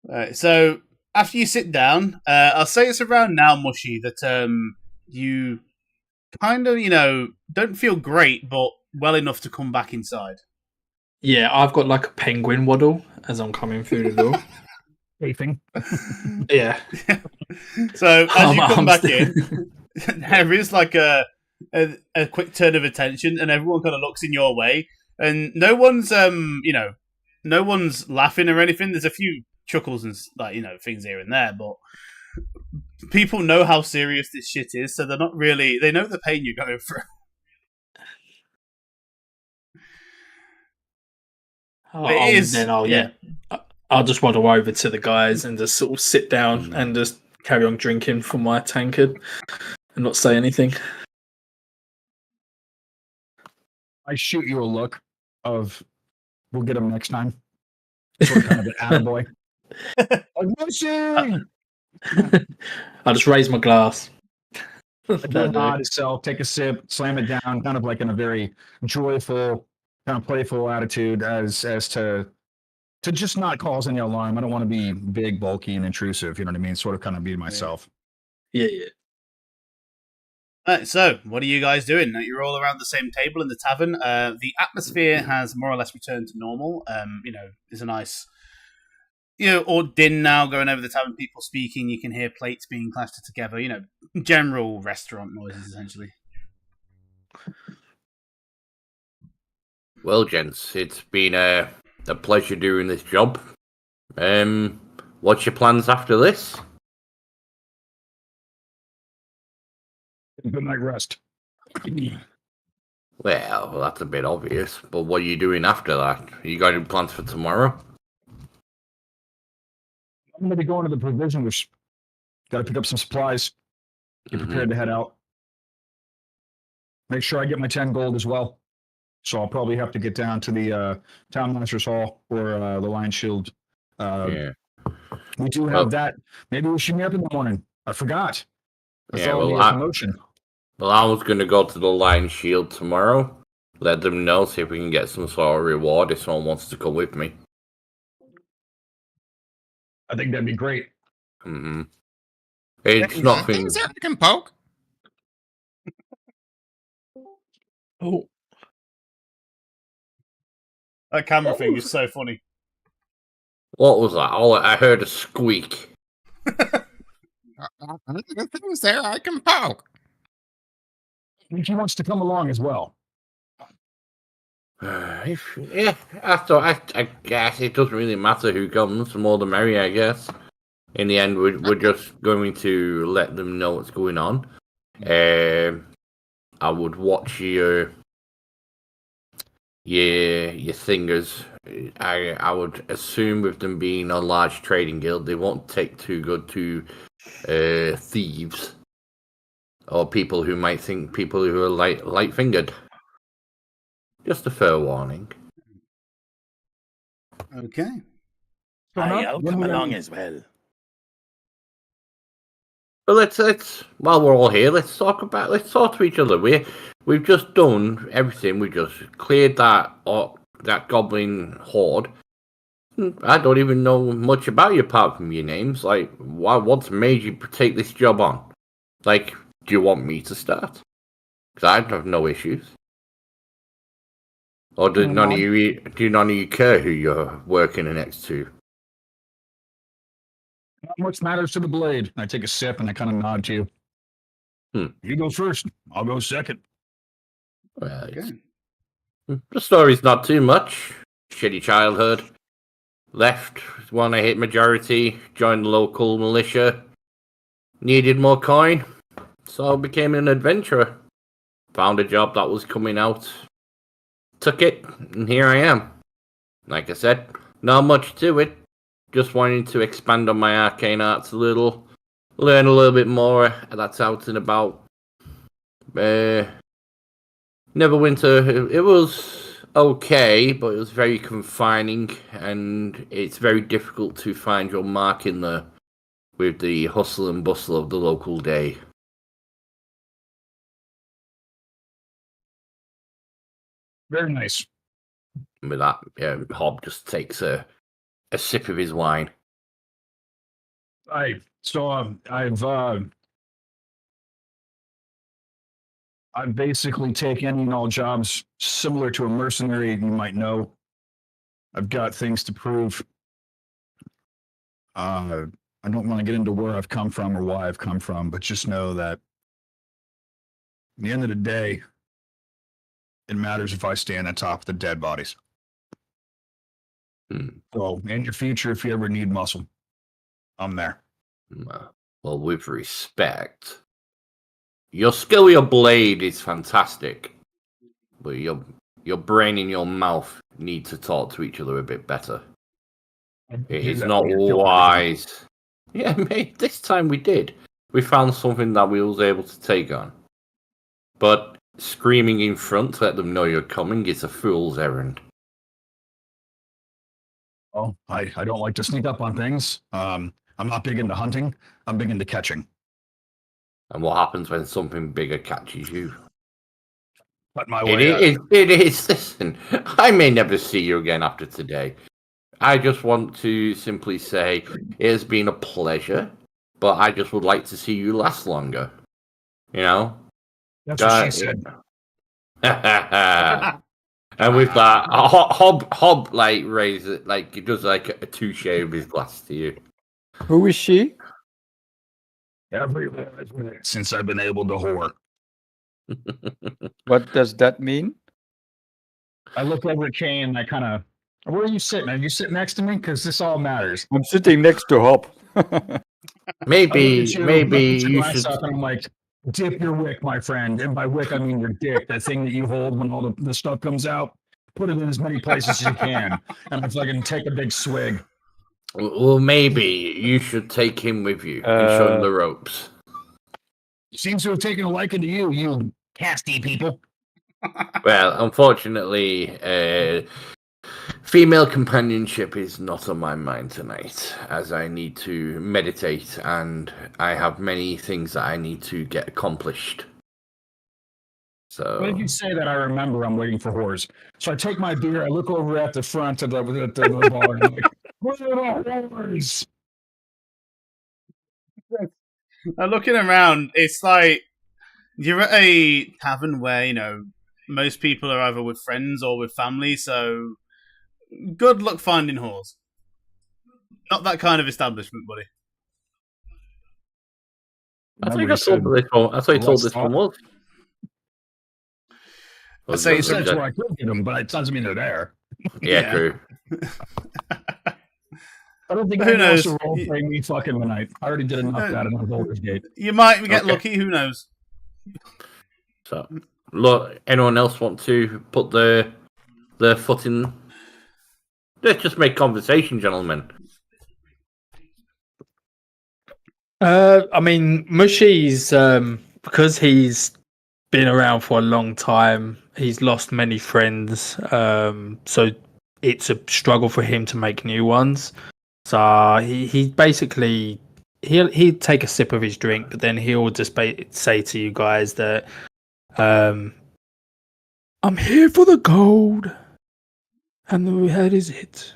Right, so after you sit down, I'll say it's around now, Mushy, that you kind of, don't feel great, but well enough to come back inside. Yeah, I've got like a penguin waddle as I'm coming through the door. Chafing. Yeah. So as you come back in, there is like a quick turn of attention, and everyone kind of looks in your way, and no one's no one's laughing or anything. There's a few chuckles and things here and there, but people know how serious this shit is, so they're not really. They know the pain you're going through. I'll just waddle over to the guys and just sort of sit down and just carry on drinking from my tankard and not say anything. I shoot you a look of, "We'll get him next time." Sort of kind of an attaboy. I'll just raise my glass. Nod itself, take a sip, slam it down, kind of like in a very joyful, kind of playful attitude as to just not cause any alarm. I don't want to be big, bulky, and intrusive. You know what I mean? Sort of kind of be myself. Yeah. So, what are you guys doing? You're all around the same table in the tavern. The atmosphere has more or less returned to normal. There's a nice, or din now going over the tavern, people speaking. You can hear plates being clashed together. General restaurant noises, essentially. Well, gents, it's been a pleasure doing this job. What's your plans after this? Good night rest. Well, that's a bit obvious, but what are you doing after that? You got any plans for tomorrow? I'm going to be going to the provisioners. Got to pick up some supplies. Get prepared to head out. Make sure I get my 10 gold as well. So I'll probably have to get down to the Town Master's Hall or the Lion Shield. Yeah. We do have that. Maybe we should meet up in the morning. I forgot. Yeah, well, I was going to go to the Lion Shield tomorrow. Let them know, see if we can get some sort of reward if someone wants to come with me. I think that'd be great. Mm-hmm. It's nothing. Things that I can poke. Oh. That camera thing is so funny. What was that? Oh, I heard a squeak. Things there I can poke. He wants to come along as well. Yeah, I guess it doesn't really matter who comes. The more the merrier, I guess. In the end, we're just going to let them know what's going on. I would watch your singers. I would assume with them being a large trading guild, they won't take too good to thieves or people who might think people who are light-fingered. Just a fair warning. Okay. I'll come along as well. But let's while we're all here, let's talk to each other. We've just done everything. We just cleared that goblin horde. I don't even know much about you apart from your names. Like, what's made you take this job on? Like, do you want me to start? Because I have no issues. Or do none of you care who you're working next to? Not much matters to the blade. I take a sip and I kind of nod to you. You go first. I'll go second. Well, the story's not too much. Shitty childhood. Left when I hit majority. Joined the local militia. Needed more coin. So I became an adventurer. Found a job that was coming out. Took it, and here I am. Like I said, not much to it. Just wanting to expand on my arcane arts a little. Learn a little bit more. That's out and about. Neverwinter, it was okay, but it was very confining, and it's very difficult to find your mark in there with the hustle and bustle of the local day. Very nice. And with that, Hob just takes a sip of his wine. I've basically taken any and all jobs similar to a mercenary you might know. I've got things to prove. I don't want to get into where I've come from or why I've come from, but just know that at the end of the day, it matters if I stand on top of the dead bodies. So, in your future, if you ever need muscle, I'm there. Well, with respect, your skill with your blade is fantastic, but your brain and your mouth need to talk to each other a bit better. It's not wise. Yeah, mate, this time we did. We found something that we was able to take on. But screaming in front to let them know you're coming is a fool's errand. Well, I don't like to sneak up on things. I'm not big into hunting. I'm big into catching. And what happens when something bigger catches you? But my way it is. Listen, I may never see you again after today. I just want to simply say it has been a pleasure, but I just would like to see you last longer. You know? That's what she said. And with that, Hob like raises it, like he does like a touche with his glass to you. Who is she? Everywhere since I've been able to whore. What does that mean? I look over at Kane and I kind of, where are you sitting? Are you sitting next to me? Because this all matters. I'm sitting next to Hop. maybe you should. Up and I'm like, dip your wick, my friend. And by wick, I mean your dick. That thing that you hold when all the stuff comes out. Put it in as many places as you can. And I fucking take a big swig. Well, maybe you should take him with you and show him the ropes. He seems to have taken a liking to you, you casty people. Well, unfortunately, female companionship is not on my mind tonight, as I need to meditate and I have many things that I need to get accomplished. So, when you say that, I remember I'm waiting for whores. So I take my beer, I look over at the front of the bar, and I'm like, where are the whores? And looking around, it's like you're at a tavern where, most people are either with friends or with family, so good luck finding whores. Not that kind of establishment, buddy. I thought you told this from us. I say it's where I could get them, but it doesn't mean they're there. Yeah, true. I don't think who knows. Role playing me fucking tonight. I already did enough of that in Baldur's Gate. You might get lucky. Who knows? So, look. Anyone else want to put their foot in? Let's just make conversation, gentlemen. I mean, Mushy's because he's been around for a long time. He's lost many friends, so it's a struggle for him to make new ones. So he basically he'd take a sip of his drink, but then he'll just say to you guys that I'm here for the gold, and that is it,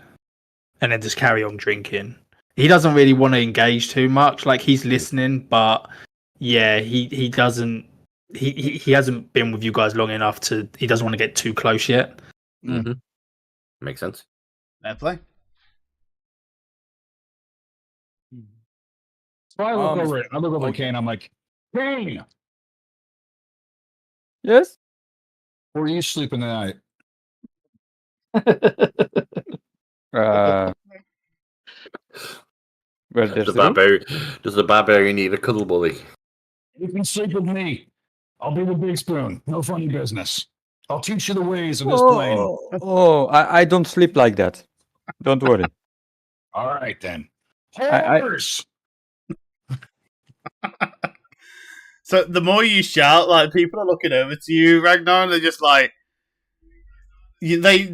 and then just carry on drinking. He doesn't really want to engage too much. Like, he's listening, but yeah, he doesn't. He hasn't been with you guys long enough to. He doesn't want to get too close yet. Mm-hmm. Makes sense. Fair play. So I look over it. I look over at Kane. I'm like, Kane, yes. Where are you sleeping tonight? Does the barbarian need a cuddle bully? You can sleep with me. I'll be the big spoon. No funny business. I'll teach you the ways of this plane. I don't sleep like that. Don't worry. All right, then. Horse! So the more you shout, like, people are looking over to you, Ragnar, and they're just like, they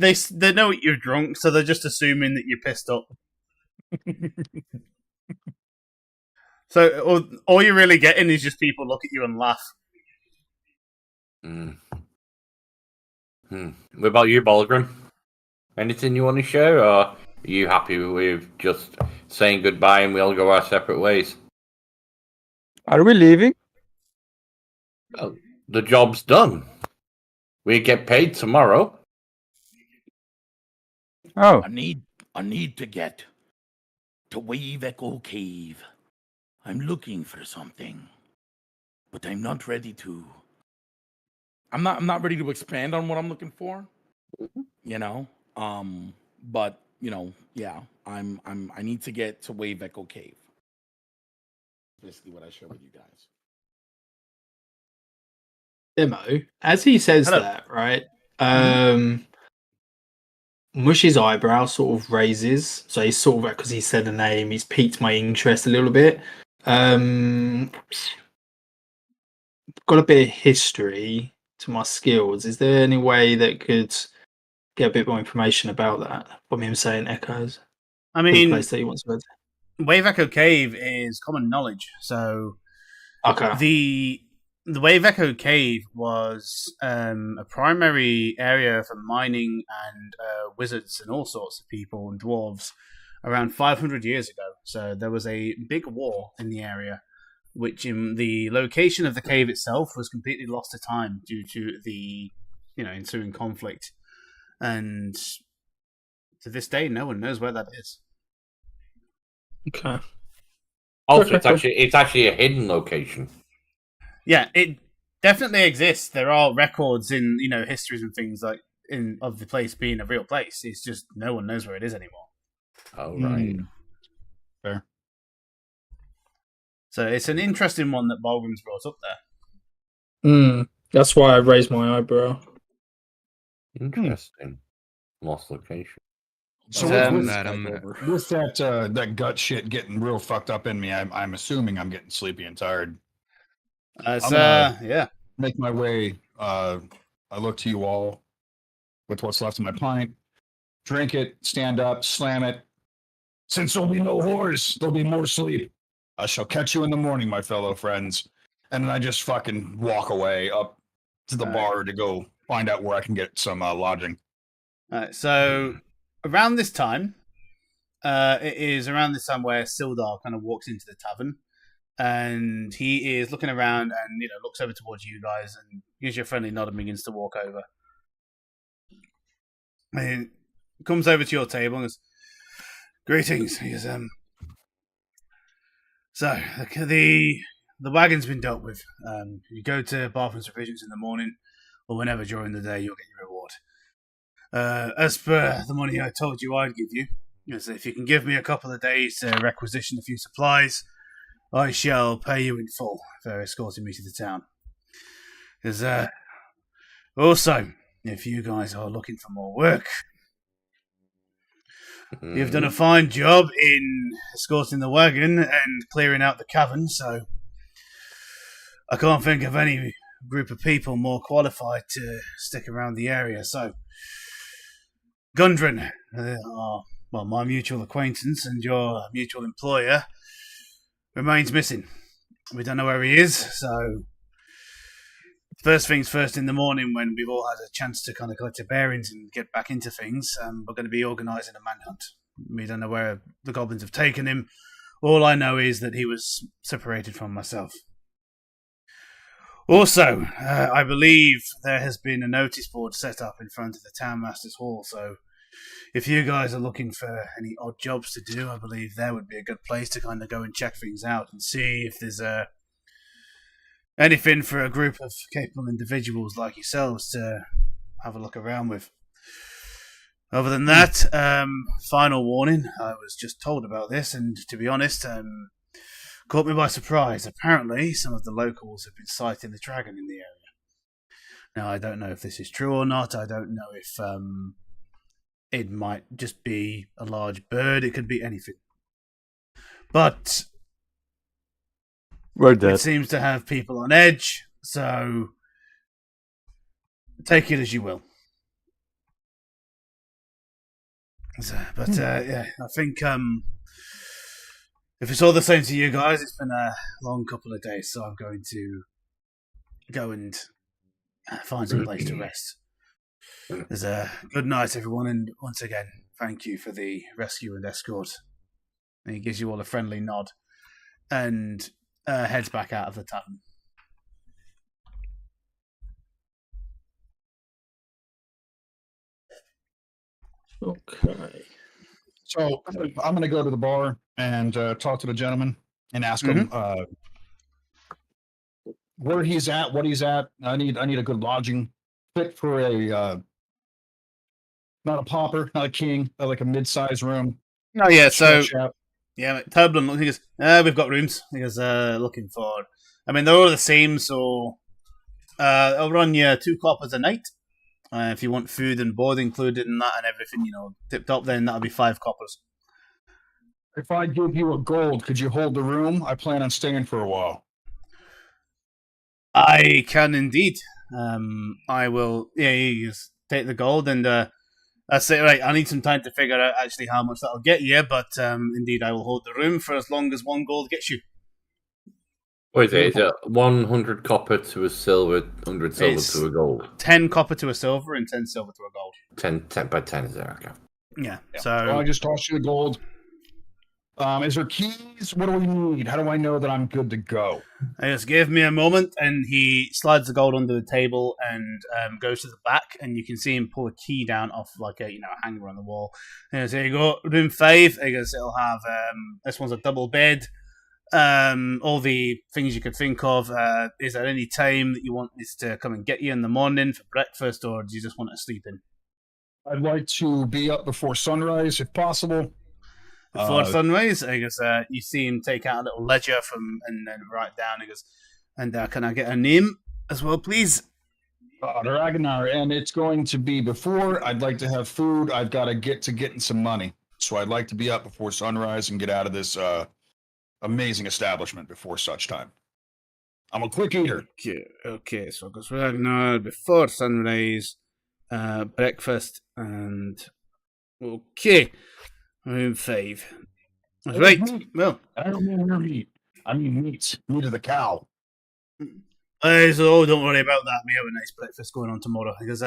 know you're drunk, so they're just assuming that you're pissed up. So all you're really getting is just people look at you and laugh. What about you, Balgrim? Anything you want to share, or are you happy with just saying goodbye and we all go our separate ways? Are we leaving? Well, the job's done. We get paid tomorrow. Oh. I need to get to Wave Echo Cave. I'm looking for something, but I'm not ready to. I'm not ready to expand on what I'm looking for. But yeah, I need to get to Wave Echo Cave. Basically what I share with you guys. Demo, as he says Hello. that, right? Mushy's eyebrow sort of raises, so he's sort of, because he said the name, he's piqued my interest a little bit. Got a bit of history to my skills. Is there any way that could get a bit more information about that from him saying echoes? I mean, the place that he wants to go to? Wave Echo Cave is common knowledge, so Okay. The Wave Echo Cave was a primary area for mining and wizards and all sorts of people and dwarves around 500 years ago. So there was a big war in the area which in the location of the cave itself was completely lost to time due to the ensuing conflict, and to this day, no one knows where that is. Okay. Also, Okay, it's actually a hidden location. Yeah, it definitely exists. There are records in histories and things of the place being a real place. It's just no one knows where it is anymore. Oh, right. Fair. So it's an interesting one that Balgrim's brought up there. That's why I raised my eyebrow. Interesting. Lost location. So with that gut shit getting real fucked up in me, I'm assuming I'm getting sleepy and tired. I'm gonna make my way. I look to you all with what's left of my pint. Drink it, stand up, slam it. Since there'll be no whores, there'll be more sleep. I shall catch you in the morning, my fellow friends. And then I just fucking walk away up to the bar to go find out where I can get some lodging. So around this time, it is around this time where Sildar kind of walks into the tavern, and he is looking around and looks over towards you guys and gives you a friendly nod and begins to walk over. And he comes over to your table and goes, "Greetings." He goes, so the wagon's been dealt with. You go to Bartham's Provisions in the morning, or whenever during the day, you'll get your reward. As per the money I told you I'd give you, if you can give me a couple of days to requisition a few supplies, I shall pay you in full for escorting me to the town. Because also, if you guys are looking for more work, you've done a fine job in escorting the wagon and clearing out the cavern, so I can't think of any group of people more qualified to stick around the area. So, Gundren, my mutual acquaintance and your mutual employer, remains missing. We don't know where he is, so first things first in the morning, when we've all had a chance to kind of collect our bearings and get back into things, we're going to be organising a manhunt. We don't know where the goblins have taken him. All I know is that he was separated from myself. Also, I believe there has been a notice board set up in front of the Townmaster's Hall, so if you guys are looking for any odd jobs to do, I believe there would be a good place to kind of go and check things out and see if there's anything for a group of capable individuals like yourselves to have a look around with. Other than that, final warning, I was just told about this, and to be honest, caught me by surprise. Apparently, some of the locals have been sighting the dragon in the area. Now, I don't know if this is true or not. I don't know if it might just be a large bird. It could be anything. But it seems to have people on edge, so take it as you will. But I think if it's all the same to you guys, it's been a long couple of days, so I'm going to go and find some place to rest. There's a good night, everyone, and once again, thank you for the rescue and escort. And he gives you all a friendly nod and heads back out of the tavern. Okay. So I'm going to go to the bar and talk to the gentleman and ask him where he's at, what he's at. I need a good lodging, fit for a not a pauper, not a king, but like a mid-sized room. Oh yeah, so Turbulent. He goes, we've got rooms. He goes, looking for. I mean, they're all the same, so I'll run you 2 coppers a night. If you want food and board included in that and everything, tipped up, then that'll be 5 coppers. If I give you a gold, could you hold the room? I plan on staying for a while. I can indeed. I will. Yeah, you just take the gold, and I say, right, I need some time to figure out actually how much that'll get you, but indeed, I will hold the room for as long as 1 gold gets you. What is it? Is it 100 copper to a silver, 100 silver to a gold? 10 copper to a silver and 10 silver to a gold. 10 by 10 is there, okay. Yeah, so I just toss you the gold. Is there keys? What do we need? How do I know that I'm good to go? Just give me a moment, and he slides the gold under the table and goes to the back, and you can see him pull a key down off like a a hanger on the wall. And he goes, "Here you go, room 5." He goes, "It'll have this one's a double bed. All the things you could think of. Is there any time that you want us to come and get you in the morning for breakfast, or do you just want to sleep in?" I'd like to be up before sunrise, if possible. Before sunrise, I guess you see him take out a little ledger and then write down. He goes, "And can I get a name as well, please?" Ragnar, and it's going to be before. I'd like to have food. I've got to getting some money, so I'd like to be up before sunrise and get out of this amazing establishment before such time. I'm a quick eater. Okay. So it goes Ragnar before sunrise, breakfast, and okay. Room 5. That's right. Well, I don't mean your meat. I mean meat of the cow. So don't worry about that. We have a nice breakfast going on tomorrow. Because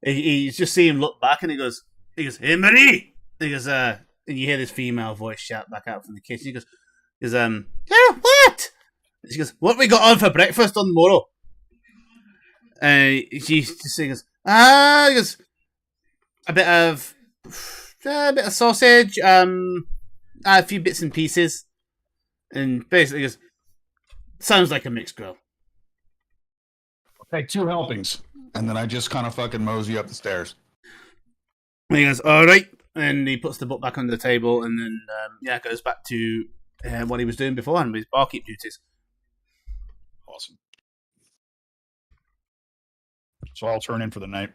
you just see him look back, and he goes, "Hey Marie!" He goes, and you hear this female voice shout back out from the kitchen. He goes, "Yeah, what?" She goes, "What we got on for breakfast on the morrow?" She just goes, he goes, a bit of sausage, a few bits and pieces, and basically just sounds like a mixed grill. Okay, 2 helpings, and then I just kind of fucking mosey up the stairs. And he goes, "All right," and he puts the book back on the table, and then goes back to what he was doing beforehand with his barkeep duties. Awesome. So I'll turn in for the night.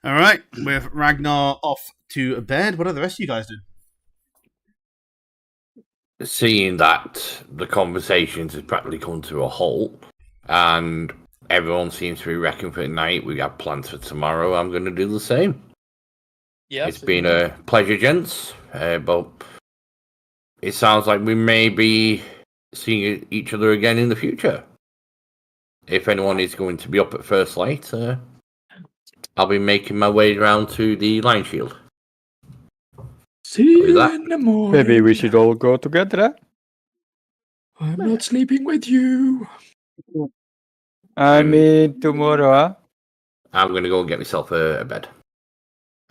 All right, with Ragnar off to bed, what are the rest of you guys doing? Seeing that the conversations has practically come to a halt, and everyone seems to be wrecking for the night, we got plans for tomorrow, I'm going to do the same. Yeah, it's been a pleasure, gents, but it sounds like we may be seeing each other again in the future. If anyone is going to be up at first light, I'll be making my way around to the Lion Shield. See you in the morning. Maybe we should all go together, eh? I'm not sleeping with you. I mean, tomorrow, huh? I'm going to go and get myself a bed.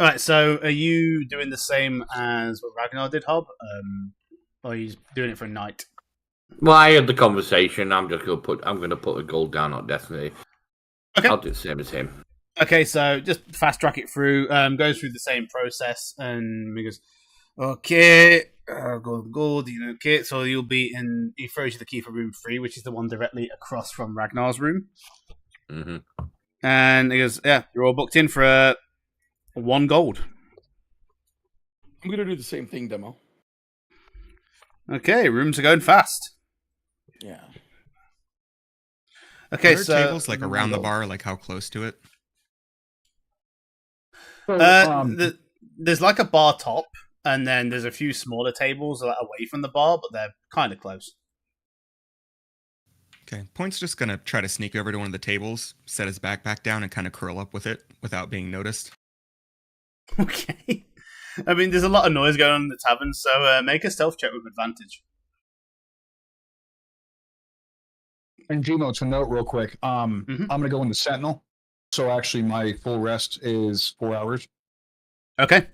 All right, so are you doing the same as what Ragnar did, Hob? Or are you doing it for a night? Well, I had the conversation. I'm going to put a gold down on Destiny. Okay. I'll do the same as him. Okay, so just fast track it through. Goes through the same process, and he goes, "Okay, gold. Okay, so you'll be in." He throws you the key for room 3, which is the one directly across from Ragnar's room. Mm-hmm. And he goes, "Yeah, you're all booked in for 1 gold." I'm gonna do the same thing, Demo. Okay, rooms are going fast. Yeah. Okay, are there so tables like around the bar, like how close to it? There's like a bar top, and then there's a few smaller tables that are away from the bar, but they're kind of close. Okay, Point's just gonna try to sneak over to one of the tables, set his backpack down, and kind of curl up with it without being noticed. Okay. I mean, there's a lot of noise going on in the tavern, so make a stealth check with advantage. And Gmo, to note real quick, I'm going to go into Sentinel. So actually, my full rest is 4 hours. Okay.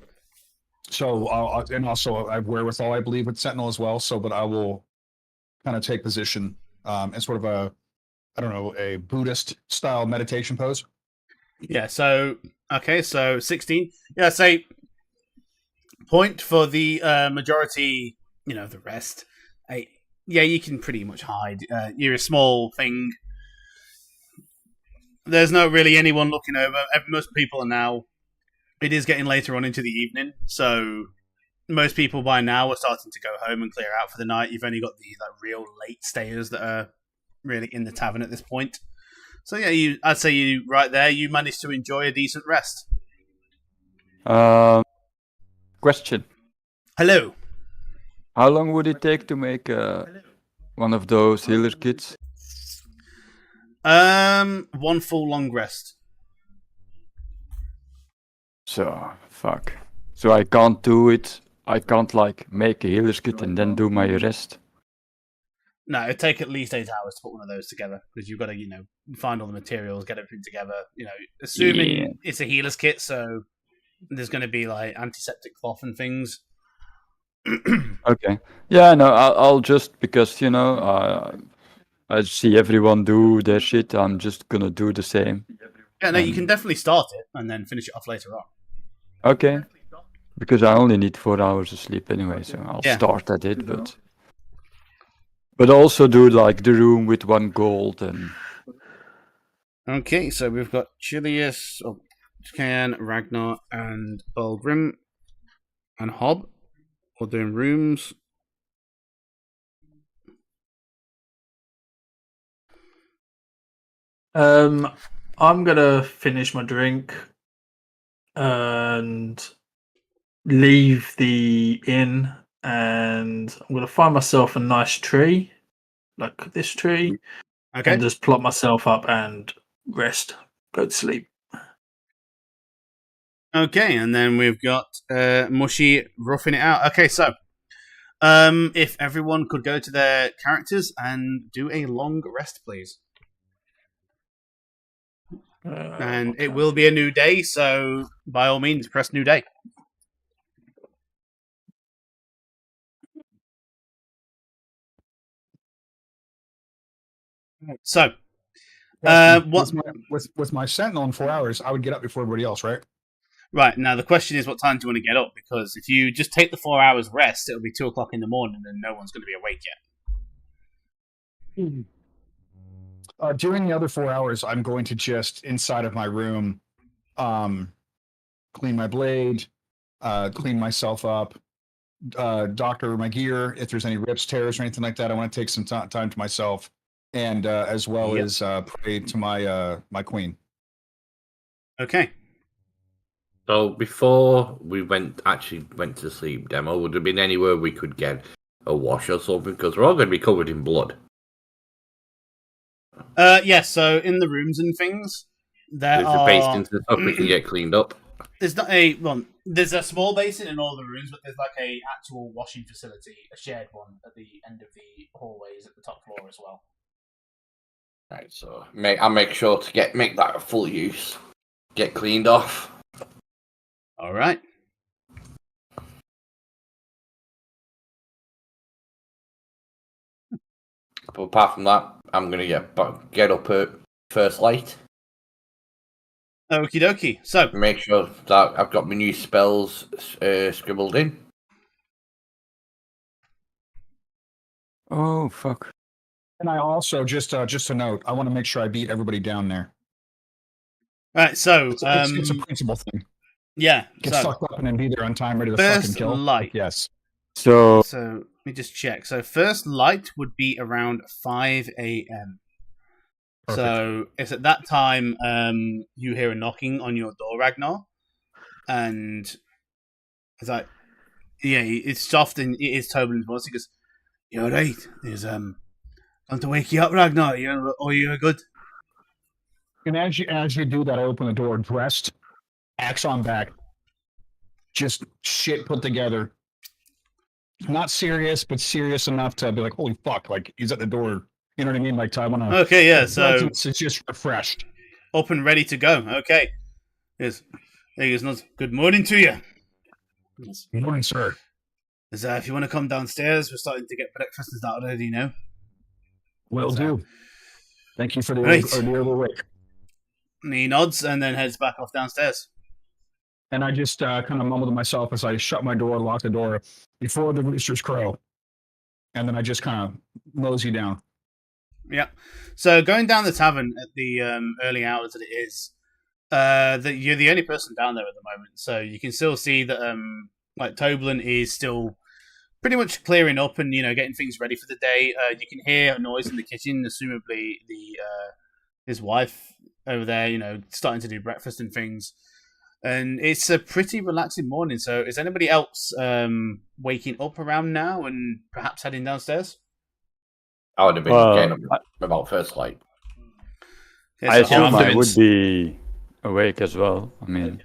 So, and also I have wherewithal, I believe, with Sentinel as well. So, but I will kind of take position in sort of a Buddhist style meditation pose. Yeah. So okay. So 16. Yeah. Say Point for the majority. The rest. Yeah, you can pretty much hide. You're a small thing. There's not really anyone looking over. Most people are now. It is getting later on into the evening, so most people by now are starting to go home and clear out for the night. You've only got the real late stayers that are really in the tavern at this point. So yeah, I'd say you right there. You managed to enjoy a decent rest. Question. Hello. How long would it take to make one of those healer kits? 1 full long rest. So, fuck. So I can't do it I can't like make a healer's kit and then do my rest. No, it'd take at least 8 hours to put one of those together because you've got to, find all the materials, get everything together. Assuming it's a healer's kit, so there's going to be like antiseptic cloth and things. Okay. Yeah, no, I'll just because I see everyone do their shit. I'm just gonna do the same. Yeah, no, you can definitely start it and then finish it off later on. Okay. Because I only need 4 hours of sleep anyway, so I'll Yeah. start at it, but also do like the room with 1 gold and. Okay, so we've got Chilius, Can, Ragnar, and Bulgrim, and Hob. All doing rooms. I'm gonna finish my drink and leave the inn, and I'm gonna find myself a nice tree, like this tree, Okay. and just plop myself up and rest, go to sleep. Okay, and then we've got Mushy roughing it out. Okay, so if everyone could go to their characters and do a long rest, please. And it will be a new day, so by all means, press new day. So, what? With my sentinel in 4 hours, I would get up before everybody else, right? Right, now the question is, what time do you want to get up? Because if you just take the 4 hours rest, it'll be 2 o'clock in the morning, and no one's going to be awake yet. During the other 4 hours, I'm going to just inside of my room, clean my blade, clean myself up, doctor my gear. If there's any rips, tears, or anything like that, I want to take some time to myself, and as well as pray to my queen. Okay. So before we went to sleep, Demo, would there been anywhere we could get a wash or something? Because we're all going to be covered in blood. Yes. So in the rooms and things, there's a basin and stuff we can get cleaned up. There's not there's a small basin in all the rooms, but there's like a actual washing facility, a shared one at the end of the hallways at the top floor as well. Right. So I'll make sure to make that a full use. Get cleaned off. All right. But apart from that, I'm gonna get up at first light. Okie dokie. So make sure that I've got my new spells scribbled in. Oh fuck! And I also just a note. I want to make sure I beat everybody down there. Right. So it's a principle thing. Yeah. Get sucked up and then be there on time, ready to first fucking kill. Light. Yes. So let me just check. So first light would be around 5 a.m. So it's at that time you hear a knocking on your door, Ragnar, and it's like, yeah, it's soft and it is Toblin's voice. He goes, "You're right. There's going to wake you up, Ragnar. You're good." And as you do that, I open the door, dressed, axe on back, just shit put together. Not serious, but serious enough to be like, "Holy fuck!" Like he's at the door. You know what I mean? Like I want to. Okay, yeah. So it's just refreshed, up and ready to go. Okay. Yes. He goes, "Good morning to you." Yes. Good morning, sir. If you want to come downstairs, we're starting to get breakfast and that already now. Will do. Thank you for the early wake. And he nods and then heads back off downstairs. And I just kind of mumble to myself as I shut my door, lock the door before the roosters crow. And then I just kind of mosey down. Yeah. So going down the tavern at the early hours that it is, you're the only person down there at the moment. So you can still see that like Toblin is still pretty much clearing up and getting things ready for the day. You can hear a noise in the kitchen, assumably his wife over there, starting to do breakfast and things. And it's a pretty relaxing morning. So is anybody else waking up around now and perhaps heading downstairs? I would have been getting up about first light. I assume I would be awake as well. I mean,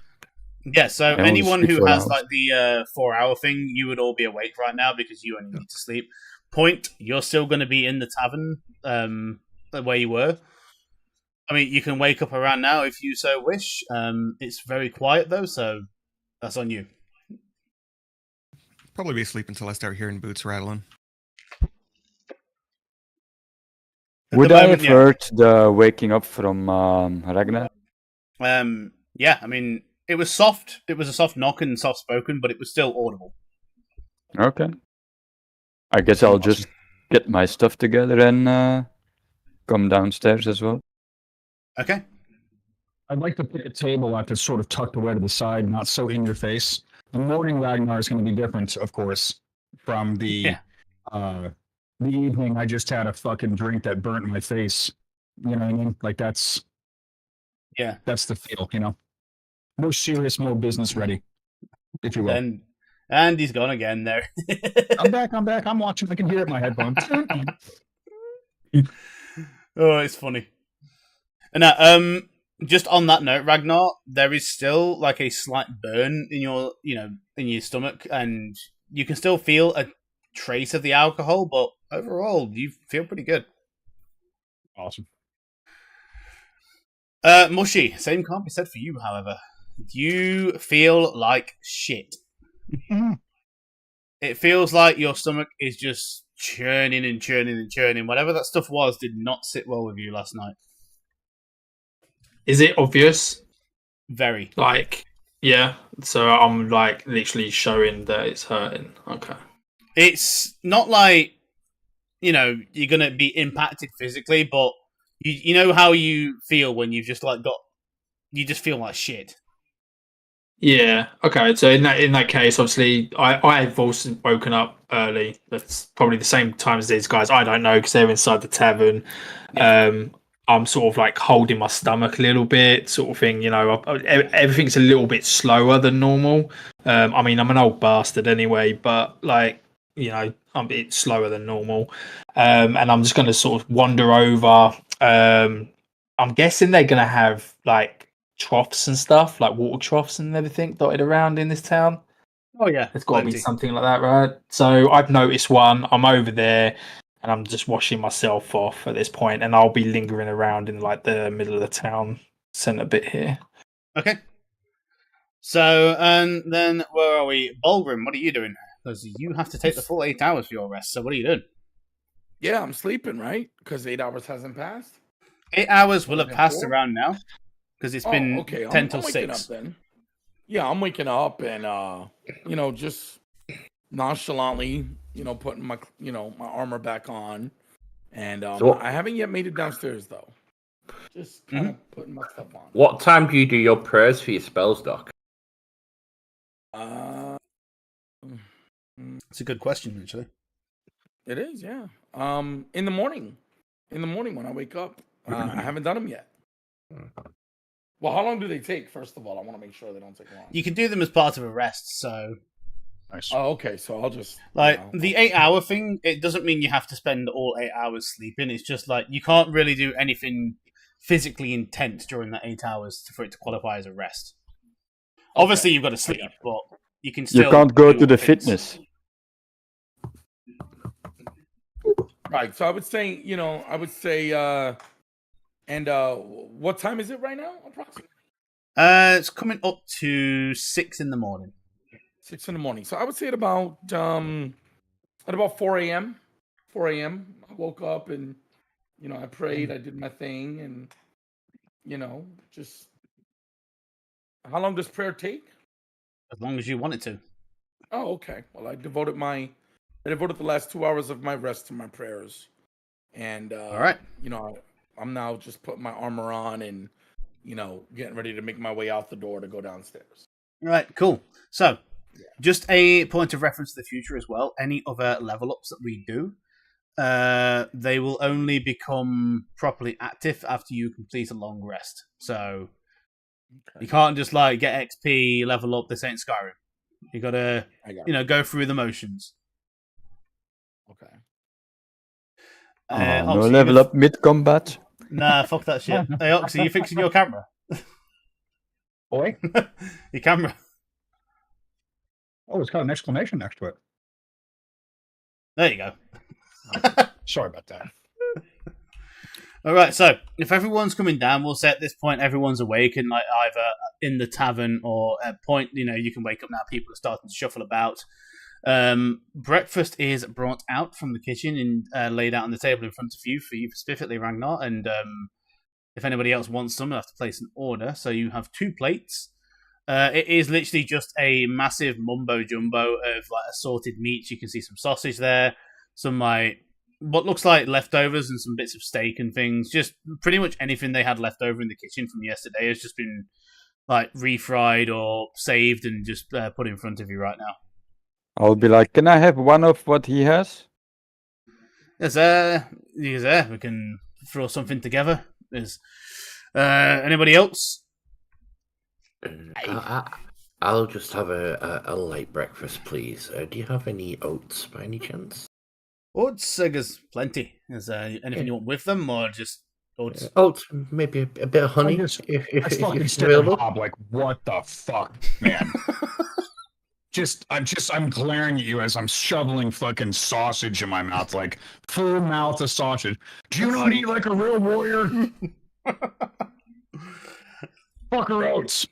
Yeah, so I only anyone sleep who 4 has hours. like the 4 hour thing, you would all be awake right now because you only need to sleep. Point, you're still going to be in the tavern where you were. I mean, you can wake up around now if you so wish. It's very quiet though, so that's on you. Probably be asleep until I start hearing boots rattling. At Would the I moment, have yeah. heard the waking up from Ragnar? Yeah, I mean, it was soft. It was a soft knock and soft spoken, but it was still audible. Okay. I guess I'll just get my stuff together and come downstairs as well. Okay. I'd like to pick a table that's sort of tucked away to the side, not so in your face. The morning Ragnar is going to be different, of course, from the evening I just had a fucking drink that burnt my face. You know what I mean? Like that's the feel, you know. More serious, more business ready, if you will. And he's gone again there. I'm back. I'm watching. I can hear it in my headphones. Oh, it's funny. And just on that note, Ragnar, there is still like a slight burn in your, in your stomach, and you can still feel a trace of the alcohol, but overall, you feel pretty good. Awesome. Mushy, same can't be said for you, however. You feel like shit. It feels like your stomach is just churning and churning and churning. Whatever that stuff was did not sit well with you last night. Is it obvious? Very. Like, yeah. So I'm like literally showing that it's hurting. Okay. It's not like, you're going to be impacted physically, but you know how you feel when you've just you just feel like shit. Yeah. Okay. So in that case, obviously, I've also woken up early. That's probably the same time as these guys. I don't know because they're inside the tavern. Yeah. I'm sort of like holding my stomach a little bit, sort of thing. Everything's a little bit slower than normal. I mean, I'm an old bastard anyway, but like, I'm a bit slower than normal. And I'm just going to sort of wander over. I'm guessing they're going to have like troughs and stuff, like water troughs and everything dotted around in this town. Oh yeah, there's got to be something like that, right? So I've noticed one. I'm over there, and I'm just washing myself off at this point, and I'll be lingering around in like the middle of the town centre bit here. Okay. So, and then where are we? Bulgrim, what are you doing? Because you have to take the full 8 hours for your rest. So, what are you doing? Yeah, I'm sleeping, right? Because 8 hours hasn't passed. 8 hours will have passed around now because it's been okay. 10 till I'm 6. Up then. Yeah, I'm waking up and just nonchalantly, putting my my armor back on, and I haven't yet made it downstairs though. Just kind of putting my stuff on. What time do you do your prayers for your spells, Doc? It's a good question, actually. It is, yeah. In the morning. In the morning when I wake up. I haven't done them yet. Well, how long do they take? First of all, I want to make sure they don't take long. You can do them as part of a rest, so. Nice. Oh, okay. So I'll just the 8 hour thing. It doesn't mean you have to spend all 8 hours sleeping. It's just like you can't really do anything physically intense during that 8 hours for it to qualify as a rest. Obviously, you've got to sleep, but you can still. You can't go to the fitness. Right. So I would say, and what time is it right now, approximately? It's coming up to 6 in the morning. 6 in the morning. So I would say at about 4 a.m. 4 a.m. I woke up and I prayed, I did my thing, and just how long does prayer take? As long as you want it to. Oh, okay. Well, I devoted the last 2 hours of my rest to my prayers. And all right. I'm now just putting my armor on and getting ready to make my way out the door to go downstairs. All right, cool. So, just a point of reference to the future as well. Any other level ups that we do, they will only become properly active after you complete a long rest. So, you can't just like get XP, level up. This ain't Skyrim. You gotta, go through the motions. Okay. No level up mid combat. Nah, fuck that shit. Hey, Oxy, you fixing your camera? Boy? Your camera. Oh, it's got an exclamation next to it. There you go. Sorry about that. All right, so if everyone's coming down, we'll say at this point everyone's awake and like either in the tavern or at point, you can wake up now. People are starting to shuffle about. Breakfast is brought out from the kitchen and laid out on the table in front of you for you specifically, Ragnar. And if anybody else wants some, you'll have to place an order. So you have 2 plates. It is literally just a massive mumbo jumbo of like assorted meats. You can see some sausage there, some like what looks like leftovers and some bits of steak and things. Just pretty much anything they had left over in the kitchen from yesterday has just been like refried or saved and just put in front of you right now. I'll be like, can I have one of what he has? Yes, we can throw something together. Is anybody else? I'll just have a light breakfast, please. Do you have any oats by any chance? Oats, there's plenty. Is there anything you want with them, or just oats? Oats, maybe a bit of honey. I if fucking it's stare at available. Bob like, what the fuck, man? I'm glaring at you as I'm shoveling fucking sausage in my mouth, like full mouth of sausage. Do you not eat like a real warrior? Fucker oats.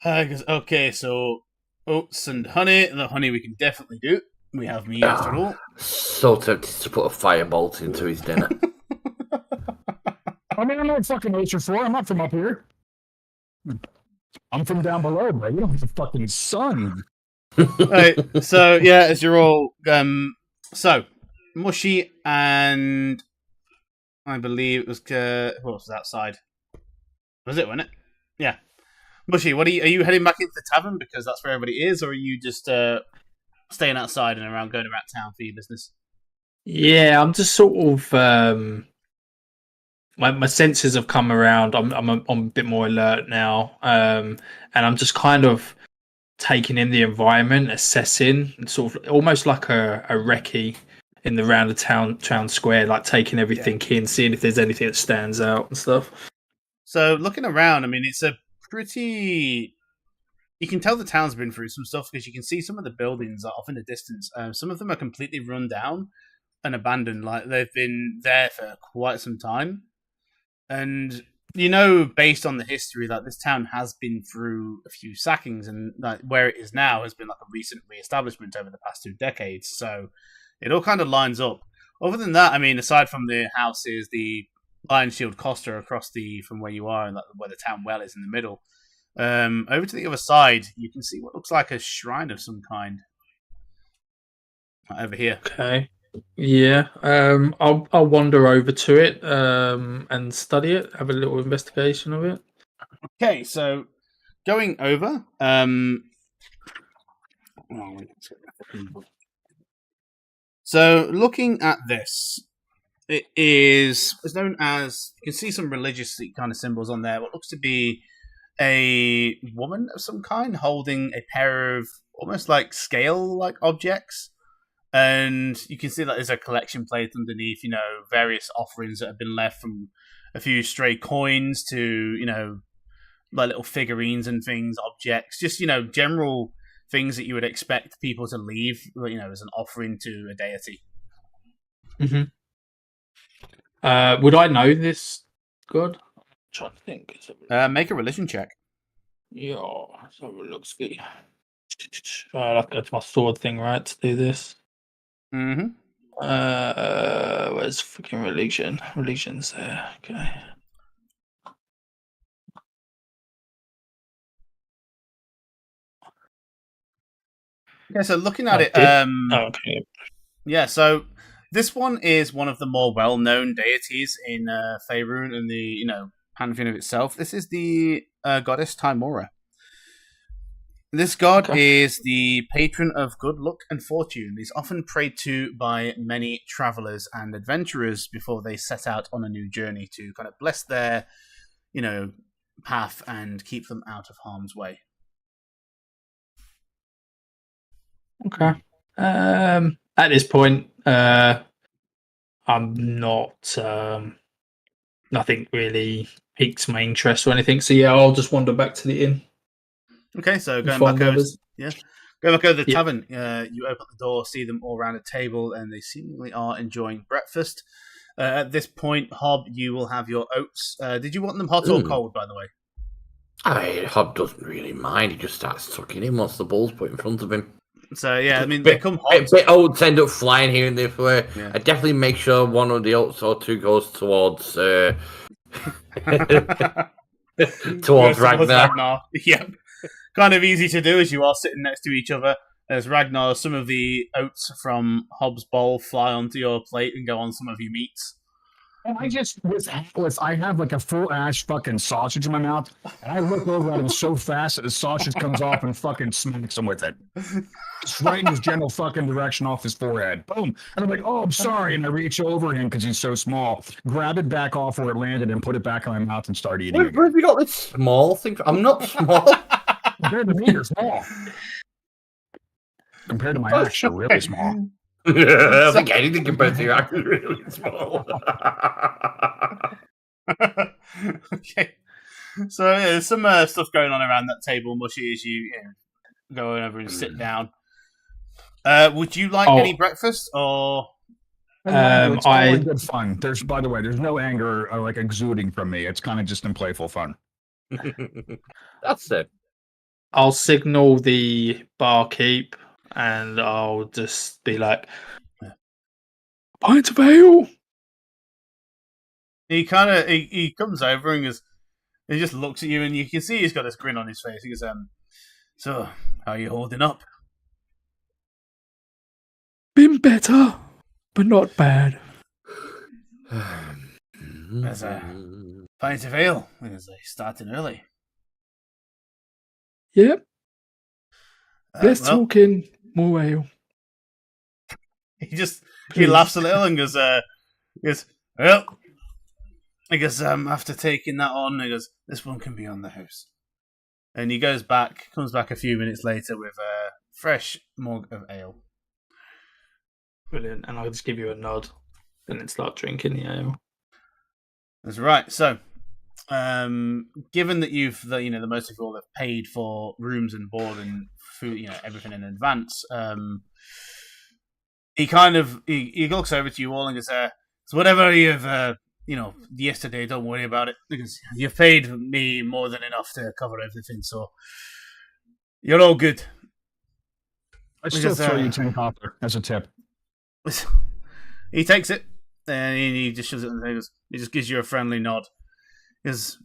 Okay, so oats and honey. The honey we can definitely do. We have meat after all. So tempted to put a firebolt into his dinner. I mean, I'm not fucking oats are for. I'm not from up here. I'm from down below, bro. You don't have the fucking sun. Right, so yeah, as you're all so Mushy and I believe it was what was outside? Was it, wasn't it? Yeah. Mushy, are you heading back into the tavern because that's where everybody is, or are you just staying outside and going around town for your business? Yeah, I'm just sort of my senses have come around. I'm a bit more alert now, and I'm just kind of taking in the environment, assessing, and sort of almost like a recce in the round of town square, like taking everything in, seeing if there's anything that stands out and stuff. So looking around, I mean, it's a pretty. You can tell the town's been through some stuff because you can see some of the buildings off in the distance. Some of them are completely run down and abandoned, like they've been there for quite some time. And based on the history, that this town has been through a few sackings, and like where it is now has been like a recent re-establishment over the past 2 decades. So it all kind of lines up. Other than that, I mean, aside from the houses, the Iron Shield Costa across from where you are, and where the town well is in the middle. Over to the other side, you can see what looks like a shrine of some kind. Over here. Okay. Yeah. I'll wander over to it and study it. Have a little investigation of it. Okay, so going over. So looking at this, it's known as. You can see some religious kind of symbols on there. What looks to be a woman of some kind holding a pair of almost like scale-like objects. And you can see that there's a collection plate underneath, various offerings that have been left from a few stray coins to, like little figurines and things, objects, just, general things that you would expect people to leave, as an offering to a deity. Mm-hmm. Would I know this god? I'm trying to think. Make a religion check. Yeah, so it looks good. I'll have to go to my sword thing, right, to do this. Mm-hmm. Where's fucking religion? Religion's there. Okay. Okay, so looking at it, okay. Yeah, so this one is one of the more well-known deities in Faerun and the pantheon of itself. This is the goddess Timora. This god is the patron of good luck and fortune. He's often prayed to by many travelers and adventurers before they set out on a new journey to kind of bless their, path and keep them out of harm's way. Okay. At this point, I'm not nothing really piques my interest or anything. So yeah, I'll just wander back to the inn. Okay, so and going find back the over, others. going back over the Yeah. tavern. You open the door, see them all around a table, and they seemingly are enjoying breakfast. At this point, Hob, you will have your oats. Did you want them hot or cold, by the way? Hob doesn't really mind. He just starts sucking in once the ball's put in front of him. So yeah, I mean they come hot. Bit oats end up flying here and there. Yeah. I definitely make sure one of the oats or two goes towards towards Ragnar. Yep. Kind of easy to do as you are sitting next to each other. As Ragnar, some of the oats from Hob's bowl fly onto your plate and go on some of your meats. And I just I have like a full ass fucking sausage in my mouth, and I look over at him so fast that the sausage comes off and fucking smacks him with it. It's right in his general fucking direction off his forehead. Boom. And I'm like, oh, I'm sorry. And I reach over him because he's so small, grab it back off where it landed and put it back in my mouth and start eating it. Where have you got this small thing? I'm not small. Compared to me, you're small. Compared to my axe, you're really small. I think anything compared to your axe is really small. Okay. So yeah, there's some stuff going on around that table, Mushy, as you go over and sit down. Would you like any breakfast or? It's always good fun. By the way, there's no anger like exuding from me. It's kind of just in playful fun. That's it. I'll signal the barkeep and I'll just be like, pint of ale. He kind of he comes over and he just looks at you, and you can see he's got this grin on his face. He goes, "So, how are you holding up?" Been better, but not bad. There's a pint of ale. It's starting early. Yep. Let's well, talk in more ale. He laughs a little and goes, well, I guess after taking that on, he goes, this one can be on the house. And he comes back a few minutes later with a fresh mug of ale. Brilliant. And I'll just give you a nod and then start drinking the ale. That's right. So, given that the most of you all have paid for rooms and board and food, everything in advance, he looks over to you all and goes, so whatever you've, yesterday, don't worry about it, because you've paid me more than enough to cover everything, so you're all good. I still throw you 10 copper as a tip. He takes it, and he just shoves it on the table. He just gives you a friendly nod. Because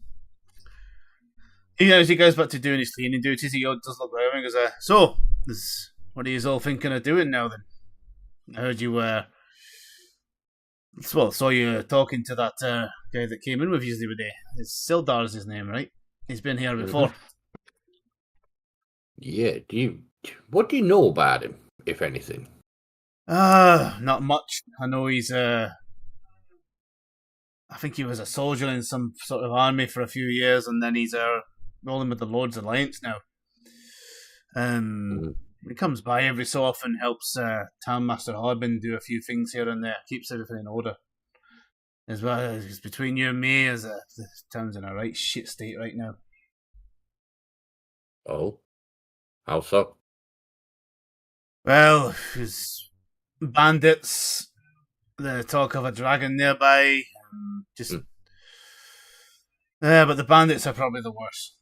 he goes back to doing his cleaning duties, he does look over and goes, so, what are you all thinking of doing now then? I heard you, saw you talking to that guy that came in with you the other day. Sildar's his name, right? He's been here before. Yeah, what do you know about him, if anything? Not much. I know he's, I think he was a soldier in some sort of army for a few years, and then he's rolling with the Lord's Alliance now. He comes by every so often, helps Townmaster Harbin do a few things here and there, keeps everything in order. As well as between you and me, the town's in a right shit state right now. Oh? How so? Well, there's bandits, the talk of a dragon nearby, but the bandits are probably the worst.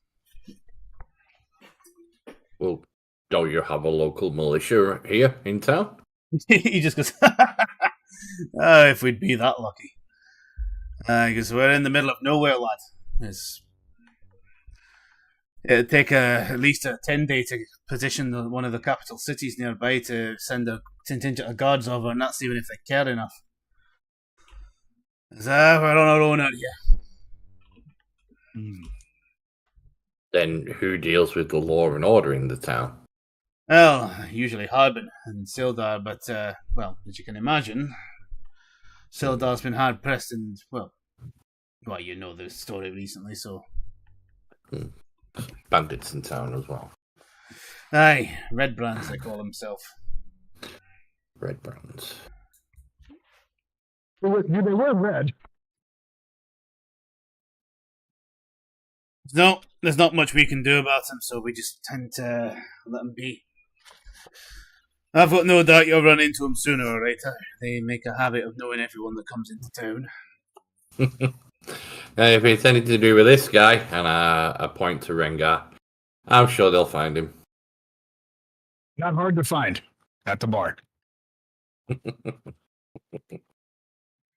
Well, don't you have a local militia here in town? He just goes, if we'd be that lucky. Because we're in the middle of nowhere, lad. It'd take at least a 10-day to position one of the capital cities nearby to send a contingent of guards over, and that's even if they care enough. We're on our own out here. Then who deals with the law and order in the town? Well, usually Harbin and Sildar, but, as you can imagine, Sildar's been hard-pressed and, you know the story recently, so... Bandits in town as well. Aye, Red Brands, they call themselves. Red Brands. They were red. There's not much we can do about them, so we just tend to let them be. I've got no doubt you'll run into them sooner or later. They make a habit of knowing everyone that comes into town. If it's anything to do with this guy, and I point to Rengar, I'm sure they'll find him. Not hard to find at the bar.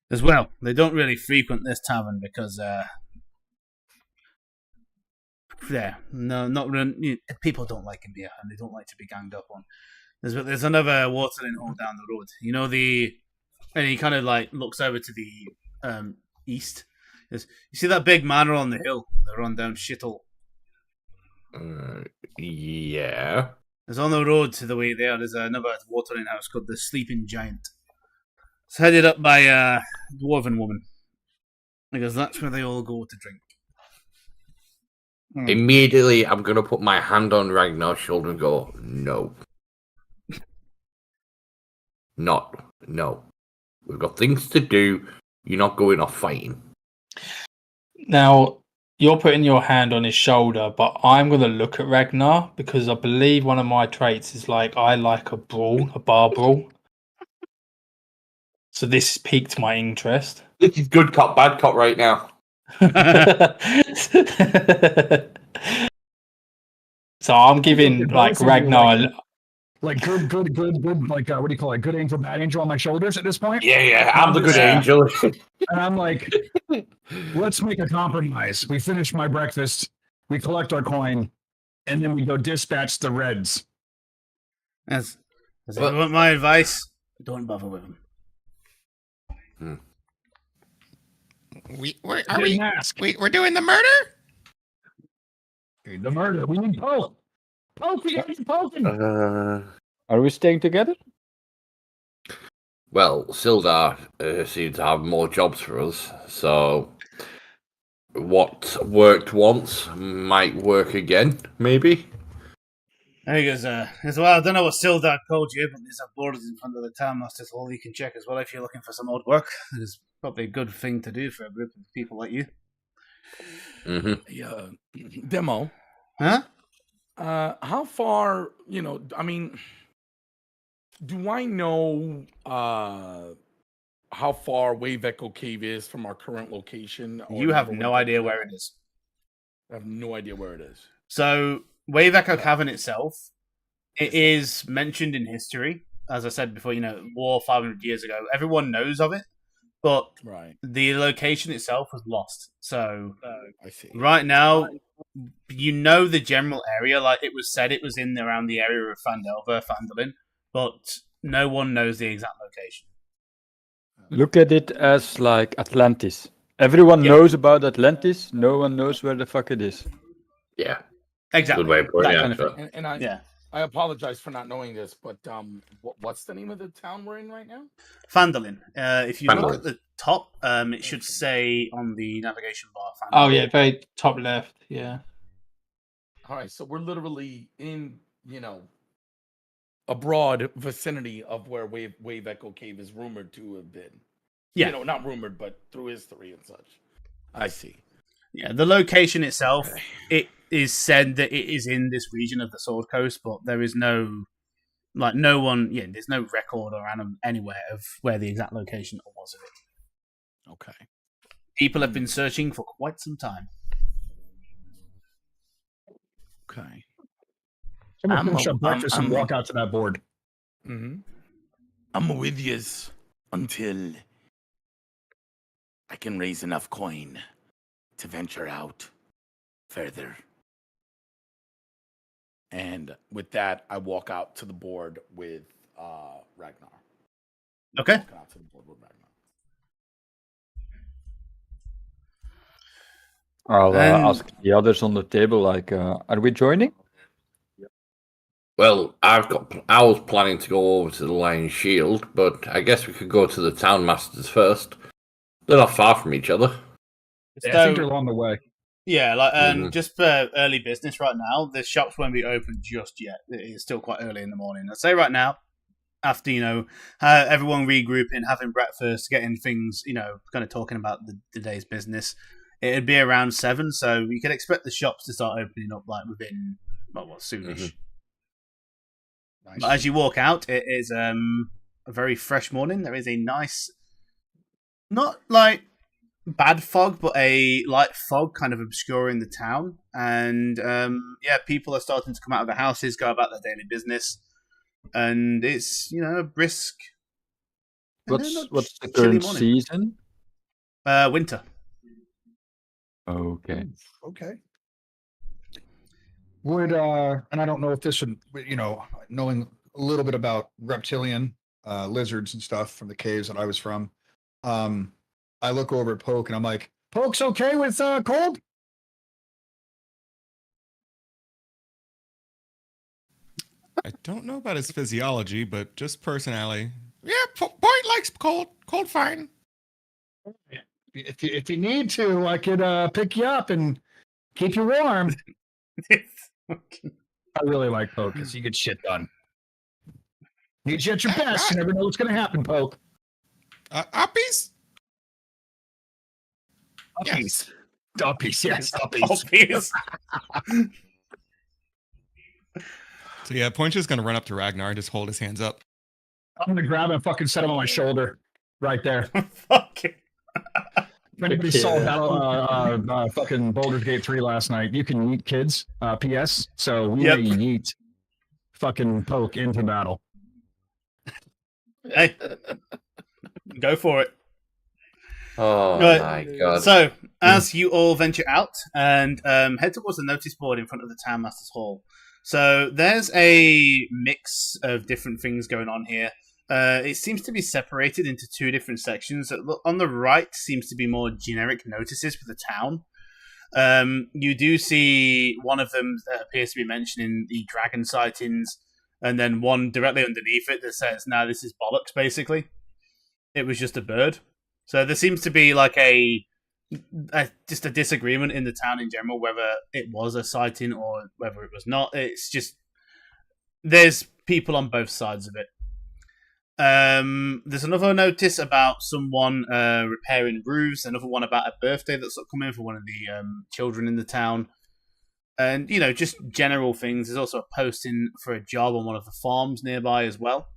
As well, they don't really frequent this tavern because, people don't like him here, and they don't like to be ganged up on. There's another watering hole down the road. And he kind of like looks over to the east. You see that big manor on the hill, the rundown shithole? Yeah. There's on the road to the way there. There's another watering house called the Sleeping Giant. It's headed up by a dwarven woman, because that's where they all go to drink. Immediately, I'm going to put my hand on Ragnar's shoulder and go, no. No. We've got things to do. You're not going off fighting. Now, you're putting your hand on his shoulder, but I'm going to look at Ragnar because I believe one of my traits is like, I like a brawl, a bar brawl. So this piqued my interest. This is good cop, bad cop right now. So I'm giving like Ragnar like good, like what do you call it? Good angel, bad angel on my shoulders at this point. Yeah, I'm the good angel. And I'm like, let's make a compromise. We finish my breakfast, we collect our coin, and then we go dispatch the Reds. As if you want my advice, don't bother with them. We're doing the murder? The murder. We need Poke. Poke, we got poking. Are we staying together? Well, Sildar seems to have more jobs for us, so what worked once might work again, maybe? There he goes, well, I don't know what Sildar told you, but there's a board in front of the Townmaster's Hall you can check as well if you're looking for some odd work. It's probably a good thing to do for a group of people like you. Mm-hmm. Demo. Huh? How far, do I know how far Wave Echo Cave is from our current location? You have no idea where it is. I have no idea where it is. So, Wave Echo Cavern itself, it is mentioned in history. As I said before, war 500 years ago. Everyone knows of it, but the location itself was lost. So, I see. Right now, the general area. Like it was said, it was in around the area of Phandelver, but no one knows the exact location. Look at it as like Atlantis. Everyone knows about Atlantis. No one knows where the fuck it is. Yeah. Exactly. Good way of putting it. And I apologize for not knowing this, but what's the name of the town we're in right now? Phandelver. If you look at the top, it should say on the navigation bar. Oh yeah, very top left. Yeah. All right, so we're literally in a broad vicinity of where Wave Echo Cave is rumored to have been. Yeah. Not rumored, but through history and such. I see. Yeah, the location itself, it is said that it is in this region of the Sword Coast, but there is no one, there's no record or anywhere of where the exact location was of it. Okay. People have been searching for quite some time. Okay. I'm finish up breakfast and walk out to that board. Mm-hmm. I'm with yous until I can raise enough coin to venture out further. And with that, I walk out to the board with Ragnar. Okay. Walking out to the board with Ragnar. I'll ask the others on the table, are we joining? Well, I was planning to go over to the Lion's Shield, but I guess we could go to the Town Masters first. They're not far from each other. I think they're along the way. Yeah, just for early business right now, the shops won't be open just yet. It is still quite early in the morning. I'd say right now, after, everyone regrouping, having breakfast, getting things, kind of talking about the day's business, it'd be around 7, so you can expect the shops to start opening up like within soonish. Nice. But as you walk out, it is a very fresh morning. There is a nice, not like bad fog, but a light fog kind of obscuring the town. And people are starting to come out of the houses, go about their daily business, and it's brisk. What's the current season? Winter. Okay. Okay. Would and I don't know if this would, knowing a little bit about reptilian lizards and stuff from the caves that I was from, I look over at Poke and I'm like, Poke's okay with cold? I don't know about his physiology, but just personality. Yeah, Point likes cold. Cold fine. If you need to, I could pick you up and keep you warm. I really like Poke because he gets shit done. Needs you at your best. You never know what's going to happen, Poke. Uppies? Uppies. Uppies, yes. Uppies. Uppies. So yeah, Point is going to run up to Ragnar and just hold his hands up. I'm going to grab him and fucking set him on my shoulder. Right there. Fucking. If anybody saw Battle fucking Baldur's Gate 3 last night, you can yeet kids. PS. So we may yeet fucking Poke into battle. Hey, go for it. Oh my god. So, as you all venture out and head towards the notice board in front of the Townmaster's Hall. So, there's a mix of different things going on here. It seems to be separated into 2 different sections. On the right seems to be more generic notices for the town. You do see one of them that appears to be mentioning the dragon sightings, and then one directly underneath it that says, "No, this is bollocks." Basically, it was just a bird. So there seems to be like just a disagreement in the town in general whether it was a sighting or whether it was not. It's just there's people on both sides of it. There's another notice about someone repairing roofs, another one about a birthday that's coming for one of the children in the town, and just general things. There's also a posting for a job on one of the farms nearby as well.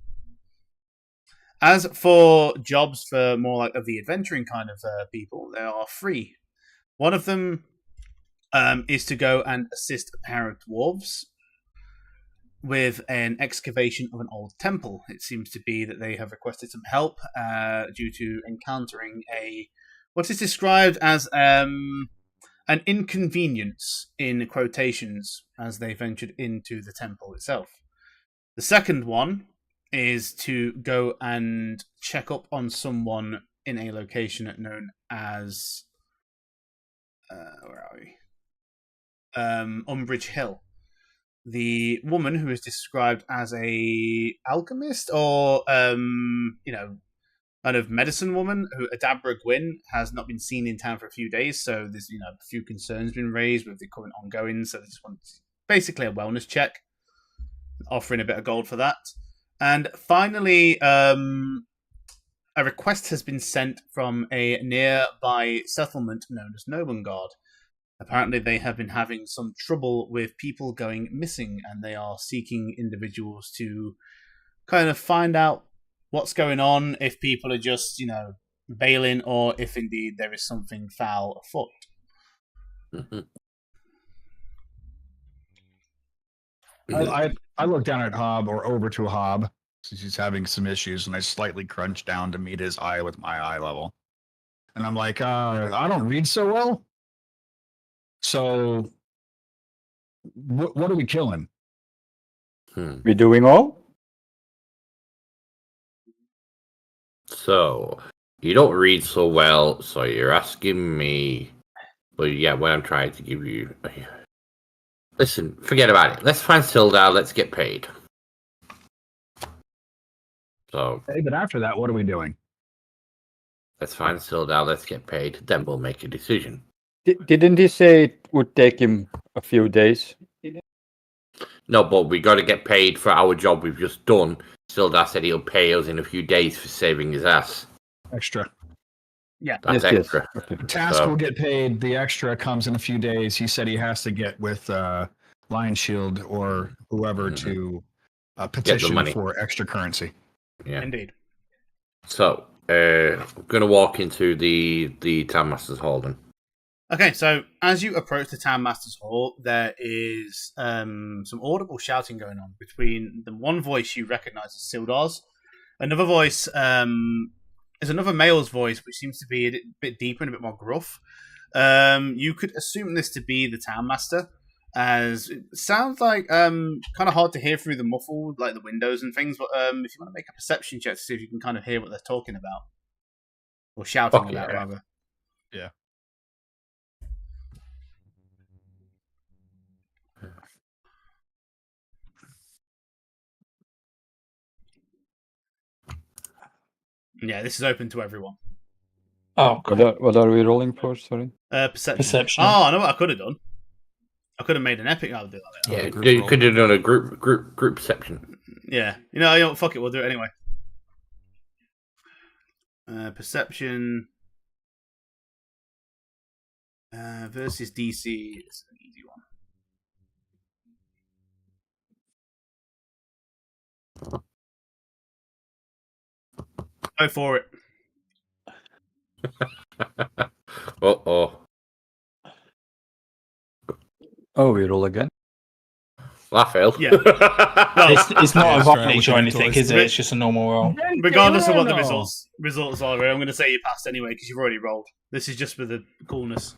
As for jobs for more like of the adventuring kind of people, there are 3. One of them is to go and assist a pair of dwarves with an excavation of an old temple. It seems to be that they have requested some help due to encountering what is described as an inconvenience in quotations as they ventured into the temple itself. The second one is to go and check up on someone in a location known as where are we? Umbridge Hill. The woman who is described as a alchemist or kind of medicine woman, who Adabra Gwyn, has not been seen in town for a few days, so there's a few concerns been raised with the current ongoing, so they just want basically a wellness check, offering a bit of gold for that. And finally, a request has been sent from a nearby settlement known as Nobengard. Apparently, they have been having some trouble with people going missing, and they are seeking individuals to kind of find out what's going on, if people are just, bailing, or if indeed there is something foul afoot. I look down at Hob, or over to Hob, since he's having some issues, and I slightly crunch down to meet his eye with my eye level. And I'm like, I don't read so well. So, what are we killing? We doing all? So, you don't read so well, so you're asking me. But yeah, what I'm trying to give you. Listen, forget about it. Let's find Sildar, let's get paid. So. Hey, but after that, what are we doing? Let's find Sildar, let's get paid, then we'll make a decision. Didn't he say it would take him a few days? No, but we got to get paid for our job we've just done. Sildar said he'll pay us in a few days for saving his ass. Extra. Yeah. That's Yes, yes. extra. Okay. Task So- will get paid. The extra comes in a few days. He said he has to get with Lion Shield or whoever to petition money. for extra currency. Yeah. Indeed. So, I'm going to walk into the Town Master's Hall then. Okay, so as you approach the Town Master's Hall, there is some audible shouting going on between the one voice you recognise as Sildar's. Another voice is another male's voice, which seems to be a bit deeper and a bit more gruff. You could assume this to be the Town Master, as it sounds like kind of hard to hear through the muffled, like the windows and things. But if you want to make a perception check to see if you can kind of hear what they're talking about or shouting Fuck about, yeah. rather. Yeah. Yeah, this is open to everyone. Oh, What are we rolling for? Sorry. Perception. Perception. Oh, I know what I could have done. I could have made an epic out of it. Yeah, group you roll. could have done a group perception. Yeah. You know, fuck it, we'll do it anyway. Perception versus DC. It's an easy one. Go for it. Uh-oh. Oh, we roll again. Well, I failed. Yeah. It's not Yeah, a try advantage looking or at anything, toys. is it? It's just a normal roll. Regardless of what the results are, I'm going to say you passed anyway because you've already rolled. This is just for the coolness.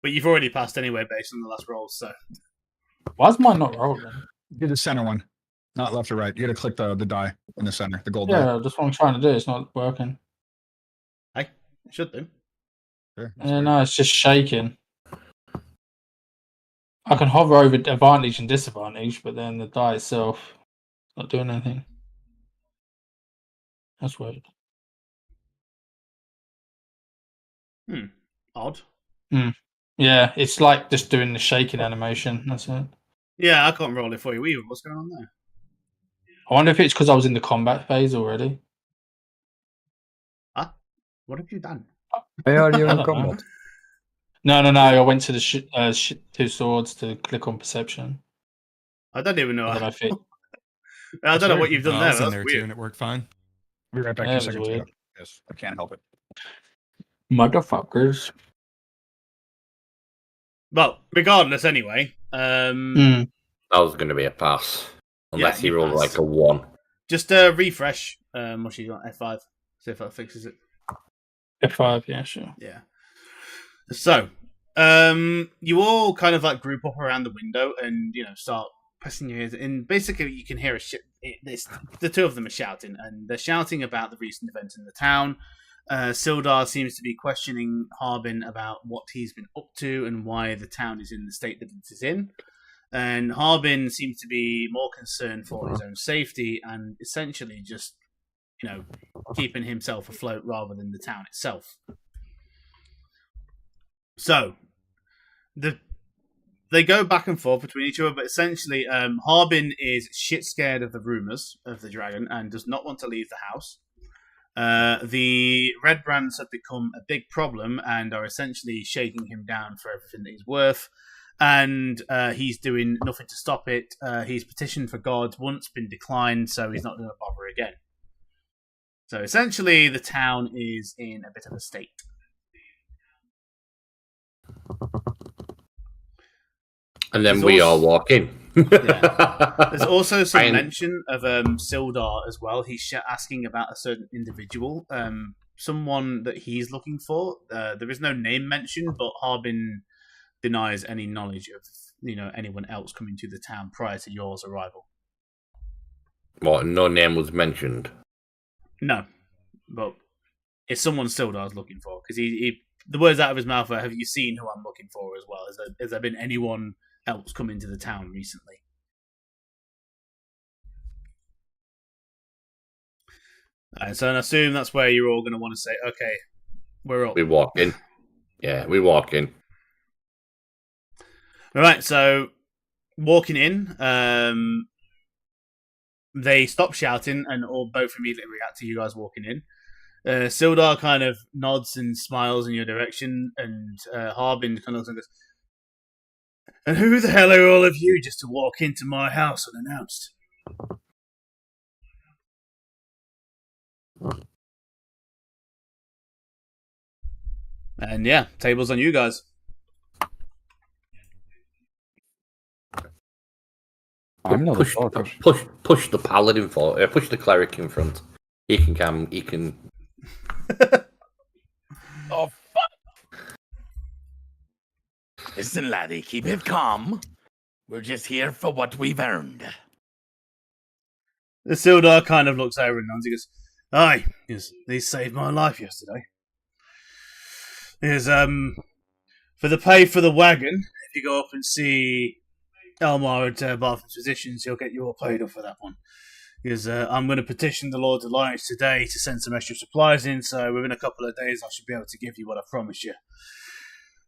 But you've already passed anyway based on the last rolls, so. Why's mine not rolling? Do the center one, not left or right. You got to click the die in the center, the gold die. Yeah, that's what I'm trying to do. It's not working. Hey, it should do. Sure, Yeah, no, it's just shaking. I can hover over advantage and disadvantage, but then the die itself not doing anything. That's weird. Odd. Yeah, it's like just doing the shaking animation. That's it. Yeah, I can't roll it for you either. What's going on there? I wonder if it's because I was in the combat phase already. Huh? What have you done? Why are you I in don't know. combat? No. I went to the two swords to click on perception. I don't even know. And then I fit. I don't know what you've done I there. was But in that's there weird. too, and it worked fine. Be right back Yeah, in a it was second. weird. Jacob. Yes, I can't help it. Motherfuckers. Well, regardless, anyway. That was going to be a pass. Unless Yeah, he rolled pass. like a 1. Just refresh. What you got? F5. See if that fixes it. F5, yeah, sure. Yeah. So, you all kind of like group up around the window and start pressing your ears. And basically, you can hear the two of them are shouting, and they're shouting about the recent events in the town. Sildar seems to be questioning Harbin about what he's been up to and why the town is in the state that it is in. And Harbin seems to be more concerned for his own safety and essentially just, keeping himself afloat rather than the town itself. So, they go back and forth between each other, but essentially, Harbin is shit scared of the rumors of the dragon and does not want to leave the house. The Red Brands have become a big problem and are essentially shaking him down for everything that he's worth. And he's doing nothing to stop it. He's petitioned for gods, once been declined, so he's not going to bother again. So essentially, the town is in a bit of a state. And then we all walk in. There's also some Fine. mention of Sildar as well. He's asking about a certain individual, someone that he's looking for. There is no name mentioned, but Harbin denies any knowledge of anyone else coming to the town prior to yours arrival. What? No name was mentioned. No, but it's someone Sildar's looking for because the words out of his mouth are, "Have you seen who I'm looking for?" As well. Has there been anyone else come into the town recently? So I assume that's where you're all going to want to say, "Okay, we're up." We walk in. Yeah, we walk in. All right, so walking in, they stop shouting and all both immediately react to you guys walking in. Sildar kind of nods and smiles in your direction, and Harbin kind of looks and goes, "And who the hell are all of you just to walk into my house unannounced?" And yeah, tables on you guys. I'm not push, a talker. push the paladin for push the cleric in front. He can come. He can. Oh, fuck! Listen, laddie, keep it calm. We're just here for what we've earned. The Sildar kind of looks over and nods. He goes, "Aye, because they saved my life yesterday. Because for the pay for the wagon, if you go up and see Elmar at Bartham's Physicians, he'll get you all paid off for that one. Because I'm going to petition the Lord's Alliance today to send some extra supplies in, so within a couple of days I should be able to give you what I promised you.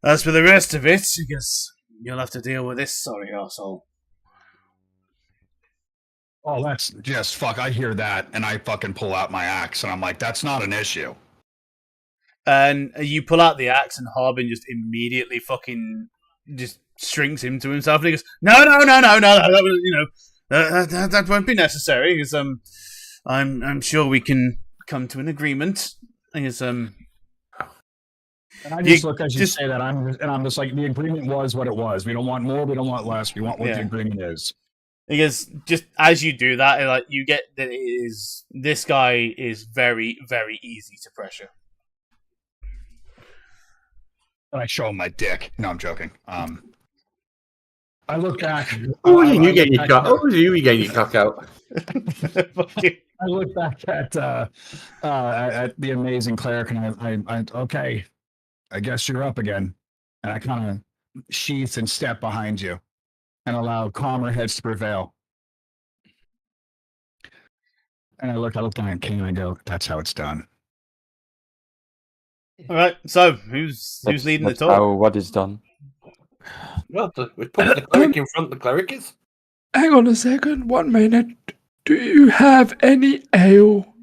As for the rest of it, I guess you'll have to deal with this sorry arsehole." Oh, that's just fuck. I hear that and I fucking pull out my axe and I'm like, that's not an issue. And you pull out the axe, and Harbin just immediately fucking just shrinks him to himself, and he goes, "No, that won't be necessary. Because I'm sure we can come to an agreement." Because And I just look as you say that, I'm just like, the agreement was what it was. We don't want more, we don't want less. We want what the agreement is. Because just as you do that, like you get that this guy is very, very easy to pressure. And I show him my dick. No, I'm joking. I look back. You get your cock out. I look back at the amazing cleric, and I okay, I guess you're up again. And I kind of sheath and step behind you, and allow calmer heads to prevail. And I look down at King, and I go, "That's how it's done." All right. So who's leading the talk? How what is done? Well, we put the cleric in front. The cleric is. Hang on a second. 1 minute. Do you have any ale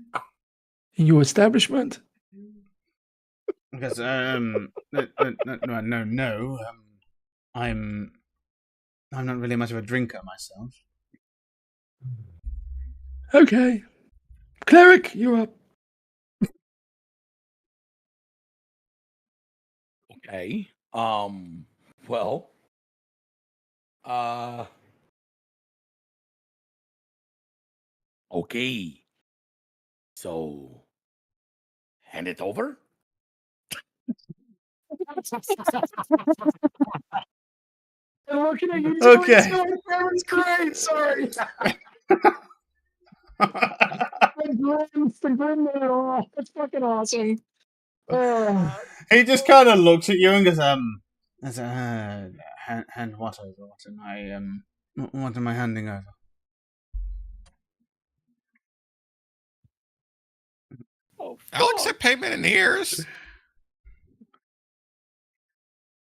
in your establishment? Because no. I'm not really much of a drinker myself. Okay. Cleric, you're up. Okay. Well. Okay. So. Hand it over? I'm looking at you. Okay. That was great. Sorry. The grim of it all. That's fucking awesome. He just kind of looks at you and goes, hand what over? What am I handing over? I'll accept payment in ears.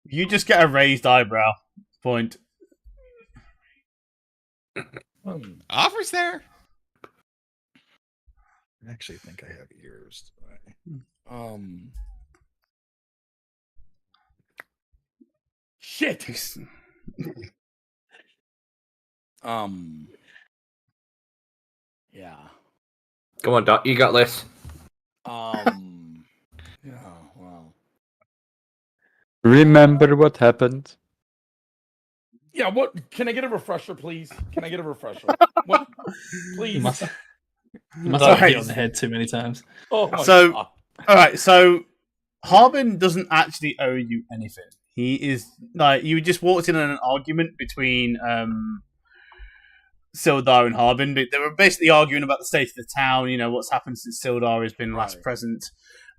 You just get a raised eyebrow. Point. Offers there. I actually think I have ears. Shit. Yeah. Come on, Doc. You got this. Yeah. Well. Remember what happened? Yeah. What? Can I get a refresher, please? Can I get a refresher? What? Please. You must have hit on the head too many times. Oh my So, God. all right. So, Harbin doesn't actually owe you anything. He is like you just walked in on an argument between Sildar and Harbin. But they were basically arguing about the state of the town. You know what's happened since Sildar has been last present.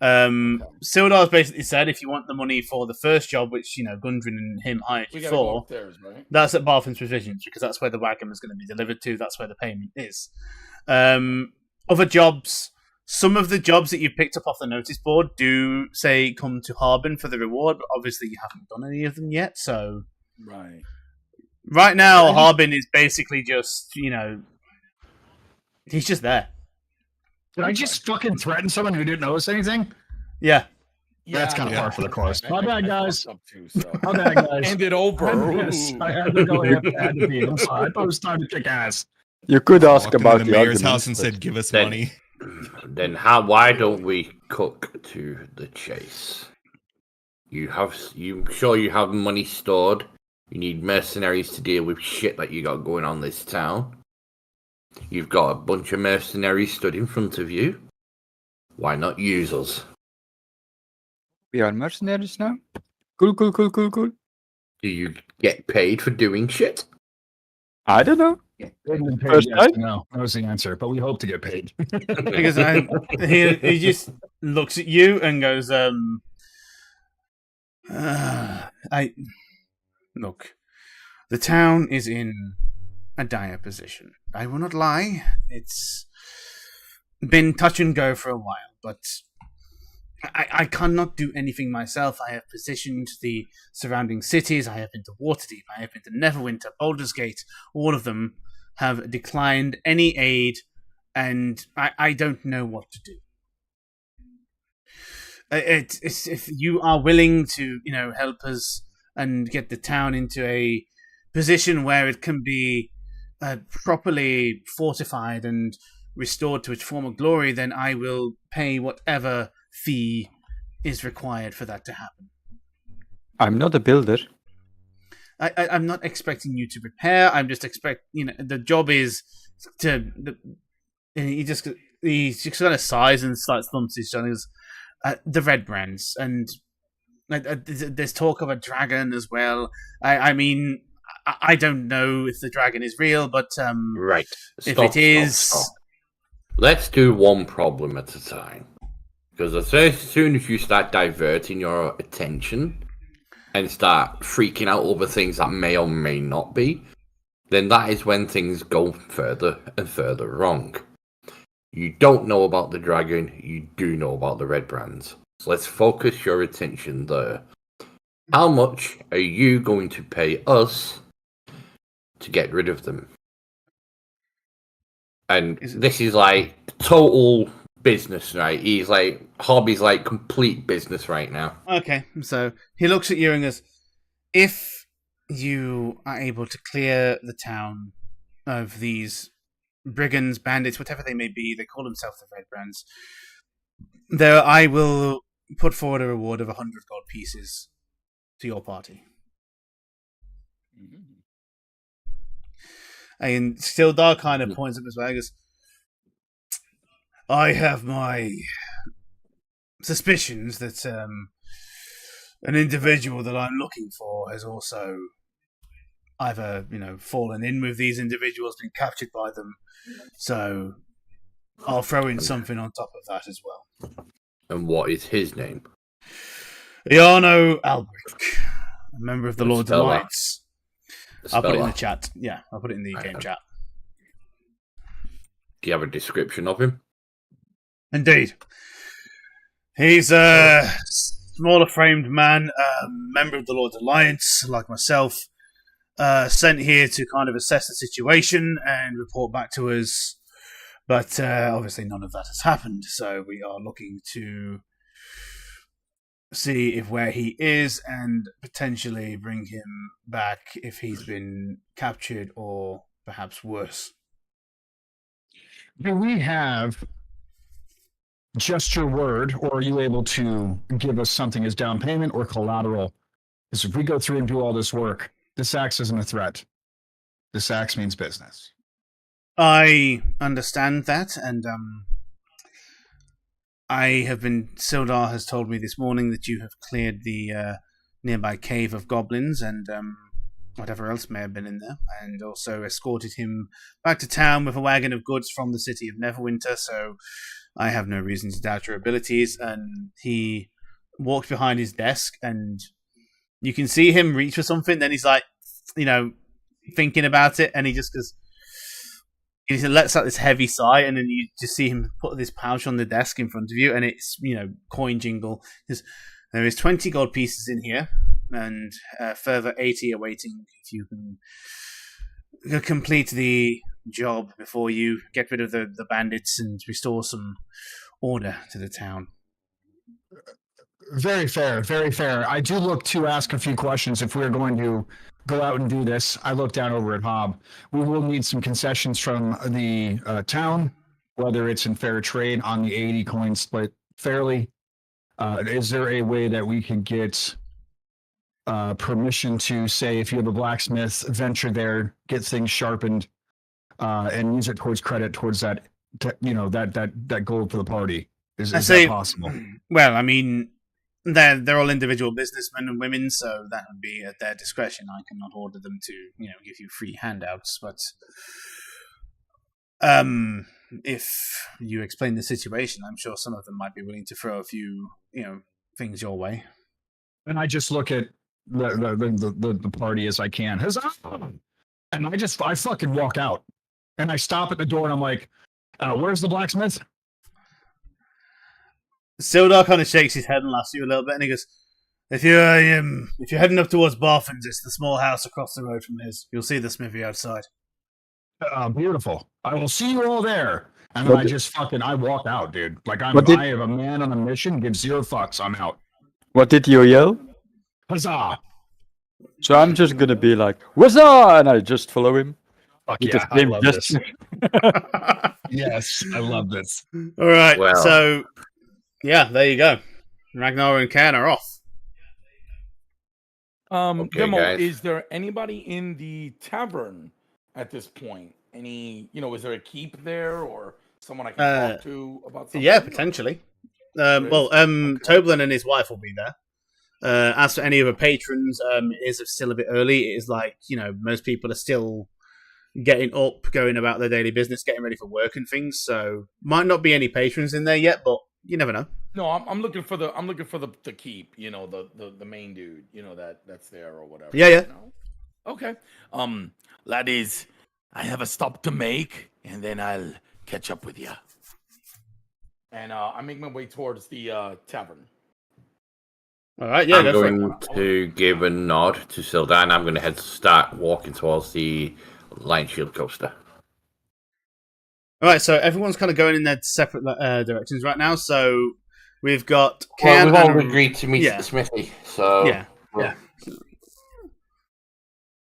Sildar's basically said if you want the money for the first job, which Gundren and him hired We you gotta go for, upstairs, right? that's at Bartham's Provisions because that's where the wagon was going to be delivered to. That's where the payment is. Other jobs. Some of the jobs that you picked up off the notice board do say come to Harbin for the reward, but obviously you haven't done any of them yet. So, right now, Harbin is basically just, he's just there. Did I just fucking threaten someone who didn't notice anything? Yeah. That's kind of par for the course. My bad, guys. Up too, so. My bad, guys. Hand it over. I had to go after I had to beat him, so I thought it was time to kick ass. You could ask Walked into about the the mayor's arguments, house and but- said, "Give us Then- money." Then why don't we cook to the chase? You sure you have money stored? You need mercenaries to deal with shit that you got going on this town. You've got a bunch of mercenaries stood in front of you. Why not use us? We are mercenaries now? Cool. Do you get paid for doing shit? I don't know. Paid, First yes, time? no, that was the answer, but we hope to get paid. Because he just looks at you and goes, I look. The town is in a dire position. I will not lie. It's been touch and go for a while, but I cannot do anything myself. I have positioned the surrounding cities. I have been to Waterdeep. I have been to Neverwinter, Baldur's Gate. All of them have declined any aid, and I don't know what to do. It's if you are willing to, help us and get the town into a position where it can be properly fortified and restored to its former glory, then I will pay whatever fee is required for that to happen. I'm not a builder. I'm not expecting you to repair. I'm just the job is to. He just kind of sighs and starts thumps his shoulders. The red brands, and there's talk of a dragon as well. I mean, I don't know if the dragon is real, but right. If it is, stop. Let's do one problem at a time. Because as soon as you start diverting your attention and start freaking out over things that may or may not be, then that is when things go further and further wrong. You don't know about the dragon, you do know about the red brands. So let's focus your attention there. How much are you going to pay us to get rid of them? And this is like total business, right? He's like, hobby's like complete business right now. Okay, so he looks at you and goes, if you are able to clear the town of these brigands, bandits, whatever they may be, they call themselves the Red Brands, there I will put forward a reward of 100 gold pieces to your party. And Stildar kind of points up his way and goes, I have my suspicions that an individual that I'm looking for has also either, fallen in with these individuals, been captured by them. So I'll throw in something on top of that as well. And what is his name? Iarno Albrick, a member of the Lord's Spell that. Alliance. I'll put it in the that. chat. Yeah, I'll put it in the game chat. Do you have a description of him? Indeed. He's a smaller framed man, member of the Lord's Alliance, like myself, sent here to kind of assess the situation and report back to us. But obviously none of that has happened, so we are looking to see if where he is and potentially bring him back if he's been captured or perhaps worse. Do we have just your word, or are you able to give us something as down payment or collateral? Because if we go through and do all this work, this axe isn't a threat. This axe means business. I understand that, and Sildar has told me this morning that you have cleared the nearby cave of goblins and whatever else may have been in there, and also escorted him back to town with a wagon of goods from the city of Neverwinter, so I have no reason to doubt your abilities. And he walks behind his desk, and you can see him reach for something, then he's like, thinking about it, and he just goes, he lets out this heavy sigh, and then you just see him put this pouch on the desk in front of you, and it's, coin jingle. There is 20 gold pieces in here, and further 80 awaiting if you can complete the job before you get rid of the bandits and restore some order to the town. Very fair, very fair. I do look to ask a few questions if we're going to go out and do this. I look down over at Hob. We will need some concessions from the town, whether it's in fair trade on the 80 coin split fairly. Is there a way that we can get permission to say, if you have a blacksmith, venture there, get things sharpened, and use it towards credit towards that, that goal for the party? Is that possible? Well, I mean, they're all individual businessmen and women, so that would be at their discretion. I cannot order them to, give you free handouts. But if you explain the situation, I'm sure some of them might be willing to throw a few, things your way. And I just look at the party as I can. Huzzah! And I fucking walk out, and I stop at the door, and I'm like, "Where's the blacksmith?" Sildar kind of shakes his head and laughs at you a little bit, and he goes, If you're heading up towards Barfin's, it's the small house across the road from his. You'll see the smithy outside." Beautiful. I will see you all there. And then I walk out, dude. Like I have a man on a mission, give 0 fucks, I'm out. What did you yell? Huzzah! So I'm just gonna be like, "Huzzah!" and I just follow him. Fuck yeah, I love this. Yes, I love this. All right, so yeah, there you go. Ragnar and Ken are off. Demo, guys. is there anybody in the tavern at this point? Any, is there a keep there or someone I can talk to about something? Yeah, potentially. Toblin and his wife will be there. As for any other patrons, it is still a bit early. It is like, most people are still getting up, going about their daily business, getting ready for work and things. So might not be any patrons in there yet, but you never know. No, I'm looking for the keep, the main dude, that's there or whatever. Yeah. Okay. Laddies, I have a stop to make, and then I'll catch up with you. And I make my way towards the tavern. All right, yeah. I'm going to give a nod to Sildar, and I'm going to start walking towards the Lion Shield coaster. All right, so everyone's kind of going in their separate directions right now. So we've got We've all agreed to meet at the smithy, so yeah.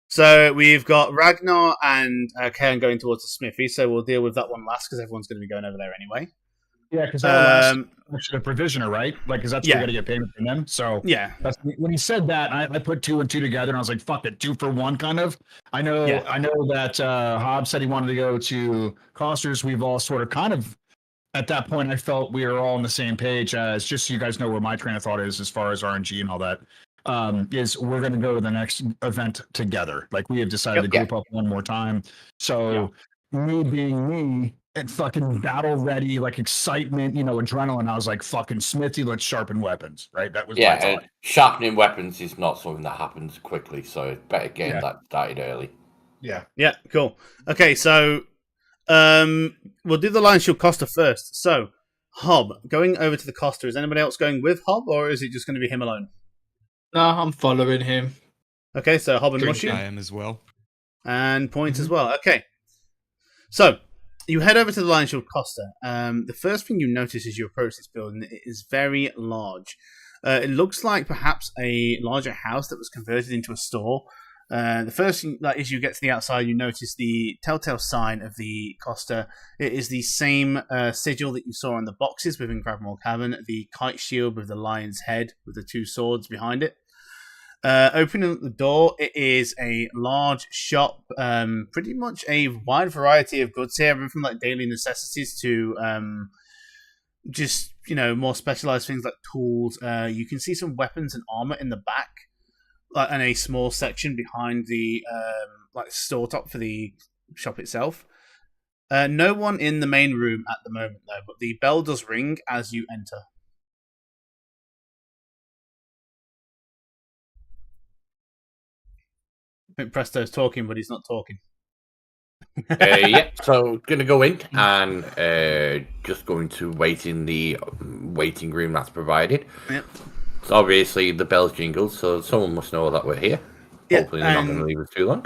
So we've got Ragnar and Ken going towards the smithy. So we'll deal with that one last because everyone's going to be going over there anyway. Yeah, because actually a provisioner, right? Like, because that's where we got to get payment from them. So yeah, when he said that, I put 2 and 2 together, and I was like, "Fuck it, 2 for 1," kind of. I know that Hobbs said he wanted to go to Coster's. We've all sort of kind of at that point. I felt we were all on the same page. As just so you guys know where my train of thought is as far as RNG and all that. Is we're going to go to the next event together. Like we have decided to group up one more time. So me being me. And fucking battle ready, like excitement, adrenaline. I was like, fucking Smithy, let's sharpen weapons, right? That was my thought. Sharpening weapons is not something that happens quickly, so it's better getting that started early. Yeah, cool. Okay, so we'll do the Lion Shield Costa first. So, Hob, going over to the Costa, is anybody else going with Hob, or is it just going to be him alone? No, I'm following him. Okay, so Hob and Mushy. I am as well. And Point as well. Okay. So, you head over to the Lion Shield Costa. The first thing you notice as you approach this building, it is very large. It looks like perhaps a larger house that was converted into a store. The first thing, as you get to the outside, you notice the telltale sign of the Costa. It is the same sigil that you saw on the boxes within Gravmore Cavern, the kite shield with the lion's head with the 2 swords behind it. Opening up the door, it is a large shop, pretty much a wide variety of goods here, everything from like daily necessities to just, more specialized things like tools. You can see some weapons and armor in the back, and a small section behind the store top for the shop itself. No one in the main room at the moment, though, but the bell does ring as you enter. I think Presto's talking, but he's not talking. So going to go in and just going to wait in the waiting room that's provided. Yep. So obviously the bell's jingled, so someone must know that we're here. Yep. Hopefully they're not going to leave us too long.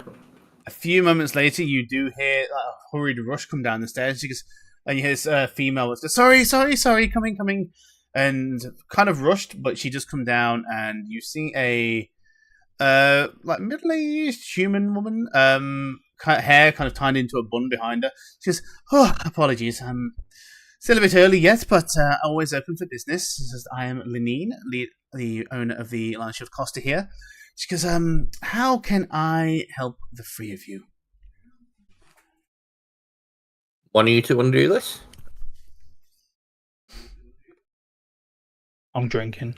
A few moments later, you do hear a hurried rush come down the stairs. She goes, and you hear this female was sorry, coming, and kind of rushed, but she just come down, and you see a like middle-aged human woman, hair kind of tied into a bun behind her. She goes, "Oh, apologies, still a bit early yet, but always open for business." She says, "I am Lenine, the owner of the Line of Costa here." She goes, "How can I help the three of you?" One of you two want to do this? I'm drinking.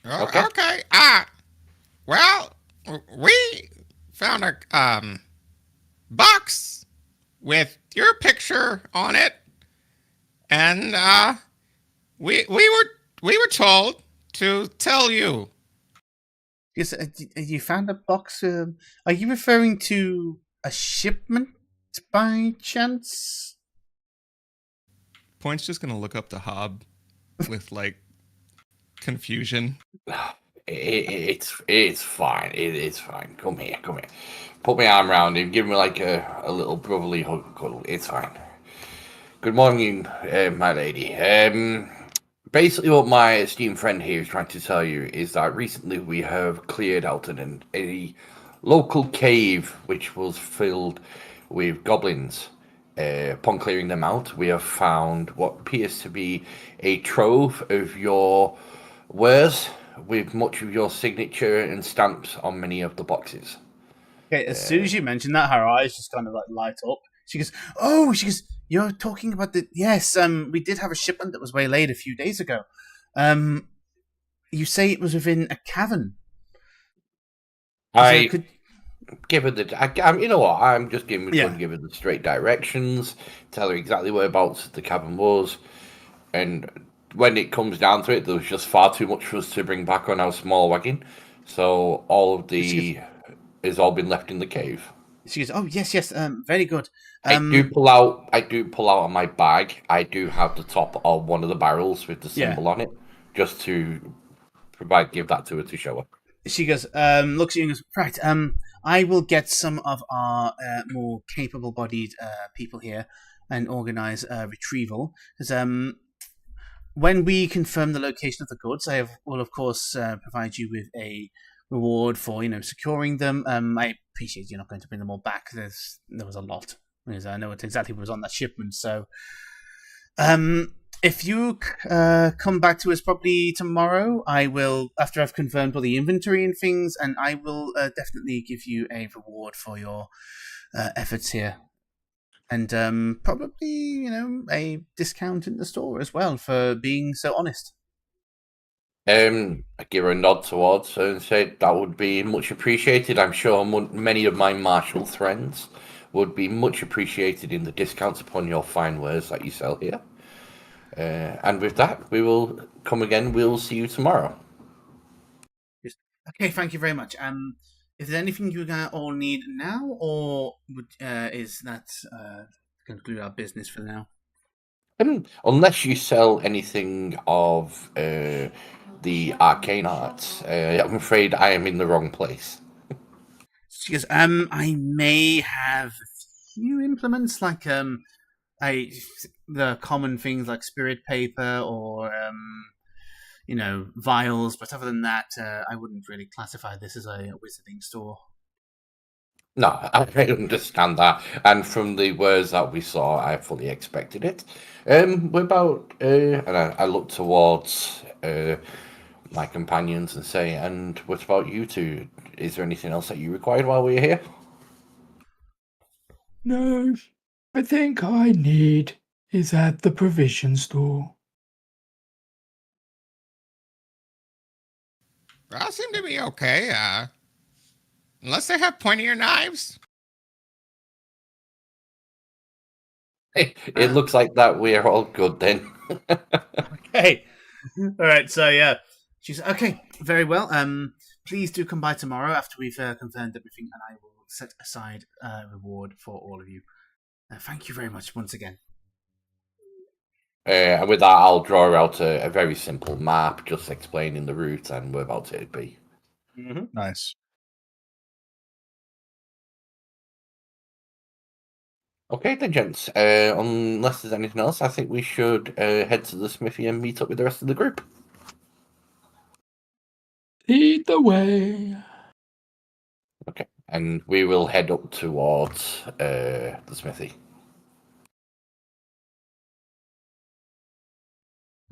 Okay. Well, we found a box with your picture on it, and we were told to tell you. Yes, you found a box. Are you referring to a shipment by chance? Point's just gonna look up the hob with like confusion. It's fine. It's fine. Come here. Put my arm around him. Give me like a little brotherly hug, cuddle. It's fine. Good morning, my lady. Basically, what my esteemed friend here is trying to tell you is that recently we have cleared out a local cave which was filled with goblins. Upon clearing them out, we have found what appears to be a trove of your wares, with much of your signature and stamps on many of the boxes. Okay, as soon as you mention that, her eyes just kind of like light up. She goes, "Oh," she goes, "You're talking about the yes. We did have a shipment that was waylaid a few days ago. You say it was within a cavern." Give her the. You know what? I'm just going to give her the straight directions. Tell her exactly whereabouts the cabin was, and when it comes down to it, there was just far too much for us to bring back on our small wagon. So all of the has all been left in the cave. She goes, "Oh yes, very good." I do pull out of my bag. I do have the top of one of the barrels with the symbol on it, just to give that to her to show her. She goes, looks at you and goes, "Right, I will get some of our more capable-bodied people here and organize a retrieval. Because when we confirm the location of the goods, I will of course provide you with a reward for securing them. I appreciate you're not going to bring them all back. There was a lot. Because I know exactly what was on that shipment. So, if you come back to us probably tomorrow, I will, after I've confirmed all the inventory and things, and I will definitely give you a reward for your efforts here. And probably, a discount in the store as well for being so honest." I give her a nod towards her and say that would be much appreciated. I'm sure many of my martial friends would be much appreciated in the discounts upon your fine wares that you sell here. And with that, we will come again. We'll see you tomorrow. Okay, thank you very much. Is there anything you all need now, or is that conclude our business for now? Unless you sell anything of the arcane arts, I'm afraid I am in the wrong place. She goes, I may have a few implements like the common things like spirit paper or vials, but other than that, I wouldn't really classify this as a wizarding store. No, I understand that, and from the words that we saw, I fully expected it. We're about, and I look towards my companions and say, "And what about you two? Is there anything else that you required while we're here?" No, I think I need is at the provision store. All seem to be okay. Unless they have pointier knives. It looks like that we are all good then. Okay. All right. So yeah, she's okay. Very well. Please do come by tomorrow after we've confirmed everything, and I will set aside a reward for all of you. Thank you very much once again. And with that, I'll draw out a very simple map, just explaining the route and whereabouts it'd be. Nice. Okay, then, gents. Unless there's anything else, I think we should head to the smithy and meet up with the rest of the group. Lead the way. Okay, and we will head up towards the smithy.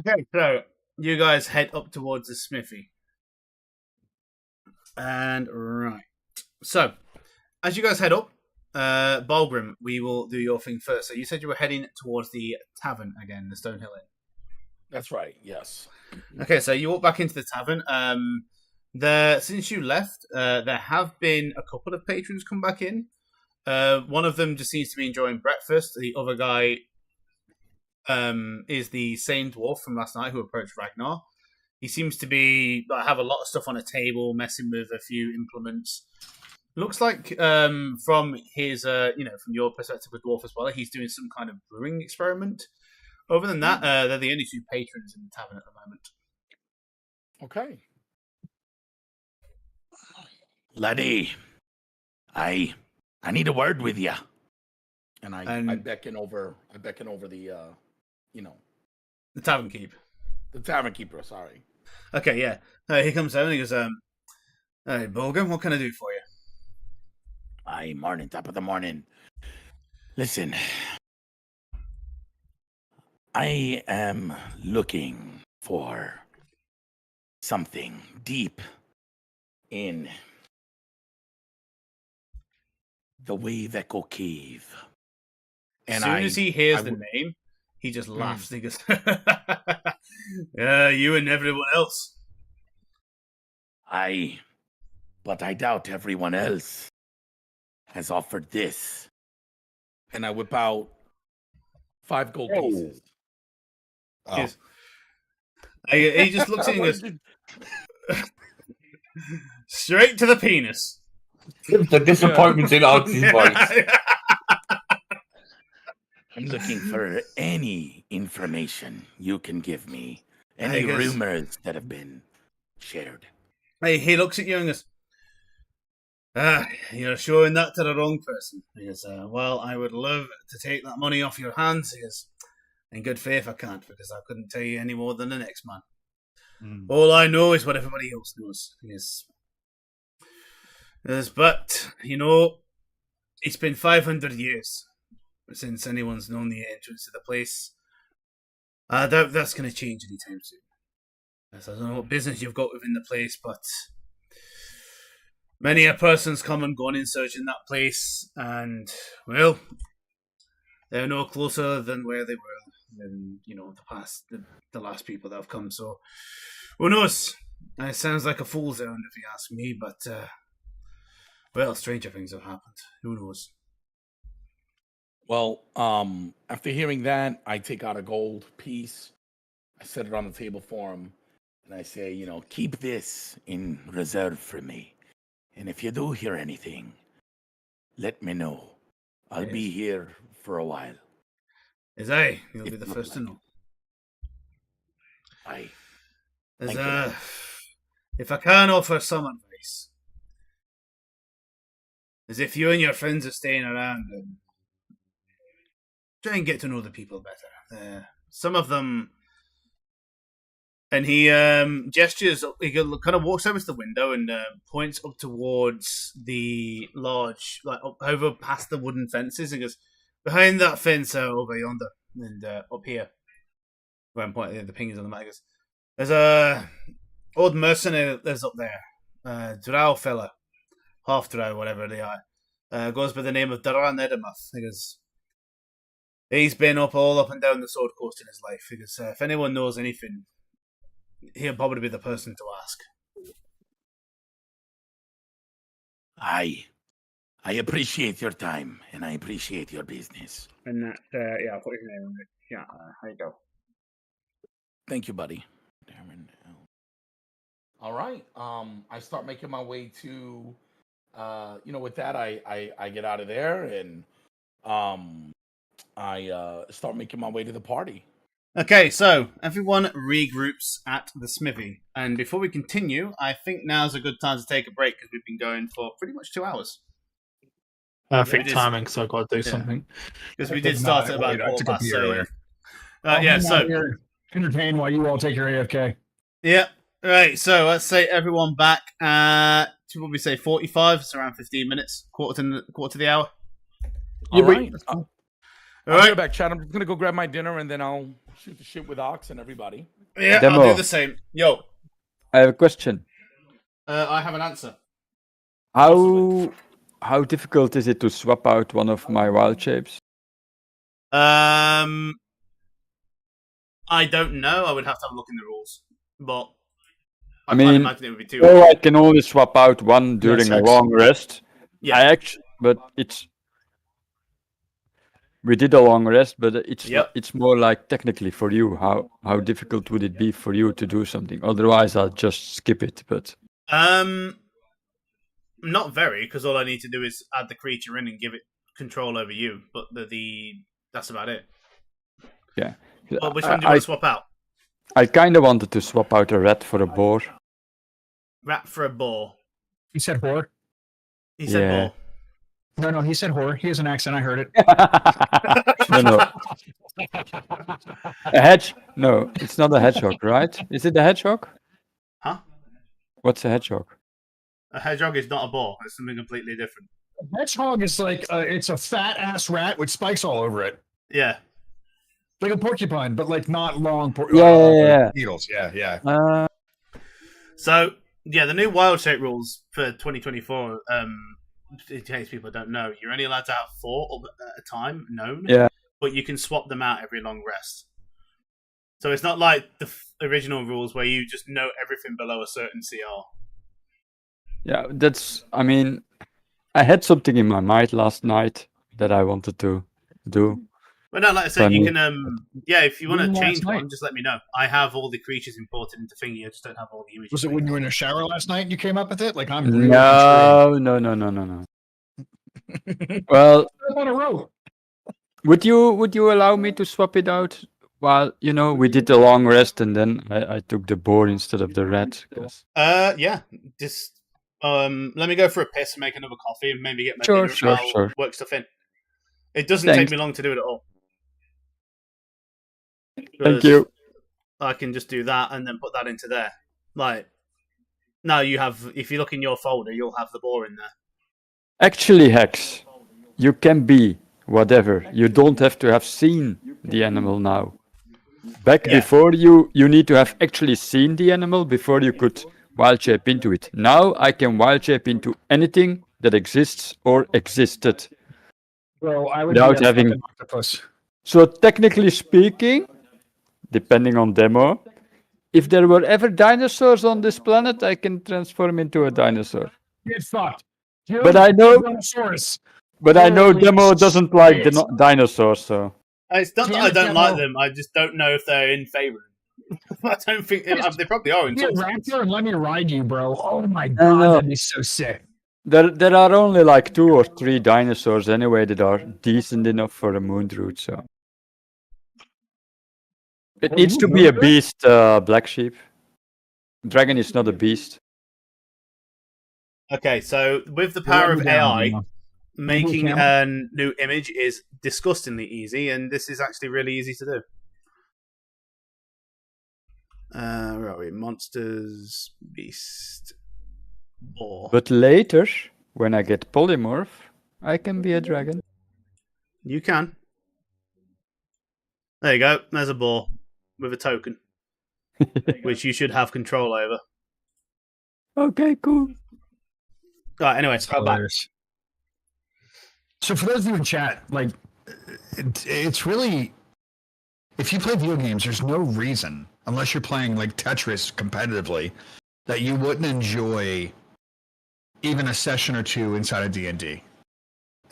Okay, so you guys head up towards the smithy. And right. So, as you guys head up, Balgrim, we will do your thing first. So you said you were heading towards the tavern again, the Stonehill Inn. That's right. Yes. Okay, so you walk back into the tavern. Since you left, there have been a couple of patrons come back in. One of them just seems to be enjoying breakfast. The other guy is the same dwarf from last night who approached Ragnar. He seems to be have a lot of stuff on a table, messing with a few implements. Looks like from his from your perspective with dwarf as well, he's doing some kind of brewing experiment. Other than that, they're the only two patrons in the tavern at the moment. Okay. Laddie, I need a word with you. And I beckon over the the tavern keep. The tavern keeper, sorry. Okay, yeah. He comes down and he goes, hey, Bolgum, what can I do for you? Aye, morning, top of the morning. Listen, I am looking for something deep in the Wave-Echo Cave. And as soon as he hears the name, he just laughs. He goes, you and everyone else. Aye, but I doubt everyone else has offered this. And I whip out 5 gold pieces. Oh. Yes. He just looks at you and goes, straight to the penis. The disappointment in Oxy's voice. I'm looking for any information you can give me. Any rumors that have been shared. He looks at you and goes, you're showing that to the wrong person. He goes, well, I would love to take that money off your hands. He goes, in good faith, I can't, because I couldn't tell you any more than the next man. All I know is what everybody else knows. He goes, but, it's been 500 years since anyone's known the entrance to the place. I doubt that's going to change anytime soon. I don't know what business you've got within the place, but many a person's come and gone in searching that place, and, well, they're no closer than where they were than, the last people that have come, so who knows? It sounds like a fool's errand if you ask me, but, well, stranger things have happened. Who knows? Well, after hearing that, I take out a gold piece, I set it on the table for him, and I say, keep this in reserve for me. And if you do hear anything, let me know. I'll be here for a while. You'll be the first to know. Aye. If I can offer some advice, as if you and your friends are staying around, and try and get to know the people better. Some of them, and he gestures. He kind of walks over to the window and points up towards the large, over past the wooden fences, and goes, behind that fence over yonder, and up here. Where I'm pointing, the ping is on the map. There's a old mercenary that lives up there. Drow fella, half drow, whatever they are. Goes by the name of Duran Edamuth. He's been all up and down the Sword Coast in his life. Because if anyone knows anything, he'll probably be the person to ask. Aye. I appreciate your time, and I appreciate your business. And that, I'll put his name on it. Yeah, here you go. Thank you, buddy. All right. I start making my way to, with that, I get out of there and I start making my way to the party. Okay, so everyone regroups at the smithy. And before we continue, I think now's a good time to take a break because we've been going for pretty much 2 hours. Perfect did- timing, because I got to do Yeah. something. Because we did start at about I took a 1:15, pee so earlier. yeah. hang out So here, entertain while you all take your AFK. yeah, right. So let's say everyone back at what we say 45. It's around 15 minutes, quarter to the hour. All right. All I'll right. be back, Chad. I'm just gonna go grab my dinner and then I'll shoot the shit with Ox and everybody. Yeah, Demo. I'll do the same. Yo, I have a question. I have an answer. How difficult is it to swap out one of my wild shapes? I don't know. I would have to have a look in the rules, but I can't imagine it would be too. Oh, I can only swap out one during a long rest. Yeah. We did a long rest, but it's Yep. it's more like technically for you. How difficult would it be for you to do something? Otherwise, I'll just skip it. But Not very, because all I need to do is add the creature in and give it control over you. But that's about it. yeah. Well, which one do you want to swap out? I kind of wanted to swap out a rat for a boar. Rat for a boar. He said whore. He said boar. No, he said whore. He has an accent. I heard it. No. A hedge? No, it's not a hedgehog, right? Is it a hedgehog? Huh? What's a hedgehog? A hedgehog is not a boar. It's something completely different. A hedgehog is like it's a fat ass rat with spikes all over it, Yeah. like a porcupine, but like not long. Yeah. Needles. Yeah. So yeah, the new wild shape rules for 2024. In case people don't know, you're only allowed to have 4 at a time known. Yeah. But you can swap them out every long rest. So it's not like the original rules where you just know everything below a certain CR. Yeah, I mean, I had something in my mind last night that I wanted to do. But no, like I said, you Funny. can, if you want to When last change night? one, just let me know. I have all the creatures imported into Thingy, I just don't have all the images. Was it when you were in a shower last night and you came up with it? Like I'm really No. Well, on a row. would you allow me to swap it out while we did the long rest and then I took the boar instead of the rat? 'Cause- Yeah. Just let me go for a piss and make another coffee and maybe get my Sure, dinner sure, and I'll sure. work stuff in. It doesn't take Thanks. me long to do it at all. Thank you. I can just do that and then put that into there. Like, now you have, if you look in your folder, you'll have the boar in there. Actually, Hex, you can be whatever. You don't have to have seen the animal now. Back before you need to have actually seen the animal before you could wild shape into it. Now I can wild shape into anything that exists or existed. Bro, I would Without be a having- fucking octopus. So technically speaking, depending on demo, if there were ever dinosaurs on this planet, I can transform into a dinosaur. Get fucked. But I know- Dinosaurs. But I know Holy demo doesn't like shit. dinosaurs, so It's not that Damn I it, don't like Demo. them, I just don't know if they're in favour. I don't think they probably are in Be a some sense. raptor and let me ride you, bro. Oh my I god, know. that'd be so sick. there are only like 2 or 3 dinosaurs anyway that are decent enough for a moon route, so it Oh, needs to you be a moon beast, black sheep. Dragon is not a beast. Okay, so with the power of AI, making camel? a new image is disgustingly easy, and this is actually really easy to do. Where are we? Monsters, beast, boar. But later, when I get polymorph, I can be a dragon. You can. There you go. There's a boar with a token, which you should have control over. Okay, cool. Right. Anyway, go back. So for those of you in chat, like, it's really, if you play video games, there's no reason, unless you're playing like Tetris competitively, that you wouldn't enjoy even a session or two inside of D&D.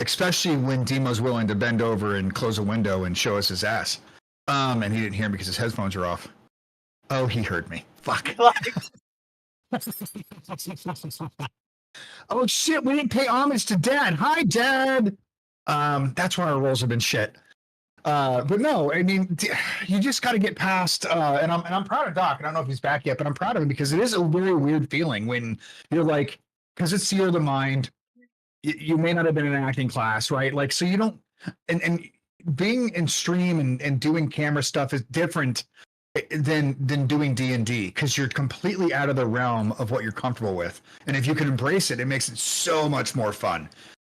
Especially when Demo's willing to bend over and close a window and show us his ass. And he didn't hear me because his headphones are off. Oh, he heard me. Fuck. Oh shit, we didn't pay homage to Dad. Hi, Dad. That's why our roles have been shit. But no, I mean, you just got to get past. And I'm proud of Doc. I don't know if he's back yet, but I'm proud of him because it is a very weird feeling when you're like, because it's the year of the mind. you may not have been in an acting class, right? Like, so you don't, and being in stream and doing camera stuff is different than doing D&D because you're completely out of the realm of what you're comfortable with. And if you can embrace it, it makes it so much more fun.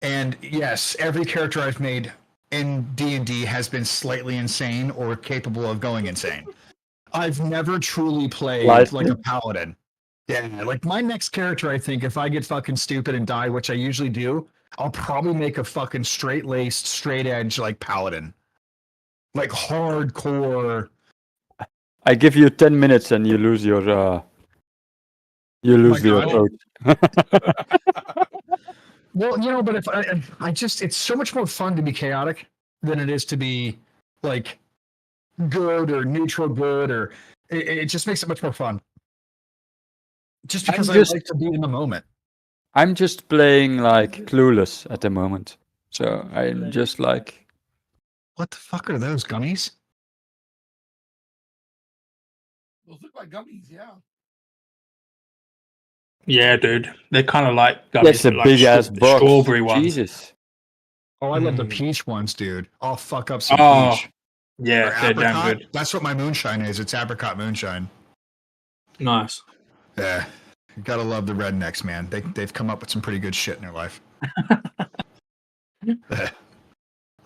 And yes, every character I've made in D&D has been slightly insane or capable of going insane. I've never truly played like a paladin. Yeah, like my next character, I think, if I get fucking stupid and die, which I usually do, I'll probably make a fucking straight-laced, straight-edge, like, paladin. Like, hardcore. I give you 10 minutes and you lose your approach. Well, but if I just, it's so much more fun to be chaotic than it is to be, like, good or neutral good, or it just makes it much more fun. Just because I like to be in the moment. I'm just playing like Clueless at the moment. So I'm just like... What the fuck are those, gummies? Those look like gummies, yeah. Yeah, dude. They're kind of like gummies. That's a like big-ass box. Strawberry ones. Jesus. Oh, I love the peach ones, dude. I'll fuck up some peach. Yeah, or they're damn apricot. good. That's what my moonshine is. It's apricot moonshine. Nice. Yeah. You gotta love the rednecks, man. They've come up with some pretty good shit in their life.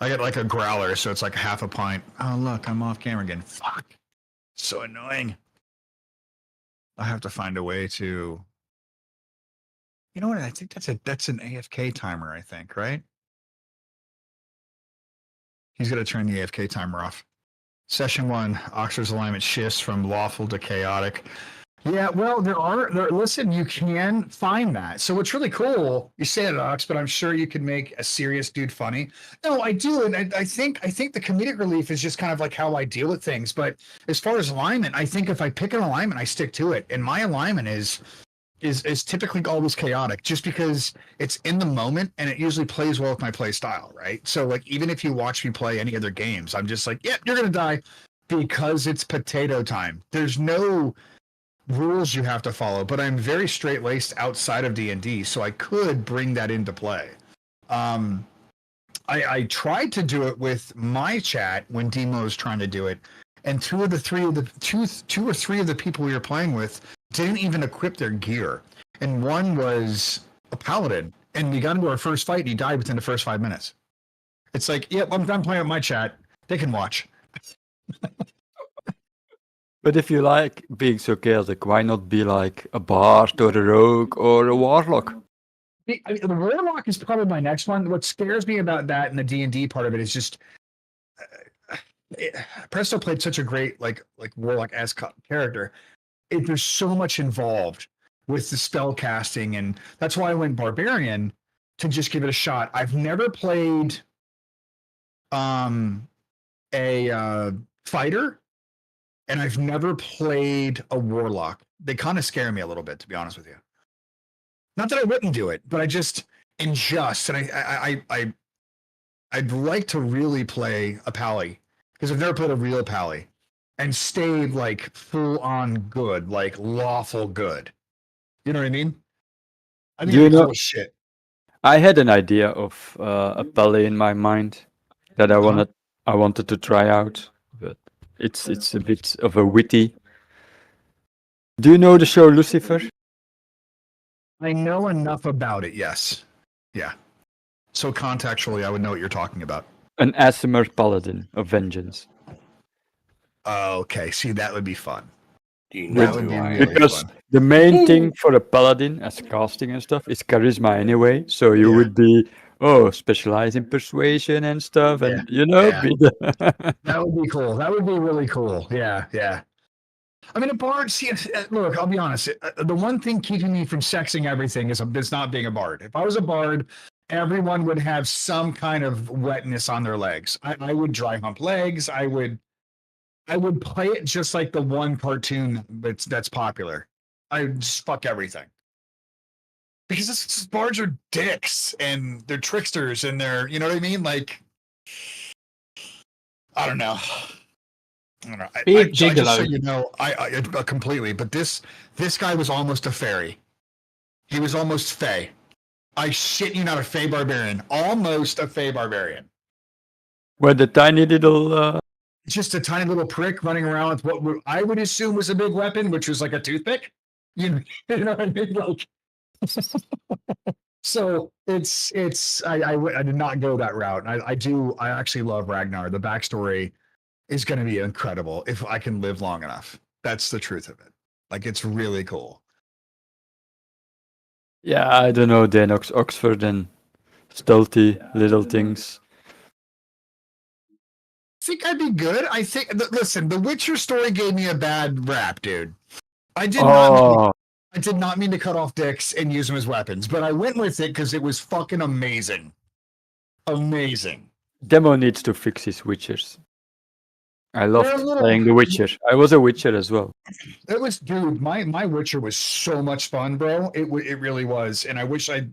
I get like a growler, so it's like half a pint. Oh, look, I'm off camera again. Fuck. So annoying. I have to find a way to... You know what? I think that's an AFK timer, I think, right? He's got to turn the AFK timer off. Session 1, Oxford's alignment shifts from lawful to chaotic. Yeah, well, listen, you can find that. So what's really cool, you say it, Ox, but I'm sure you can make a serious dude funny. No, I do, and I think the comedic relief is just kind of like how I deal with things. But as far as alignment, I think if I pick an alignment, I stick to it. And my alignment is typically always chaotic, just because it's in the moment and it usually plays well with my play style, right? So like even if you watch me play any other games, I'm just like, yep, you're gonna die because it's potato time. There's no rules you have to follow, but I'm very straight-laced outside of D&D, so I could bring that into play. I tried to do it with my chat when Demo was trying to do it, and two or three of the people we were playing with didn't even equip their gear, and one was a paladin, and we got into our first fight and he died within the first 5 minutes. It's like, yep, I'm done playing with my chat. They can watch. But if you like being so chaotic, why not be like a bard or a rogue or a warlock? I mean, the warlock is probably my next one. What scares me about that and the D&D part of it is just Presto played such a great like warlock-esque character. There's so much involved with the spell casting, and that's why I went barbarian to just give it a shot. I've never played a fighter, and I've never played a warlock. They kind of scare me a little bit, to be honest with you. Not that I wouldn't do it, but I just and I'd like to really play a pally, because I've never played a real pally and stayed like full on good, like lawful good. You know what I mean? I think it's cool shit. I had an idea of a pally in my mind that I wanted to try out, but it's a bit of a witty. Do you know the show Lucifer? I know enough about it, yes. Yeah. So contextually, I would know what you're talking about. An Aasimar paladin of vengeance. Okay, see, that would be fun. That would be really because fun. the main thing for a paladin as casting and stuff is charisma anyway. So you would be specialize in persuasion and stuff, and be the that would be cool. That would be really cool. Yeah, yeah. I mean, a bard. See, look, I'll be honest. The one thing keeping me from sexing everything is not being a bard. If I was a bard, everyone would have some kind of wetness on their legs. I would dry hump legs. I would play it just like the one cartoon that's popular. I would just fuck everything. Because bards are dicks and they're tricksters and they're, you know what I mean? Like, I don't know. I just so you know, I completely. But this guy was almost a fairy. He was almost fey. I shit you not, a Fey Barbarian. Almost a Fey Barbarian. Where the tiny little. Just a tiny little prick running around with what I would assume was a big weapon, which was like a toothpick. You know what I mean? Like, so I did not go that route. I actually love Ragnar. The backstory is going to be incredible if I can live long enough. That's the truth of it. Like, it's really cool. Yeah, I don't know, Danox, Oxford, and stealthy little things. I think I'd be good. I think. Listen, the Witcher story gave me a bad rap, dude. I did not mean to cut off dicks and use them as weapons, but I went with it because it was fucking amazing. Amazing. Demo needs to fix his Witchers. I loved playing The Witcher. I was a Witcher as well. It was, dude. My Witcher was so much fun, bro. It really was, and I wish I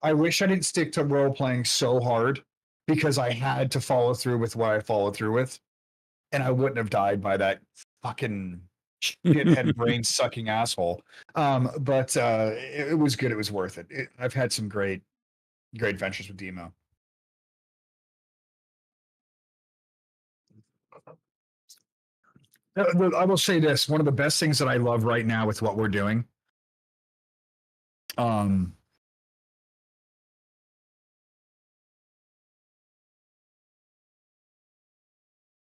didn't stick to role playing so hard because I had to follow through with what I followed through with, and I wouldn't have died by that fucking shithead brain sucking asshole. But it was good. It was worth it. I've had some great adventures with Demo. I will say this: one of the best things that I love right now with what we're doing, no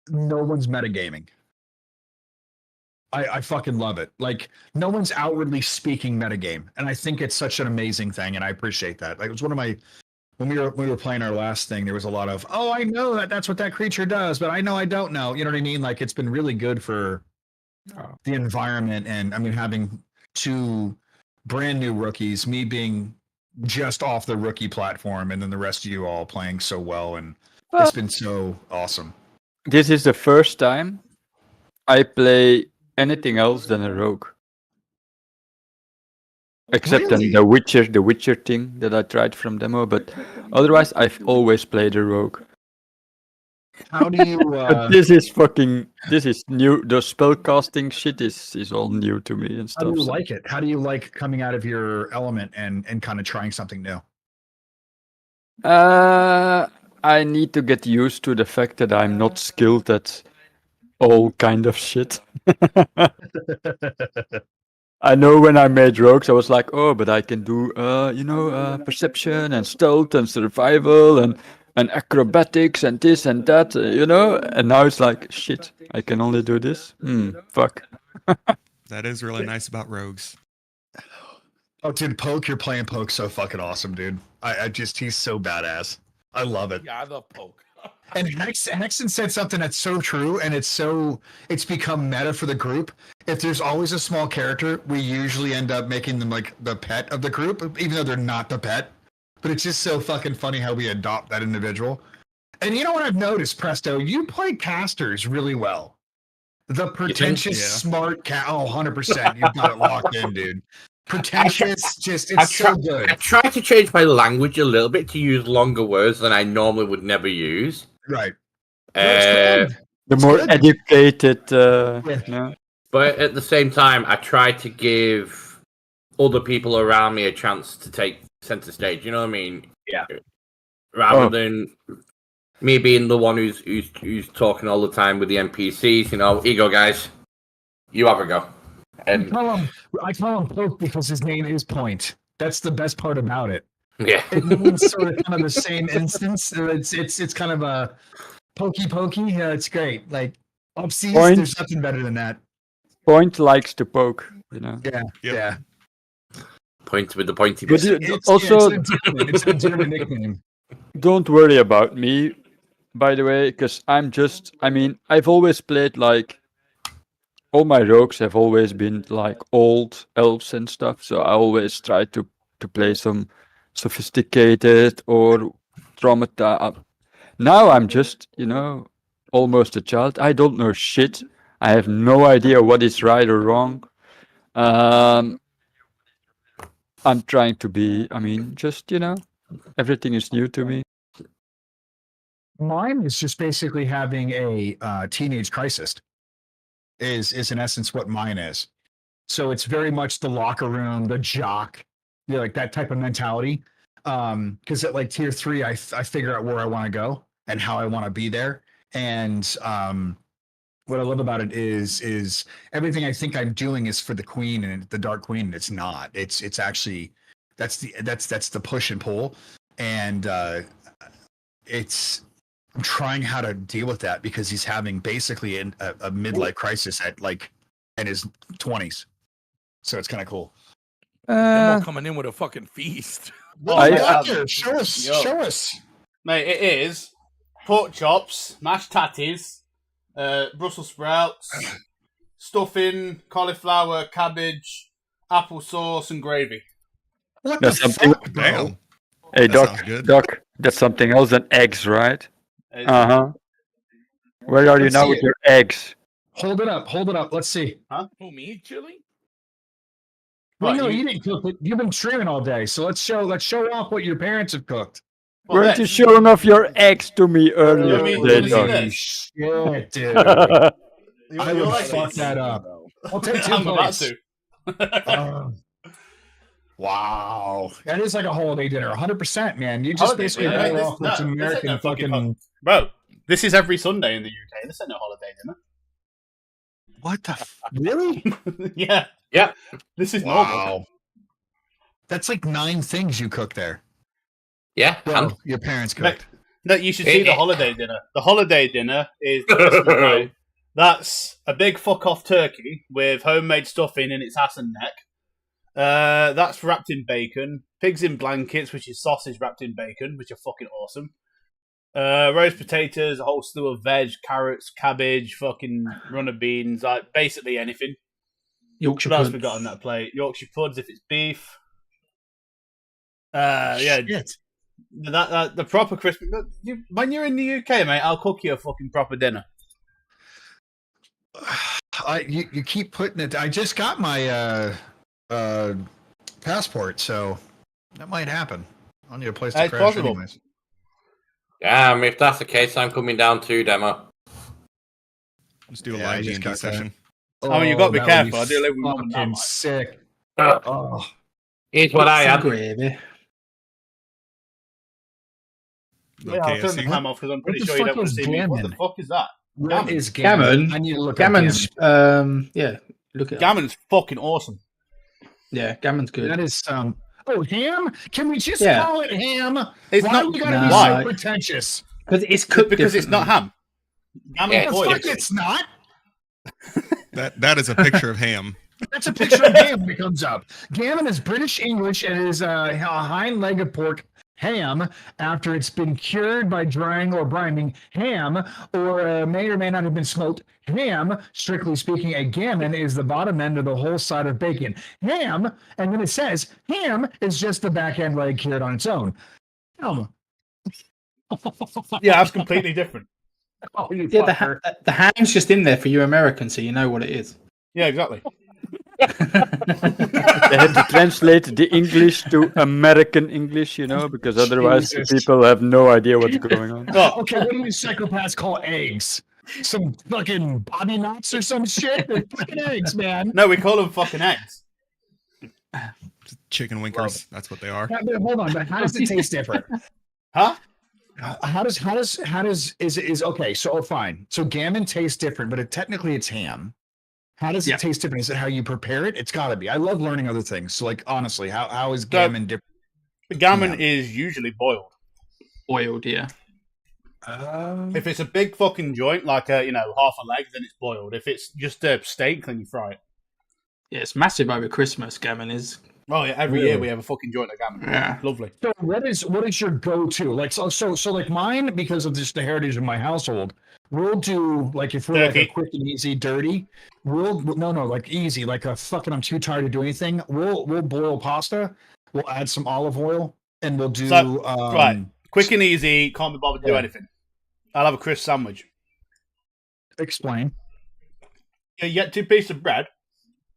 one's metagaming. I fucking love it. Like, no one's outwardly speaking metagame, and I think it's such an amazing thing, and I appreciate that. Like, it was one of my when we were playing our last thing, there was a lot of, oh, I know that's what that creature does, but I know I don't know. You know what I mean? Like, it's been really good for the environment, and I mean, having two brand new rookies, me being just off the rookie platform, and then the rest of you all playing so well, and it's been so awesome. This is the first time I play anything else than a rogue. Except Really? the Witcher thing that I tried from demo, but otherwise I've always played a rogue. How do you But this is new. The spellcasting shit is all new to me and stuff. how do you like it? How do you like coming out of your element and kind of trying something new? I need to get used to the fact that I'm not skilled at all kind of shit. I know when I made rogues, I was like, oh, but I can do, perception and stealth and survival and acrobatics and this and that, And now it's like, shit, I can only do this. Fuck. That is really nice about rogues. Oh, dude, Poke, you're playing Poke so fucking awesome, dude. He's so badass. I love it. Yeah, I love Poke. And Hexen said something that's so true, and it's become meta for the group. If there's always a small character, we usually end up making them like the pet of the group, even though they're not the pet. But it's just so fucking funny how we adopt that individual. And you know what I've noticed, Presto? You play casters really well. The pretentious, smart cat. Oh, 100%. You've got it locked in, dude. Pretentious, it's so good. I try to change my language a little bit to use longer words than I normally would never use. Right. The more educated, no. But at the same time, I try to give other people around me a chance to take center stage. You know what I mean? Yeah. Rather than me being the one who's talking all the time with the NPCs. Here you go, guys. You have a go. And I call him Poke because his name is Point. That's the best part about it. Yeah. It means sort of kind of the same instance. It's kind of a pokey. Yeah, it's great. Like upsies, there's nothing better than that. Point likes to poke, Yeah. Point with the pointy. But It's a legitimate nickname. Don't worry about me, by the way, because I've always played like. All my rogues have always been like old elves and stuff, so I always try to play some sophisticated or traumatized. Now I'm just, almost a child. I don't know shit. I have no idea what is right or wrong. I'm trying to be, everything is new to me. Mine is just basically having a teenage crisis. Is in essence what mine is. So it's very much the locker room, the jock, Yeah, like that type of mentality. Because at like tier 3, I figure out where I want to go and how I want to be there. And what I love about it is everything I think I'm doing is for the queen and the Dark Queen, and it's not. It's actually that's the push and pull, and I'm trying how to deal with that because he's having basically a midlife crisis in his 20s. So it's kind of cool. Demo coming in with a fucking feast. Show us. Mate, it is pork chops, mashed tatties, Brussels sprouts, stuffing, cauliflower, cabbage, applesauce, and gravy. What That's the something. fuck, bro? Hey, That Doc, sounds good. Doc, that's something else than eggs, right? Uh-huh. Where are you Let's now see with it. your eggs? Hold it up. Let's see. Who, me, Chili? Well, Right, no, you- you didn't cook it. You've been streaming all day, so let's show off what your parents have cooked. Well, Weren't you this. showing off your eggs to me earlier You mean- today, you wanna see Doc? this? Shit, dude. I You're would like fuck this. that up. I'll take 2 I'm about plates. to. Wow, that is like a holiday dinner, 100%, man. You just Holiday basically dinner, pull mate, off this some ain't American no fucking fucking. Bro, this is every Sunday in the UK. This ain't no holiday dinner. What the? Really? Yeah. Yeah. This is normal. Wow. That's like 9 things you cook there. Yeah. Well, your parents cooked. No, you should see the holiday dinner. The holiday dinner is the Christmas night. That's a big fuck off turkey with homemade stuffing in its ass and neck. That's wrapped in bacon. Pigs in blankets, which is sausage wrapped in bacon, which are fucking awesome. Roast potatoes, a whole slew of veg, carrots, cabbage, fucking runner beans, like basically anything. Yorkshire What else pudding. we got on that plate? Yorkshire puds if it's beef. Yeah. Shit. That the proper Christmas. When you're in the UK, mate, I'll cook you a fucking proper dinner. You keep putting it. I just got my passport, so that might happen. I'll need a place to It's crash possible. anyways. If that's the case, I'm coming down too, Demo. Let's do a Yeah, I live just D&D got that. session. I mean, you've got to be that would careful. I do live with mum and dad. fucking like. sick. Uh, Oh, Here's what I Some had. gravy. No Yeah, I'll turn the KFC. cam off because I'm What pretty the sure you fuck don't want to is see me. What the gammon? fuck is that? what Gammon. is gammon? Gammon. I need to look up Gammon's, gammon. yeah, look at Gammon's fucking awesome. Yeah, gammon's good. That is Oh, ham? Can we just Yeah. call it ham? It's Why not- do we gotta be No. so pretentious? Because it's cooked Because it's not differently. ham. Gammon Yeah, The boiled. fuck, it's not. That is a picture of ham. That's a picture of ham that comes up. Gammon is British English and is a hind leg of pork ham after it's been cured by drying or brining. Ham, or may or may not have been smoked. Ham, strictly speaking, a gammon is the bottom end of the whole side of bacon. Ham, and then it says ham is just the back end leg cured on its own. Ham. Yeah, that's completely different. Oh, you Yeah, fucker. the ham's just in there for you Americans, so you know what it is. Yeah, exactly. They had to translate the English to American English, you know, because otherwise the Jesus. people have no idea what's going on. Oh, Okay, what do you psychopaths call eggs? Some fucking bobby knots or some shit? They're fucking eggs, man. no, we call them fucking eggs. Chicken winkers. That's what they are. But hold on, but how does it taste different? Huh? Is okay, so fine. So gammon tastes different, but technically it's ham. How does Yeah. it taste different? Is it how you prepare it? It's gotta be. I love learning other things. So like honestly, how is gammon different? The gammon Yeah. is usually boiled. Boiled, yeah. If it's a big fucking joint, like half a leg, then it's boiled. If it's just a steak, then you fry it. Yeah, it's massive over Christmas, gammon is. Oh yeah, every Really? year we have a fucking joint of gammon. Yeah. Lovely. So what is your go-to? Like so like mine, because of just the heritage of my household, we'll do like if we're like a Turkey. quick and easy dirty, like easy, like a fucking I'm too tired to do anything. We'll boil pasta, we'll add some olive oil, and we'll do So, right. Quick and easy, can't be bothered to do Yeah. anything. I'll have a crisp sandwich. Explain. Yeah, you get 2 pieces of bread,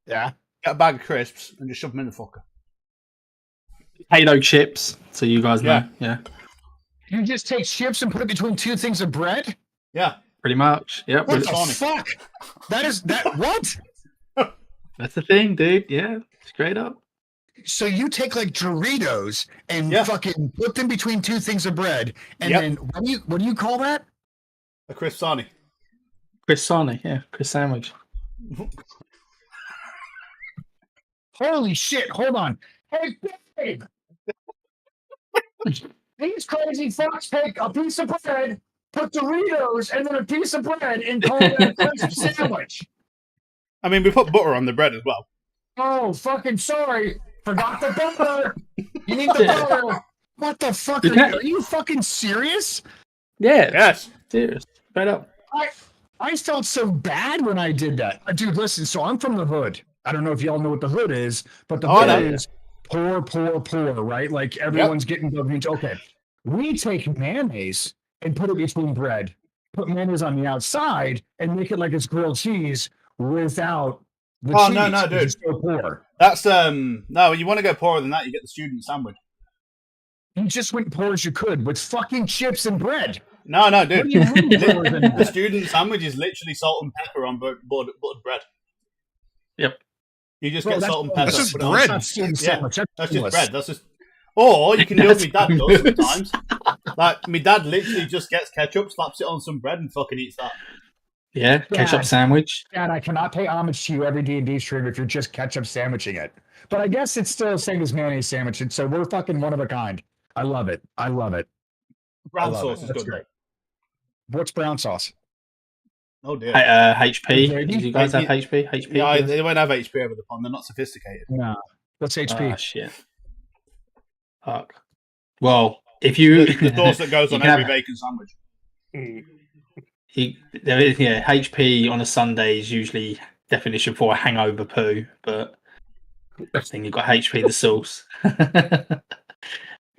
Yeah. get a bag of crisps, and just shove them in the fucker. Potato chips, so you guys know. Yeah. You just take chips and put it between 2 things of bread? Yeah. Pretty much. Yep. What the Sonic. fuck? That what? That's the thing, dude. Yeah. Straight up. So you take like Doritos and fucking put them between two things of bread, and then what do you call that? A croissant. Croissant, yeah, Chris sandwich. Holy shit! Hold on. Hey, babe. These crazy fucks take a piece of bread, put Doritos, and then a piece of bread, and call it a crisp sandwich. I mean, we put butter on the bread as well. Oh, fucking sorry. Forgot the butter. You need the butter. What the fuck? Are you fucking serious? Yeah. Yes. Serious. Right up. I felt so bad when I did that. Dude, listen, so I'm from the hood. I don't know if y'all know what the hood is, but the hood is poor, right? Like everyone's getting government. Okay. We take mayonnaise and put it between bread, put mayonnaise on the outside, and make it like it's grilled cheese without the cheese. No, dude. It's so poor. That's no, you want to go poorer than that, you get the student sandwich. You just went poor as you could with fucking chips and bread. No, dude. What do you mean poorer than that? The student sandwich is literally salt and pepper on buttered bread. Yep. You just get salt and pepper. That's just put bread. That's just bread. That's just. Or you can do what my dad does sometimes. Like my dad literally just gets ketchup, slaps it on some bread, and fucking eats that. Yeah, ketchup sandwich. Dad, I cannot pay homage to you every D&D stream if you're just ketchup sandwiching it. But I guess it's still the same as mayonnaise sandwich, and so we're fucking one of a kind. I love it. Brown sauce is good. Great. What's brown sauce? Oh dear. HP. Do you guys have HP? HP. Yeah, they won't have HP over the pond. They're not sophisticated. No. What's HP? Oh shit. Fuck. Well, if you the sauce that goes on every bacon sandwich. HP on a Sunday is usually definition for a hangover poo, but then you've got HP the sauce.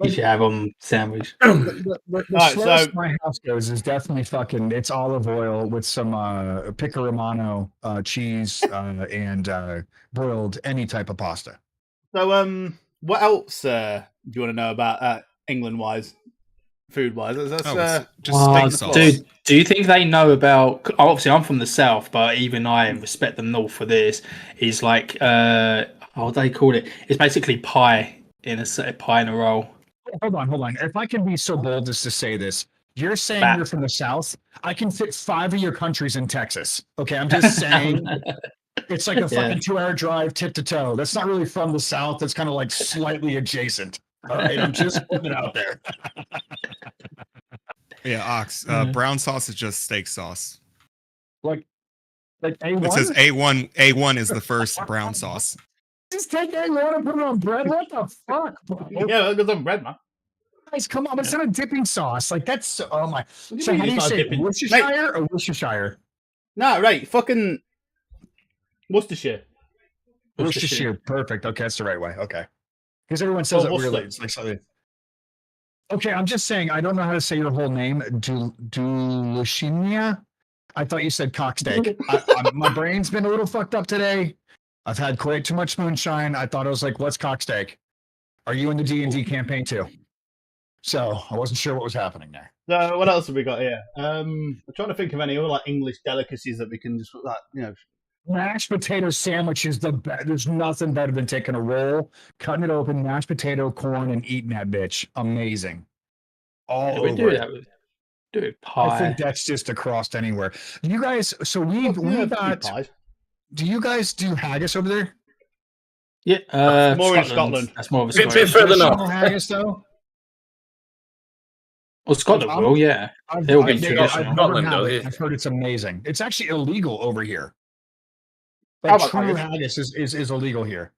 You should have on sandwich. The slowest my house goes is definitely fucking. It's olive oil with some pico romano cheese and boiled any type of pasta. So what else do you want to know about England wise, food wise? That's just steak sauce. Dude, do you think they know about? Obviously, I'm from the south, but even I respect the north for this. Is like what they call it? It's basically pie in a roll. Hold on. If I can be so bold as to say this, you're saying you're from the South. I can fit 5 of your countries in Texas. Okay, I'm just saying. It's like a fucking 2-hour drive tip to toe. That's not really from the South. That's kind of like slightly adjacent. All right, I'm just putting it out there. Yeah, Ox. Brown sauce is just steak sauce. Like A1? It says A1. A1 is the first brown sauce. Just take A1 and put it on bread? What the fuck, bro? Yeah, it goes on bread, man. Guys, come on. It's not a dipping sauce. Like, that's... Oh, my... So how do you say it? Worcestershire or Worcestershire? No, right. Fucking... Worcestershire. Worcestershire. Perfect. Okay, that's the right way. Okay. Because everyone says it really. It's like something... Okay, I'm just saying, I don't know how to say your whole name. Dulcinia? I thought you said cocksteak. My brain's been a little fucked up today. I've had quite too much moonshine. I thought I was like, what's cocksteak? Are you in the D&D campaign too? So I wasn't sure what was happening there. So what else have we got here? I'm trying to think of any other like English delicacies that we can just Mashed potato sandwich is the best. There's nothing better than taking a roll, cutting it open, mashed potato, corn, and eating that bitch. Amazing. All over. Do it pie. I think that's just across anywhere. You guys, so we got. Pies. Do you guys do haggis over there? Yeah, more in Scotland. That's more of a Scotland. Bit further north. Haggis though. Well, Scotland will, yeah. They'll be traditional. I've heard it's amazing. It's actually illegal over here. Like true haggis is illegal here.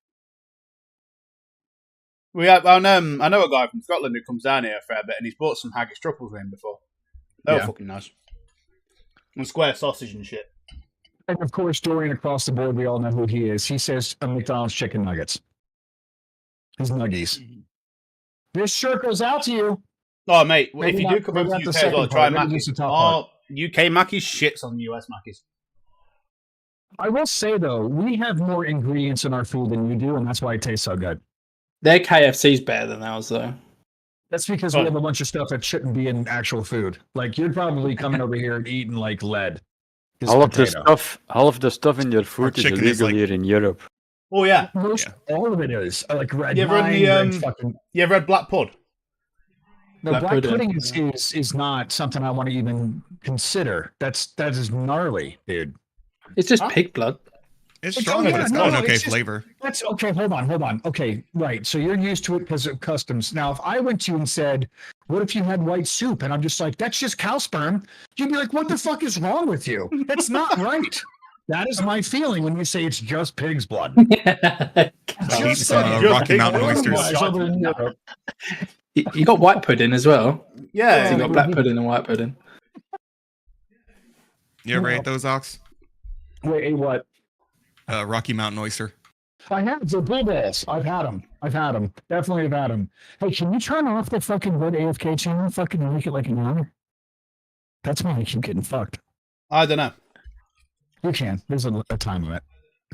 We have. I know a guy from Scotland who comes down here a fair bit, and he's bought some haggis truffles in before. They were fucking nice. And square sausage and shit. And of course, Dorian across the board, we all know who he is. He says McDonald's chicken nuggets. His nuggies. This shirt goes out to you. Oh, mate, if you do come over to the UK as well, try Mackey's. UK Mackey's shits on US Mackey's. I will say, though, we have more ingredients in our food than you do, and that's why it tastes so good. Their KFC's better than ours, though. That's because we have a bunch of stuff that shouldn't be in actual food. Like, you're probably coming over here and eating, like, lead. All of the stuff in your food is illegal here in Europe. Oh yeah. Most all of it is like red You ever had wine, the red fucking. You ever had black pud? No, black pudding is not something I want to even consider. That is gnarly, dude. It's just pig blood. It's strong, but it's got an okay flavor. That's okay. Hold on. Okay, right. So you're used to it because of customs. Now, if I went to you and said, "What if you had white soup?" and I'm just like, "That's just cow sperm," you'd be like, "What the fuck is wrong with you? That's not right." That is my feeling when you say it's just pig's blood. Just Rocky Mountain oysters. You got white pudding as well. Yeah, so you got black pudding and white pudding. You ever ate those, Ox? Wait, what? Rocky Mountain oyster. I have the bull balls. I've had them. Definitely have had them. Hey, can you turn off the fucking red AFK channel? Fucking make it like an hour. That's why I keep getting fucked. I don't know. You can. There's a time limit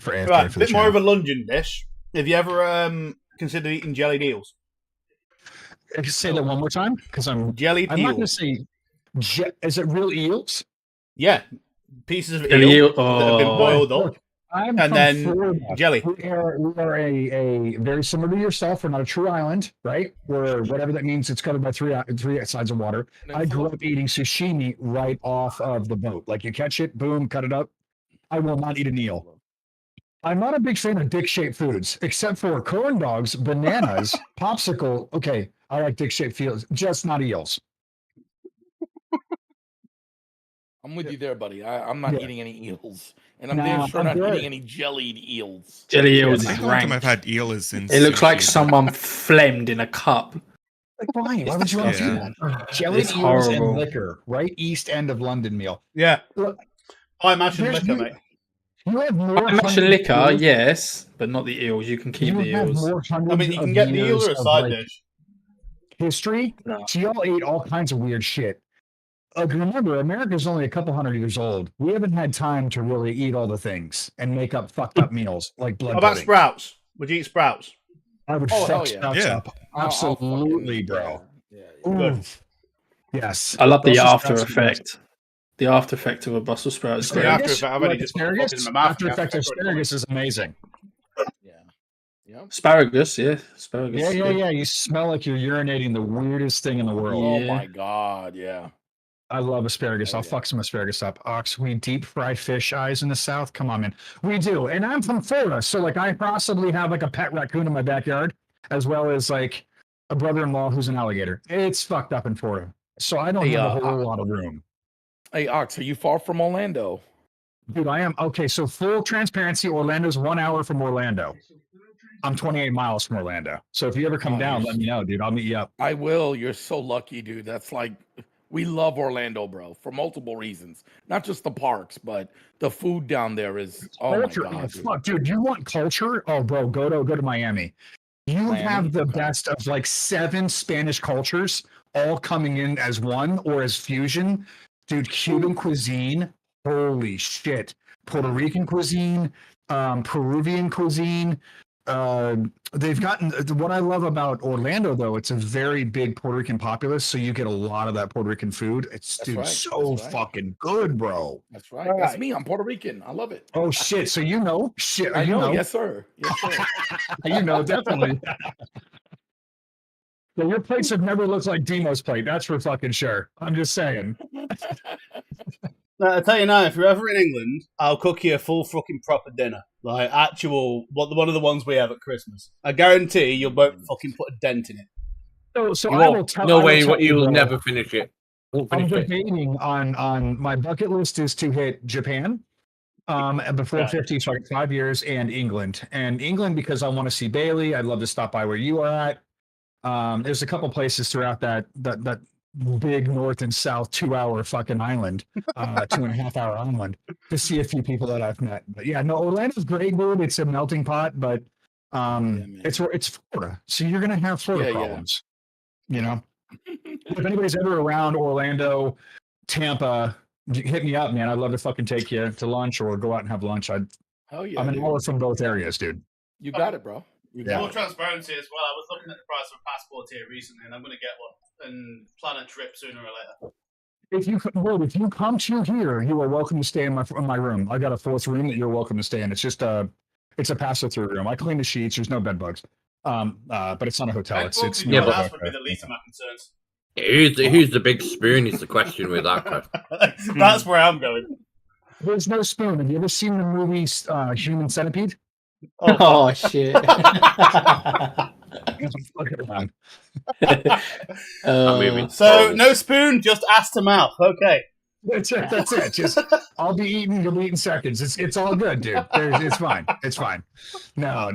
for AFK. Right, for a bit the more channel. of a London dish. Have you ever considered eating jellied eels? I can say that one more time because I'm jellied I'm eels. not going to say. Is it real eels? Yeah, pieces of Jelly eel eel- that have been oh. boiled up, Look, I'm and from then Florida. jelly. We are a very similar to yourself. We're not a true island, right? We're whatever that means. It's covered by three sides of water. I grew up eating sashimi right off of the boat. Like you catch it, boom, cut it up. I will not eat an eel. I'm not a big fan of dick-shaped foods, except for corn dogs, bananas, popsicle. Okay, I like dick-shaped foods, just not eels. I'm with you there, buddy. I'm not eating any eels, and I'm Nah, damn sure I'm not good. eating any jellied eels. Jelly eels I is think the only time rank. I've had eel is in It looks like sushi. someone phlegmed in a cup. Like, why? Why would you want to do that? Jellied It's eels and horrible. liquor, right? East end of London meal. Yeah. Look, I imagine there's liquor, you- mate. You have more. I imagine hundreds liquor, of years- yes, but not the eels. You can keep You the have eels. more hundreds I mean, you can of get the eel years or a of, side like, dish. history. No. So y'all ate all kinds of weird shit. Remember, America's only a couple hundred years old. We haven't had time to really eat all the things and make up fucked up meals like blood How about pudding. sprouts? Would you eat sprouts? I would Oh, fuck hell yeah. sprouts Yeah. up. Absolutely, bro. Good. Oof. Yes. I love the Brussels after sprouts are effect. The after effect of a Brussels sprout is The great. after Asparagus? effect, I've You already like just put the fuck asparagus? in my mouth. After effect of asparagus is amazing. Asparagus, yeah. Asparagus. Yeah. You smell like you're urinating the weirdest thing in the world. Oh Yeah. my god, yeah. I love asparagus. I'll fuck some asparagus up. Ox, we deep fry fish eyes in the South. Come on, man. We do. And I'm from Florida. So, like, I possibly have, like, a pet raccoon in my backyard, as well as, like, a brother-in-law who's an alligator. It's fucked up in Florida. So I don't Hey, have a whole lot of room. Hey, Ox, are you far from Orlando? Dude, I am. Okay, so full transparency, Orlando's 1 hour from Orlando. I'm 28 miles from Orlando. So if you ever come down, let me know, dude. I'll meet you up. I will. You're so lucky, dude. That's like, we love Orlando, bro, for multiple reasons. Not just the parks, but the food down there is, oh Culture. my god, dude. Fuck, dude, you want culture? Oh, bro, go to Miami. You Miami? have the Okay. best of like 7 Spanish cultures all coming in as one or as fusion. Dude, Cuban cuisine, holy shit. Puerto Rican cuisine, Peruvian cuisine. They've gotten what I love about Orlando though, it's a very big Puerto Rican populace, so you get a lot of that Puerto Rican food. It's That's dude right, so that's right. fucking good, bro. That's right. That's me. I'm Puerto Rican. I love it. Oh shit. So you know shit. I You know. know. Yes, sir. Yes, sir. You know, definitely. Yeah, your plates have never looked like Demo's plate. That's for fucking sure. I'm just saying. Now, I tell you now, if you're ever in England, I'll cook you a full fucking proper dinner, like actual one of the ones we have at Christmas. I guarantee you'll both fucking put a dent in it. So You I will won't. tell. No I will way. tell you, You'll bro, never finish it. Won't I'm finish it. debating on my bucket list is to hit Japan before Right. 50, so like 5 years, and England. And England because I want to see Bailey. I'd love to stop by where you are at. There's a couple places throughout that big north and south 2-hour fucking island, 2.5 hour island, to see a few people that I've met. But yeah, no, Orlando's great, dude. It's a melting pot, but it's Florida, so you're gonna have Florida Yeah, yeah. problems. You know, if anybody's ever around Orlando, Tampa, hit me up, man. I'd love to fucking take you to lunch or go out and have lunch. Hell yeah. I'm an dude. hour from both areas, dude. You got it, bro. You Yeah. got Full it. transparency as well. I was looking at the price of a passport here recently, and I'm going to get one and plan a trip sooner or later. If you come to here, you are welcome to stay in my room. I got a 4th room that you're welcome to stay in. It's just It's a pass-through room. I clean the sheets. There's no bed bugs. But it's not a hotel. Bed It's bugs in more your of house a- would be the least of my concerns. Who's the big spoon is the question with that, Chris. That's where I'm going. There's no spoon. Have you ever seen the movie Human Centipede? Oh, shit. So no spoon, just ass to mouth. Okay. That's it. That's it. Just I'll be eating. You'll be eating seconds. It's all good, dude. It's fine. It's fine. No.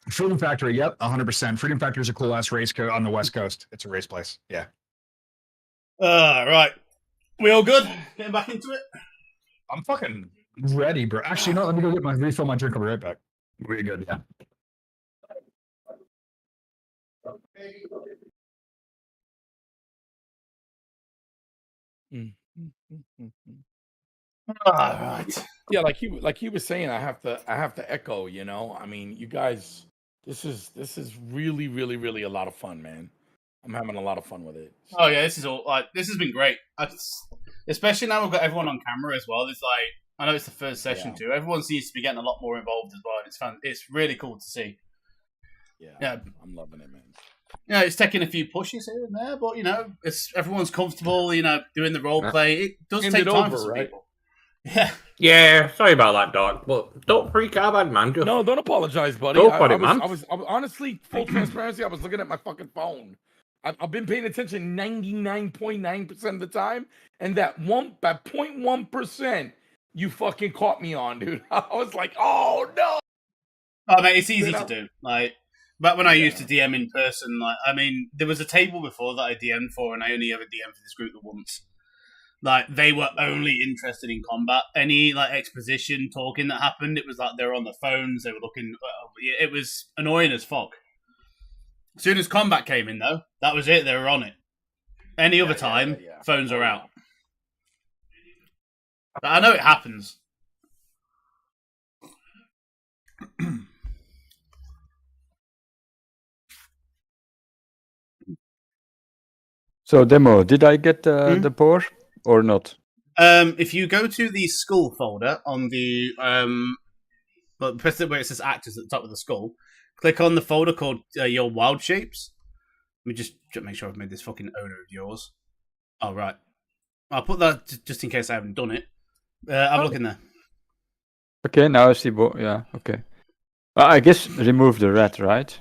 Freedom Factory. Yep, 100%. Freedom Factory is a cool ass race on the West Coast. It's a race place. Yeah. Right. We all good? Getting back into it? I'm fucking ready, bro. Actually, no. Let me go get refill my drink. I'll be right back. We're good. Yeah. All right. Yeah, like he was saying, I have to echo. You know, I mean, you guys, this is really, really, really a lot of fun, man. I'm having a lot of fun with it. Oh yeah, this has been great. Especially now we've got everyone on camera as well. It's like, I know it's the first session too. Everyone seems to be getting a lot more involved as well. And it's fun. It's really cool to see. Yeah, I'm loving it, man. Yeah, it's taking a few pushes here and there, but everyone's comfortable. Doing the role play. It does take time for some people. Yeah, sorry about that, Doc. But don't freak out, man. Just No, don't apologize, buddy. Go for it, man. I was honestly, full transparency, I was looking at my fucking phone. I've been paying attention 99.9% of the time, and that 0.1%, you fucking caught me on, dude. I was like, oh no. Oh mate, it's easy to do. Like back when I used to DM in person, there was a table before that I DM'd for, and I only ever DM'd for this group once. Like they were only interested in combat. Any exposition talking that happened, it was like they were on the phones. They were looking. It was annoying as fuck. As soon as combat came in, though, that was it. They were on it. Any other time, phones are out. But I know it happens. So, Demo, did I get the pour or not? If you go to the skull folder on the press it where it says actors at the top of the skull, click on the folder called your wild shapes. Let me just make sure I've made this fucking owner of yours. Oh right, I'll put that just in case I haven't done it. Have a look in there. Okay, now I see. Yeah, okay. I guess remove the red, right?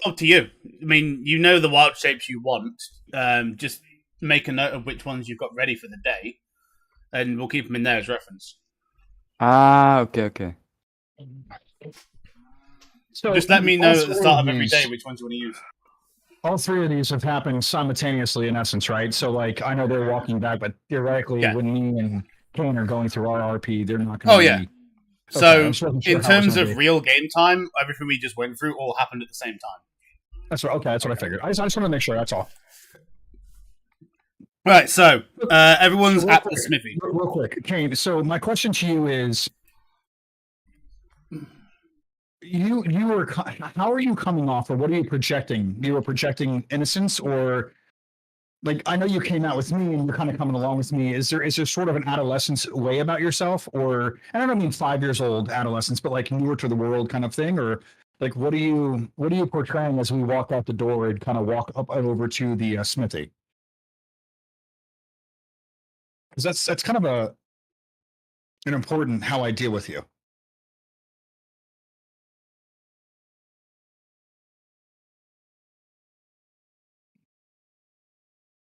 Up to you. I mean, the wild shapes you want. Just make a note of which ones you've got ready for the day, and we'll keep them in there as reference. Ah, okay. So just let me know at the start of every day which ones you want to use. All three of these have happened simultaneously, in essence, right? So, I know they're walking back, but theoretically, when me and Kane are going through our RP, they're not going to be... yeah. Okay, so, in terms of real game time, everything we just went through all happened at the same time. That's right. Okay, that's what I figured. I just want to make sure, that's all. Right, so, everyone's at the smithy. Real quick, Kane, so my question to you is... how are you coming off, or what are you projecting? You were projecting innocence, or I know you came out with me and you're kind of coming along with me. Is there sort of an adolescence way about yourself, or, and I don't mean 5 years old adolescence, but newer to the world kind of thing, or what are you portraying as we walk out the door and kind of walk up over to the smithy? Because that's kind of an important how I deal with you.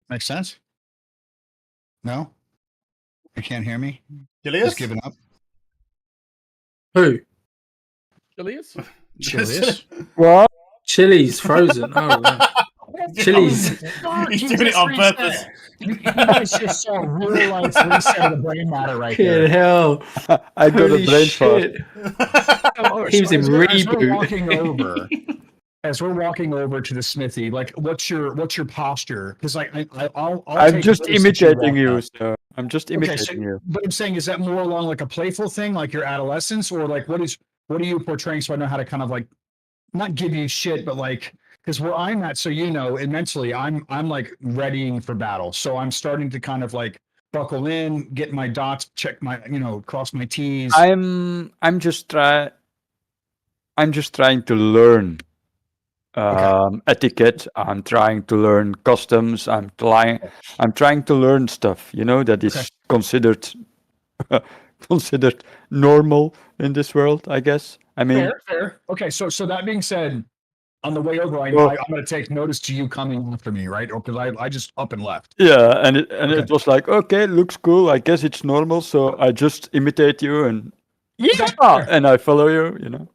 Makes sense? No? You can't hear me? Julius? Just giving up? Who? Julius? Julius? What? Chili's frozen. Oh, wow. Chili's. He's doing it on purpose. You guys just saw real life reset of the brain matter right there. Good hell. I got a brain shit. He was in reboot. As we're walking over to the smithy, what's your posture? Because I'm just imitating you, sir. I'm just imitating you. But I'm saying, is that more along a playful thing, like your adolescence, or what are you portraying? So I know how to kind of not give you shit, but because where I'm at, so mentally, I'm readying for battle. So I'm starting to kind of buckle in, get my dots, check my, cross my T's. I'm just trying to learn etiquette. I'm trying to learn customs. I'm trying to learn stuff, that is considered considered normal in this world, I guess. I mean, Fair. Okay, so that being said, on the way over, I'm Well- going to take notice to you coming after me, right? Because I just up and left. yeah, and Okay. it was like, okay, looks cool. I guess it's normal, so I just imitate you and and I follow you.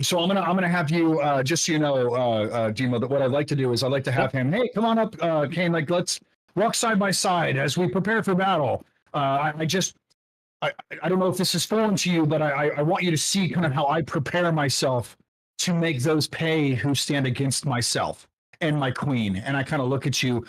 So I'm gonna have you just so you know, Demo, that what I'd like to do is I'd like to have him. Hey, come on up, Kane. Like, let's walk side by side as we prepare for battle. I don't know if this is foreign to you, but I want you to see kind of how I prepare myself to make those pay who stand against myself and my queen. And I kind of look at you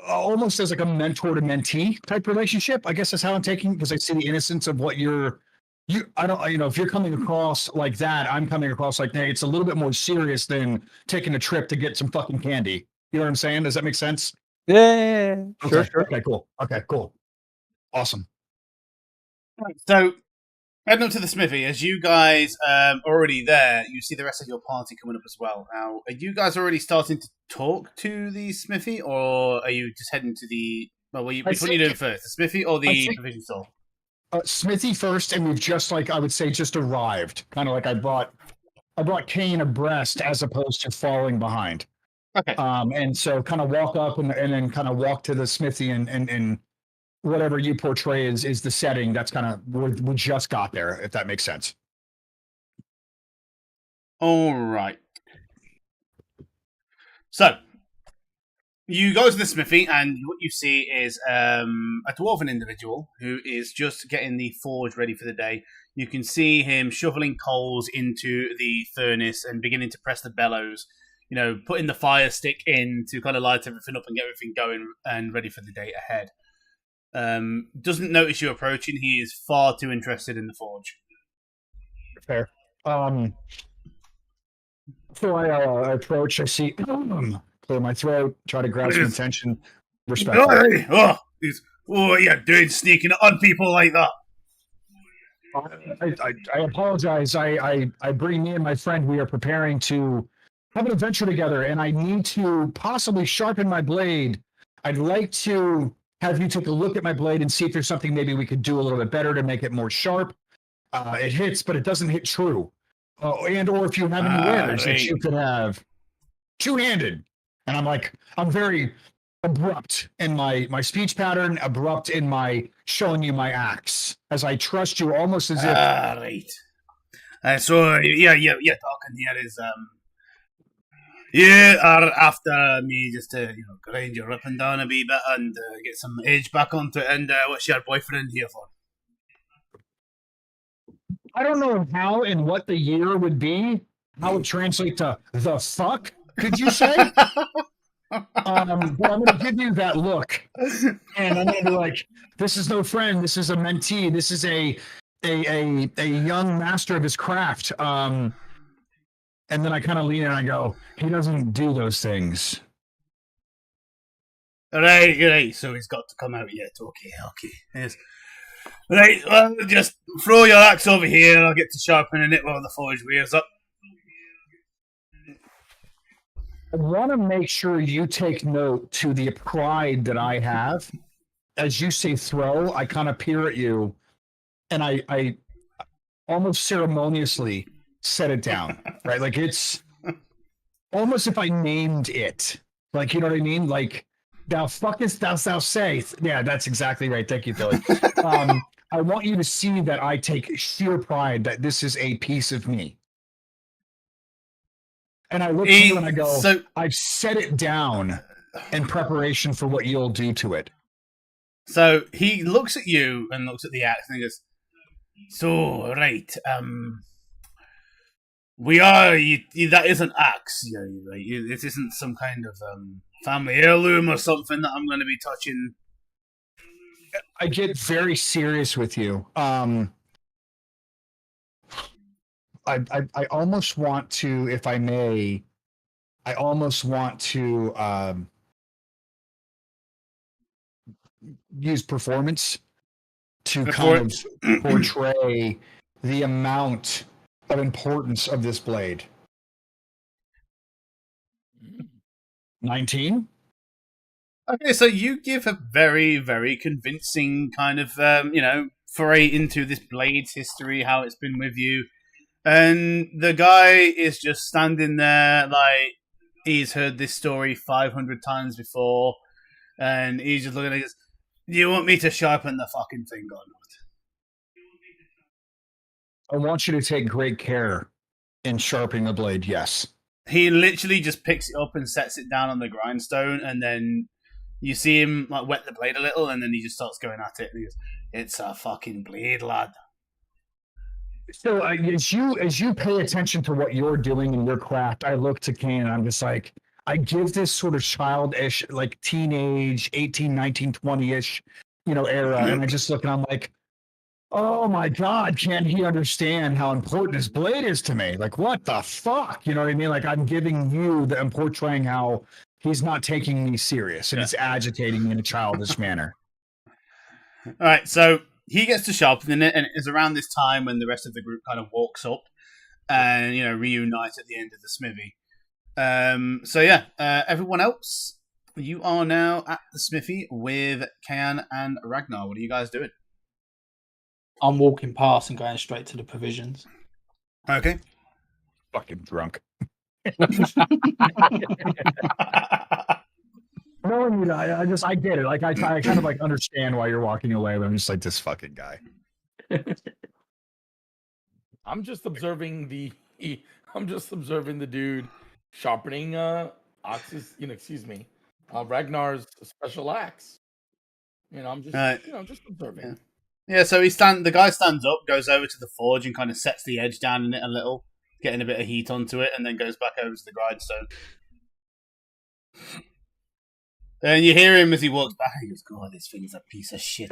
almost as like a mentor to mentee type relationship. I guess that's how I'm taking, because I see the innocence of what if you're coming across like that, I'm coming across like, hey, it's a little bit more serious than taking a trip to get some fucking candy. You know what I'm saying? Does that make sense? Yeah. Okay. Sure. Okay, cool. Okay, cool. Awesome. So, heading up to the smithy, as you guys already there, you see the rest of your party coming up as well. Now, are you guys already starting to talk to the smithy, or are you just heading to the... Well, which one are you doing first? The smithy or the provision store? Smithy first, and we've just I would say just arrived. Kind of like I brought Kane abreast as opposed to falling behind. Okay. And so kind of walk up and then kind of walk to the smithy and whatever you portray is the setting. That's kind of we just got there, if that makes sense. All right. So, you go to the smithy, and what you see is a dwarven individual who is just getting the forge ready for the day. You can see him shoveling coals into the furnace and beginning to press the bellows, putting the fire stick in to kind of light everything up and get everything going and ready for the day ahead. Doesn't notice you approaching. He is far too interested in the forge. Fair. So I approach, I see, clear my throat, try to grab some attention. Respect. What are you doing sneaking on people like that? I apologize. I bring me and my friend, we are preparing to have an adventure together, and I need to possibly sharpen my blade. I'd like to have you take a look at my blade and see if there's something maybe we could do a little bit better to make it more sharp. It hits, but it doesn't hit true. And or if you have any wares that you could have two-handed. And I'm very abrupt in my speech pattern, abrupt in my showing you my axe, as I trust you almost as if... right. So, you're talking here is, you are after me just to, grind your ripping down a wee bit and get some edge back onto it, and what's your boyfriend here for? I don't know how and what the year would be, how it translates to the fuck, could you say? But I'm going to give you that look, and I'm going to be like, this is no friend, this is a mentee, this is a young master of his craft. And then I kind of lean in and I go, he doesn't do those things. Right, so he's got to come out yet. Okay. Yes. Right, well, just throw your axe over here, I'll get to sharpening it while the forge wears up. I want to make sure you take note to the pride that I have. As you say throw, I kind of peer at you, and I almost ceremoniously set it down, right? Like it's almost if I named it. Like, you know what I mean? Like, thou fuckest thou say. Yeah, that's exactly right. Thank you, Billy. I want you to see that I take sheer pride that this is a piece of me. And I look at you and I go, I've set it down in preparation for what you'll do to it. So he looks at you and looks at the axe and he goes, so, right, we are, that isn't axe, this isn't some kind of family heirloom or something that I'm going to be touching. I get very serious with you. I almost want to, if I may, use performance to kind of portray the amount of importance of this blade. 19. Okay, so you give a very, very convincing kind of, foray into this blade's history, how it's been with you. And the guy is just standing there like he's heard this story 500 times before. And he's just looking at it. Do you want me to sharpen the fucking thing or not? I want you to take great care in sharpening the blade, yes. He literally just picks it up and sets it down on the grindstone, and then you see him like wet the blade a little, and then he just starts going at it. And he goes, "It's a fucking blade, lad." So as you pay attention to what you're doing in your craft, I look to Kane and I'm just like, I give this sort of childish, like teenage, 18, 19, 20-ish, era. And I just look and I'm like, oh my God, can't he understand how important this blade is to me? Like, what the fuck? You know what I mean? Like, I'm giving you I'm portraying how he's not taking me serious and it's agitating me in a childish manner. All right, so he gets to sharpening it, and it's around this time when the rest of the group kind of walks up and, reunite at the end of the smithy. Everyone else, you are now at the smithy with Kayan and Ragnar. What are you guys doing? I'm walking past and going straight to the provisions. Okay. Fucking drunk. Knowing you, I get it. Like I kind of like understand why you're walking away, but I'm just like this fucking guy. I'm just observing the dude sharpening Ox's, Ragnar's special axe. I'm just observing. Yeah, so the guy stands up, goes over to the forge and kind of sets the edge down in it a little, getting a bit of heat onto it, and then goes back over to the grindstone. And you hear him as he walks back. He goes, "God, this thing's a piece of shit."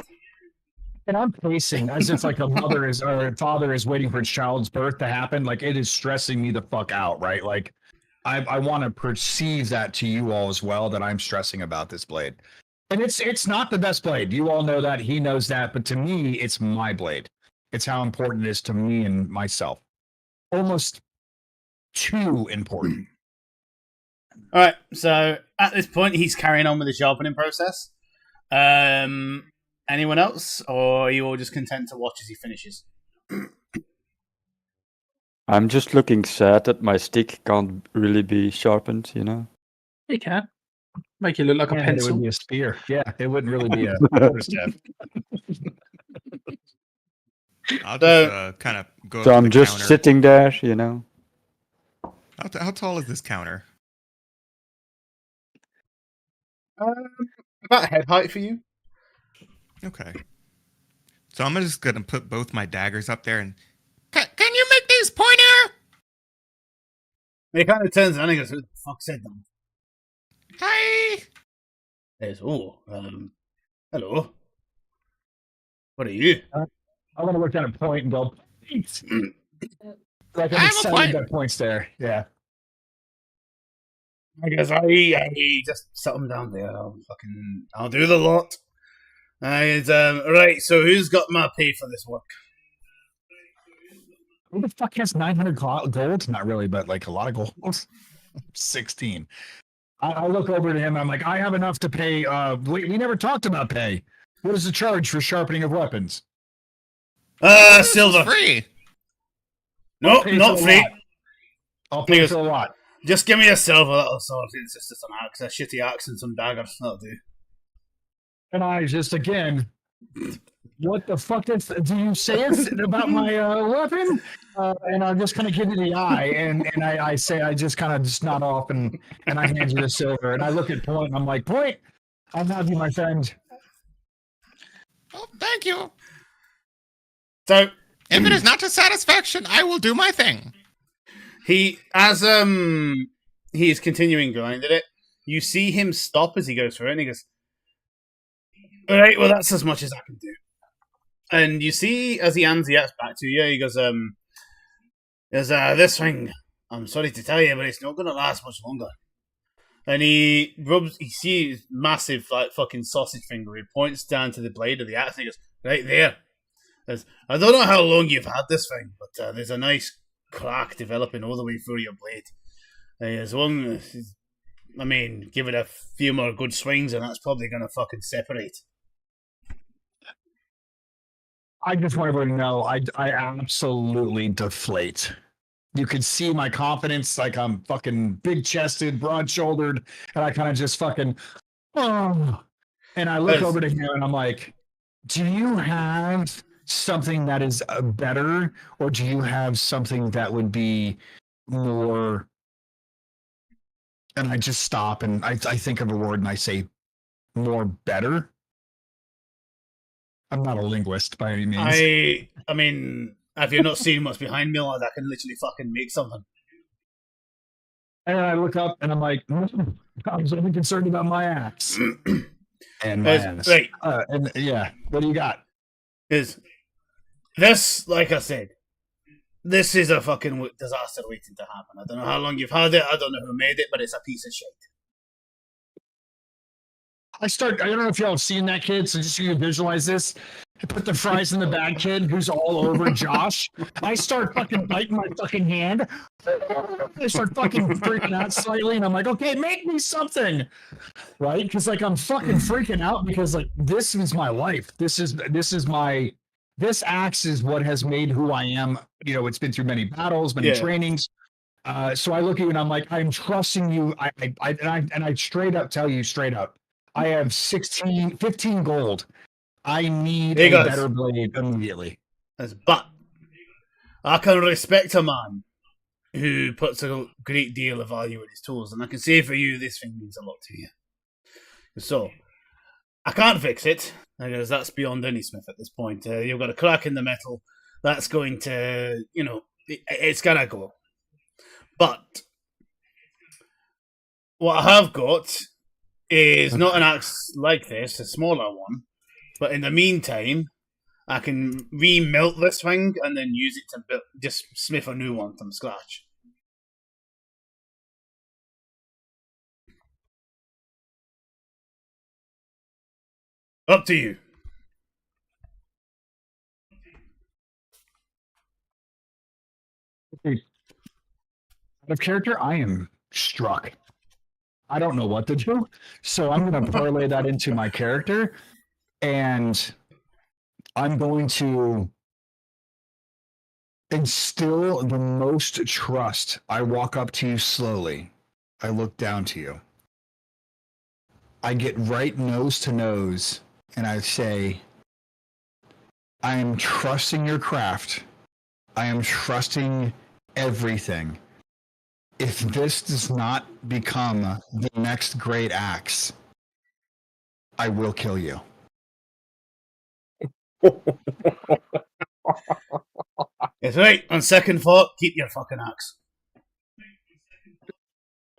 And I'm pacing as if like a mother is or a father is waiting for his child's birth to happen. Like it is stressing me the fuck out, right? Like I want to perceive that to you all as well, that I'm stressing about this blade. And it's not the best blade. You all know that. He knows that. But to me, it's my blade. It's how important it is to me and myself. Almost too important. All right, so at this point, he's carrying on with the sharpening process. Anyone else, or are you all just content to watch as he finishes? I'm just looking sad that my stick can't really be sharpened, It can. Make it look like a pencil. It would be a spear. Yeah, it wouldn't really be a staff. I'll just kind of go. So up to I'm the just counter. sitting there, How tall is this counter? About head height for you. Okay. So I'm just gonna put both my daggers up there and. Can you make these pointer? He kind of turns around and goes, "Who the fuck said that?" Hi. There's hello. What are you? I want to look down at point and go, "Thanks." Like I'm excited that point's there. Yeah. I guess I just set him down there. I'll do the lot. Right, so who's got my pay for this work? Who the fuck has 900 gold? Not really, but like a lot of gold. 16. I look over to him. I'm like, I have enough to pay. We never talked about pay. What is the charge for sharpening of weapons? Silver. Free. No, not free. I'll pay for a lot. Just give me a silver. That'll sort it. It's just an axe, a shitty axe, and some daggers. That'll do. And I just again, what the fuck do you say it's about my weapon? And I just kind of give you the eye, and I say I just kind of just nod off, and I hand you the silver, and I look at Point, and I'm like, Point, I'll have you, my friend. Oh, thank you. So, if it is not to satisfaction, I will do my thing. He is continuing grinding it. You see him stop as he goes through it, and he goes, "All right, well, that's as much as I can do." And you see, as he hands the axe back to you, he goes, "There's this thing. I'm sorry to tell you, but it's not going to last much longer. And he rubs. He sees massive like fucking sausage finger. He points down to the blade of the axe and he goes, "Right there." I don't know how long you've had this thing, but there's a nice crack developing all the way through your blade. As long as, I mean, give it a few more good swings, and that's probably gonna fucking separate. I just want everyone to know I absolutely deflate. You could see my confidence, like I'm fucking big chested, broad shouldered, and I kind of just fucking, oh. And I look over to him and I'm like, do you have something that is better, or do you have something that would be more? And I just stop and I think of a word and I say more better. I'm not a linguist by any means. I mean, have you not seen what's behind me? Lad? I can literally fucking make something. And I look up and I'm like, I was only concerned about my axe. And my ass. Right. And yeah, what do you got? Is this, like I said, this is a fucking disaster waiting to happen. I don't know how long you've had it. I don't know who made it, but it's a piece of shit. I don't know if y'all have seen that, kid, so just so you can visualize this. I put the fries in the bag, kid, who's all over Josh. I start fucking biting my fucking hand. I start fucking freaking out slightly, and I'm like, okay, make me something. Right? Because like I'm fucking freaking out because like this is my life. This axe is what has made who I am. You know, it's been through many battles, many trainings. So I look at you and I'm like, I'm trusting you. I straight up tell you straight up. I have 15 gold. I need a better blade immediately. But I can respect a man who puts a great deal of value in his tools, and I can say for you, this thing means a lot to you. So, I can't fix it, because that's beyond any smith at this point. You've got a crack in the metal. That's going to, it's going to go. But what I have got is not an axe like this, a smaller one. But in the meantime, I can remelt this thing and then use it to just smith a new one from scratch. Up to you. Out of character, I am struck. I don't know what to do. So I'm going to parlay that into my character. And I'm going to instill the most trust. I walk up to you slowly. I look down to you. I get right nose to nose. And I say, I am trusting your craft. I am trusting everything. If this does not become the next great axe, I will kill you. It's right. On second thought, keep your fucking axe.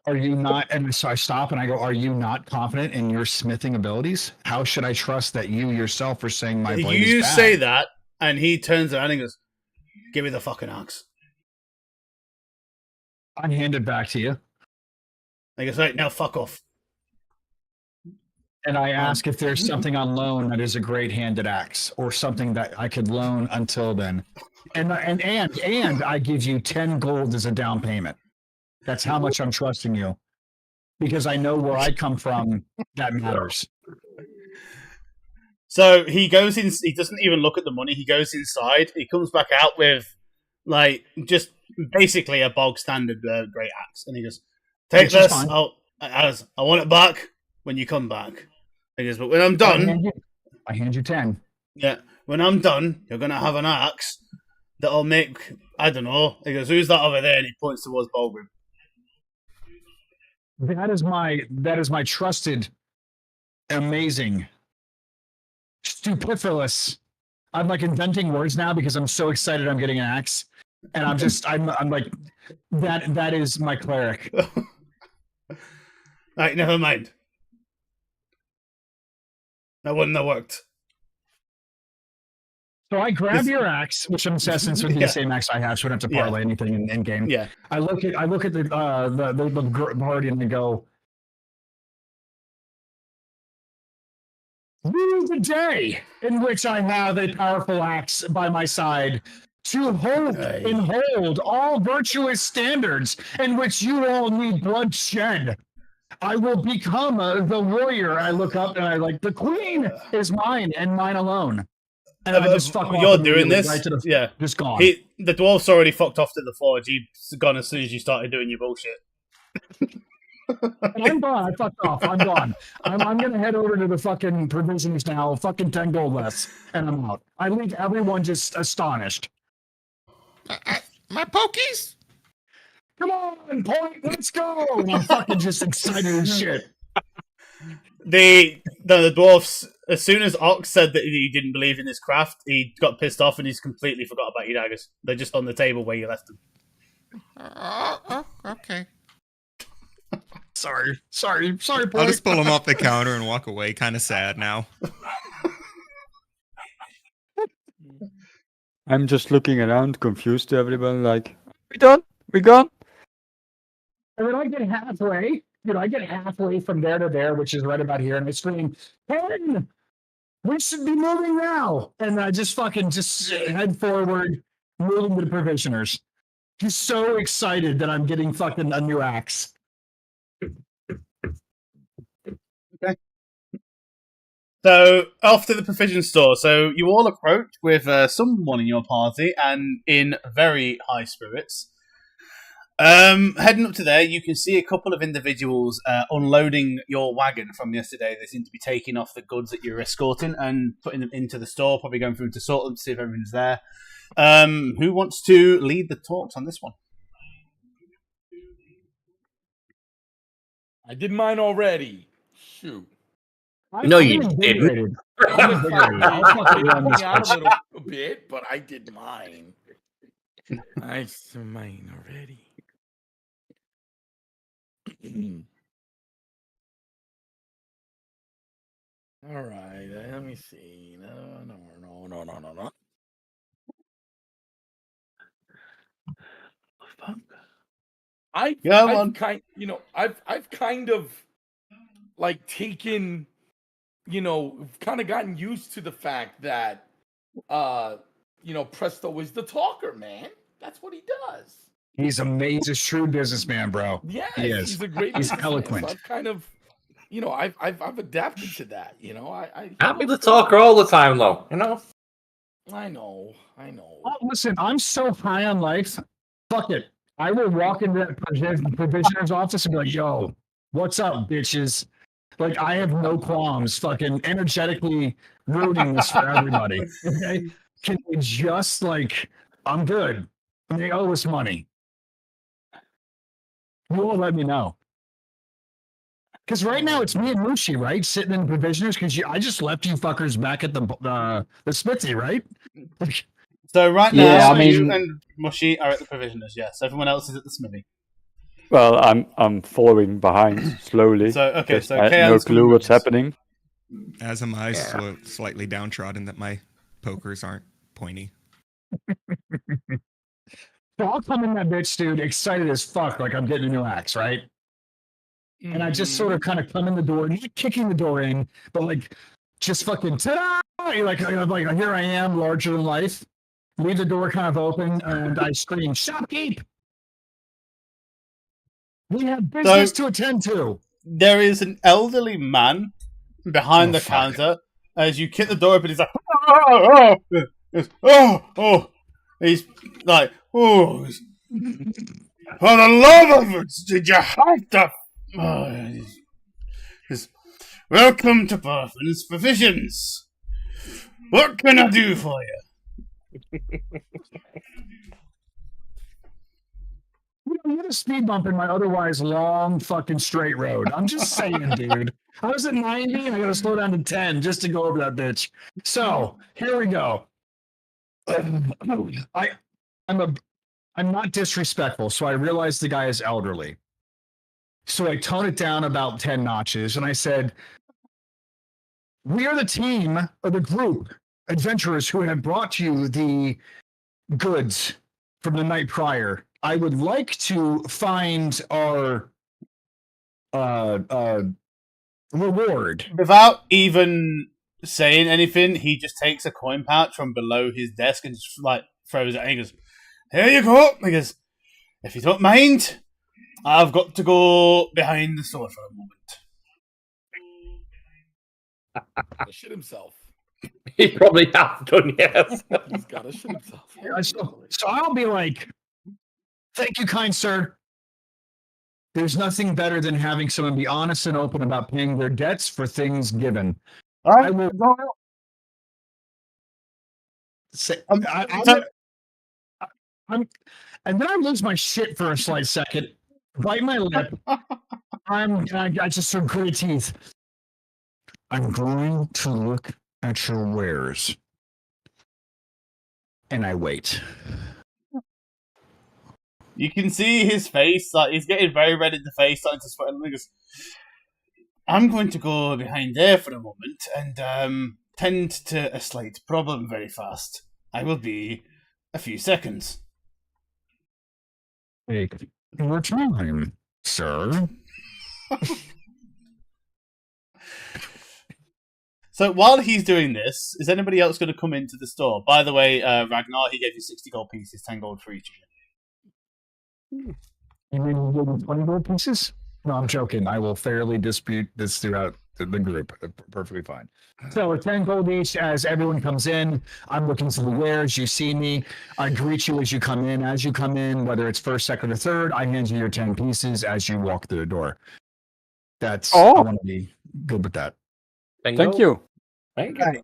Are you not? And so I stop and I go, are you not confident in your smithing abilities? How should I trust that you yourself are saying my blade is bad? You say that, and he turns around and goes, give me the fucking axe. I hand it back to you. I goes, right, now fuck off. And I ask if there's something on loan that is a great handed axe or something that I could loan until then. And I give you 10 gold as a down payment. That's how much I'm trusting you. Because I know where I come from, that matters. So he goes in, he doesn't even look at the money, he goes inside, he comes back out with, like, just basically a bog standard great axe. And he goes, take this, I want it back when you come back. He goes, but when I'm done... I hand you 10. Yeah, when I'm done, you're going to have an axe that'll make, I don't know. He goes, who's that over there? And he points towards Baldwin. That is my trusted, amazing, stupefulous. I'm like inventing words now because I'm so excited I'm getting an axe. And I'm like, that is my cleric. All right, never mind. That wouldn't have worked. So I grab your axe, which I'm essence would be the same axe I have, so I don't have to parlay anything in game. Yeah. I look at the party and I go, Rue the day in which I have a powerful axe by my side to hold and hold all virtuous standards in which you all need bloodshed. I will become the warrior. I look up and I like, the queen is mine and mine alone. And I just fuck off You're doing immediately, this? right to the, Yeah. just gone. The dwarf's already fucked off to the forge. He's gone as soon as you started doing your bullshit. I'm gone. I fucked off. I'm gone. I'm gonna head over to the fucking provisions now. Fucking 10 gold less, and I'm out. I leave everyone just astonished. My pokies? Come on, point. Let's go. And I'm fucking just excited as shit. The dwarfs, as soon as Ox said that he didn't believe in his craft, he got pissed off and he's completely forgot about your daggers. They're just on the table where you left them. Okay. Sorry, boy. I'll just pull them off the counter and walk away, kind of sad now. I'm just looking around, confused to everyone, like, we done? We gone? And then I get halfway, from there to there, which is right about here, and I scream, "Ken, we should be moving now!" And I just fucking head forward, moving to the provisioners. Just so excited that I'm getting fucking a new axe. Okay. So, off to the provision store. So, you all approach with someone in your party and in very high spirits. Heading up to there, you can see a couple of individuals unloading your wagon from yesterday. They seem to be taking off the goods that you're escorting and putting them into the store, probably going through to sort them to see if everything's there. Who wants to lead the talks on this one? I did mine already. Shoot. No, you didn't. I'll fucking run this out a little bit, but I did mine. I did mine already. All right, let me see. No. I've kind of like taken, kind of gotten used to the fact that, Presto is the talker, man. That's what he does. He's amazing. He's a shrewd businessman, bro. Yeah, he is. He's a great. He's businessman. eloquent. So I've kind of, I've adapted to that. I can't be the talker all the time, though. I know. Oh, listen, I'm so high on life. Fuck it. I will walk into that provisioner's office and be like, "Yo, what's up, bitches?" Like, I have no qualms fucking energetically rooting this for everybody. Okay? Can you just, I'm good. They owe us money. You all let me know. Because right now it's me and Mushi, right? Sitting in provisioners, because I just left you fuckers back at the Smithy, right? So right now, you and Mushi are at the provisioners, yes. Everyone else is at the smithy. Well, I'm following behind slowly. So I have no clue what's happening. As am I, slightly downtrodden that my pokers aren't pointy. So I'll come in that bitch, dude, excited as fuck, like I'm getting a new axe, right? Mm-hmm. And I just sort of kind of come in the door, not kicking the door in, but just fucking ta-da! Like here I am, larger than life. Leave the door kind of open, and I scream, "Shopkeep! We have business to attend to." There is an elderly man behind the counter. As you kick the door open, he's like, oh. He's like, oh, for the love of it, did you have to? Welcome to Parfin's Provisions. What can I do for you? You had a speed bump in my otherwise long fucking straight road. I'm just saying, dude. I was at 90 and I got to slow down to 10 just to go over that bitch. So here we go. I'm not disrespectful, so I realize the guy is elderly. So I tone it down about 10 notches, and I said, "We are the team or the group adventurers who have brought you the goods from the night prior. I would like to find our reward." Without even saying anything, he just takes a coin pouch from below his desk and just like throws it. And he goes, "Here you go." He goes, "If you don't mind, I've got to go behind the store for a moment." Shit himself. He probably has done, yes. He's got to shit himself. Yeah, so I'll be like, "Thank you, kind sir. There's nothing better than having someone be honest and open about paying their debts for things given." All right, I will go. say, I'm, and then I lose my shit for a slight second, bite my lip. I just some gritty teeth. "I'm going to look at your wares," and I wait. You can see his face, like he's getting very red in the face, starting to sweat. And he goes, "I'm going to go behind there for a moment and tend to a slight problem very fast. I will be a few seconds." Take your time, sir. So while he's doing this, is anybody else going to come into the store? By the way, Ragnar, he gave you 60 gold pieces, 10 gold for each of you. You mean you gave me 20 gold pieces? No, I'm joking. I will fairly dispute this throughout the group. Perfectly fine. So with 10 gold each, as everyone comes in, I'm looking for the wares. You see me. I greet you as you come in. As you come in, whether it's first, second, or third, I hand you your 10 pieces as you walk through the door. I want to be good with that. Thank you. Okay.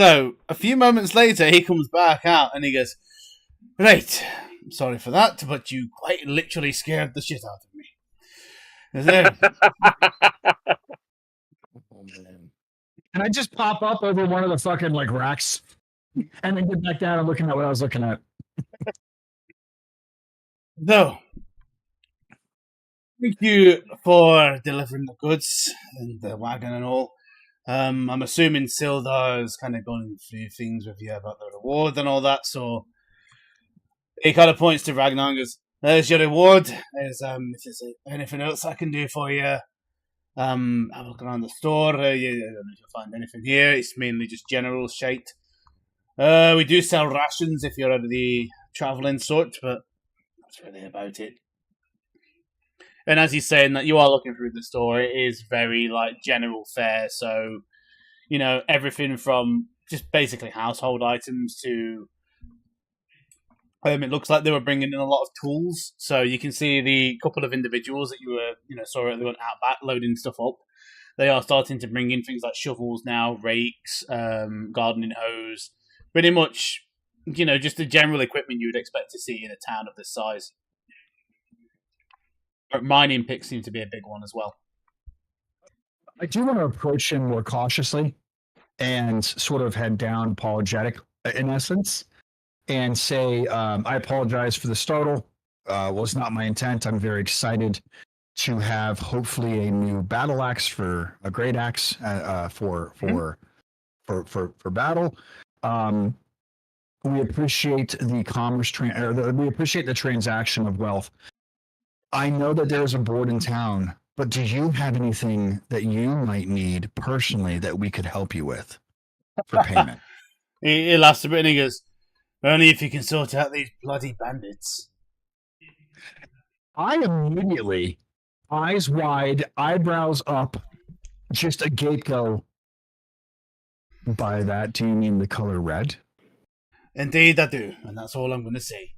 So a few moments later, he comes back out and he goes, "Right, I'm sorry for that, but you quite literally scared the shit out of me." Is there? Oh man! And I just pop up over one of the fucking like racks, and then get back down and looking at what I was looking at. No. Thank you for delivering the goods and the wagon and all. I'm assuming Sildar's kind of going through things with you about the reward and all that, so he kind of points to Ragnar and goes, "There's your reward. There's if there's anything else I can do for you, have a look around the store. I don't know if you'll find anything here. It's mainly just general shite. We do sell rations if you're of the travelling sort, but that's really about it." And as he's saying that you are looking through the store, it is very like general fare. So, you know, everything from just basically household items to it looks like they were bringing in a lot of tools. So you can see the couple of individuals that you were, saw earlier on out back loading stuff up. They are starting to bring in things like shovels now, rakes, gardening hose, pretty much, just the general equipment you would expect to see in a town of this size. Mining picks seem to be a big one as well. I do want to approach him more cautiously and sort of head down apologetic in essence and say, "I apologize for the startle. Was not my intent. I'm very excited to have hopefully a new battle axe for a great axe for battle. We appreciate the commerce we appreciate the transaction of wealth. I know that there's a board in town, but do you have anything that you might need personally that we could help you with for payment?" He laughs a bit and he goes, "Only if you can sort out these bloody bandits." I immediately, eyes wide, eyebrows up, just agape go, "By that, do you mean the color red?" "Indeed I do, and that's all I'm going to say."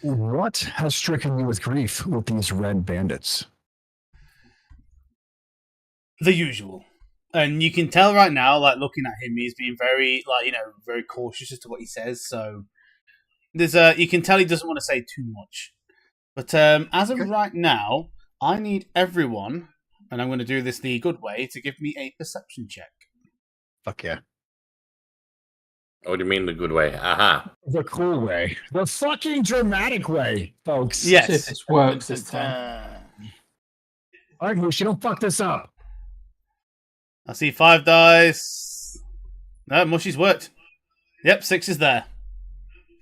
"What has stricken you with grief with these red bandits?" The usual. And you can tell right now, like, looking at him, he's being very, very cautious as to what he says. So you can tell he doesn't want to say too much. But as of right now, I need everyone, and I'm going to do this the good way, to give me a perception check. Fuck yeah. What do you mean the good way? Aha. The cool way. The fucking dramatic way, folks. Yes. See if this works this time. All right, Moose, you don't fuck this up. I see 5 dice. No, Mushy's worked. Yep, 6 is there.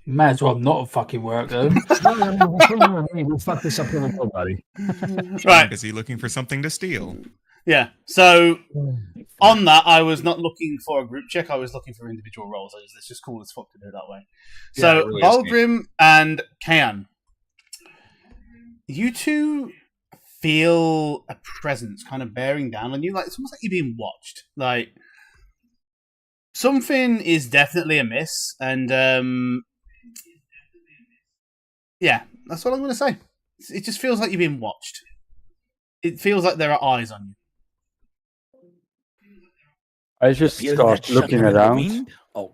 Might as well not fucking work though. We'll fuck this up really good, buddy. Right. Busy looking for something to steal. Yeah. So on that, I was not looking for a group check. I was looking for individual roles. It's just cool as fuck to do it that way. So Yeah, it really is neat. Balgrim and Kayan, you two feel a presence kind of bearing down on you. Like it's almost like you're being watched. Like something is definitely amiss, and yeah, that's all I'm going to say. It just feels like you're being watched. It feels like there are eyes on you. I just Feel start that looking shuddering in the around. wind? Oh.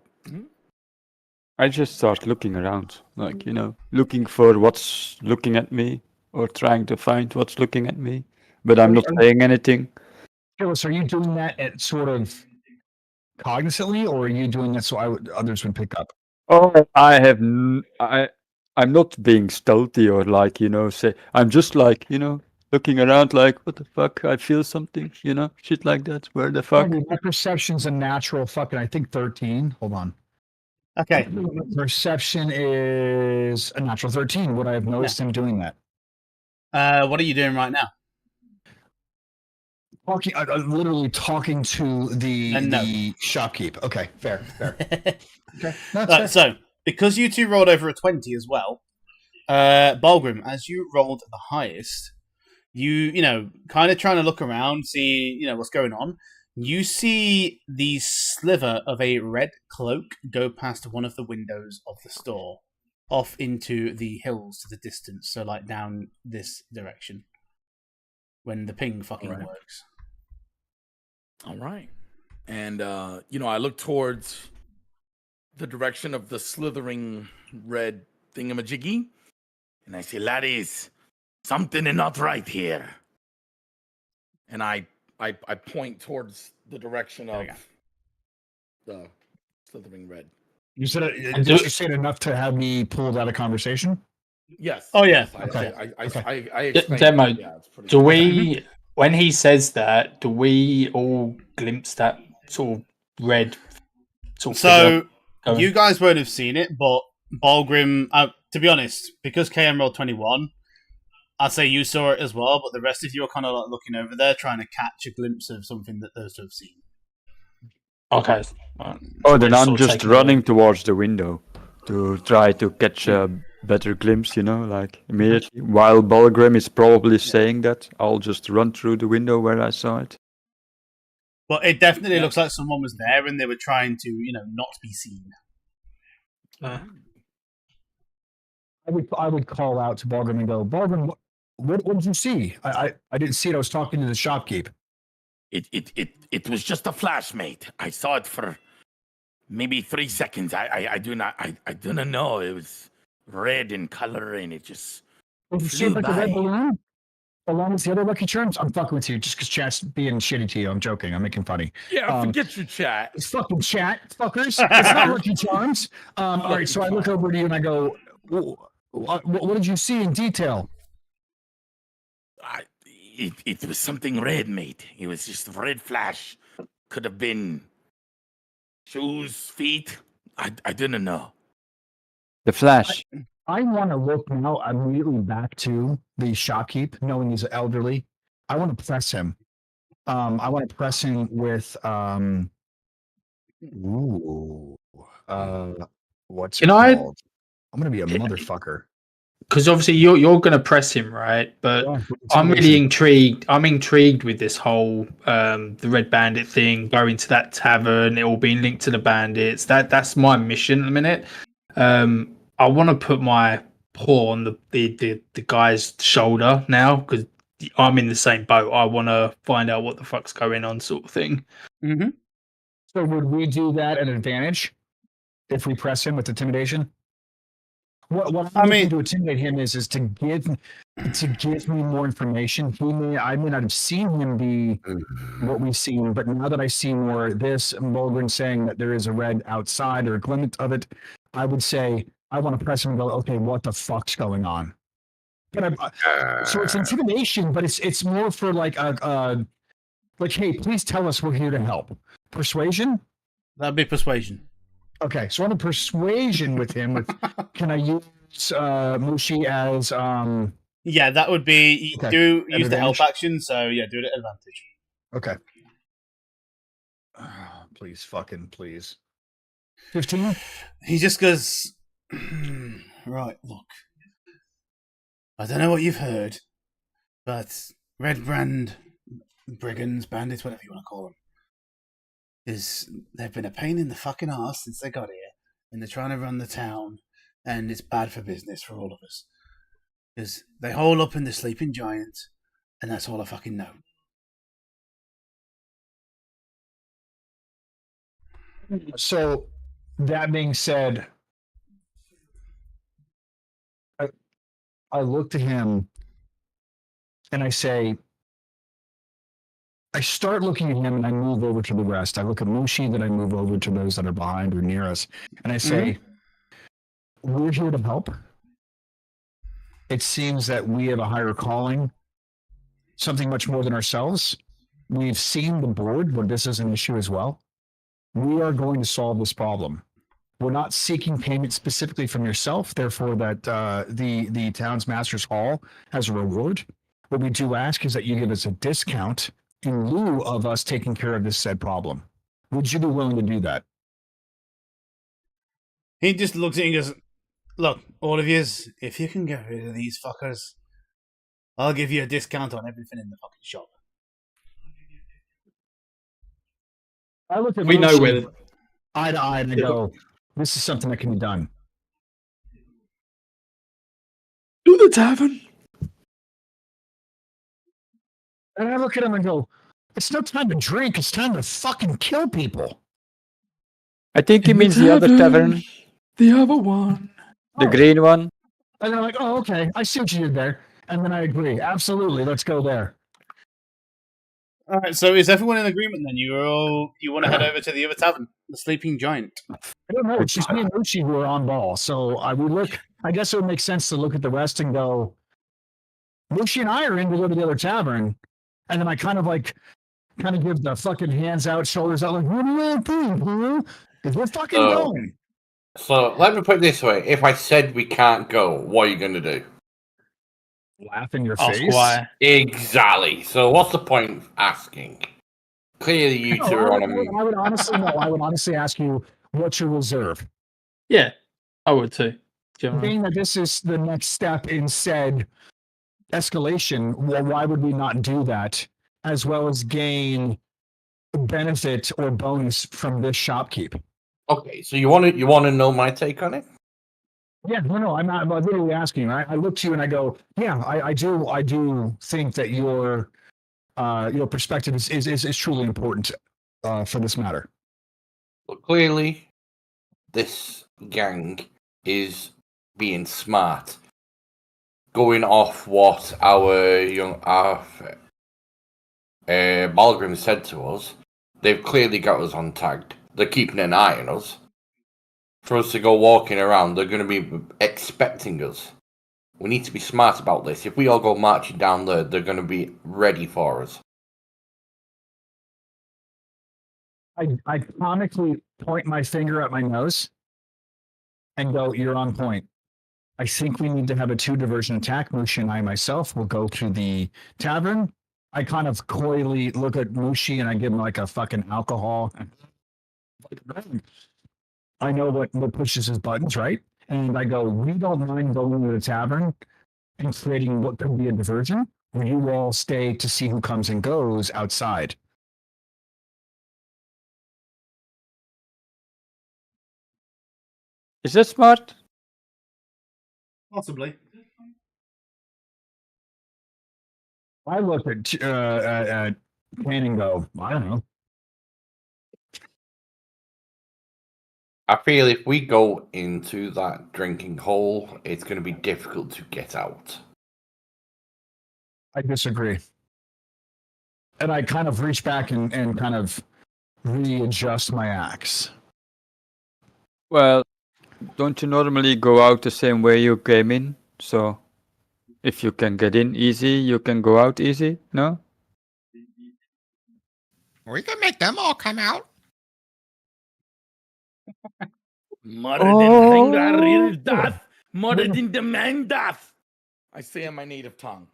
I just start looking around, like, looking for what's looking at me or trying to find what's looking at me, but I'm not saying anything. Phyllis, are you doing that at sort of cognizantly, or are you doing that so others would pick up? Oh, I'm not being stealthy or like, say, I'm just like, looking around like, what the fuck? I feel something, shit like that. Where the fuck? My perception's a natural fucking, I think 13. Hold on. Okay. Perception is a natural 13. Would I have noticed him doing that? What are you doing right now? Talking, literally talking to the shopkeep. Okay, fair. Okay, Right, so because you two rolled over a 20 as well, Balgrim, as you rolled the highest, you kind of trying to look around, see what's going on. You see the sliver of a red cloak go past one of the windows of the store, off into the hills to the distance. So like down this direction. When the ping fucking works. All right. And, I look towards the direction of the slithering red thingamajiggy. And I say, laddies, something is not right here. And I point towards the direction of the slithering red. You said it, did you say it enough to have me pulled out of conversation? Yes. Oh, yeah. I explained. Demo. Yeah, it's pretty Do we, when he says that, do we all glimpse that sort of red sort of So figure going? you guys won't have seen it, but Balgrim, to be honest, because KM rolled 21, I'd say you saw it as well, but the rest of you are kind of like looking over there, trying to catch a glimpse of something that those two have seen. Okay. Oh, then I'm just running towards the window to try to catch a better glimpse, like immediately. While Balgrim is probably saying that, I'll just run through the window where I saw it. But it definitely looks like someone was there and they were trying to, not be seen. I would call out to Balgrim and go, Balgrim, what did you see? I didn't see it. I was talking to the shopkeep. It was just a flash, mate. I saw it for maybe 3 seconds. I do not know. It was red in color and it just Did you see it like a red balloon? Along with the other Lucky Charms? I'm fucking with you just because chat's being shitty to you. I'm joking. I'm making funny. Yeah, forget your chat. It's fucking chat, fuckers. It's not Lucky Charms. All right, so I look over to you and I go, what did you see in detail? It was something red, mate. It was just a red flash. Could have been shoes, feet. I didn't know. The flash. I want to look now immediately back to the shopkeep, knowing he's elderly. I want to press him. I want to press him with what's it called? I'm gonna be a motherfucker. Because obviously you're going to press him, right? But I'm really intrigued. I'm intrigued with this whole the Red Bandit thing, going to that tavern, it all being linked to the bandits. That's my mission at the minute. I want to put my paw on the guy's shoulder now because I'm in the same boat. I want to find out what the fuck's going on, sort of thing. Mm-hmm. So would we do that at advantage if we press him with intimidation? What I'm looking to intimidate him is to give me more information. I may not have seen him be what we've seen, but now that I see more of this, Mulgren saying that there is a red outside or a glimpse of it, I would say I want to press him and go, okay, what the fuck's going on? But so it's intimidation, but it's more for like hey, please tell us we're here to help. Persuasion? That'd be persuasion. Okay, so on a persuasion with him, can I use Mushi as Yeah, that would be use the help advantage? action. So yeah, do it at advantage. Okay. Please, fucking please. 15? He just goes, right, look. I don't know what you've heard, but Red Brand, brigands, bandits, whatever you want to call them, they've been a pain in the fucking arse since they got here, and they're trying to run the town, and it's bad for business for all of us. Because they hole up in the Sleeping Giant, and that's all I fucking know. So, that being said, I look to him and I say, I start looking at him and I move over to the rest. I look at Mushi, then I move over to those that are behind or near us. And I say, we're here to help. It seems that we have a higher calling, something much more than ourselves. We've seen the board where this is an issue as well. We are going to solve this problem. We're not seeking payment specifically from yourself, therefore that the town's master's hall has a reward. What we do ask is that you give us a discount in lieu of us taking care of this said problem. Would you be willing to do that? He just looks at you and goes, look, all of yous, if you can get rid of these fuckers, I'll give you a discount on everything in the fucking shop. I look at We know where eye to eye and go, this is something that can be done. to the tavern. And I look at him and go, it's no time to drink, it's time to fucking kill people. I think he means the other tavern. The other one. The green one. And they're like, oh, okay, I see what you did there. And then I agree. Absolutely, let's go there. All right, so is everyone in agreement then? You want to head over to the other tavern, the Sleeping Giant? I don't know. It's just me and Uchi who are on ball. So I guess it would make sense to look at the rest and go, Uchi and I are in to go to the other tavern. And then I kind of give the fucking hands out, shoulders out, like, what do you think, huh? Because we're fucking going. So let me put it this way. If I said we can't go, what are you going to do? Laugh in your face? Why. Exactly. So what's the point of asking? Clearly you two are on a move. I would honestly ask you, what's your reserve? Yeah, I would too. Being that this is the next step in said escalation, well, why would we not do that as well as gain benefit or bonus from this shopkeep? Okay, so you want to know my take on it? Yeah, no, I'm not. I'm literally asking. I look to you and I go, yeah, I do think that your perspective is truly important for this matter. But clearly, this gang is being smart, going off what our Balgrim said to us. They've clearly got us untagged. They're keeping an eye on us. For us to go walking around, they're going to be expecting us. We need to be smart about this. If we all go marching down there, they're going to be ready for us. I comically point my finger at my nose and go, you're on point. I think we need to have a 2 diversion attack. Mushi and I myself will go to the tavern. I kind of coyly look at Mushi and I give him like a fucking alcohol. I know what pushes his buttons, right? And I go, we don't mind going to the tavern and creating what could be a diversion, or you all stay to see who comes and goes outside. Is that smart? Possibly. I look at Kane and go, I don't know. I feel if we go into that drinking hole, it's going to be difficult to get out. I disagree. And I kind of reach back and kind of readjust my axe. Well, don't you normally go out the same way you came in? So, if you can get in easy, you can go out easy, no? We can make them all come out. Moradin Hengarir Dath, Moradin Demandaf. I say in my native tongue.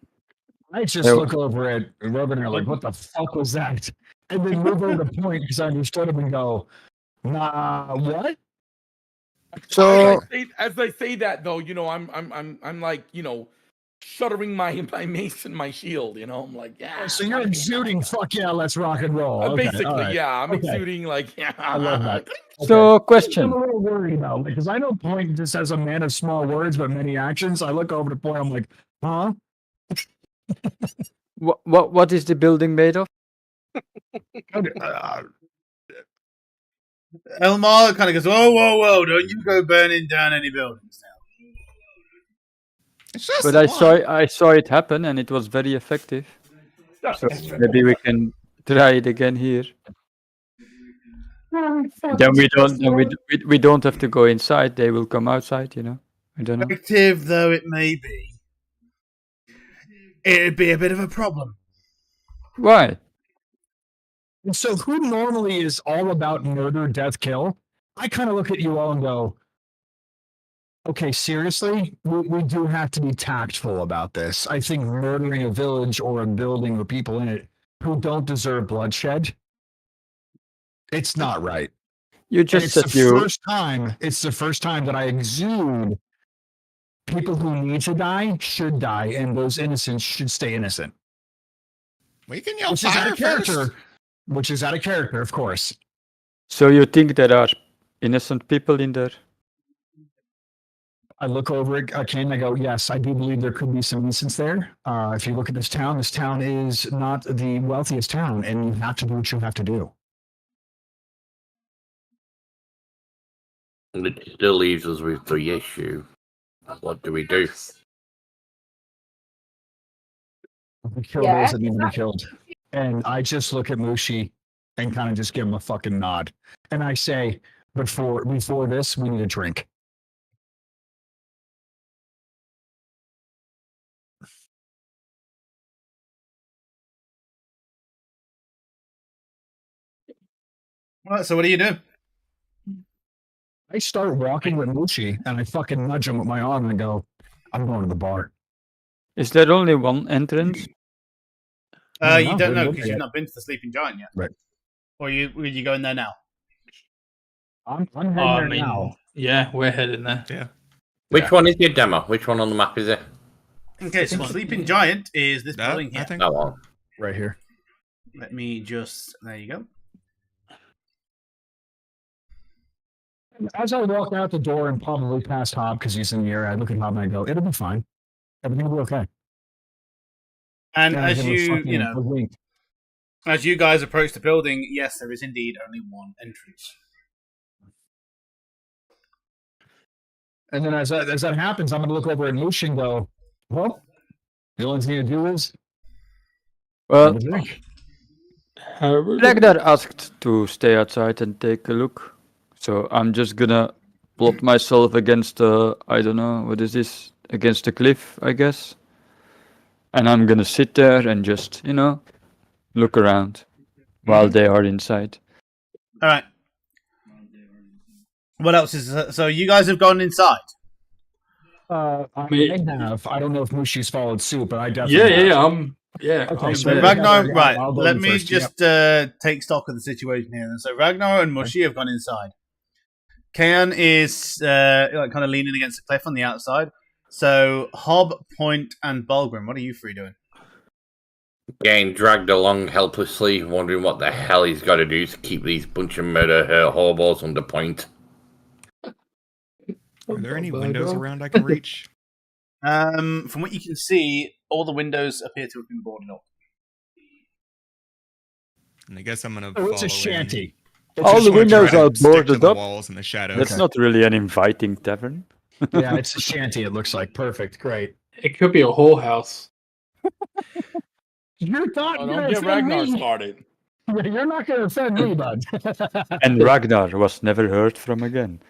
I just look over at Robin and like, what the fuck was that? And then move over to Point because I understood him and go, nah, what? So as I say that though, I'm like, shuddering my mace and my shield. I'm like, yeah. So you're exuding, fuck yeah, let's rock and roll. Okay, basically, all right. yeah. I'm Okay. exuding like, yeah. I love that. So, question. I'm a little worried about because I know Point just has a man of small words but many actions. I look over to Point, I'm like, huh? What is the building made of? Elmar kind of goes, whoa, don't you go burning down any buildings now. It's just But I saw it happen and it was very effective. So maybe we can try it again here. Then we don't have to go inside. They will come outside. I don't know. Effective though it may be, it'd be a bit of a problem. Why? So who normally is all about murder, death, kill? I kind of look at you all and go, okay, seriously? We do have to be tactful about this. I think murdering a village or a building with people in it who don't deserve bloodshed, it's not right. You just said it's the first time that I exude people who need to die should die, and those innocents should stay innocent. We can yell fire first. Which is out of character, of course. So you think there are innocent people in there? I look over at Ken and I go, yes, I do believe there could be some innocence there. If you look at this town is not the wealthiest town, and you have to do what you have to do. It still leaves us with the issue. What do we do? We kill those that need to be killed. And I just look at Mushi and kind of just give him a fucking nod. And I say, before this, we need a drink. All right, so what do you do? I start walking with Mushi and I fucking nudge him with my arm and go, I'm going to the bar. Is there only one entrance? You don't know because you've not been to the Sleeping Giant yet. Right. Or will you go in there now? I'm heading there now. Yeah, we're heading there. Yeah. Which one is your demo? Which one on the map is it? Okay, so the Sleeping Giant is this building here. Oh, well. Right here. Let me just... There you go. As I walk out the door and probably past Hob because he's in the area, I look at Hob and I go, it'll be fine. Everything will be okay. And as as you guys approach the building, yes, there is indeed only one entrance. And then as that happens, I'm going to look over at Mushi and go, well, the only thing to do is... Well, Ragnar asked to stay outside and take a look. So I'm just gonna plot myself against I don't know, what is this? Against the cliff, I guess. And I'm gonna sit there and just, look around while they are inside. All right. What else is... So you guys have gone inside? I have. I don't know if Mushi's followed suit, but I definitely have. Okay, so Ragnar, right. Let me just take stock of the situation here. So Ragnar and Mushi have gone inside. Kayan is kind of leaning against the cliff on the outside. So Hob, Point, and Bulgrim, what are you three doing? Getting dragged along helplessly, wondering what the hell he's got to do to keep these bunch of murder hobos under point. Are there any windows around I can reach? From what you can see, all the windows appear to have been boarded up. And I guess I'm gonna. It's a shanty. All the windows are boarded up. Walls and the shadows. That's not really an inviting tavern. Yeah, it's a shanty. It looks like perfect. Great. It could be a whorehouse. You're not don't going get to Ragnar me. started. You're not going to offend me, bud. And Ragnar was never heard from again.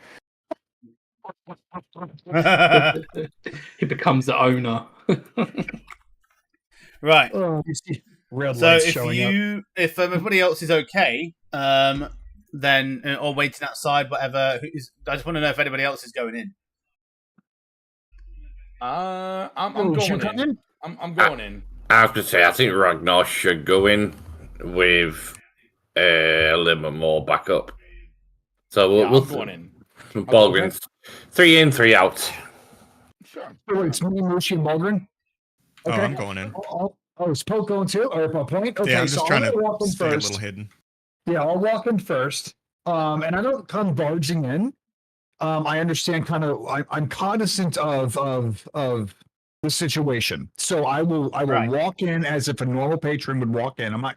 He becomes the owner. Right. Oh, so if everybody else is okay, then or waiting outside, whatever. I just want to know if anybody else is going in. I'm going in. I'm going in. I was going to say, I think Ragnar should go in with a little bit more backup. So we'll I'm going in. Balgrin's 3 in, 3 out. Sure. Oh, it's me, Mushi, and Baldwin. Okay. Oh, I'm going in. Oh, is Poke going too? Or a point? Okay, Yeah, I'm just so trying I'm to gonna walk in stay first. a little hidden. Yeah, I'll walk in first. And I don't come barging in. I understand kind of I'm cognizant of the situation. So I will Right. walk in as if a normal patron would walk in. I'm not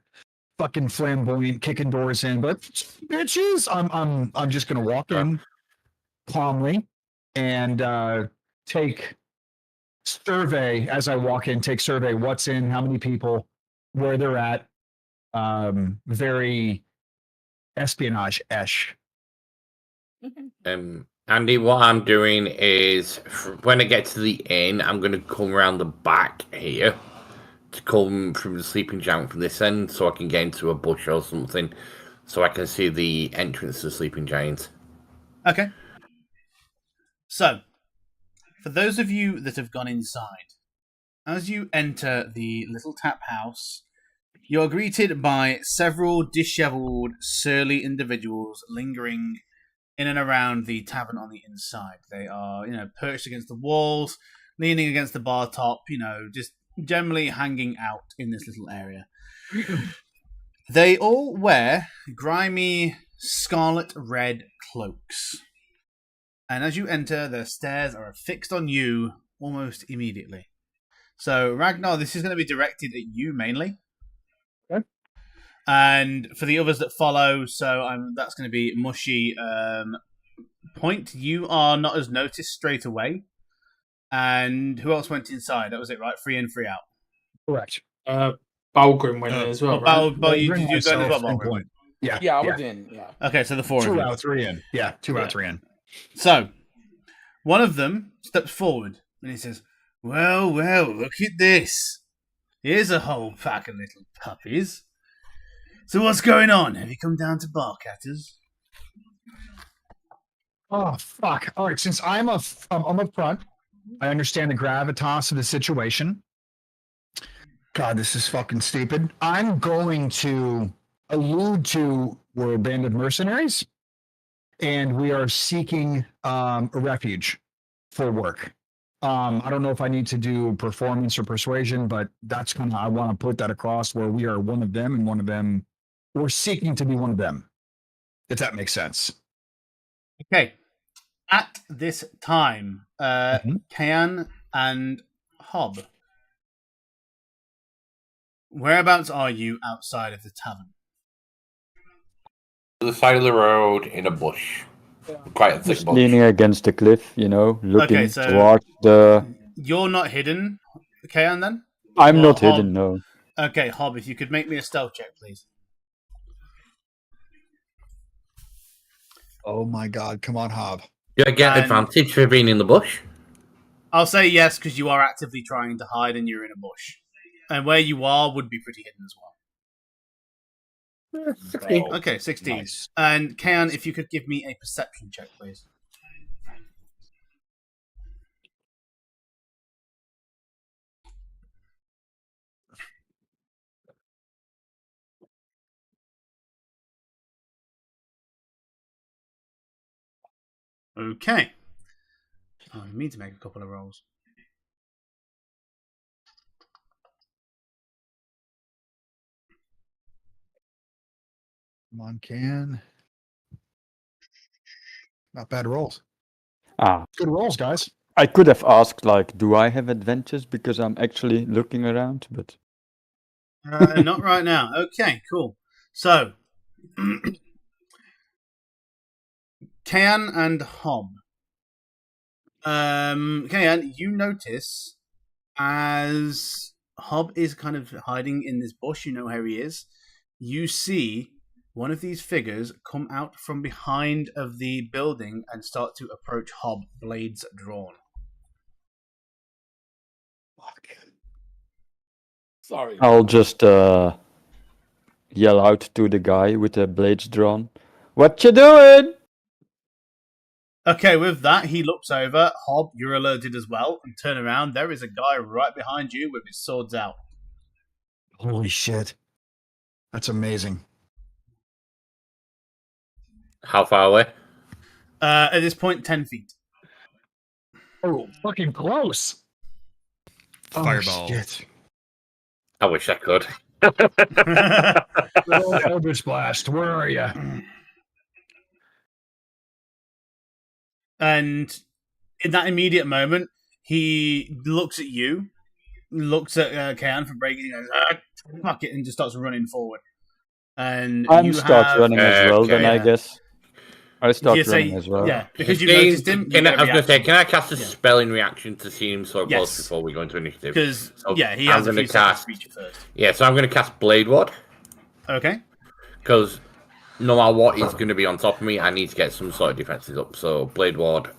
fucking flamboyant kicking doors in, but bitches, I'm just gonna walk in calmly and take survey as I walk in, take survey what's in, how many people, where they're at. Very espionage-esh. Andy, what I'm doing is when I get to the inn, I'm going to come around the back here to come from the sleeping giant from this end so I can get into a bush or something so I can see the entrance to the sleeping giant. Okay. So, for those of you that have gone inside, as you enter the little tap house, you're greeted by several disheveled, surly individuals lingering in and around the tavern on the inside. They are, perched against the walls, leaning against the bar top, just generally hanging out in this little area. They all wear grimy scarlet red cloaks. And as you enter, their stares are fixed on you almost immediately. So, Ragnar, this is going to be directed at you mainly. Okay. And for the others that follow, that's going to be Mushy. Point, you are not as noticed straight away. And who else went inside? That was it, right? 3 in, 3 out. Correct. Balgrim went in as well, right? Did you go in as well, Balgrim? Point. Yeah. Yeah, I was in. Yeah. Okay, so the 4 of 2 you. out, 3 in. Yeah, 2 out, 3 in. So, one of them steps forward and he says, Well, look at this. Here's a whole pack of little puppies. So what's going on? Have you come down to bark at us? Oh, fuck. All right, since I'm up front, I understand the gravitas of the situation. God, this is fucking stupid. I'm going to allude to we're a band of mercenaries, and we are seeking a refuge for work. I don't know if I need to do performance or persuasion, but that's kind of, I want to put that across where we are one of them and one of them, we're seeking to be one of them, if that makes sense. Okay. At this time, Kayan and Hob, whereabouts are you outside of the tavern? To the side of the road in a bush. Quite a thick Just bush. leaning against the cliff, looking Okay, so towards the. You're not hidden, Kayan, then? I'm not Hob? hidden, no. Okay, Hob, if you could make me a stealth check, please. Oh my God, come on, Hob. Do I get advantage for being in the bush? I'll say yes, because you are actively trying to hide and you're in a bush. And where you are would be pretty hidden as well. 16. Okay, 16. Nice. And Kayan, if you could give me a perception check, please. Okay. Oh, I need to make a couple of rolls. Come on, Can. Not bad rolls. Good rolls, guys. I could have asked, do I have adventures because I'm actually looking around, but. Not right now. Okay, cool. So, Kayan and Hob. Kayan, you notice as Hob is kind of hiding in this bush, you know where he is. You see one of these figures come out from behind of the building and start to approach Hob, blades drawn. Sorry. I'll just yell out to the guy with the blades drawn. What you doing? Okay, with that, he looks over. Hob, you're alerted as well. And turn around. There is a guy right behind you with his swords out. Holy shit. That's amazing. How far away? At this point, 10 feet. Oh, fucking close. Fireball. Oh, shit. I wish I could. Eldritch Blast, where are you? And in that immediate moment, he looks at you, looks at Kayan for breaking, and goes, fuck it, and just starts running forward. And I'm you start have, running as well, then I guess. I start You say- running as well. yeah, because you noticed him. You Can I, get I was a going to say, reaction. can I cast a Yeah. spell in reaction to see him so close Yes. before we go into initiative? Because So yeah, he I'm has a gonna few seconds cast. to reach you first. Yeah, so I'm going to cast Blade Ward. Okay. Because no matter what is going to be on top of me, I need to get some sort of defenses up. So Blade Ward.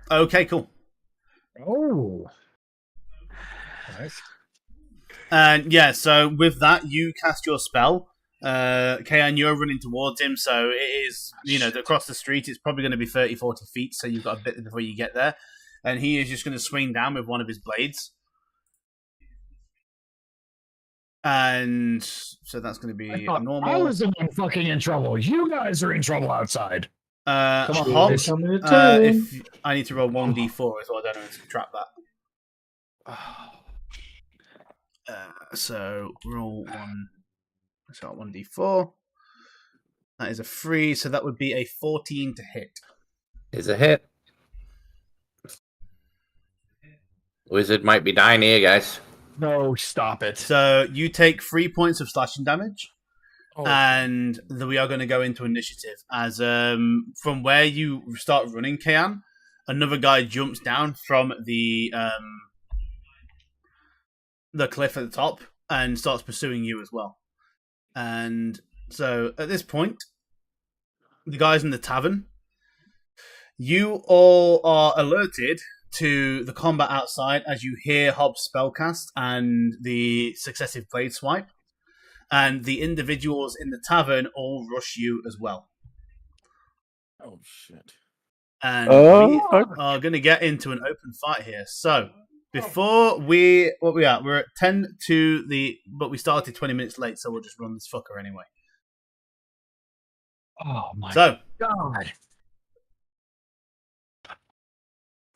Okay, cool. Oh. Nice. And yeah, so with that, you cast your spell. Kayan, you're running towards him, so it is, across the street, it's probably going to be 30, 40 feet, so you've got a bit before you get there. And he is just going to swing down with one of his blades. And so that's going to be normal. I was the one fucking in trouble. You guys are in trouble outside. Come on, Hob, boys. if I need to roll 1d4 as well, I don't know how to trap that. So roll 1d4. That is a 3, so that would be a 14 to hit. Is a hit. Wizard might be dying here, guys. No, stop it. So you take 3 points of slashing damage. Oh. And we are going to go into initiative. As from where you start running, Kayan, another guy jumps down from the cliff at the top and starts pursuing you as well. And so at this point, the guys in the tavern, you all are alerted to the combat outside as you hear Hobbs' spellcast and the successive blade swipe. And the individuals in the tavern all rush you as well. Oh, shit. And we are going to get into an open fight here. So, before we're at 10 to the, but we started 20 minutes late, so we'll just run this fucker anyway. Oh, my God.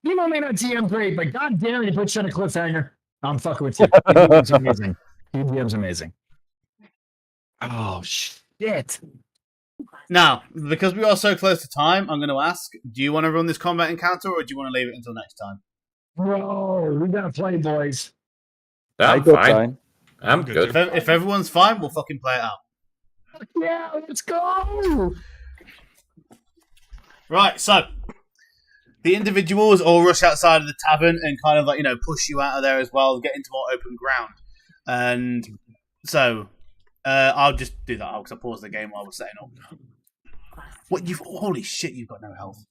You know, may not TM great, but goddamn, you put you on a cliffhanger. I'm fucking with you. EDM's amazing. EDM's amazing. Oh, shit. Now, because we are so close to time, I'm going to ask, do you want to run this combat encounter or do you want to leave it until next time? Bro, we got to play, boys. I'm fine. I'm good. If everyone's fine, we'll fucking play it out. Yeah, let's go. Right, so the individuals all rush outside of the tavern and kind of push you out of there as well, get into more open ground. And so I'll just do that because I paused the game while we're setting up. What holy shit, you've got no health.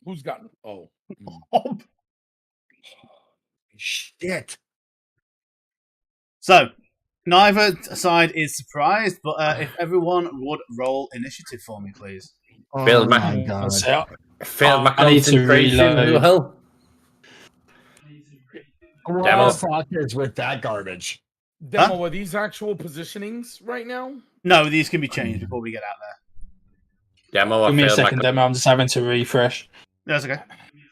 Who's got? Oh. Shit. So, neither side is surprised, but if everyone would roll initiative for me, please. Failed my I need to concentration reload. as well. What the fuck is with that garbage? Demo, are these actual positionings right now? No, these can be changed before we get out there. Demo, Give me a failed second, Demo. I'm just having to refresh. That's okay.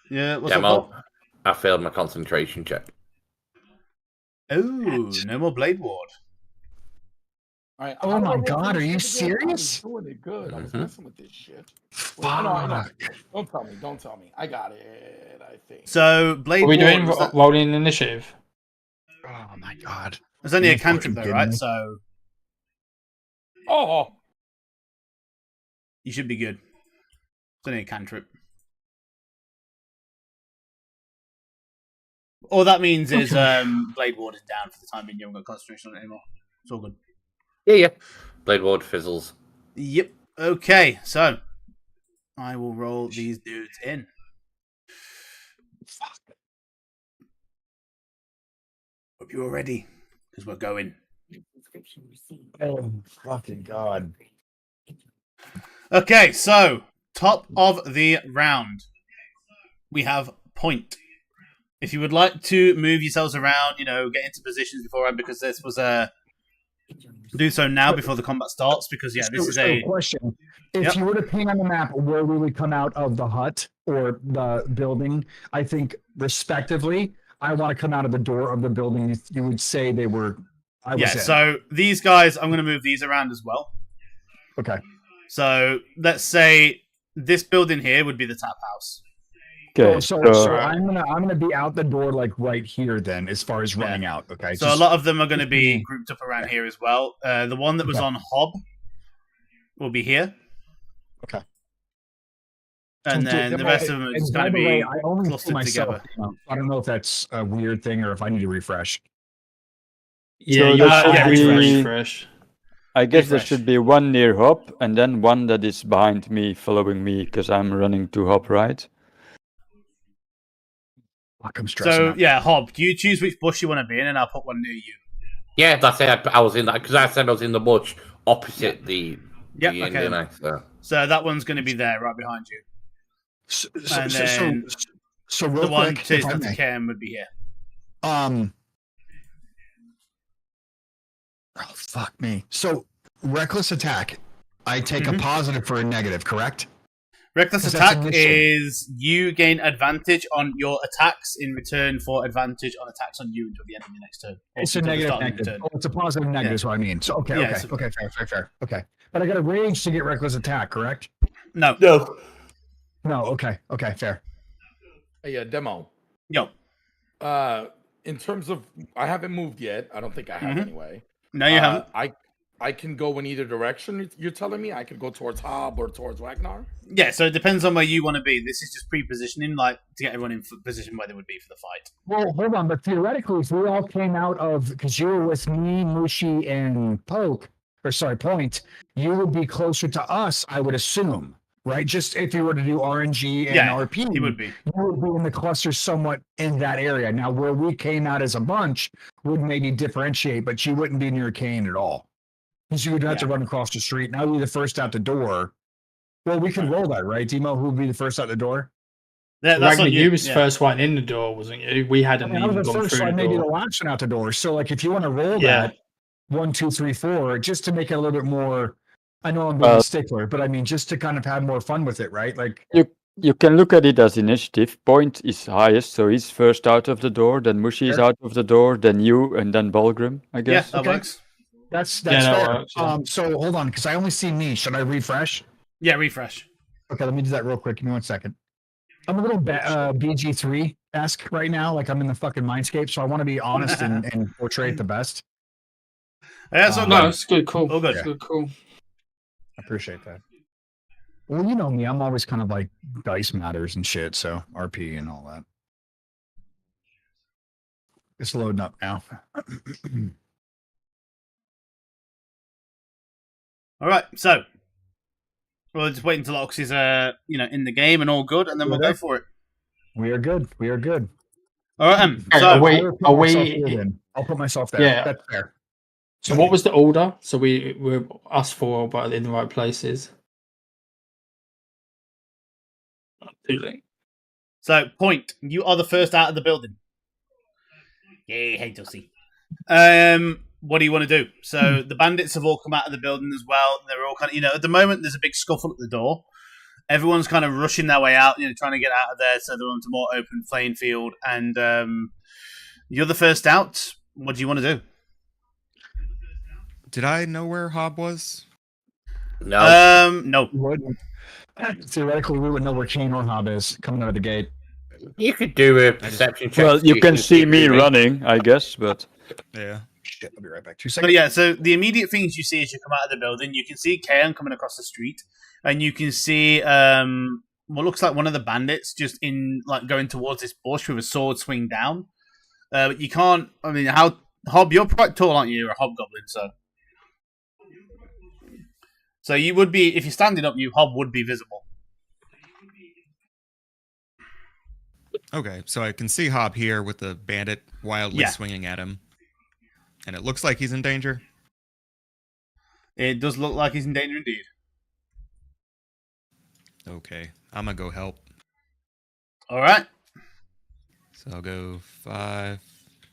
Yeah, what's Demo, up, Bob? I failed my concentration check. Oh, no more Blade Ward. Right, Oh my god, are you serious? I was doing it good. I was messing with this shit. Wait, Fuck. no. Don't tell me. I got it, I think. So, Blade Are we Ward... doing rolling initiative? Oh my god. There's only Are a you cantrip fucking though, right? kidding me? So, Oh! you should be good. It's only a cantrip. All that means is Blade Ward is down for the time being. You haven't got concentration on it anymore. It's all good. Yeah. Blade Ward fizzles. Yep. Okay, so I will roll these dudes in. Fuck. Hope you're ready, because we're going. Oh fucking god. Okay, so top of the round, we have Point. if you would like to move yourselves around, get into positions beforehand, because this was do so now before the combat starts, because this is a question. If you were to ping on the map where we would come out of the hut or the building, I think respectively, I want to come out of the door of the building. You would say they were. So these guys, I'm going to move these around as well. Okay. So let's say this building here would be the tap house. Okay. So I'm gonna be out the door like right here then, as far as running out. Okay. So a lot of them are going to be grouped up around here as well. The one that was on Hob will be here. Okay. And then the rest of them are just going to be clustered together. I don't know if that's a weird thing or if I need to refresh. Yeah, refresh. I guess there should be one near Hop, and then one that is behind me, following me, because I'm running to Hop, right? I'm stressing out. Hob, do you choose which bush you want to be in, and I'll put one near you. Yeah, that's it. I was in that because I said I was in the bush opposite the okay. So that one's going to be there, right behind you. So the real one quick, to Cam would be here. Oh fuck me. So reckless attack, I take a positive for a negative, correct? Reckless attack is you gain advantage on your attacks in return for advantage on attacks on you until the end of your next turn. It's a negative. Oh, it's a positive negative is what I mean. So okay, fair. Okay. But I got a rage to get reckless attack, correct? No. Okay, fair. Hey, demo. Yo. In terms of, I haven't moved yet. I don't think I have anyway. No, you haven't. I can go in either direction. You're telling me I could go towards Hob or towards Ragnar? Yeah, so it depends on where you want to be. This is just pre-positioning, like to get everyone in position where they would be for the fight. Well, hold on, but theoretically, if we all came out of, because you were with me, Mushi, and Point, you would be closer to us, I would assume, right? Just if you were to do RNG and RP, he would be. You would be in the cluster somewhat in that area. Now, where we came out as a bunch would maybe differentiate, but you wouldn't be near Kane at all. Because you would have to run across the street. Now we'd be the first out the door. Well, we could roll that, right, Demo? Who would be the first out the door? Yeah, Ragnar, you was first one in the door, wasn't you? We hadn't even gone through the door. Maybe the last one out the door. So, like, if you want to roll that 1, 2, 3, 4, just to make it a little bit more. I know I'm being a stickler, but I mean, just to kind of have more fun with it, right? Like you can look at it as initiative. Point is highest, so he's first out of the door. Then Mushi is out of the door. Then you, and then Balgrim, I guess. Yeah, that works. That's fair. So hold on, because I only see me. Should I refresh? Yeah, refresh. Okay, let me do that real quick. Give me 1 second. I'm a little BG3-esque right now. Like I'm in the fucking Mindscape, so I want to be honest and portray it the best. Yeah, so no, it's good, cool. Oh, good. It's good, cool. I appreciate that. Well, you know me. I'm always kind of like dice matters and shit, so RP and all that. It's loading up now. All right, so we'll just wait until Ox is in the game and all good, and then we'll go for it. We are good. All right, so I'll put myself there. Yeah, that's fair. So what was the order? So we were us four, but in the right places. Too late. So Point, you are the first out of the building. Yay, hey Dusty. What do you want to do? So the bandits have all come out of the building as well. They're all kind of, at the moment there's a big scuffle at the door. Everyone's kind of rushing their way out, trying to get out of there so they're onto more open playing field. And you're the first out. What do you want to do? Did I know where Hob was? No. No. Theoretically, we would know where Kane or Hob is coming out of the gate. You could do a perception check. Well, you can see me running, I guess, but yeah. Shit, I'll be right back. 2 seconds. But yeah, so the immediate things you see as you come out of the building, you can see Kaon coming across the street, and you can see what looks like one of the bandits just going towards this bush with a sword swing down. But you can't. I mean, Hob? You're quite tall, aren't you? You're a hobgoblin, so you would be, if you're standing up, Hob would be visible. Okay, so I can see Hob here with the bandit wildly swinging at him. And it looks like he's in danger. It does look like he's in danger indeed. Okay, I'm gonna go help. All right. So I'll go 5,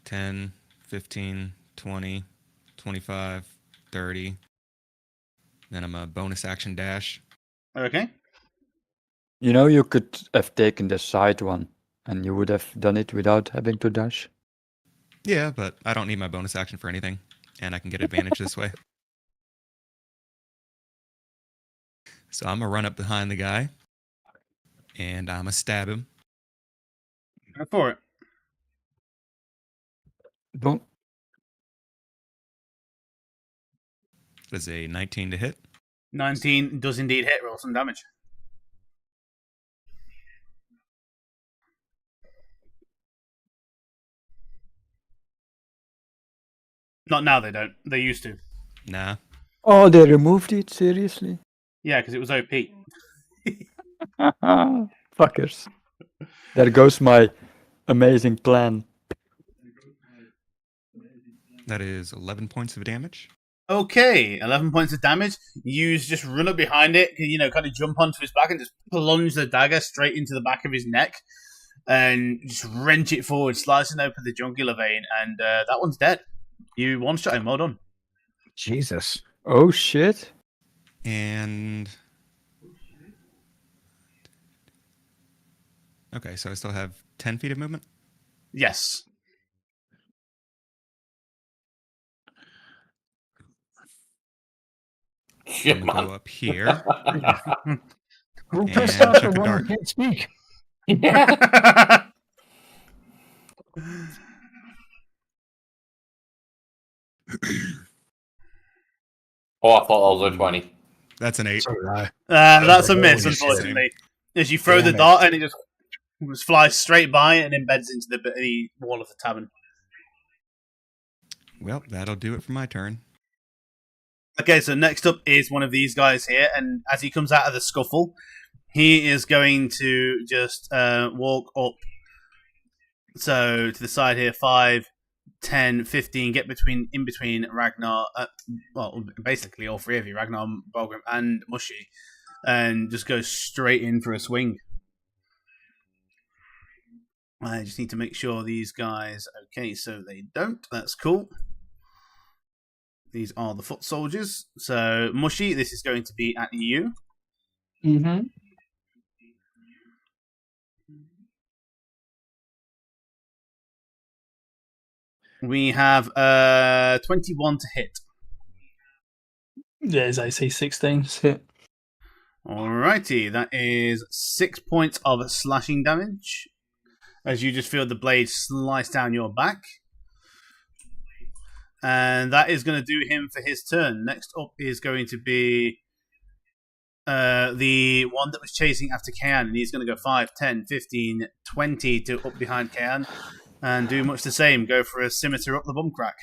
10, 15, 20, 25, 30. Then I'm a bonus action dash. Okay. You know, you could have taken the side one, and you would have done it without having to dash. Yeah, but I don't need my bonus action for anything, and I can get advantage this way. So I'm gonna run up behind the guy, and I'm gonna stab him. Go for it. Don't. Does a 19 to hit? 19 does indeed hit. Roll some damage. Not now, they don't. They used to. Nah. Oh, they removed it? Seriously? Yeah, because it was OP. Fuckers. There goes my amazing plan. That is 11 points of damage. Okay, 11 points of damage. You just run up behind it, kind of jump onto his back and just plunge the dagger straight into the back of his neck and just wrench it forward, slicing open the jugular vein, and that one's dead. You one-shot him. Well done. Jesus. Oh, shit. And... Okay, so I still have 10 feet of movement? Yes. Shit, I'm gonna man. go up here. We're and pissed off chuck the a one dart. who can't speak. Oh, I thought that was a 20. That's an 8. So did I. That's a miss, Holy shit. unfortunately. As you throw Damn the it. dart and it just flies straight by and embeds into the wall of the tavern. Well, that'll do it for my turn. Okay, so next up is one of these guys here, and as he comes out of the scuffle, he is going to just walk up. So to the side here, 5, 10, 15, get in between Ragnar, well, basically all three of you, Ragnar, Bogrim, and Mushy, and just go straight in for a swing. I just need to make sure these guys, okay, so they don't, that's cool. These are the foot soldiers. So, Mushy, this is going to be at you. Mm-hmm. We have 21 to hit. Yeah, it's AC 16. Hit. Alrighty, that is 6 points of slashing damage. As you just feel the blade slice down your back. And that is going to do him for his turn. Next up is going to be the one that was chasing after Kayan. And he's going to go 5, 10, 15, 20 to up behind Kayan. And do much the same. Go for a scimitar up the bum crack.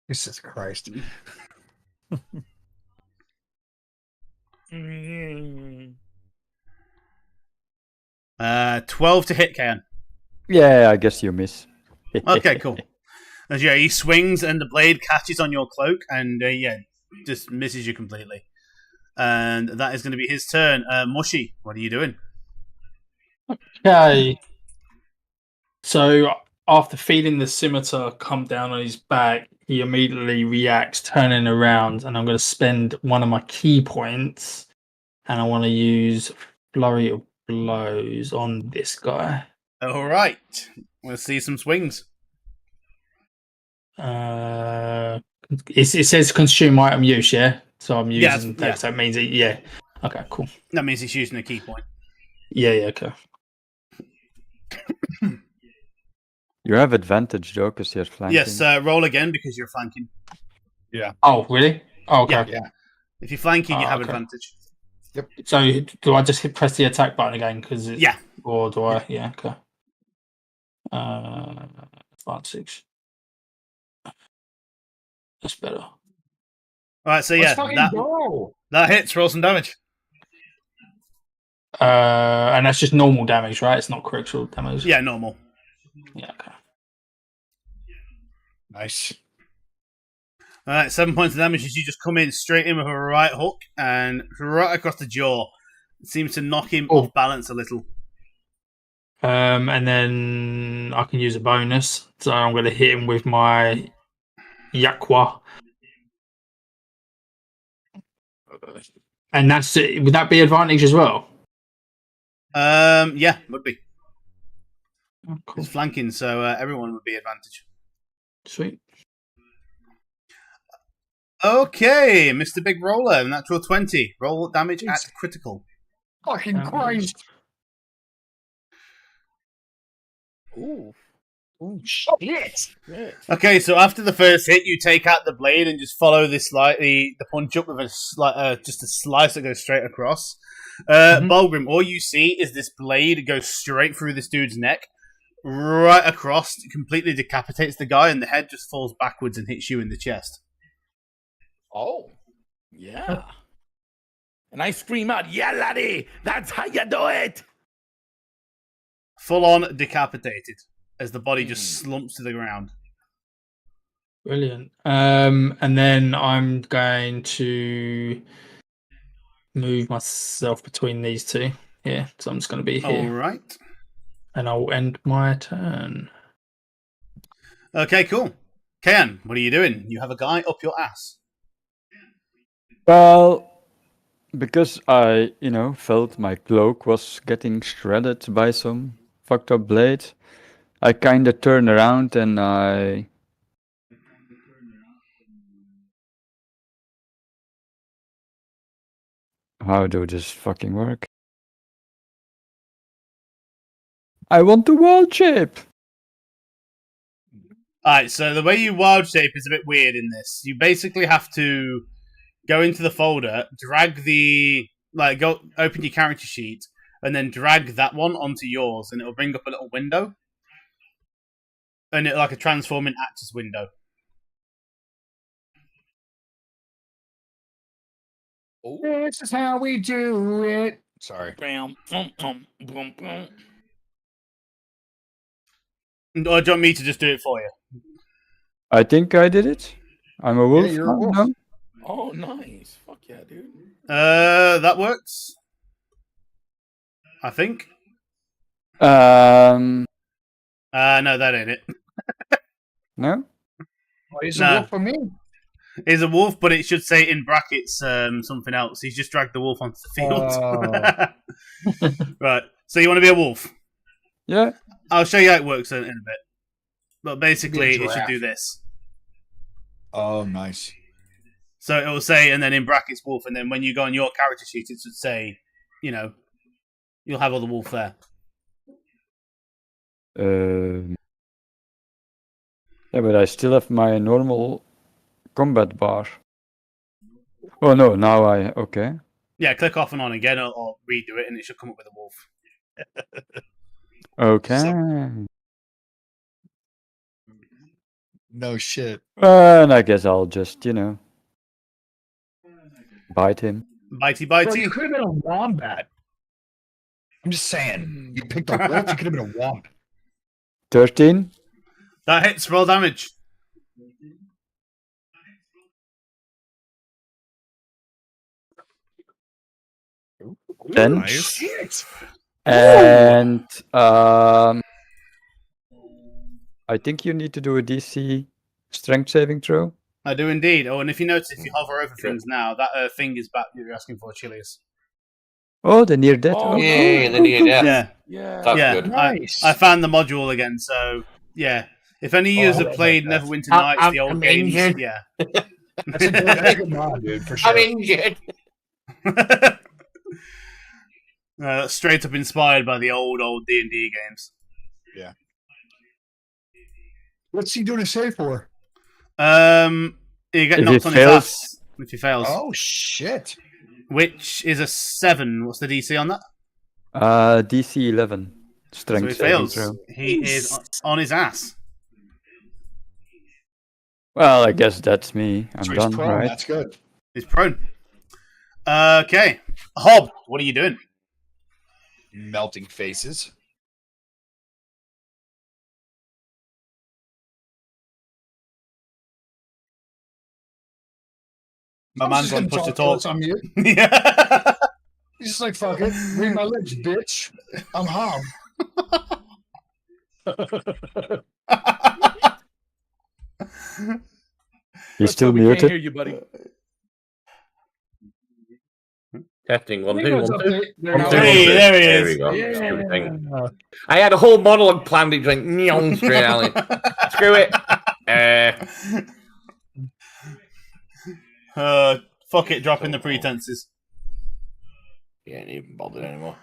Jesus Christ. 12 to hit, Kayan. Yeah, I guess you miss. Okay, cool. As he swings and the blade catches on your cloak and just misses you completely. And that is going to be his turn. Mushy, what are you doing? Okay. So after feeling the scimitar come down on his back, he immediately reacts, turning around, and I'm going to spend one of my key points, and I want to use Flurry of Blows on this guy. All right. Let's see some swings. It says consume item use, yeah? So I'm using that. Yeah. So that means yeah. Okay, cool. That means he's using a key point. Yeah, okay. You have advantage though, because you're flanking. Yes, roll again because you're flanking. Yeah. Oh, really? Oh, okay. Yeah. If you're flanking, you have advantage. Yep. So do I just press the attack button again? Yeah. Or do I? Yeah, okay. Advantage. That's better. All right, so Let's fucking go. that hits. Roll some damage. And that's just normal damage, right? It's not critical damage. Yeah, normal. Yeah, okay. Nice. All right, 7 points of damage as you just come in straight in with a right hook and right across the jaw. It seems to knock him off balance a little. And then I can use a bonus. So I'm going to hit him with my Yakwa. And that's it. Would that be advantage as well? Yeah, would be. Oh, cool. It's flanking, so everyone would be advantage. Sweet. Okay, Mr. Big Roller, natural 20. Roll damage at critical. Fucking Christ. Ooh. Oh, shit. Okay, so after the first hit, you take out the blade and just follow this the punch up with just a slice that goes straight across. Bulgrim, all you see is this blade go straight through this dude's neck, right across, completely decapitates the guy, and the head just falls backwards and hits you in the chest. Oh, yeah. And I scream out, "Yeah, laddie, that's how you do it!" Full on decapitated as the body just slumps to the ground. Brilliant. And then I'm going to move myself between these two. Yeah, so I'm just going to be here. All right. And I'll end my turn. Okay, cool. Ken, what are you doing? You have a guy up your ass. Well, because I, felt my cloak was getting shredded by some fucked up blade, I kind of turn around and How do this fucking work? I want to wild shape! Alright, so the way you wild shape is a bit weird in this. You basically have to go into the folder, drag go open your character sheet, and then drag that one onto yours, and it'll bring up a little window. And it'll like a transforming actors window. This is how we do it. Sorry. Or do you want me to just do it for you? I think I did it. I'm a wolf. Yeah, you're a wolf. No? Oh, nice. Fuck yeah, dude. That works. I think. No, that ain't it. No? Oh, he's a wolf for me. He's a wolf, but it should say in brackets something else. He's just dragged the wolf onto the field. Right. So you want to be a wolf? Yeah. I'll show you how it works in a bit. But basically, it should do this. Oh, nice. So it will say, and then in brackets, wolf, and then when you go on your character sheet, it should say, you'll have all the wolf there. Yeah, but I still have my normal combat bar. Oh no, now okay. Yeah, click off and on again, or redo it, and it should come up with a wolf. Okay. No shit. And I guess I'll just, bite him. Bitey. Bro, you could have been a wombat. I'm just saying. You picked a wolf, you could have been a wombat. 13. That hits, roll damage. Ten. Nice. And I think you need to do a DC strength saving throw. I do indeed. Oh, and if you notice, if you hover over things now, that thing is back that you're asking for, Chilius. Oh, the near death. Oh, yeah, the near death. Yeah. That's yeah. good. Nice. I found the module again, so yeah. If any of you have played Neverwinter Nights, the old games, yeah. That's a good mod, dude, for sure. I'm injured. That's straight up inspired by the old D&D games. Yeah. What's he doing a save for? You get If knocked he on his fails- ass if he fails. Oh, shit. Which is a 7. What's the DC on that? DC 11 So strength he saving fails. throw. He is on his ass. Well, I guess that's me. I'm So he's done, prone. right? That's good. He's prone. Okay. Hob, what are you doing? Melting faces. My I'm man's just on gonna push to talk talk. on mute. Yeah. He's just like, fuck it. Read my lips, bitch. I'm Hob. He's still we can't muted. hear you, buddy. Testing, one, two, Windows 1, 2. update. There 1, now. 2, 1, 2. Hey, there he There is. we go. Yeah. Stupid thing. I had a whole monologue planned. It went nyong straight out. Screw it. Fuck it, dropping the pretenses. Yeah, ain't even bothered anymore.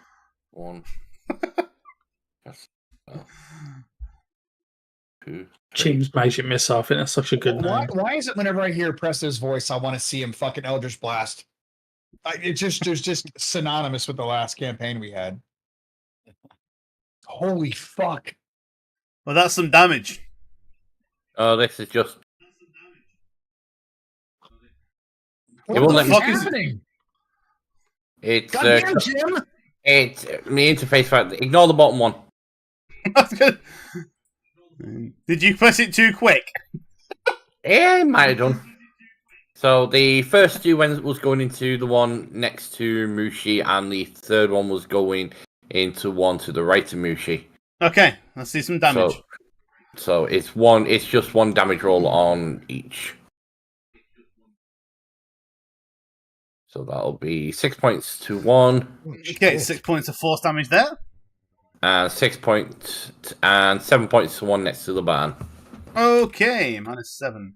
1. That's, 2. James Magic Missile. I think that's such a good name. Why is it whenever I hear Presto's voice, I want to see him fucking Eldritch Blast? There's just synonymous with the last campaign we had. Holy fuck. Well, that's some damage. Oh, this is just. What It won't the let me. fuck is happening? It's Goddamn, Jim! it's my interface. Ignore the bottom one. Did you press it too quick? Yeah, it might have done. So the first two was going into the one next to Mushi, and the third one was going into one to the right of Mushi. Okay, let's see some damage. So it's one. It's just one damage roll on each. So that'll be 6 points to one. Okay, 6 points of force damage there. And 6 points and 7 points to one next to the barn. Okay, -7.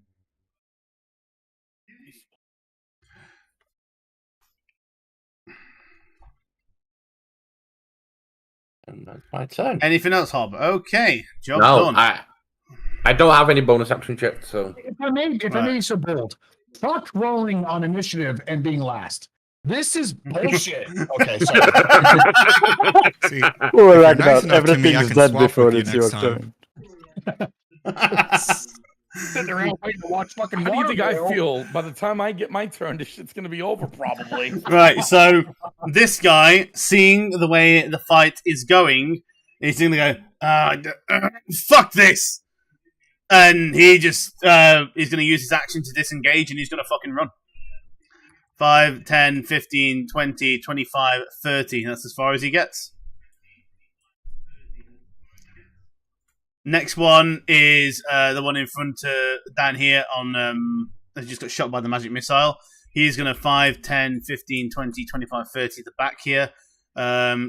And that's my turn. Anything else, Hob? Okay, job No, done. I don't have any bonus actions yet, so. If I may be so bold, fuck rolling on initiative and being last. This is bullshit. Okay, sorry. See, Oh, if you're Ragnar, nice enough to me, everything I is can done swap before with you it's your next time. turn. Sitting around waiting to watch fucking How do you water think I boil. feel by the time I get my turn? This shit's gonna be over, probably. Right, so this guy, seeing the way the fight is going, he's going to go, fuck this! And he just, he's going to use his action to disengage, and he's going to fucking run. 5, 10, 15, 20, 25, 30. That's as far as he gets. Next one is the one in front down here on he just got shot by the magic missile. He's going to 5, 10, 15, 20, 25, 30 at the back here.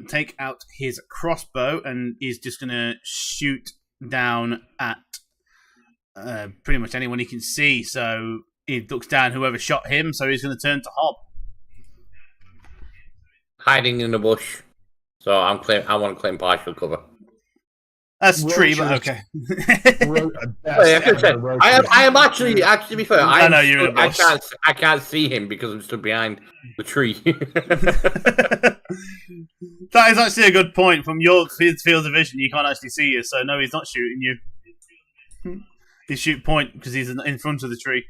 Take out his crossbow and he's just going to shoot down at pretty much anyone he can see. So he looks down whoever shot him, so he's going to turn to Hob. Hiding in the bush. So I want to claim partial cover. That's tree, but okay. I am actually to be fair, I know you're in a bush. I can't see him because I'm stood behind the tree. That is actually a good point. From your field of vision, you can't actually see you, so no, he's not shooting you. He shoot point because he's in front of the tree.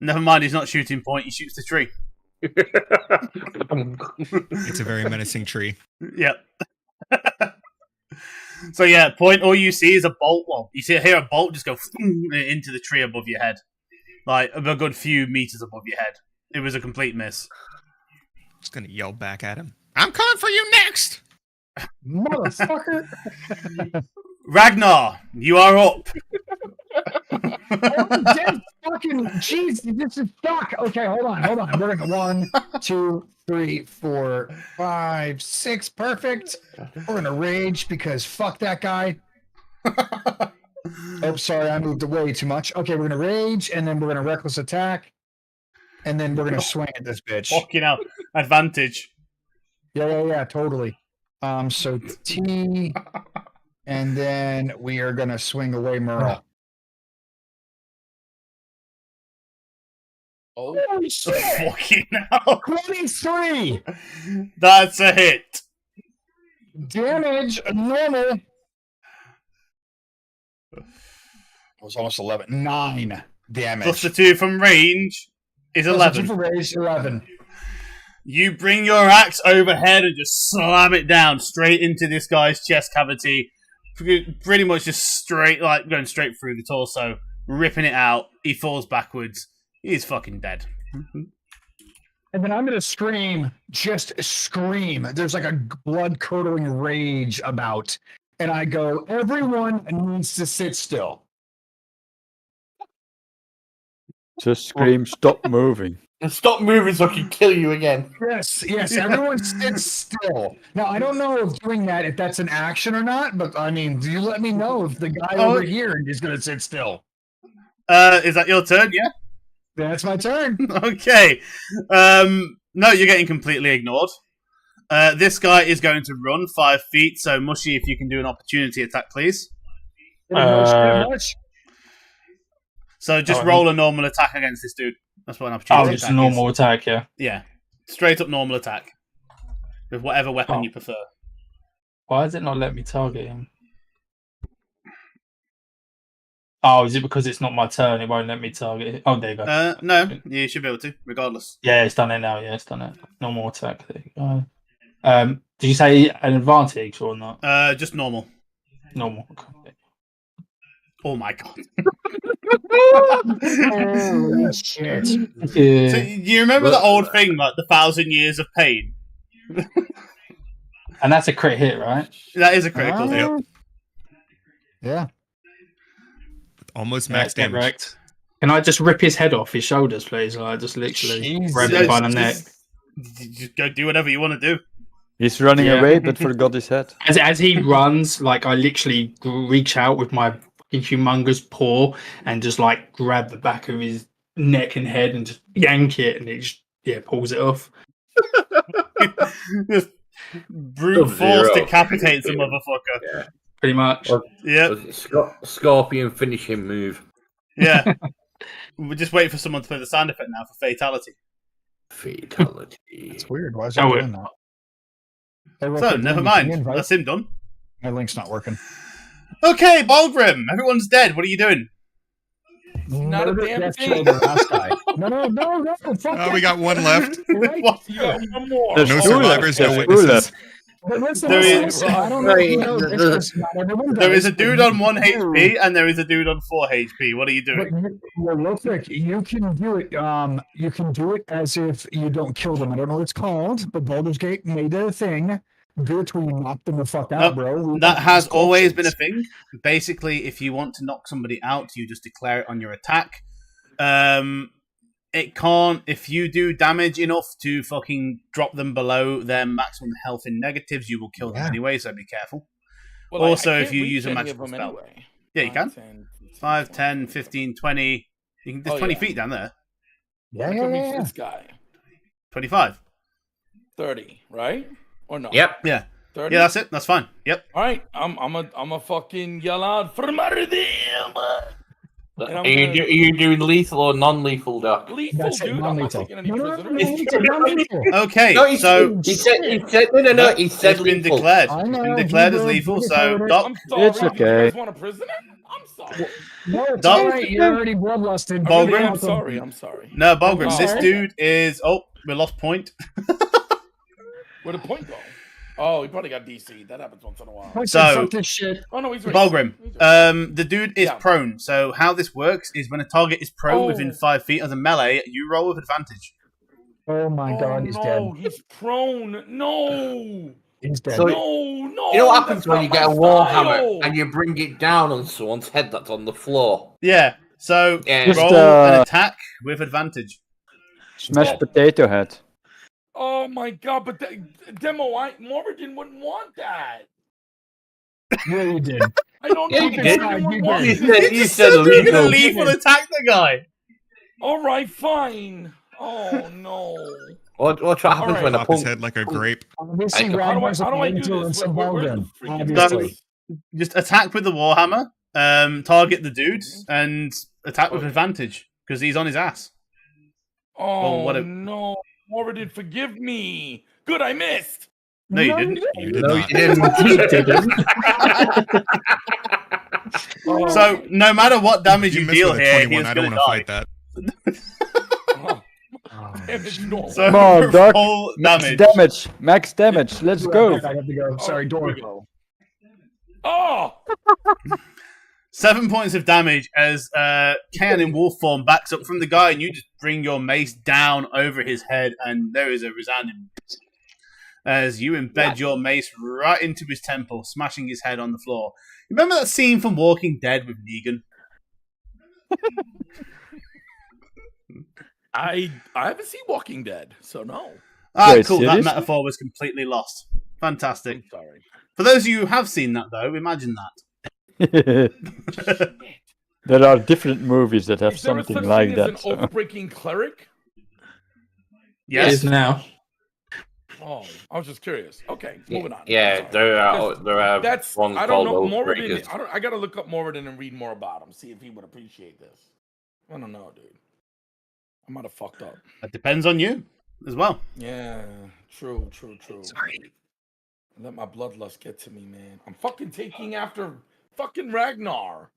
Never mind, he's not shooting point, he shoots the tree. It's a very menacing tree. Yep. So yeah, point, all you see is a bolt. Well, you hear a bolt just go into the tree above your head. Like, a good few meters above your head. It was a complete miss. Just gonna yell back at him. I'm coming for you next! Motherfucker! Ragnar, you are up. Dead fucking jeez, this is fuck. Okay, hold on. We're gonna 1, 2, 3, 4, 5, 6. Perfect. We're gonna rage because fuck that guy. Oh, sorry, I moved away too much. Okay, we're gonna rage, and then we're gonna reckless attack, and then we're gonna swing at this bitch. Fucking hell. Advantage. Yeah, totally. So T, and then we are gonna swing away Merle. Oh, holy shit! Fucking hell. 23! That's a hit. Damage, normal. It was almost 11. 9 damage. Plus the 2 from range is 11. 2 from range, 11. You bring your axe overhead and just slam it down straight into this guy's chest cavity. Pretty much just going straight through the torso, ripping it out. He falls backwards. He's fucking dead. And then I'm going to scream, just scream. There's like a blood curdling rage about. And I go, everyone needs to sit still. Just scream, stop moving. And stop moving so I can kill you again. Yes, everyone sit still. Now, I don't know if doing that, if that's an action or not, but I mean, do you let me know if the guy over here is going to sit still? Is that your turn? Yeah. That's my turn. Okay. No, you're getting completely ignored. This guy is going to run 5 feet. So, Mushy, if you can do an opportunity attack, please. So just roll a normal attack against this dude. That's what an opportunity just attack a normal is. attack, yeah. Yeah. Straight up normal attack. With whatever weapon you prefer. Why does it not let me target him? Oh, is it because it's not my turn? It won't let me target it. Oh, there you go. No, you should be able to, regardless. Yeah, it's done it now. Yeah, it's done it. Normal attack. There you go. Did you say an advantage or not? Just normal. Normal. Okay. Oh my god. Holy shit. Yeah. So you remember the old thing, like the 1,000 years of pain? And that's a crit hit, right? That is a critical hit. Yeah. Almost max damage. Wrecked. Can I just rip his head off his shoulders, please? I just literally grab him by the neck. Just go do whatever you want to do. He's running away, but forgot his head. As he runs, like I literally reach out with my fucking humongous paw and just like grab the back of his neck and head and just yank it, and it just pulls it off. Just brute force decapitates a motherfucker. Yeah. Pretty much. Yeah. Scorpion finishing move. Yeah. We're just waiting for someone to play the sound effect now for fatality. Fatality. It's weird. Why is it doing that? So, never mind. That's him done. My link's not working. Okay, Balgrim. Everyone's dead. What are you doing? Not a damn thing. No. Fuck Oh, we got one left. What? Yeah, one more. There's No two survivors, left. no There's two witnesses. left. There is a dude on 1 HP and there is a dude on 4 HP. What are you doing? Well, real quick, you can do it. You can do it as if you don't kill them. I don't know what it's called, but Baldur's Gate made it a thing. Do it where you knock them the fuck out, bro. That has always been a thing. Basically, if you want to knock somebody out, you just declare it on your attack. It can't, if you do damage enough to fucking drop them below their maximum health in negatives, you will kill them anyway, so be careful. Well, also, I if you can't use a reach any magical of them spell. anyway. Yeah, you can. 10, 15, 5, 10, 15, 20. You can, there's 20 feet down there. I can reach this guy. 25. 30, right? Or no? Yep. Yeah. 30? Yeah, that's it. That's fine. Yep. All right. I'm a fucking yell out for Mardin. Are you doing lethal or non-lethal, Doc? Lethal, dude. I'm not taking any prisoners. Okay, No, so he said no. He said it's been lethal. declared. It's been declared as lethal. So Doc, I'm sorry. It's Did you okay. guys want a prisoner? I'm sorry. No, it's Doc- alright. You're already bloodlusted. Balgrim? I'm sorry. I'm sorry. no, Balgrim. Oh. This dude is. Oh, we lost point. Where'd the point go? Oh, he probably got DC. That happens once in a while. So- Fuck this shit. Oh no, he's ready. Balgrim. He's ready. The dude is Yeah. prone. So how this works is when a target is prone within 5 feet of the melee, you roll with advantage. Oh my god, he's dead. No, he's prone. No. He's dead. So- No. You know what happens that's when you not get a my warhammer style. and you bring it down on someone's head that's on the floor? Yeah. So Yeah. Just, roll an attack with advantage. Smash potato head. Oh my god! But demo, Morgan wouldn't want that. Yeah, you did. I don't know. Yeah, if you did. Morgan would You want You this. said, you said You're gonna lethal. lethal attack the guy. All right, fine. Oh no. What happens Alright. when a Pop his punk? head like a grape. Obviously, How do How do Ragnar's I do angel this? and some Where's the Balgrim. freaking Obviously. Just attack with the warhammer. Target the dude and attack with advantage because he's on his ass. Oh what a- no. Morgan, forgive me. Good, I missed. No, you didn't. You did No, not. you didn't. Oh, So no matter what damage you missed deal with a here, 21. he's I don't gonna want to die. fight that. damage normal. So Come on, Doc. full Max damage. damage. Max damage. Let's go. I have to go. Sorry, door. Oh! 7 points of damage as Ken in wolf form backs up from the guy, and you just bring your mace down over his head, and there is a resounding as you embed your mace right into his temple, smashing his head on the floor. Remember that scene from Walking Dead with Negan? I haven't seen Walking Dead, so no. Ah, Wait, cool. That seriously? metaphor was completely lost. Fantastic. I'm sorry. For those of you who have seen that, though, imagine There that. are different movies that have Is there a something such like thing as that. an so- oath-breaking cleric? It Yes. is now. Oh, I was just curious. Okay, moving on. Yeah, Sorry. there are That's ones I don't called know Moradin. Oathbreakers. I got to look up Moradin and read more about him. See if he would appreciate this. I don't know, dude. I might have fucked up. That depends on you as well. Yeah, true. Sorry. Let my bloodlust get to me, man. I'm fucking taking after fucking Ragnar.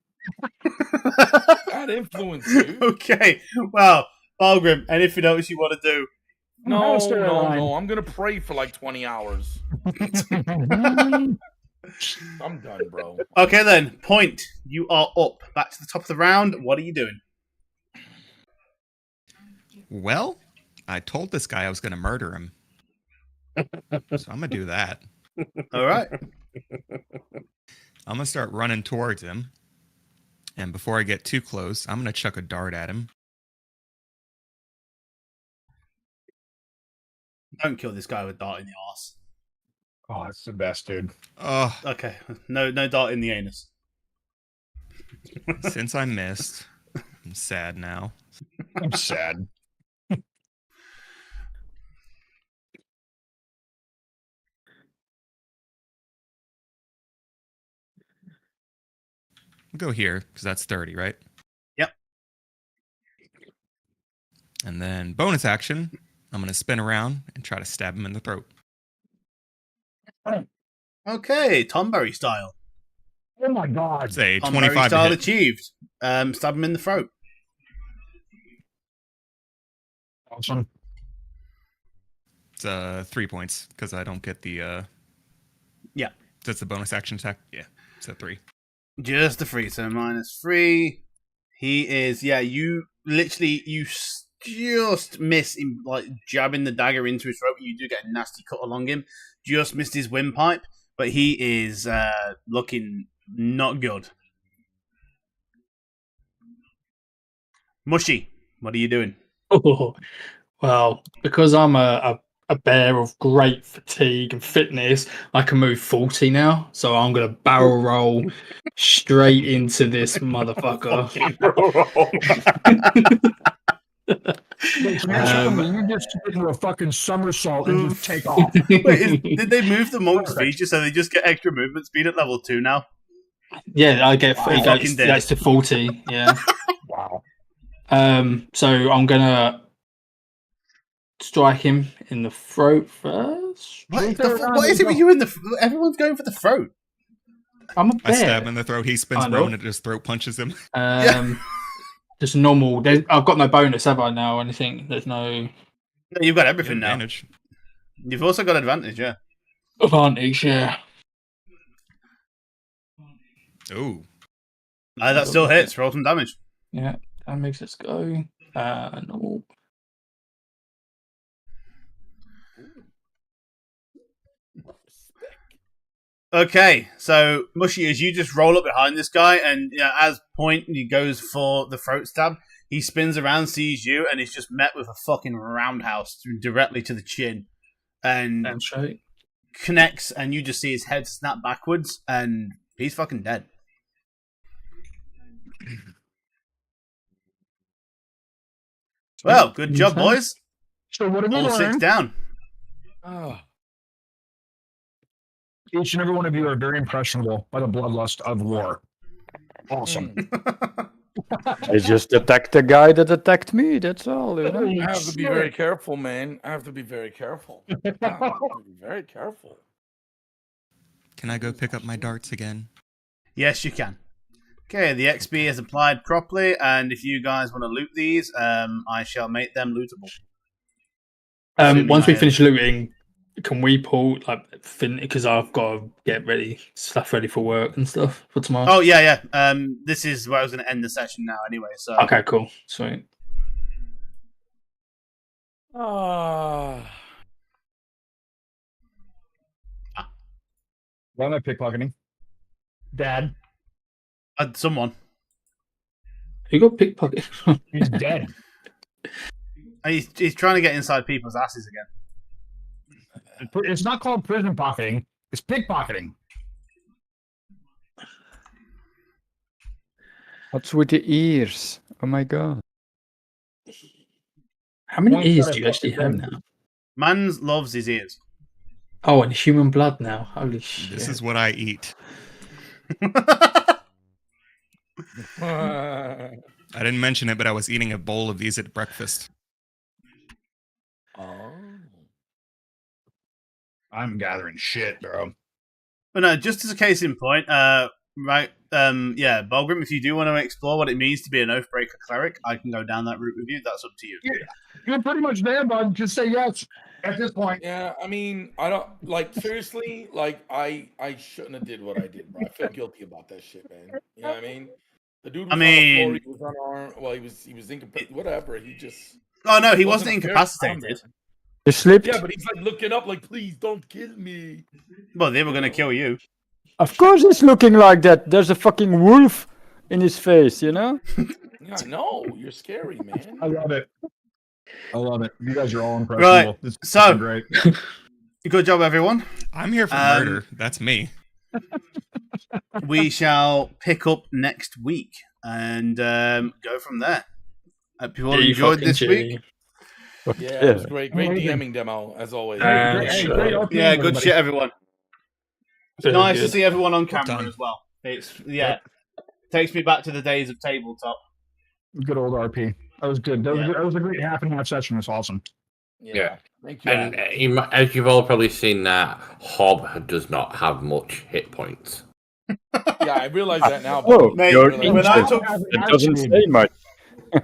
Bad influence, dude. Okay. Well, Balgrim, anything else you want to do? No. I'm gonna pray for like 20 hours. I'm done, bro. Okay, then. Point. You are up. Back to the top of the round. What are you doing? Well, I told this guy I was going to murder him. So I'm going to do that. All right. I'm going to start running towards him. And before I get too close, I'm going to chuck a dart at him. Don't kill this guy with dart in the arse. Oh, that's the best, dude. Oh, Okay. No dart in the anus. since I missed, I'm sad now. I'm sad. We'll go here, because that's 30, right? Yep. And then bonus action, I'm going to spin around and try to stab him in the throat. Okay, Tomberry style. Oh my god. It's a Tomberry 25 to style hit. achieved. Stab him in the throat. Awesome. It's 3 points, because I don't get the... Yeah. That's the bonus action attack? Yeah, it's a 3. Just a 3, so -3. He is, you literally, just miss him, like, jabbing the dagger into his throat. You do get a nasty cut along him. Just missed his windpipe, but he is looking not good. Mushy, what are you doing? Oh, well, because I'm a bear of great fatigue and fitness, I can move 40 now. So I'm going to barrel roll straight into this motherfucker. Wait, so you're telling me you just do a fucking somersault and just take off? Wait, did they move the monk's feature so they just get extra movement speed at level 2 now? Yeah, I get Wow. Fucking dead. that's to 40. Yeah. Wow. So I'm going to strike him in the throat first. What is it with you in the... Everyone's going for the throat. I'm a I bear. stab him in the throat, he spins I know. around and just throat punches him. Just normal. I've got no bonus, have I now? Or anything? There's no No, you've got everything now. Advantage. You've also got advantage, yeah. advantage. Yeah. Ooh. That still hits. Roll some damage. Yeah. That makes us go. Normal. Okay, so Mushy, as you just roll up behind this guy, and as Point he goes for the throat stab, he spins around, sees you, and is just met with a fucking roundhouse directly to the chin, and connects, and you just see his head snap backwards, and he's fucking dead. Well, good job, boys. So what have we All 6 learned? down. Oh. Each and every one of you are very impressionable by the bloodlust of war. Awesome. I just attacked the guy that attacked me. That's all. You know? I have to be very careful, man. I have to be very careful. I have to be very careful. Can I go pick up my darts again? Yes, you can. Okay, the XP is applied properly, and if you guys want to loot these, I shall make them lootable. Once we finish looting, can we pull like because I've got to get stuff ready for work and stuff for tomorrow. Oh yeah. This is where I was going to end the session now. Anyway, so Okay, cool, sweet. Why am I pickpocketing? Dad. Someone. You got pickpocketed. He's dead. He's trying to get inside people's asses again. It's not called prison pocketing. It's pickpocketing. What's with the ears? Oh my god. How many ears do you actually have now? Mans loves his ears. Oh, and human blood now. Holy shit. This is what I eat. I didn't mention it, but I was eating a bowl of these at breakfast. Oh. I'm gathering shit, bro. But no, just as a case in point, right, yeah, Bulgrim, if you do want to explore what it means to be an Oathbreaker cleric, I can go down that route with you. That's up to you. You're pretty much there, bud. Just say yes at this point. Yeah, I mean, I don't like seriously. Like, I shouldn't have did what I did, bro. I feel guilty about that shit, man. You know what I mean? The dude was on the floor. He was unarmed. Well, he was incapacitated. Whatever. He just. Oh no, he wasn't incapacitated. You slipped? Yeah, but he's like looking up, like, please don't kill me. Well, they were going to kill you. Of course he's looking like that. There's a fucking wolf in his face, you know? Yeah, no, you're scary, man. I love it. I love it. You guys are all impressive. Right. This is So, great. Good job, everyone. I'm here for murder. That's me. We shall pick up next week and go from there. Hope you all enjoyed this week. Yeah, it was great. Great DMing demo, as always. Yeah, good shit, everyone. It's nice to see everyone on camera as well. It's takes me back to the days of tabletop. Good old RP. That was good. That was a great half and half session. It was awesome. Yeah. Thank you. And as you've all probably seen, Hob does not have much hit points. Yeah, I realize that now. Whoa, Mate, when I took it doesn't say much. 3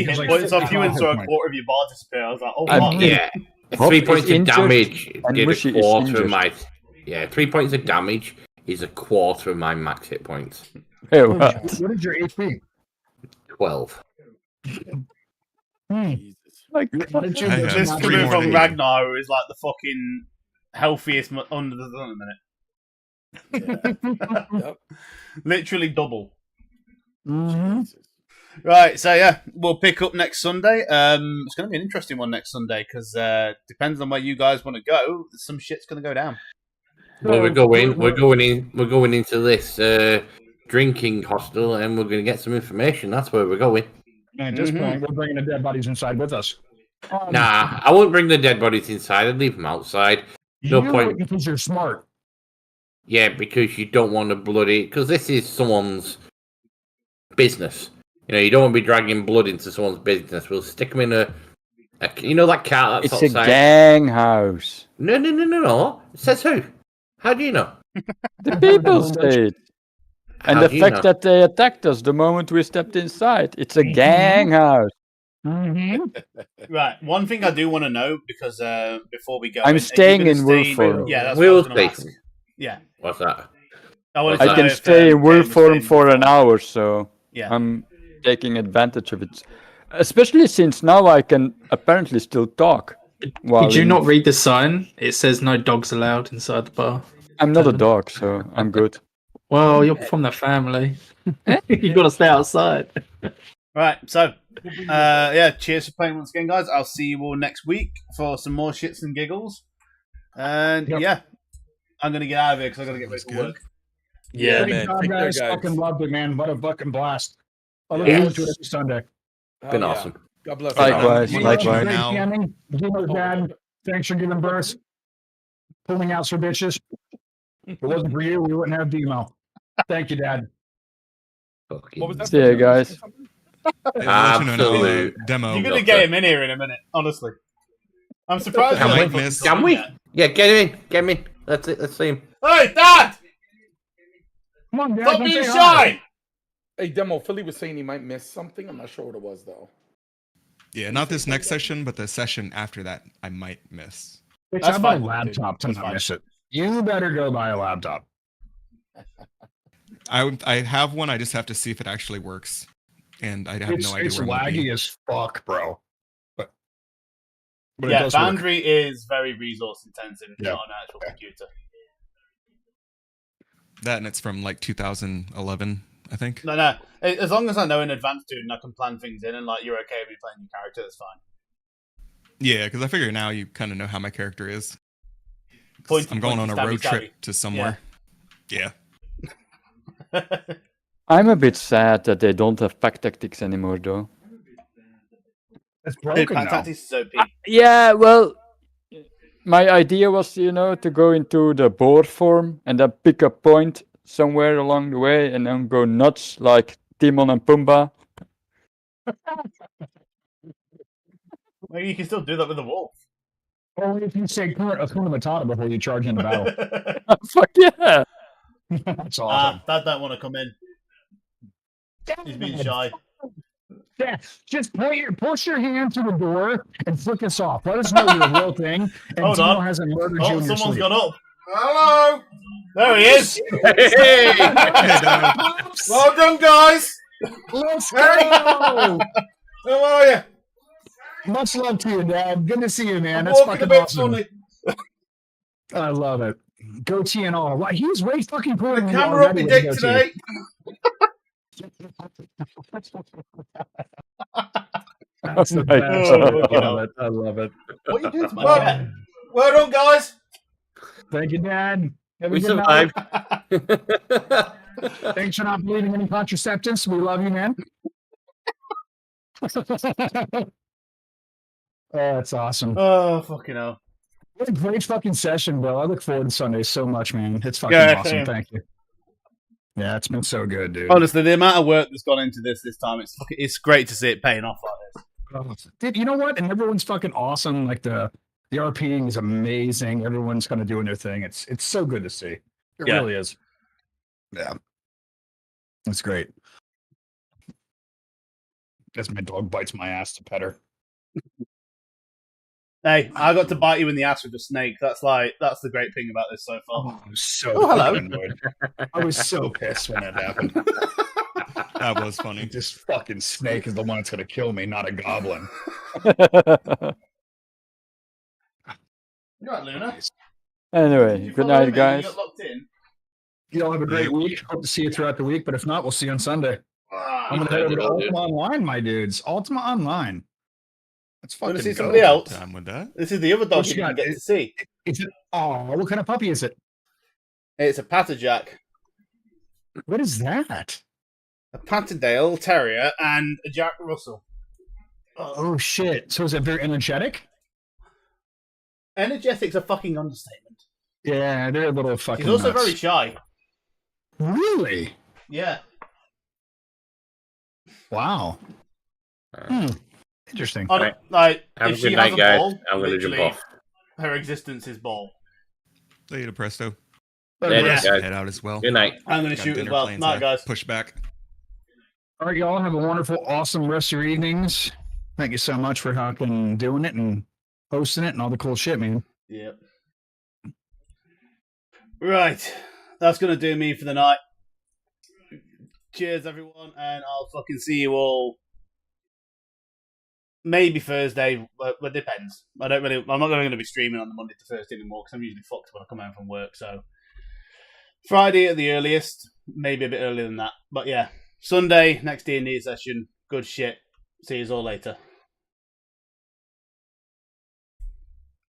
hit points off you and so a quarter of your bar disappear. I was like, oh, fuck. Yeah. Hob 3 points is of damage injured and did Mushy a is quarter of injured. my. Yeah, 3 points of damage is a quarter of my max hit points. Hey, What what? is your HP? 12. Like, What did you I do? have This Not three coming more from than you. Ragnar, who is like the fucking healthiest under the sun at the minute. Yep. Literally double. Mhm. Right, so yeah, we'll pick up next Sunday. It's going to be an interesting one next Sunday because depends on where you guys want to go. Some shit's going to go down. Well, we're going into this drinking hostel, and we're going to get some information. That's where we're going. And at this point, we're bringing the dead bodies inside with us. Nah, I won't bring the dead bodies inside. I'd leave them outside. No you point. Because you're smart. Yeah, because you don't want to bloody. Because this is someone's business. You know, you don't want to be dragging blood into someone's business. We'll stick them in a you know that car that's it's a outside? gang house. No. It says who? How do you know? The people say it. And How the do you fact know? that they attacked us the moment we stepped inside. It's a gang house. Right, one thing I do want to know because before we go, I'm are you staying gonna in stay- Wolfform. Yeah, that's We'll what I was going stay. to ask. Yeah, What's that? I, wanted to I know can if, stay in Kane was Wolfform staying for an Wolfform. hour, so Yeah. I'm taking advantage of it. Especially since now I can apparently still talk. Did you not read the sign? It says no dogs allowed inside the bar. I'm not a dog, so I'm good. Well, you're from the family. You got to stay outside. Right, so yeah, cheers for playing once again, guys. I'll see you all next week for some more shits and giggles. And yeah, I'm gonna get out of here because I gotta get ready for work. Yeah, Great man. job, Take care, guys. guys. Fucking loved it, man. What a fucking blast. I look Yes. forward to it every Sunday. Been Hell yeah. awesome. God bless. Likewise, everyone. likewise. Great Now- jamming. Zeno's dad, thanks for giving birth. Pulling out some bitches. If it wasn't for you, we wouldn't have Demo. Thank you, Dad. What was that? See ya, guys. Absolute. Demo. You're gonna get him in here in a minute, honestly. I'm surprised. I we might haven't miss- fucking Can we? yet. Yeah, get him in. Get him in. Let's see him. Hey, Dad! Come on, Dad. Stop come being say hi. shy! Hey, Demo, Philly was saying he might miss something. I'm not sure what it was, though. Yeah, not this next session, but the session after that, I might miss. Bitch, That's I bought a fine. laptop to That's not fine. miss it. You better go buy a laptop. I have one. I just have to see if it actually works, and I have no idea It's where I'm gonna laggy be. as fuck, bro. But it Yeah, does work. Foundry is very resource intensive. It's Yeah. not an actual computer. That and it's from like 2011, I think. No. As long as I know in advance, dude, and I can plan things in, and like you're okay with me playing your character, that's fine. Yeah, because I figure now you kind of know how my character is. Pointy, I'm going on pointy, a road stabby, trip stabby. to somewhere. Yeah. I'm a bit sad that they don't have pack tactics anymore, though. It's Dude, broken Pack now. Tactics is OP. Yeah, well, my idea was, to go into the boar form and then pick a point somewhere along the way and then go nuts like Timon and Pumbaa. Well, you can still do that with the wolf. Only if you say Hakuna Matata before you charge into battle. Fuck yeah! That's awesome. Dad don't want to come in. He's being shy. Yeah, just push your hand through the door and flick us off. Let us know you're the real thing. And Hold Timo on. hasn't murdered Oh, you in your someone's sleep. gone up. Hello. There he is. Hey! Well done, guys. Let's Hey. go! How are you? Much love to you, Dad. Good to see you, man. I'm That's walking a fucking bit awesome. funny. I love it. Goatee and all. Wow, he was way fucking cool. The camera up my dick today. That's the Oh my best. God. I love it. What are you doing to my cat? Well done, guys. Thank you, Dad. Have a We good night. survived. Thanks for not believing in contraceptives. We love you, man. Oh, that's awesome. Oh, fucking hell. What a great fucking session, bro. I look forward to Sunday so much, man. It's fucking Yeah, awesome. same. Thank you. Yeah, it's been so good, dude. Honestly, the amount of work that's gone into this time, it's great to see it paying off like this. Dude, you know what? And everyone's fucking awesome. Like the RPing is amazing. Everyone's kind of doing their thing. It's so good to see. It Yeah. really is. Yeah. That's great. Guess my dog bites my ass to pet her. Hey, I got to bite you in the ass with a snake. That's the great thing about this so far. I was so hello. fucking annoyed. I was so pissed when that happened. That was funny. This fucking snake is the one that's gonna kill me, not a goblin. You're right, Luna. Anyway, You good follow night, me? guys. You got locked in. You all have a great week. Hope to see you throughout the week, but if not, we'll see you on Sunday. I'm gonna head over to Ultima Online, my dudes. Ultima Online. That's fucking Want to see dope. somebody else? Time with that. This is the other dog What you you can got? get to see. Is it? Oh, what kind of puppy is it? It's a Patterjack, What is that? a Patterdale Terrier, and a Jack Russell. Oh shit! So is it very energetic? Energetic's a fucking understatement. Yeah, they're a little fucking. He's also nuts. very shy. Really? Yeah. Wow. Interesting. Like, Have if a she good has night, a guys. ball, I'm gonna jump literally, off. her existence is ball. Later, Presto. Later, Yeah. guys. Head out as well. Good night. I'm going to Got shoot as dinner well. plans Night, to guys. Push back. All right, y'all have a wonderful, awesome rest of your evenings. Thank you so much for fucking doing it and hosting it and all the cool shit, man. Yep. Right. That's going to do me for the night. Cheers, everyone, and I'll fucking see you all maybe Thursday, but it depends. I'm not going to be streaming on the Monday to Thursday anymore because I'm usually fucked when I come home from work, so Friday at the earliest, maybe a bit earlier than that. But yeah, Sunday, next D&D session, good shit. See you all later.